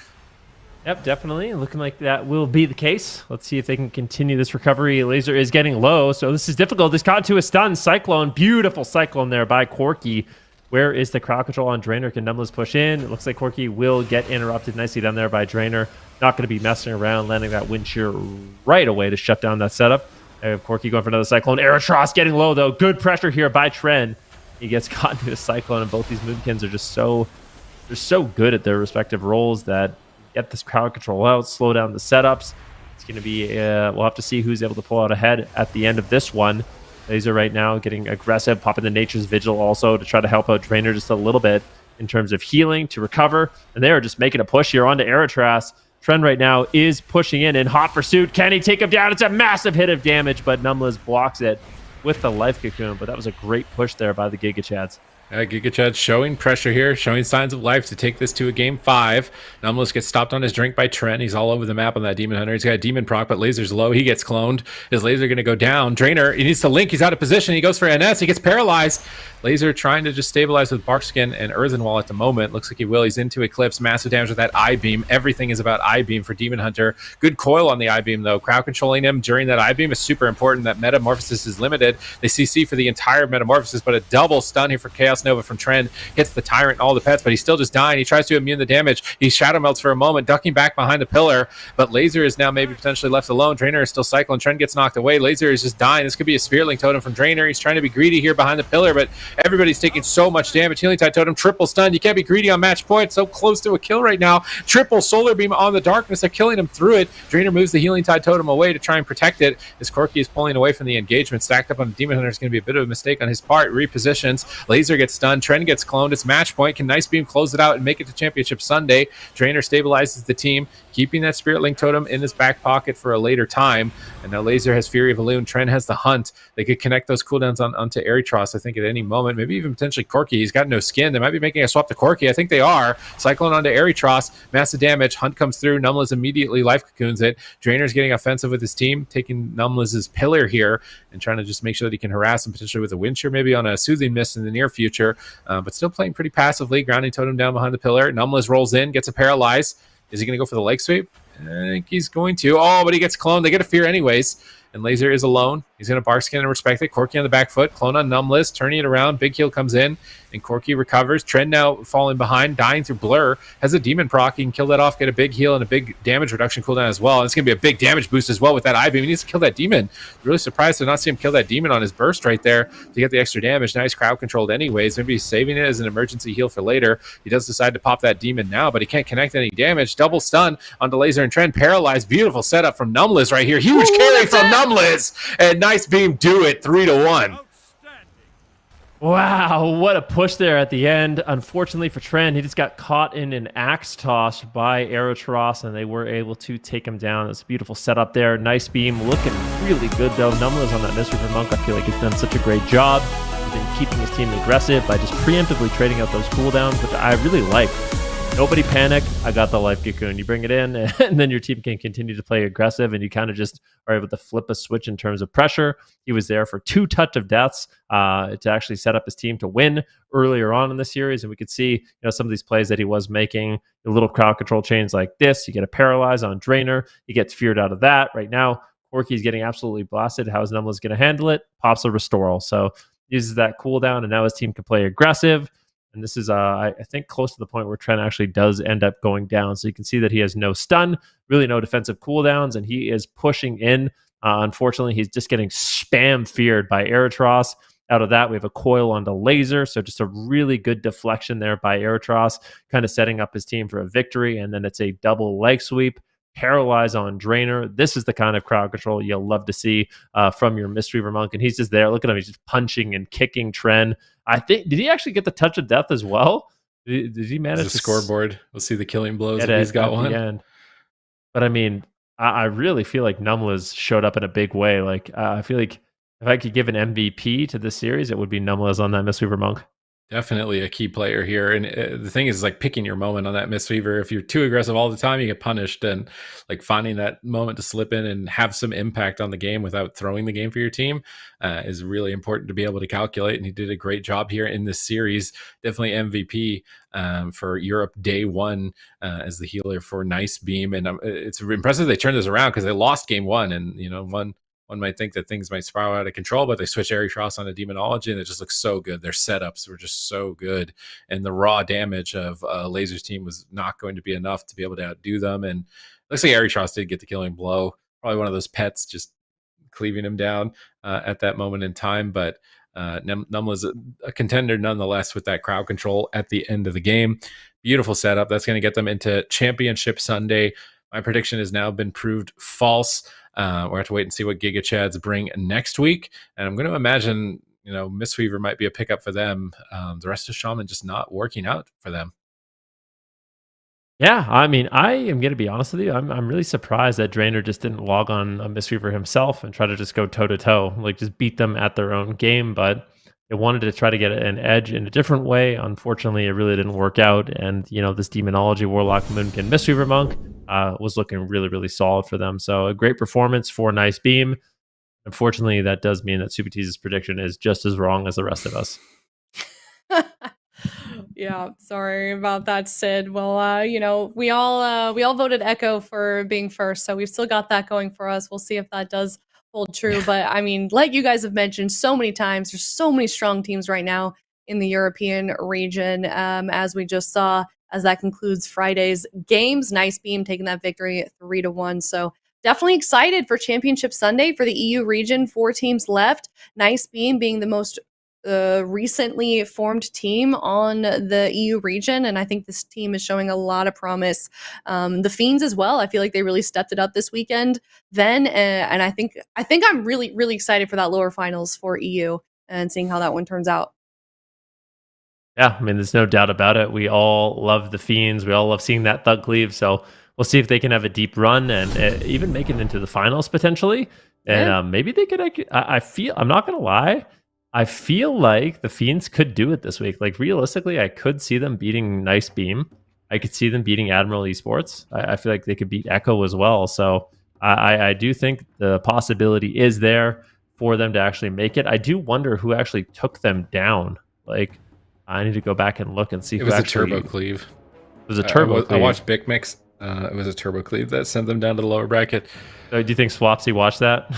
Yep, definitely. Looking like that will be the case. Let's see if they can continue this recovery. Laser is getting low, so this is difficult. This got into a stun. Cyclone. Beautiful Cyclone there by Corki. Where is the crowd control on Drainer? Can Numliz push in? It looks like Corki will get interrupted nicely down there by Drainer. Not going to be messing around, landing that wind shear right away to shut down that setup. Corki going for another Cyclone. Aeritros getting low, though. Good pressure here by Tren. He gets caught into a Cyclone, and both these Moodkins are just they're so good at their respective roles that get this crowd control out, slow down the setups. It's going to be, we'll have to see who's able to pull out ahead at the end of this one. Laser right now getting aggressive, popping the Nature's Vigil also to try to help out Drainer just a little bit in terms of healing to recover. And they are just making a push here onto Aeritros. Trend right now is pushing in hot pursuit. Can he take him down? It's a massive hit of damage, but Numliz blocks it with the Life Cocoon. But that was a great push there by the GIGACHADS. GIGACHADS showing pressure here, showing signs of life to take this to a game 5. Numliz gets stopped on his drink by Trent. He's all over the map on that Demon Hunter. He's got a Demon proc, but Laser's low. He gets cloned. Is Laser going to go down? Drainer, he needs to link. He's out of position. He goes for NS. He gets paralyzed. Laser trying to just stabilize with Barkskin and Earthen Wall at the moment. Looks like he will. He's into Eclipse. Massive damage with that I-Beam. Everything is about I-Beam for Demon Hunter. Good coil on the I-Beam, though. Crowd controlling him during that I-Beam is super important. That Metamorphosis is limited. They CC for the entire Metamorphosis, but a double stun here for Chaos Nova from Trend. Hits the Tyrant and all the pets, but he's still just dying. He tries to immune the damage. He Shadow Melts for a moment, ducking back behind the pillar, but Laser is now maybe potentially left alone. Drainer is still cycling. Trend gets knocked away. Laser is just dying. This could be a Spirit Link Totem from Drainer. He's trying to be greedy here behind the pillar, but everybody's taking so much damage. Healing Tide Totem, triple stun. You can't be greedy on match point. So close to a kill right now. Triple Solar Beam on the darkness. They're killing him through it. Drainer moves the Healing Tide Totem away to try and protect it. As Corki is pulling away from the engagement. Stacked up on the Demon Hunter is going to be a bit of a mistake on his part. Repositions. Laser gets stunned. Trend gets cloned. It's match point. Can NICEBEAM close it out and make it to Championship Sunday? Drainer stabilizes the team, keeping that Spirit Link Totem in his back pocket for a later time. And now Laser has Fury of Elune. Trent has the Hunt. They could connect those cooldowns onto Aeritros, I think, at any moment. Maybe even potentially Corki. He's got no skin. They might be making a swap to Corki. I think they are. Cyclone onto Aeritros. Massive damage. Hunt comes through. Numliz immediately life cocoons it. Drainer's getting offensive with his team, taking Numliz's pillar here and trying to just make sure that he can harass him potentially with a wind shear, maybe on a Soothing Mist in the near future, but still playing pretty passively. Grounding Totem down behind the pillar. Numliz rolls in, gets a paralyze. Is he going to go for the leg sweep? I think he's going to. Oh, but he gets cloned. They get a fear anyways. And Laser is alone. He's going to Barkskin and respect it. Corki on the back foot. Clone on Numliz. Turning it around. Big heal comes in. And Corki recovers. Trend now falling behind. Dying through Blur. Has a Demon proc. He can kill that off. Get a big heal and a big damage reduction cooldown as well. And it's going to be a big damage boost as well with that I-Beam. He needs to kill that Demon. Really surprised to not see him kill that Demon on his burst right there to get the extra damage. Nice crowd controlled anyways. Maybe he's saving it as an emergency heal for later. He does decide to pop that Demon now, but he can't connect any damage. Double stun onto Laser and Trend. Paralyzed. Beautiful setup from Numliz right here. Huge carry from Numliz. And NICEBEAM do it 3-1. Wow, what a push there at the end. Unfortunately for Trent, he just got caught in an axe toss by Aeritros, and they were able to take him down. It's a beautiful setup there. NICEBEAM looking really good, though. Numliz on that Mystery for Monk, I feel like he's done such a great job. He been keeping his team aggressive by just preemptively trading out those cooldowns, which I really like. Nobody panic. I got the life cocoon. You bring it in, and then your team can continue to play aggressive, and you kind of just are able to flip a switch in terms of pressure. He was there for 2 touch of deaths to actually set up his team to win earlier on in the series, and we could see some of these plays that he was making. The little crowd control chains like this. You get a paralyze on Drainer. He gets feared out of that. Right now, Corky's getting absolutely blasted. How is Numless going to handle it? Pops a Restoral. So uses that cooldown, and now his team can play aggressive. And this is, I think, close to the point where Trent actually does end up going down. So you can see that he has no stun, really no defensive cooldowns, and he is pushing in. Unfortunately, he's just getting spam feared by Eritros. Out of that, we have a coil onto Laser. So just a really good deflection there by Eritros, kind of setting up his team for a victory. And then it's a double leg sweep. Paralyze on Drainer. This is the kind of crowd control you'll love to see from your Mistweaver Monk. And he's just there. Look at him. He's just punching and kicking Tren. I think, did he actually get the touch of death as well? Did he manage the scoreboard? We'll see the killing blows if he's he's got one. End. But I mean, I really feel like Numless showed up in a big way. Like, I feel like if I could give an MVP to this series, it would be Numless on that Mistweaver Monk. Definitely a key player here. And the thing is like picking your moment on that Mistweaver. If you're too aggressive all the time, you get punished. And like finding that moment to slip in and have some impact on the game without throwing the game for your team is really important to be able to calculate. And he did a great job here in this series. Definitely MVP for Europe day 1 as the healer for NICEBEAM. And it's impressive they turned this around because they lost game 1. And, one might think that things might spiral out of control, but they switch Eritros onto Demonology, and it just looks so good. Their setups were just so good, and the raw damage of Laser's team was not going to be enough to be able to outdo them. And looks like Eritros did get the killing blow. Probably one of those pets just cleaving him down at that moment in time. But Num was a contender nonetheless with that crowd control at the end of the game. Beautiful setup. That's going to get them into Championship Sunday. My prediction has now been proved false. We'll have to wait and see what GIGACHADS bring next week. And I'm going to imagine, Mistweaver might be a pickup for them. The rest of Shaman just not working out for them. Yeah, I mean, I am going to be honest with you. I'm really surprised that Drainer just didn't log on a Mistweaver himself and try to just go toe-to-toe, like just beat them at their own game. But they wanted to try to get an edge in a different way. Unfortunately, it really didn't work out. And, this Demonology, Warlock, Moonkin, Mistweaver Monk was looking really, really solid for them. So a great performance for NICEBEAM. Unfortunately, that does mean that Subitiz's prediction is just as wrong as the rest of us. Yeah, sorry about that, Sid. Well, we all voted Echo for being first, so we've still got that going for us. We'll see if that does hold true. But I mean, like you guys have mentioned so many times, there's so many strong teams right now in the European region, as we just saw, as that concludes Friday's games. NICEBEAM taking that victory 3-1. So definitely excited for Championship Sunday for the EU region. 4 teams left. NICEBEAM being the most recently formed team on the EU region, and I think this team is showing a lot of promise. The Fiends as well. I feel like they really stepped it up this weekend. And I think I'm really, really excited for that lower finals for EU and seeing how that one turns out. Yeah, I mean, there's no doubt about it. We all love the Fiends. We all love seeing that Thug Cleave. So we'll see if they can have a deep run and even make it into the finals potentially. And maybe they could. I'm not going to lie. I feel like the Fiends could do it this week. Like, realistically, I could see them beating NICEBEAM. I could see them beating Admiral Esports. I feel like they could beat Echo as well. So I do think the possibility is there for them to actually make it. I do wonder who actually took them down. Like, I need to go back and look and see. It was a Turbo Cleave. It was a Turbo Cleave. I watched Big Mix. It was a Turbo Cleave that sent them down to the lower bracket. So do you think Swapsy watched that?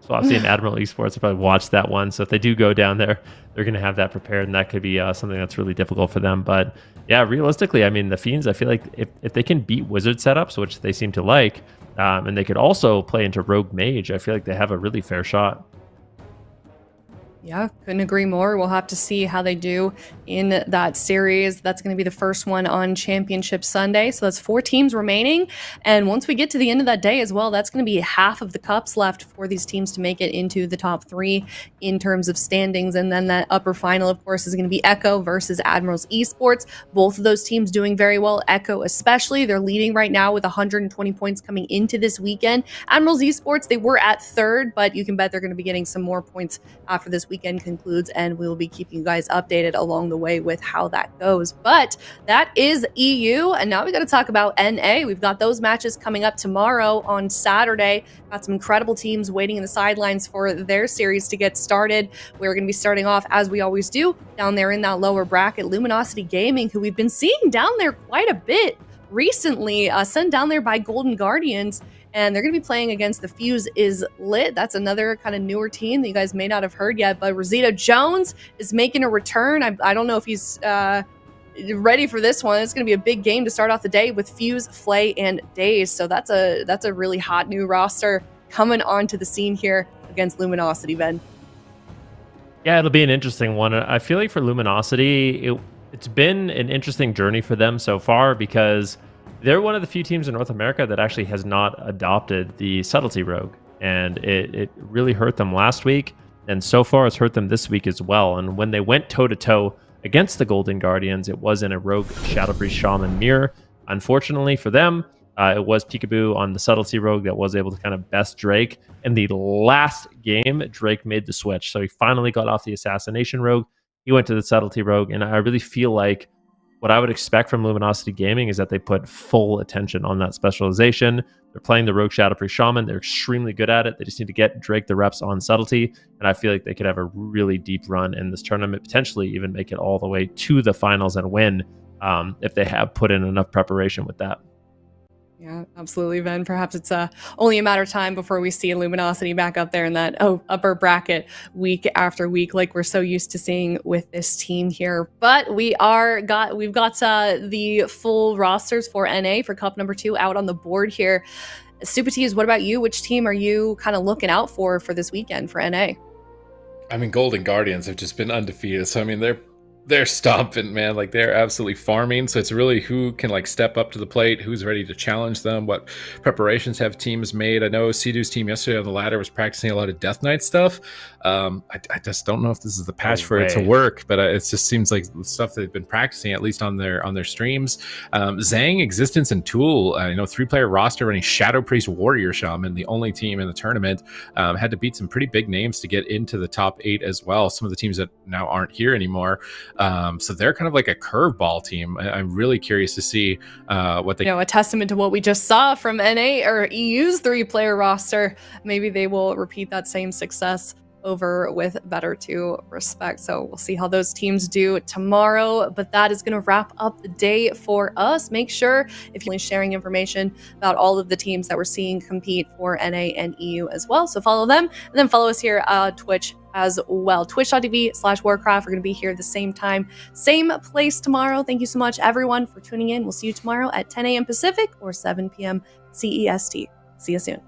Swapsy and Admiral Esports probably watched that one. So if they do go down there, they're going to have that prepared, and that could be something that's really difficult for them. But yeah, realistically, I mean, the Fiends, I feel like if they can beat Wizard setups, which they seem to like, and they could also play into Rogue Mage, I feel like they have a really fair shot. Yeah, couldn't agree more. We'll have to see how they do in that series. That's going to be the first one on Championship Sunday. So that's 4 teams remaining. And once we get to the end of that day as well, that's going to be half of the cups left for these teams to make it into the top 3 in terms of standings. And then that upper final, of course, is going to be Echo versus Admirals Esports. Both of those teams doing very well. Echo especially. They're leading right now with 120 points coming into this weekend. Admirals Esports, they were at 3rd, but you can bet they're going to be getting some more points after this weekend concludes, and we'll be keeping you guys updated along the way with how that goes. But that is EU, and now we got to talk about NA. We've got those matches coming up tomorrow on Saturday. Got some incredible teams waiting in the sidelines for their series to get started. We're going to be starting off, as we always do, down there in that lower bracket. Luminosity Gaming, who we've been seeing down there quite a bit recently, sent down there by Golden Guardians, and they're going to be playing against the Fuse is Lit. That's another kind of newer team that you guys may not have heard yet, but Rosita Jones is making a return. I don't know if he's ready for this one. It's going to be a big game to start off the day with Fuse, Flay, and Daze. So that's a really hot new roster coming onto the scene here against Luminosity, Ben. Yeah, it'll be an interesting one. I feel like for Luminosity, it's been an interesting journey for them so far because they're one of the few teams in North America that actually has not adopted the Subtlety Rogue. And it really hurt them last week. And so far, it's hurt them this week as well. And when they went toe-to-toe against the Golden Guardians, it was in a Rogue Shadow Priest Shaman mirror. Unfortunately for them, it was Peekaboo on the Subtlety Rogue that was able to kind of best Drake. In the last game, Drake made the switch. So he finally got off the Assassination Rogue. He went to the Subtlety Rogue. And I really feel like what I would expect from Luminosity Gaming is that they put full attention on that specialization. They're playing the Rogue Shadow Priest Shaman. They're extremely good at it. They just need to get Drake the reps on Subtlety. And I feel like they could have a really deep run in this tournament, potentially even make it all the way to the finals and win if they have put in enough preparation with that. Yeah, absolutely, Ben. Perhaps it's only a matter of time before we see Luminosity back up there in that upper bracket week after week, like we're so used to seeing with this team here. But we've got the full rosters for NA for Cup number 2 out on the board here. Super Tees, what about you? Which team are you kind of looking out for this weekend for NA? I mean, Golden Guardians have just been undefeated. So, I mean, they're stomping, man. Like, they're absolutely farming. So it's really who can like step up to the plate, who's ready to challenge them, what preparations have teams made. I know Sidu's team yesterday on the ladder was practicing a lot of Death Knight stuff. I just don't know if this is the patch for it to work, but it just seems like the stuff they've been practicing, at least on their streams. Zhang, Existence, and Tool, 3-player roster running Shadow Priest Warrior Shaman, the only team in the tournament, had to beat some pretty big names to get into the top 8 as well. Some of the teams that now aren't here anymore. So they're kind of like a curveball team. I'm really curious to see what they... a testament to what we just saw from NA or EU's 3-player roster. Maybe they will repeat that same success over with Better to Respect. So we'll see how those teams do tomorrow. But that is going to wrap up the day for us. Make sure if you're sharing information about all of the teams that we're seeing compete for NA and EU as well. So follow them and then follow us here on Twitch as well. Twitch.tv/Warcraft. We're going to be here at the same time, same place tomorrow. Thank you so much, everyone, for tuning in. We'll see you tomorrow at 10 a.m. Pacific or 7 p.m. CEST. See you soon.